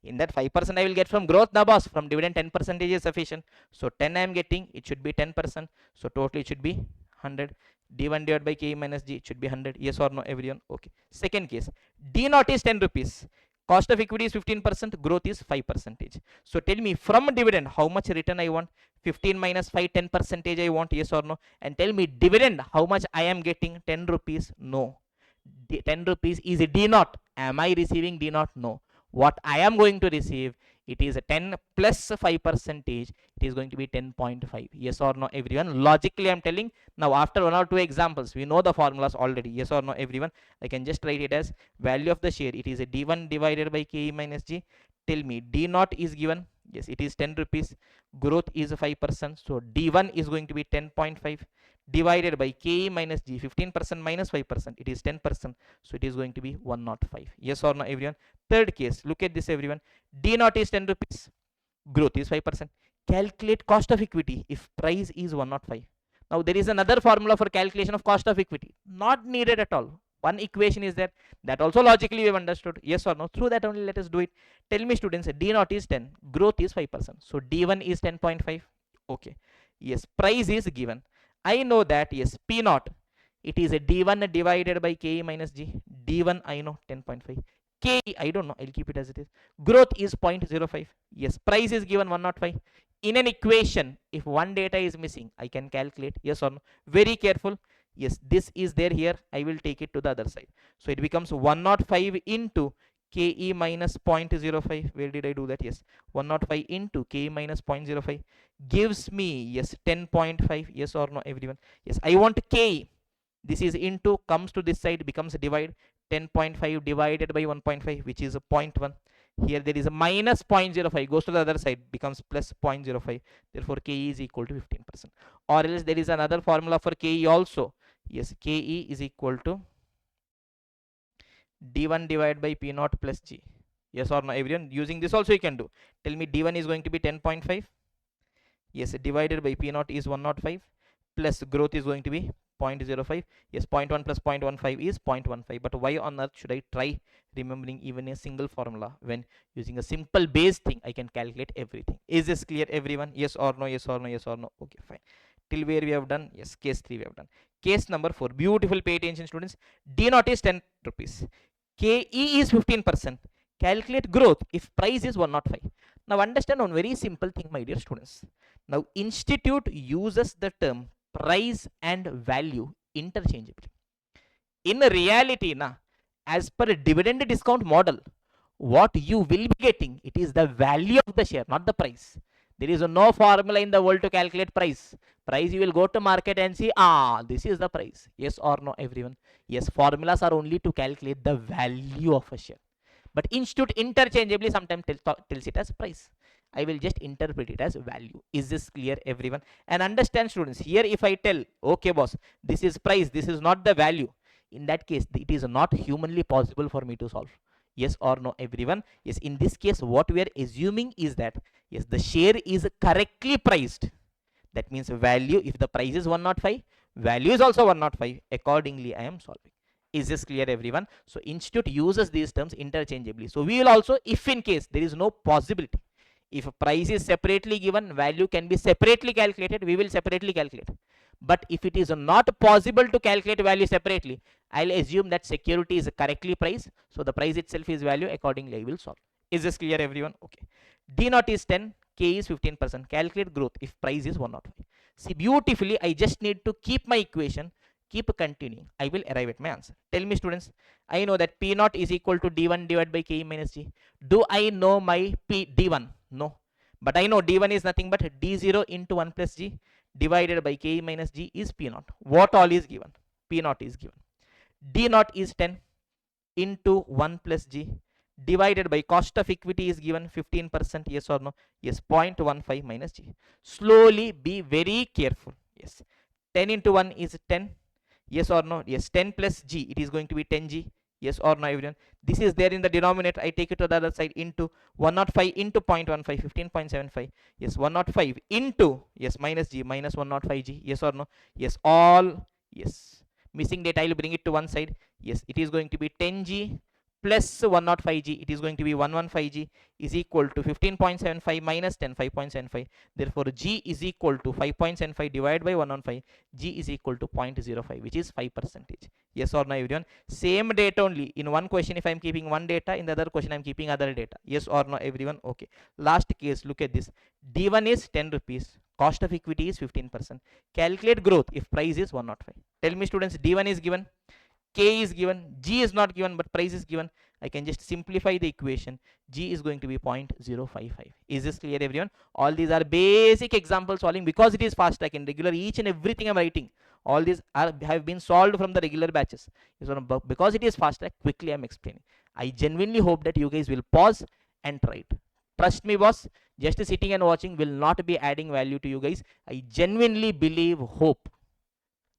In that 5% I will get from growth, the boss. From dividend 10% is sufficient. So 10 I am getting, it should be 10%. So total it should be 100. D1 divided by K minus G, it should be 100. Yes or no, everyone? Okay. Second case, D0 is 10 rupees. Cost of equity is 15%, growth is 5%. So tell me, from dividend, how much return I want? 15 minus 5, 10% I want, yes or no? And tell me, dividend, how much I am getting? 10 rupees? No. 10 rupees is a D0. Am I receiving D0? No. What I am going to receive, it is a 10 plus 5%. It is going to be 10.5. Yes or no, everyone? Logically, I'm telling. Now, after 1 or 2 examples, we know the formulas already. Yes or no, everyone? I can just write it as value of the share. It is a D1 divided by KE minus G. Tell me, D0 is given. Yes, it is 10 rupees. Growth is 5%. So, D1 is going to be 10.5 divided by KE minus G. 15% minus 5%. It is 10%. So, it is going to be 105. Yes or no, everyone? Third case, look at this, everyone. D0 is 10 rupees. Growth is 5%. Calculate cost of equity if price is 105. Now, there is another formula for calculation of cost of equity. Not needed at all. One equation is there. That also logically we have understood. Yes or no? Through that only let us do it. Tell me, students, D0 is 10. Growth is 5%. So, D1 is 10.5. Okay. Yes, price is given. I know that, yes, P0. It is a D1 divided by K minus G. D1 I know 10.5. K, I don't know. I'll keep it as it is. Growth is 0.05. Yes, price is given 105. In an equation, if one data is missing, I can calculate. Yes or no? Very careful. Yes, this is there here. I will take it to the other side. So it becomes 105 into KE minus 0.05. Where did I do that? Yes, 105 into KE minus 0.05 gives me, yes, 10.5. Yes or no, everyone? Yes, I want KE. This is into, comes to this side, becomes divide. 10.5 divided by 1.5, which is a 0.1. Here there is a minus 0.05, goes to the other side, becomes plus 0.05. Therefore KE is equal to 15%. Or else there is another formula for KE also. Yes, KE is equal to D1 divided by P0 plus G. Yes or no, everyone? Using this also you can do. Tell me, D1 is going to be 10.5. Yes, divided by P0 is 105 plus growth is going to be 0.05. Yes, 0.1 plus 0.15 is 0.15. But why on earth should I try remembering even a single formula when using a simple base thing I can calculate everything? Is this clear, everyone? Yes or no? Yes or no? Yes or no? Okay, fine. Till where we have done? Yes, case 3 we have done. Case number 4. Beautiful, pay attention, students. D0 is 10 rupees. KE is 15%. Calculate growth if price is 105. Now understand one very simple thing, my dear students. Now institute uses the term price and value interchangeably. In reality, as per dividend discount model, what you will be getting, it is the value of the share, not the price. There is no formula in the world to calculate price. Price, you will go to market and see, this is the price. Yes or no, everyone? Yes, formulas are only to calculate the value of a share. But institute interchangeably sometimes tells it as price. I will just interpret it as value. Is this clear, everyone? And understand, students, here if I tell, okay boss, this is price, this is not the value, in that case it is not humanly possible for me to solve. Yes or no, everyone? Yes, in this case what we are assuming is that, yes, the share is correctly priced. That means value, if the price is 105, value is also 105. Accordingly, I am solving. Is this clear, everyone? So institute uses these terms interchangeably. So we will also, if in case there is no possibility, if a price is separately given, value can be separately calculated, we will separately calculate. But if it is not possible to calculate value separately, I'll assume that security is correctly priced. So the price itself is value. Accordingly, I will solve. Is this clear, everyone? Okay. D naught is 10. K is 15%. Calculate growth if price is 105. See, beautifully, I just need to keep my equation, keep continuing. I will arrive at my answer. Tell me, students, I know that P naught is equal to D1 divided by K minus G. Do I know my D1? No. But I know D1 is nothing but D0 into 1 plus G divided by K minus G is P naught. What all is given? P naught is given. D naught is 10 into 1 plus G divided by cost of equity is given 15%. Yes or no? Yes, 0.15 minus G. Slowly, be very careful. Yes, 10 into 1 is 10. Yes or no? Yes, 10 plus G, it is going to be 10G. Yes or no, everyone? This is there in the denominator. I take it to the other side into 105 into 0.15, 15.75. Yes, 105 into, yes, minus G, minus 105G. Yes or no? Yes, all, yes. Missing data, I will bring it to one side. Yes, it is going to be 10G plus 105G. It is going to be 115G is equal to 15.75 minus 10, 5.75. Therefore, G is equal to 5.75 divided by 115. G is equal to 0.05, which is 5%. Yes or no, everyone? Same data only. In one question, if I am keeping one data, in the other question, I am keeping other data. Yes or no, everyone? Okay. Last case, look at this. D1 is 10 rupees. Cost of equity is 15%. Calculate growth if price is 105. Tell me, students, D1 is given, K is given, G is not given, but price is given. I can just simplify the equation. G is going to be 0.055. Is this clear, everyone? All these are basic example solving because it is fast track in regular. Each and everything I'm writing, all these have been solved from the regular batches. Because it is fast track, quickly I'm explaining. I genuinely hope that you guys will pause and try it. Trust me, boss. Just sitting and watching will not be adding value to you guys. I genuinely believe, hope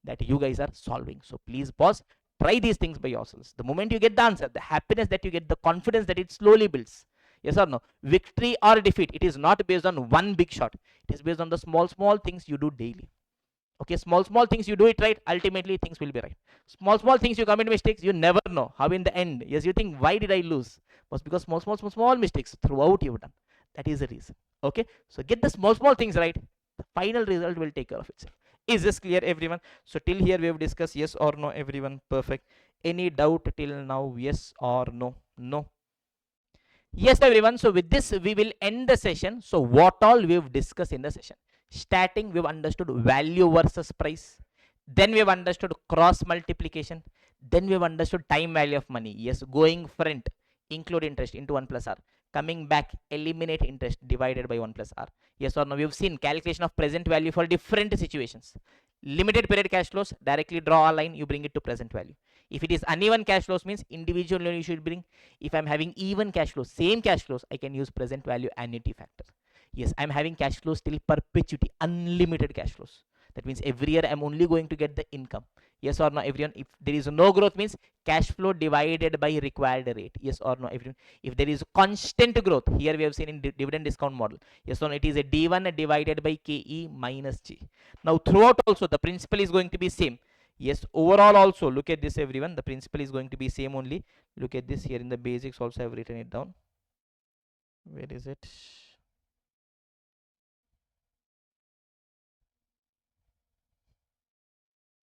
that you guys are solving. So please pause, try these things by yourselves. The moment you get the answer, the happiness that you get, the confidence that it slowly builds. Yes or no? Victory or defeat, it is not based on one big shot. It is based on the small things you do daily. Okay, small things you do it right, ultimately things will be right. Small things you commit mistakes, you never know how in the end. Yes, you think, why did I lose? Was because small mistakes throughout you've done. That is the reason. Okay, so get the small things right. The final result will take care of itself. Is this clear, everyone? So till here we have discussed yes or no, everyone. Perfect. Any doubt till now? Yes or no? No. Yes, everyone. So with this we will end the session. So what all we've discussed in the session? Starting, we've understood value versus price. Then we've understood cross multiplication. Then we've understood time value of money. Yes, going front, include interest into 1 plus r. Coming back, eliminate interest divided by 1 plus r. Yes or no? We've seen calculation of present value for different situations. Limited period cash flows, directly draw a line, you bring it to present value. If it is uneven cash flows, means individual you should bring. If I'm having even cash flows, same cash flows, I can use present value annuity factor. Yes, I'm having cash flows till perpetuity, unlimited cash flows. That means every year I'm only going to get the income. Yes or no, everyone? If there is no growth, means cash flow divided by required rate. Yes or no, everyone? If there is constant growth, here we have seen in dividend discount model. Yes or no? It is a D1 divided by KE minus G. Now throughout also the principle is going to be same. Yes, overall also look at this, everyone. The principle is going to be same only. Look at this here in the basics also I have written it down. Where is it?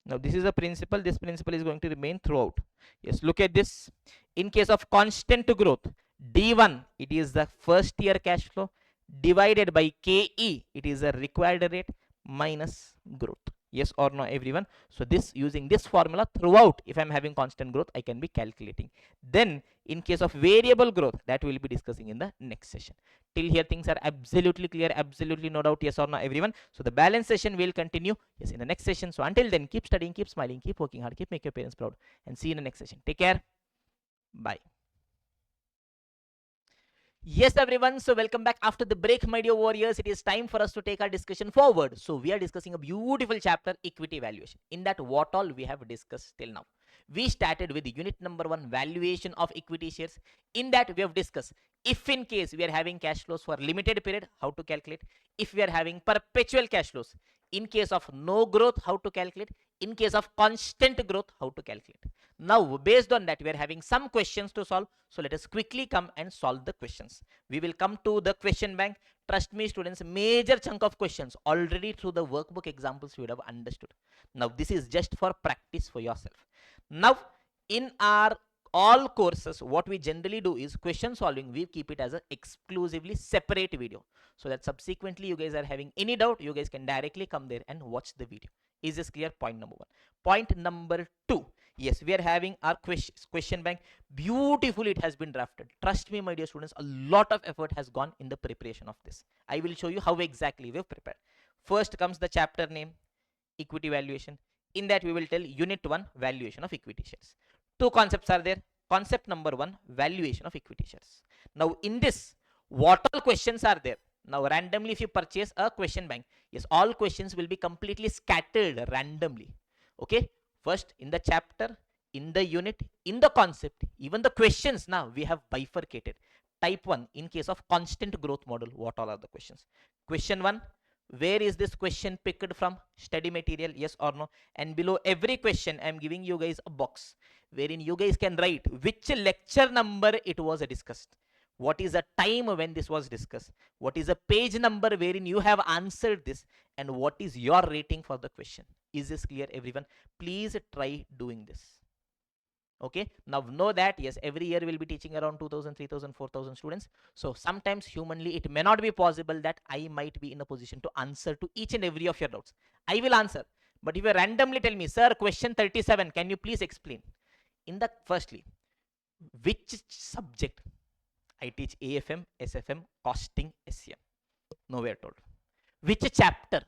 Now this is a principle. This principle is going to remain throughout. Yes, look at this. In case of constant growth, D1, it is the first year cash flow divided by KE, it is a required rate minus growth. Yes or no, everyone? So this, using this formula throughout, if I'm having constant growth, I can be calculating. Then in case of variable growth, that we'll be discussing in the next session. Till here things are absolutely clear, absolutely no doubt, yes or no, everyone? So the balance session will continue, yes, in the next session. So until then, keep studying, keep smiling, keep working hard, keep making your parents proud, and see you in the next session. Take care. Bye. Yes, everyone. So, welcome back after the break, my dear warriors. It is time for us to take our discussion forward. So, we are discussing a beautiful chapter, equity valuation. In that, what all we have discussed till now. We started with unit number one, valuation of equity shares. In that, we have discussed if in case we are having cash flows for limited period, how to calculate. If we are having perpetual cash flows, in case of no growth, how to calculate. In case of constant growth, how to calculate. Now, based on that, we are having some questions to solve. So, let us quickly come and solve the questions. We will come to the question bank. Trust me, students, major chunk of questions already through the workbook examples you would have understood. Now, this is just for practice for yourself. Now, in our all courses, what we generally do is question solving. We keep it as a exclusively separate video, so that subsequently you guys are having any doubt, you guys can directly come there and watch the video. Is this clear? Point number one. Point number two, yes, we are having our question bank. Beautifully it has been drafted. Trust me, my dear students, a lot of effort has gone in the preparation of this. I will show you how exactly we've prepared. First comes the chapter name, equity valuation. In that we will tell unit 1, valuation of equity shares. Two concepts are there. Concept number 1, valuation of equity shares. Now in this, what all questions are there? Now randomly, if you purchase a question bank, yes, all questions will be completely scattered randomly. Okay, first in the chapter, in the unit, in the concept, even the questions. Now we have bifurcated. Type 1, in case of constant growth model, what all are the questions? Question 1, where is this question picked from? Study material, yes or no? And below every question, I am giving you guys a box wherein you guys can write which lecture number it was discussed, what is the time when this was discussed, what is the page number wherein you have answered this, and what is your rating for the question. Is this clear, everyone? Please try doing this. Okay, now know that yes, every year we'll be teaching around 2000, 3000, 4000 students. So sometimes humanly it may not be possible that I might be in a position to answer to each and every of your doubts. I will answer, but if you randomly tell me, sir, question 37, can you please explain? In the firstly, which subject I teach? AFM, SFM, costing, SCM. Nowhere told. Which chapter?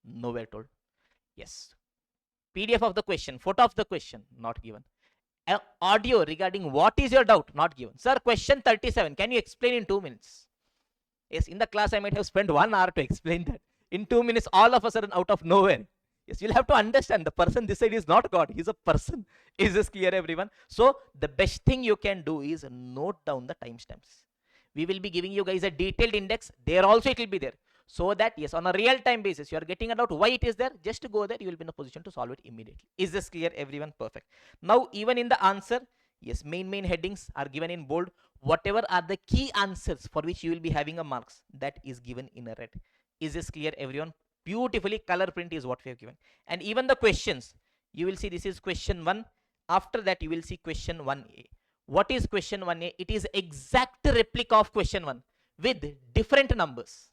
Nowhere told. Yes. PDF of the question, photo of the question, not given. Audio regarding what is your doubt, not given. Sir, question 37, can you explain in 2 minutes? Yes, in the class I might have spent 1 hour to explain that. In 2 minutes, all of a sudden, out of nowhere. Yes, you'll have to understand the person this side is not God, he's a person. Is this clear, everyone? So the best thing you can do is note down the timestamps. We will be giving you guys a detailed index. There also it will be there. So that yes, on a real time basis, you are getting a doubt why it is there, just go there, you will be in a position to solve it immediately. Is this clear, everyone? Perfect. Now even in the answer, yes, main headings are given in bold. Whatever are the key answers for which you will be having a marks, that is given in a red. Is this clear, everyone? Beautifully color print is what we have given. And even the questions, you will see this is question 1. After that you will see question 1a. What is question 1a? It is exact replica of question 1 with different numbers.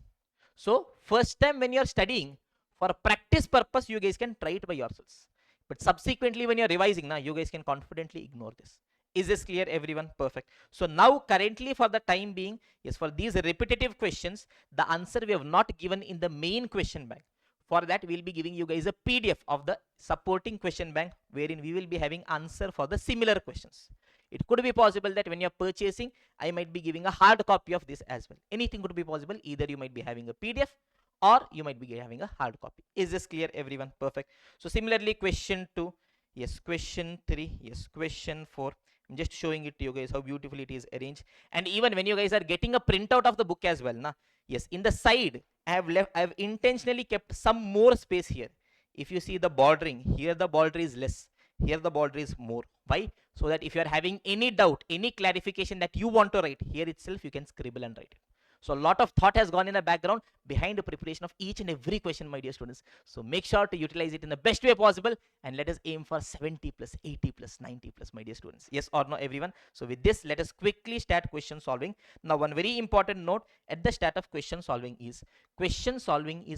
So first time when you are studying, for practice purpose, you guys can try it by yourselves. But subsequently when you are revising, now you guys can confidently ignore this. Is this clear, everyone? Perfect. So now currently for the time being, yes, for these repetitive questions, the answer we have not given in the main question bank. For that, we'll be giving you guys a PDF of the supporting question bank wherein we will be having answer for the similar questions. It could be possible that when you're purchasing, I might be giving a hard copy of this as well. Anything could be possible. Either you might be having a PDF or you might be having a hard copy. Is this clear, everyone? Perfect. So similarly, question 2, yes, question 3, yes, question 4. I'm just showing it to you guys how beautifully it is arranged. And even when you guys are getting a printout of the book as well, yes, in the side, I have intentionally kept some more space here. If you see the bordering, here the border is less, here the border is more. Why? So that if you are having any doubt, any clarification that you want to write, here itself you can scribble and write it. So a lot of thought has gone in the background behind the preparation of each and every question, my dear students. So make sure to utilize it in the best way possible, and let us aim for 70 plus, 80 plus, 90 plus, my dear students. Yes or no, everyone? So with this, let us quickly start question solving. Now one very important note at the start of question solving is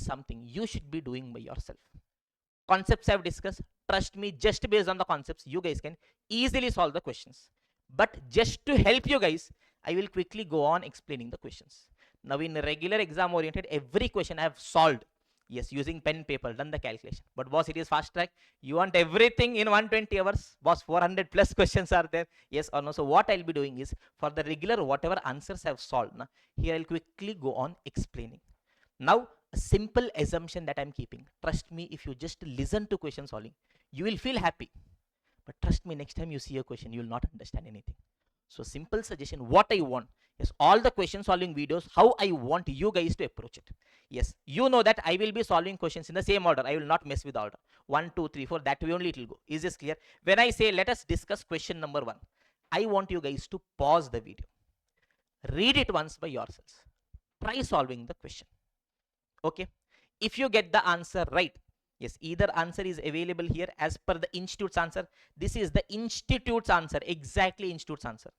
something you should be doing by yourself. Concepts I've discussed, trust me, just based on the concepts, you guys can easily solve the questions. But just to help you guys, I will quickly go on explaining the questions. Now, in regular exam oriented, every question I have solved. Yes, using pen paper, done the calculation. But boss, it is fast track. You want everything in 120 hours? Boss, 400 plus questions are there. Yes or no? So what I'll be doing is, for the regular, whatever answers I've solved, here I'll quickly go on explaining. Now, a simple assumption that I'm keeping. Trust me, if you just listen to question solving, you will feel happy. But trust me, next time you see a question, you will not understand anything. So simple suggestion, what I want is all the question solving videos, how I want you guys to approach it. Yes, you know that I will be solving questions in the same order. I will not mess with order. 1, 2, 3, 4, that way only it will go. Is this clear? When I say let us discuss question number 1, I want you guys to pause the video. Read it once by yourselves. Try solving the question. Okay, if you get the answer right, yes, either answer is available here as per the institute's answer. This is the institute's answer, exactly institute's answer.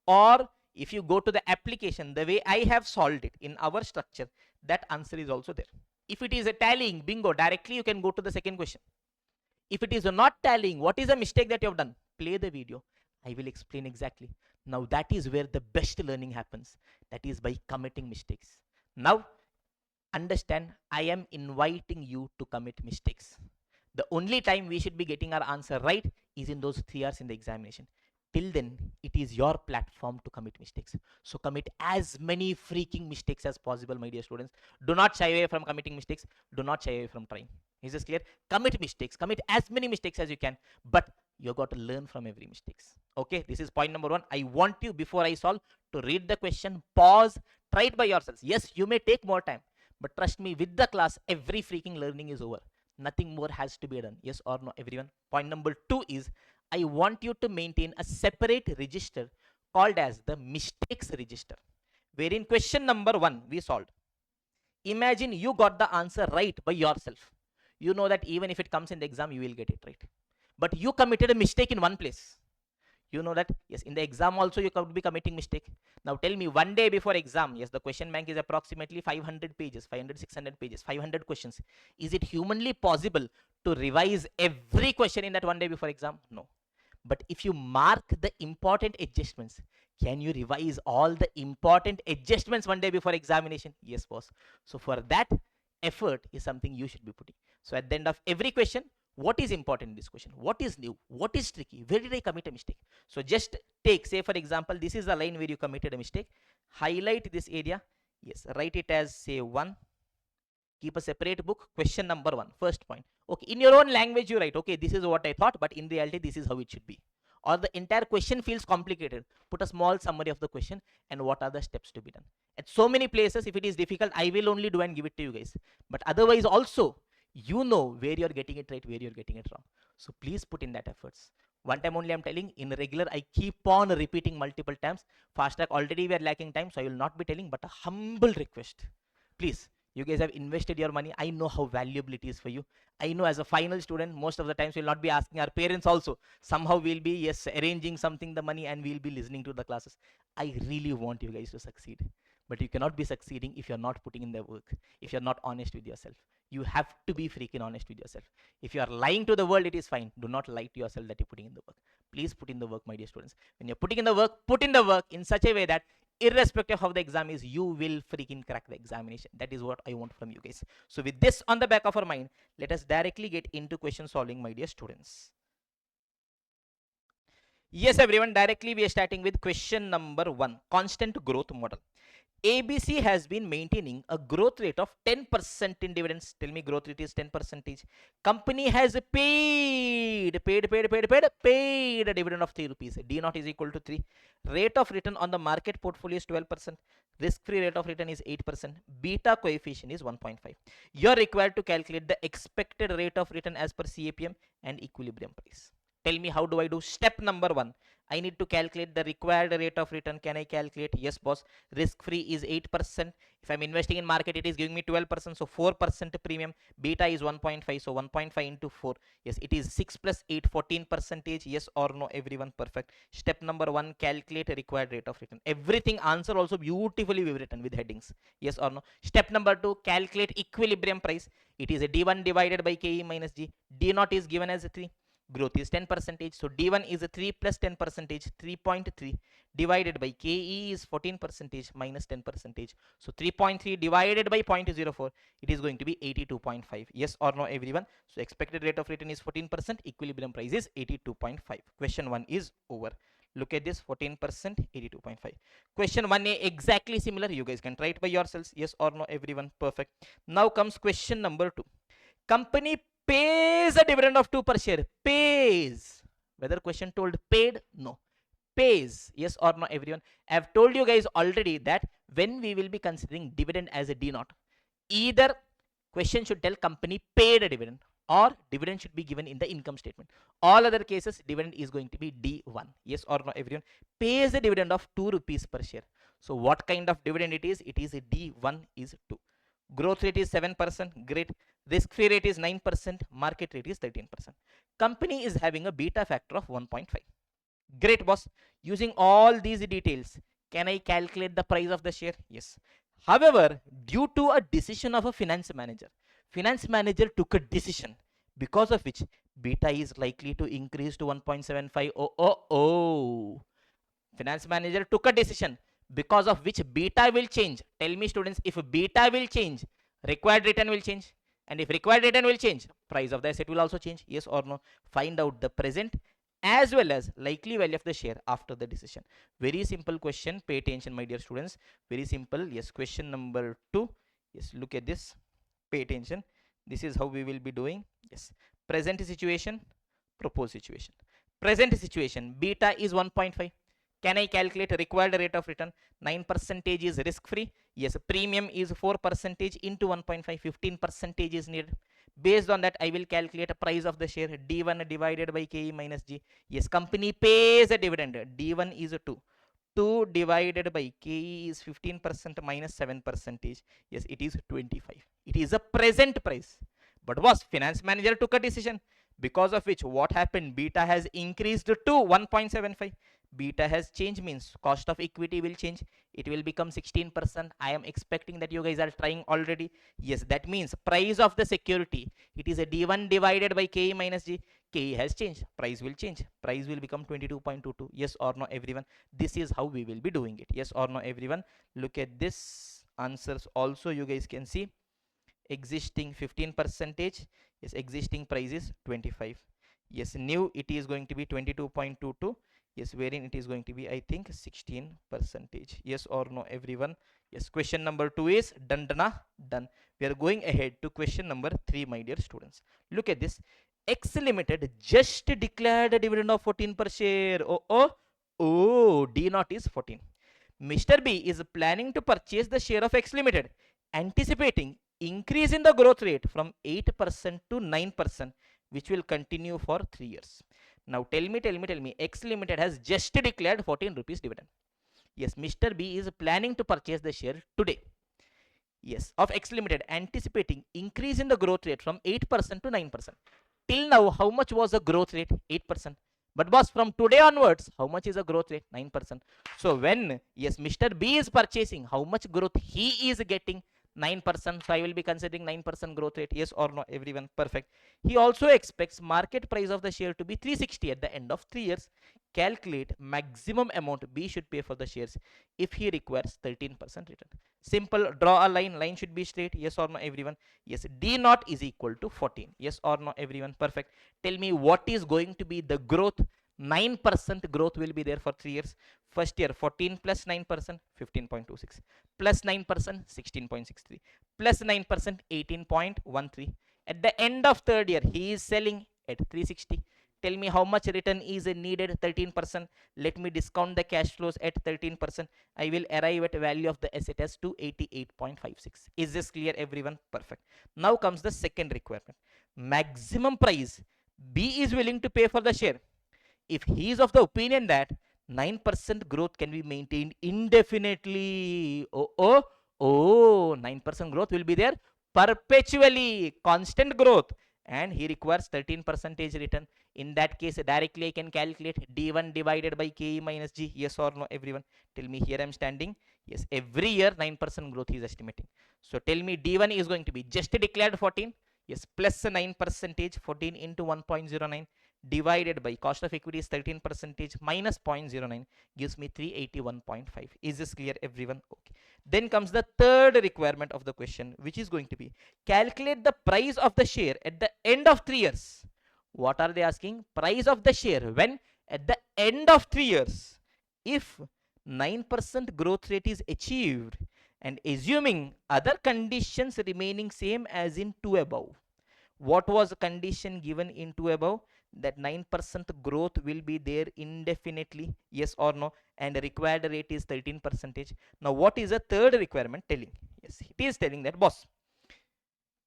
Or if you go to the application, the way I have solved it in our structure, that answer is also there. If it is a tallying, bingo, directly you can go to the second question. If it is not tallying, what is a mistake that you have done? Play the video. I will explain exactly. Now that is where the best learning happens. That is by committing mistakes. Now understand, I am inviting you to commit mistakes. The only time we should be getting our answer right is in those 3 hours in the examination. Till then, it is your platform to commit mistakes. So commit as many freaking mistakes as possible, my dear students. Do not shy away from committing mistakes. Do not shy away from trying. Is this clear? Commit mistakes. Commit as many mistakes as you can. But you got to learn from every mistakes. Okay, this is point number 1. I want you, before I solve, to read the question, pause, try it by yourselves. Yes, you may take more time. But trust me, with the class, every freaking learning is over. Nothing more has to be done. Yes or no, everyone? Point number 2 is, I want you to maintain a separate register called as the mistakes register, wherein question number 1 we solved. Imagine you got the answer right by yourself. You know that even if it comes in the exam, you will get it right. But you committed a mistake in one place. You know that, yes, in the exam also you could be committing mistake. Now tell me, one day before exam, yes, the question bank is approximately 500 pages, 500, 600 pages, 500 questions. Is it humanly possible to revise every question in that one day before exam? No. But if you mark the important adjustments, can you revise all the important adjustments one day before examination? Yes, boss. So for that, effort is something you should be putting. So at the end of every question, what is important in this question? What is new? What is tricky? Where did I commit a mistake? So just take, say for example, this is the line where you committed a mistake. Highlight this area. Yes, write it as, say, 1. Keep a separate book. Question number 1, first point. Okay, in your own language you write, okay, this is what I thought, but in reality this is how it should be. Or the entire question feels complicated, put a small summary of the question and what are the steps to be done. At so many places, if it is difficult, I will only do and give it to you guys. But otherwise also, you know where you're getting it right, where you're getting it wrong. So please put in that efforts. One time only I'm telling, in regular I keep on repeating multiple times. Fast track already we are lacking time, so I will not be telling, but a humble request. Please, you guys have invested your money. I know how valuable it is for you. I know as a final student, most of the times we'll not be asking our parents also. Somehow we'll be, yes, arranging something, the money, and we'll be listening to the classes. I really want you guys to succeed. But you cannot be succeeding if you're not putting in the work, if you're not honest with yourself. You have to be freaking honest with yourself. If you are lying to the world, it is fine. Do not lie to yourself that you're putting in the work. Please put in the work, my dear students. When you're putting in the work, put in the work in such a way that irrespective of how the exam is, you will freaking crack the examination. That is what I want from you guys. So with this on the back of our mind, let us directly get into question solving, my dear students. Yes, everyone, directly we are starting with question number 1, constant growth model. ABC has been maintaining a growth rate of 10% in dividends. Tell me, growth rate is 10%. Company has paid a dividend of 3 rupees. D naught is equal to 3. Rate of return on the market portfolio is 12%. Risk-free rate of return is 8%. Beta coefficient is 1.5. You're required to calculate the expected rate of return as per CAPM and equilibrium price. Tell me, how do I do? Step number one, I need to calculate the required rate of return. Can I calculate? Yes, boss. Risk free is 8%. If I'm investing in market, it is giving me 12%. So 4% premium. Beta is 1.5. So 1.5 into 4. Yes, it is 6 plus 8, 14%. Yes or no, everyone? Perfect. Step number one, calculate required rate of return. Everything answer also beautifully we've written with headings. Yes or no? Step number two, calculate equilibrium price. It is a D1 divided by KE minus G. D naught is given as a 3. Growth is 10%. So D1 is a 3 plus 10%, 3.3 divided by KE is 14% minus 10%. So 3.3 divided by 0.04, it is going to be 82.5. Yes or no, everyone? So expected rate of return is 14%, equilibrium price is 82.5. Question 1 is over. Look at this, 14%, 82.5. Question 1A exactly similar. You guys can try it by yourselves. Yes or no, everyone? Perfect. Now comes question number 2. Company pays a dividend of 2 per share. Pays. Whether question told paid? No. Pays. Yes or no, everyone? I have told you guys already that when we will be considering dividend as a D naught, either question should tell company paid a dividend or dividend should be given in the income statement. All other cases, dividend is going to be D1. Yes or no, everyone? Pays a dividend of 2 rupees per share. So what kind of dividend it is? It is a D1 is 2. Growth rate is 7%. Great. Risk free rate is 9%. Market rate is 13%. Company is having a beta factor of 1.5. Great, boss. Using all these details, can I calculate the price of the share? Yes. However, due to a decision of a finance manager took a decision because of which beta is likely to increase to 1.75. Oh. Finance manager took a decision because of which beta will change. Tell me, students, if beta will change, required return will change. And if required return will change, price of the asset will also change. Yes or no? Find out the present as well as likely value of the share after the decision. Very simple question. Pay attention, my dear students. Very simple. Yes, question number 2. Yes, look at this. Pay attention. This is how we will be doing. Yes, present situation, proposed situation. Present situation, beta is 1.5. Can I calculate required rate of return? 9% is risk free. Yes, premium is 4% into 1.5, 15% is needed. Based on that, I will calculate a price of the share, D1 divided by KE minus G. Yes, company pays a dividend. D1 is 2. 2 divided by KE is 15% minus 7%. Yes, it is 25. It is a present price. But was finance manager took a decision because of which what happened? Beta has increased to 1.75. Beta has changed means cost of equity will change. It will become 16%. I am expecting that you guys are trying already. Yes, that means price of the security, it is a D1 divided by KE minus G. KE has changed. Price will change. Price will become 22.22. Yes or no, everyone? This is how we will be doing it. Yes or no, everyone? Look at this answers also. You guys can see existing 15%. Yes, existing price is 25. Yes, new it is going to be 22.22. Yes, wherein it is going to be, I think, 16%. Yes or no, everyone? Yes, question number 2 is done. Done. We are going ahead to question number 3, my dear students. Look at this. X Limited just declared a dividend of 14 per share. Oh, D naught is 14. Mr. B is planning to purchase the share of X Limited, anticipating increase in the growth rate from 8% to 9%, which will continue for 3 years. Now tell me, X Limited has just declared 14 rupees dividend. Yes, Mr. B is planning to purchase the share today. Yes, of X Limited, anticipating increase in the growth rate from 8% to 9%. Till now, how much was the growth rate? 8%. But boss, from today onwards, how much is the growth rate? 9%. So when, yes, Mr. B is purchasing, how much growth he is getting? 9%. So I will be considering 9% growth rate. Yes or no, everyone? Perfect. He also expects market price of the share to be 360 at the end of 3 years. Calculate maximum amount B should pay for the shares if he requires 13% return. Simple. Draw a line. Line should be straight. Yes or no, everyone? Yes. D naught is equal to 14. Yes or no, everyone? Perfect. Tell me what is going to be the growth. 9% growth will be there for 3 years. First year 14 plus 9%, 15.26, plus 9%, 16.63, plus 9%, 18.13. At the end of third year, he is selling at 360. Tell me how much return is needed? 13%. Let me discount the cash flows at 13%. I will arrive at value of the asset as 288.56. Is this clear, everyone? Perfect. Now comes the second requirement. Maximum price B is willing to pay for the share. If he is of the opinion that 9% growth can be maintained indefinitely, 9% growth will be there perpetually, constant growth, and he requires 13 percentage return. In that case, directly I can calculate D1 divided by KE minus G. Yes or no, everyone? Tell me. Here I'm standing. Yes, every year 9% growth he is estimating. So tell me D1 is going to be just declared 14. Yes, plus 9 percentage, 14 into 1.09 divided by cost of equity is 13 percentage minus 0.09 gives me 381.5. Is this clear, everyone? Okay. Then comes the third requirement of the question, which is going to be calculate the price of the share at the end of 3 years. What are they asking? Price of the share when at the end of 3 years. If 9% growth rate is achieved and assuming other conditions remaining same as in 2 above. What was the condition given in 2 above? That 9% growth will be there indefinitely, yes or no, and the required rate is 13 percentage. Now what is the third requirement telling? Yes, it is telling that, boss,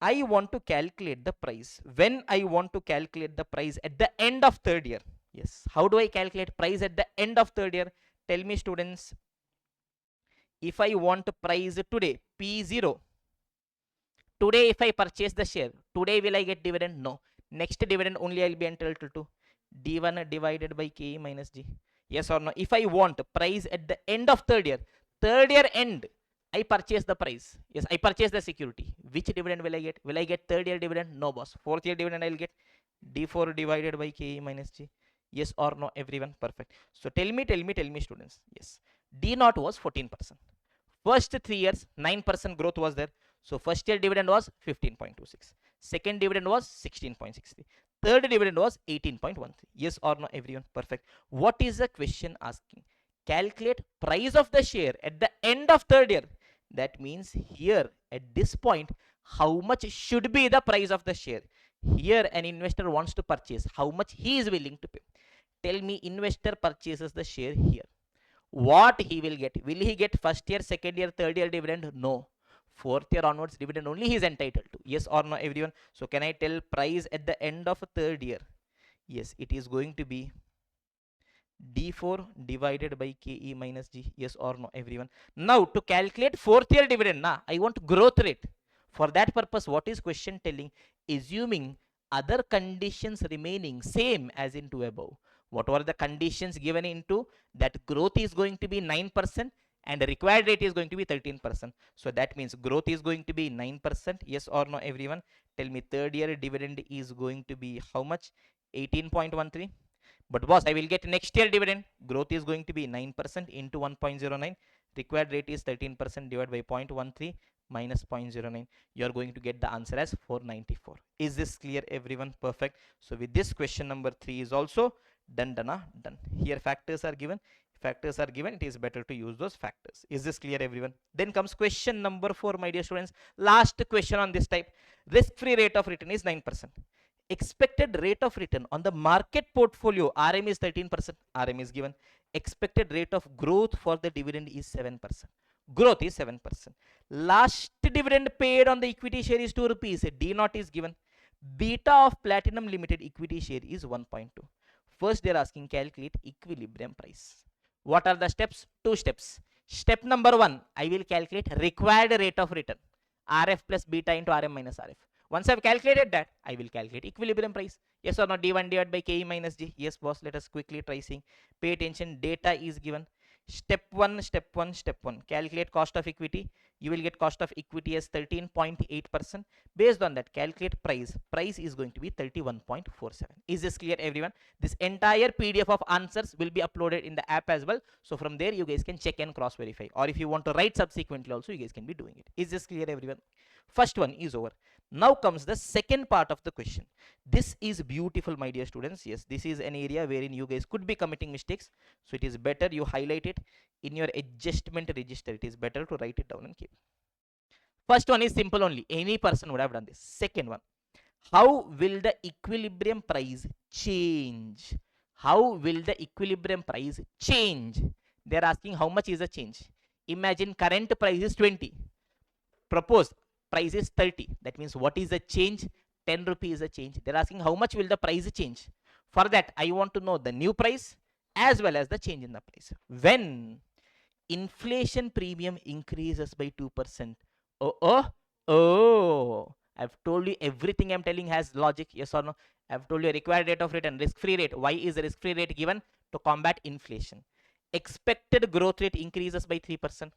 I want to calculate the price when I want to calculate the price at the end of third year. Yes, how do I calculate price at the end of third year? Tell me, students. If I want price today, P0, today if I purchase the share, today will I get dividend? No. Next dividend only I will be entitled to D1 divided by KE minus G. Yes or no? If I want price at the end of third year end, I purchase the price. Yes, I purchase the security. Which dividend will I get? Will I get third year dividend? No, boss. Fourth year dividend I will get D4 divided by KE minus G. Yes or no, everyone? Perfect. So tell me, students. Yes, D0 was 14%. First 3 years, 9% growth was there. So first year dividend was 15.26. Second dividend was 16.63. Third dividend was 18.13. Yes or no, everyone? Perfect. What is the question asking? Calculate price of the share at the end of third year. That means here at this point, how much should be the price of the share? Here an investor wants to purchase. How much he is willing to pay? Tell me, investor purchases the share here. What he will get? Will he get first year, second year, third year dividend? No. Fourth year onwards dividend only he is entitled to. Yes or no, everyone? So can I tell price at the end of third year? Yes, it is going to be D4 divided by KE minus G. Yes or no, everyone? Now to calculate fourth year dividend, I want growth rate. For that purpose, what is question telling? Assuming other conditions remaining same as in 2 above. What were the conditions given into that? Growth is going to be 9% and the required rate is going to be 13%. So that means growth is going to be 9%. Yes or no, everyone? Tell me, third year dividend is going to be how much? 18.13. But boss, I will get next year dividend. Growth is going to be 9% into 1.09. Required rate is 13% divided by 0.13 minus 0.09. You are going to get the answer as 494. Is this clear, everyone? Perfect. So with this, question number 3 is also done. Here factors are given. It is better to use those factors. Is this clear, everyone? Then comes question number 4, my dear students. Last question on this type. Risk-free rate of return is 9%. Expected rate of return on the market portfolio, RM is 13%. RM is given. Expected rate of growth for the dividend is 7%. Growth is 7%. Last dividend paid on the equity share is 2 rupees. D0 is given. Beta of Platinum Limited equity share is 1.2. First, they are asking calculate equilibrium price. What are the steps? 2 steps. Step number 1, I will calculate required rate of return. RF plus beta into RM minus RF. Once I've calculated that, I will calculate equilibrium price. Yes or no? D1 divided by KE minus G. Yes, boss. Let us quickly try seeing. Pay attention. Data is given. Step 1. Calculate cost of equity. You will get cost of equity as 13.8%. Based on that, calculate price. Price is going to be 31.47. Is this clear, everyone? This entire PDF of answers will be uploaded in the app as well. So from there, you guys can check and cross verify. Or if you want to write subsequently also, you guys can be doing it. Is this clear, everyone? First one is over. Now comes the second part of the question. This is beautiful, my dear students. Yes, this is an area wherein you guys could be committing mistakes. So it is better you highlight it in your adjustment register. It is better to write it down and keep. First one is simple only. Any person would have done this. Second one. How will the equilibrium price change? How will the equilibrium price change? They are asking how much is the change. Imagine current price is 20. Proposed price is 30. That means what is the change? 10 rupees is the change. They're asking how much will the price change. For that, I want to know the new price as well as the change in the price. When inflation premium increases by 2%, oh, oh, oh, I've told you everything I'm telling has logic, yes or no? I've told you required rate of return, risk-free rate. Why is the risk-free rate given? To combat inflation. Expected growth rate increases by 3%.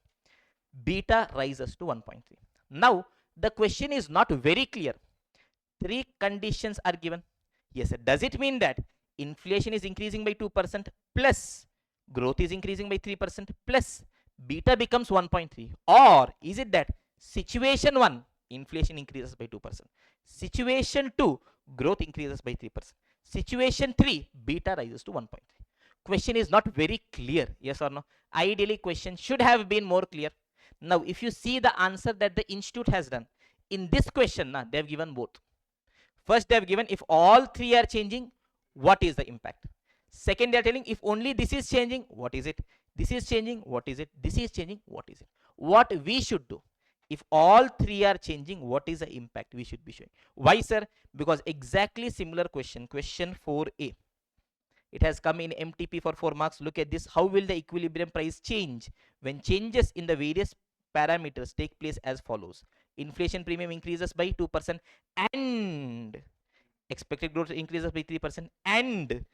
Beta rises to 1.3. Now, the question is not very clear. Three conditions are given. Yes, does it mean that inflation is increasing by 2% plus growth is increasing by 3% plus beta becomes 1.3? Or is it that situation 1, inflation increases by 2%, situation 2, growth increases by 3%, situation 3, beta rises to 1.3? Question is not very clear, yes or no? Ideally, question should have been more clear. Now, if you see the answer that the institute has done, in this question, they have given both. First, they have given if all three are changing, what is the impact? Second, they are telling if only this is changing, what is it? This is changing, what is it? This is changing, what is it? What we should do? If all three are changing, what is the impact we should be showing? Why, sir? Because exactly similar question, question 4a. It has come in MTP for 4 marks. Look at this. How will the equilibrium price change when changes in the various parameters take place as follows? Inflation premium increases by 2% and expected growth increases by 3% and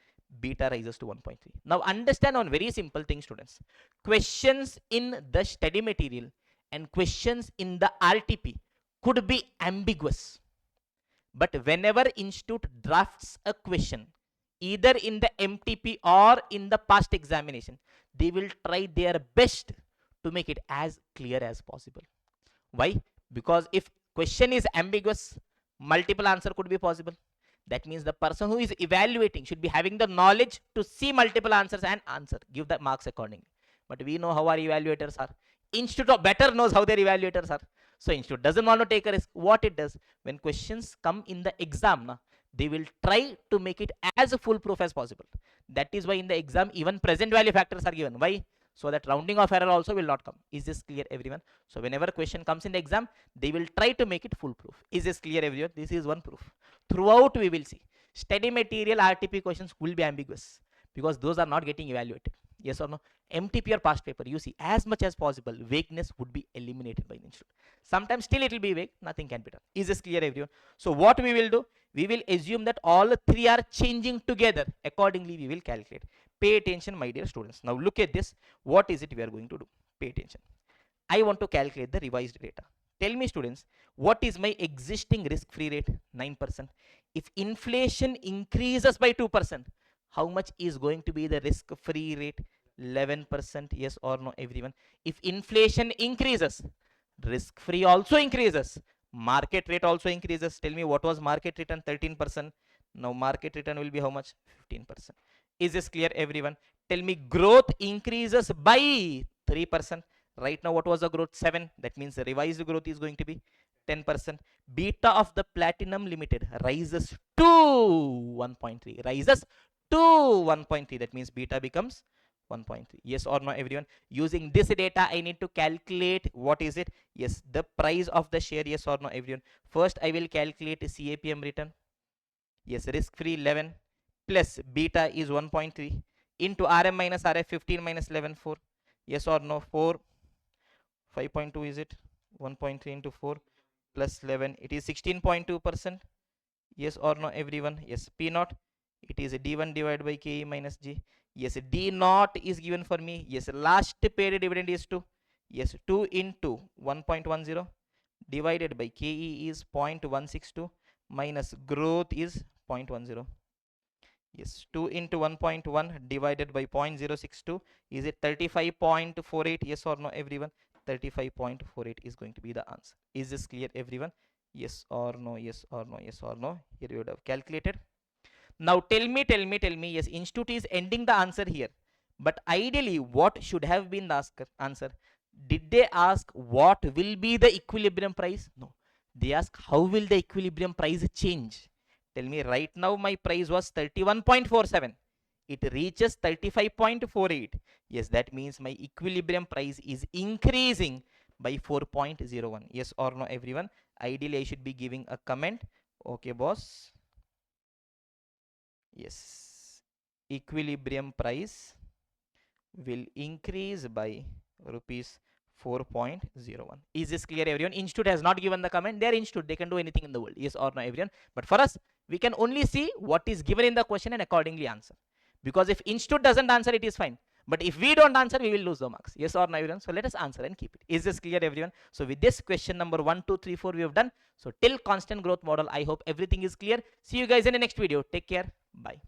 beta rises to 1.3. Now understand one very simple thing, students. Questions in the study material and questions in the RTP could be ambiguous. But whenever institute drafts a question, either in the MTP or in the past examination, they will try their best to make it as clear as possible. Why? Because if question is ambiguous, multiple answer could be possible. That means the person who is evaluating should be having the knowledge to see multiple answers and answer, give the marks accordingly. But we know how our evaluators are. Institute better knows how their evaluators are. So institute doesn't want to take a risk. What it does, when questions come in the exam, they will try to make it as foolproof as possible. That is why in the exam even present value factors are given. Why? So that rounding off error also will not come. Is this clear, everyone? So whenever question comes in the exam, they will try to make it foolproof. Is this clear, everyone? This is one proof. Throughout we will see study material RTP questions will be ambiguous because those are not getting evaluated. Yes or no? MTP or past paper, you see, as much as possible, vagueness would be eliminated by the institute. Sometimes still it will be vague, nothing can be done. Is this clear, everyone? So what we will do, we will assume that all three are changing together. Accordingly, we will calculate. Pay attention, my dear students. Now look at this. What is it we are going to do? Pay attention. I want to calculate the revised data. Tell me, students, what is my existing risk-free rate? 9%. If inflation increases by 2%, how much is going to be the risk-free rate? 11%. Yes or no, everyone? If inflation increases, risk-free also increases. Market rate also increases. Tell me what was market return? 13%. Now market return will be how much? 15%. Is this clear, everyone? Tell me growth increases by 3%. Right now, what was the growth? 7. That means the revised growth is going to be 10%. Beta of the platinum limited rises to 1.3. Rises to 1.3. That means beta becomes 1.3. Yes or no, everyone? Using this data, I need to calculate what is it? Yes, the price of the share. Yes or no, everyone? First, I will calculate CAPM return. Yes, risk-free 11 plus beta is 1.3 into RM minus RF 15 minus 11 4. Yes or no? 4 5.2 is it? 1.3 into 4 plus 11. It is 16.2%. Yes or no, everyone? Yes. P naught. It is D1 divided by KE minus G. Yes. D naught is given for me. Yes. Last paid dividend is 2. Yes. 2 into 1.10 divided by KE is 0.162 minus growth is 0.10. Yes, 2 into 1.1 divided by 0.062. Is it 35.48? Yes or no, everyone? 35.48 is going to be the answer. Is this clear, everyone? Yes or no, yes or no, yes or no. Here you would have calculated. Now tell me. Yes, institute is ending the answer here. But ideally, what should have been the answer? Did they ask what will be the equilibrium price? No. They ask how will the equilibrium price change? Tell me right now my price was 31.47. It reaches 35.48. Yes, that means my equilibrium price is increasing by 4.01. Yes or no, everyone? Ideally, I should be giving a comment. Okay, boss. Yes, equilibrium price will increase by rupees 4.01. Is this clear, everyone? Institute has not given the comment. They are institute. They can do anything in the world. Yes or no, everyone? But for us, we can only see what is given in the question and accordingly answer. Because if institute doesn't answer, it is fine. But if we don't answer, we will lose the marks. Yes or no, everyone? So let us answer and keep it. Is this clear, everyone? So with this question number 1, 2, 3, 4, we have done. So till constant growth model, I hope everything is clear. See you guys in the next video. Take care. Bye.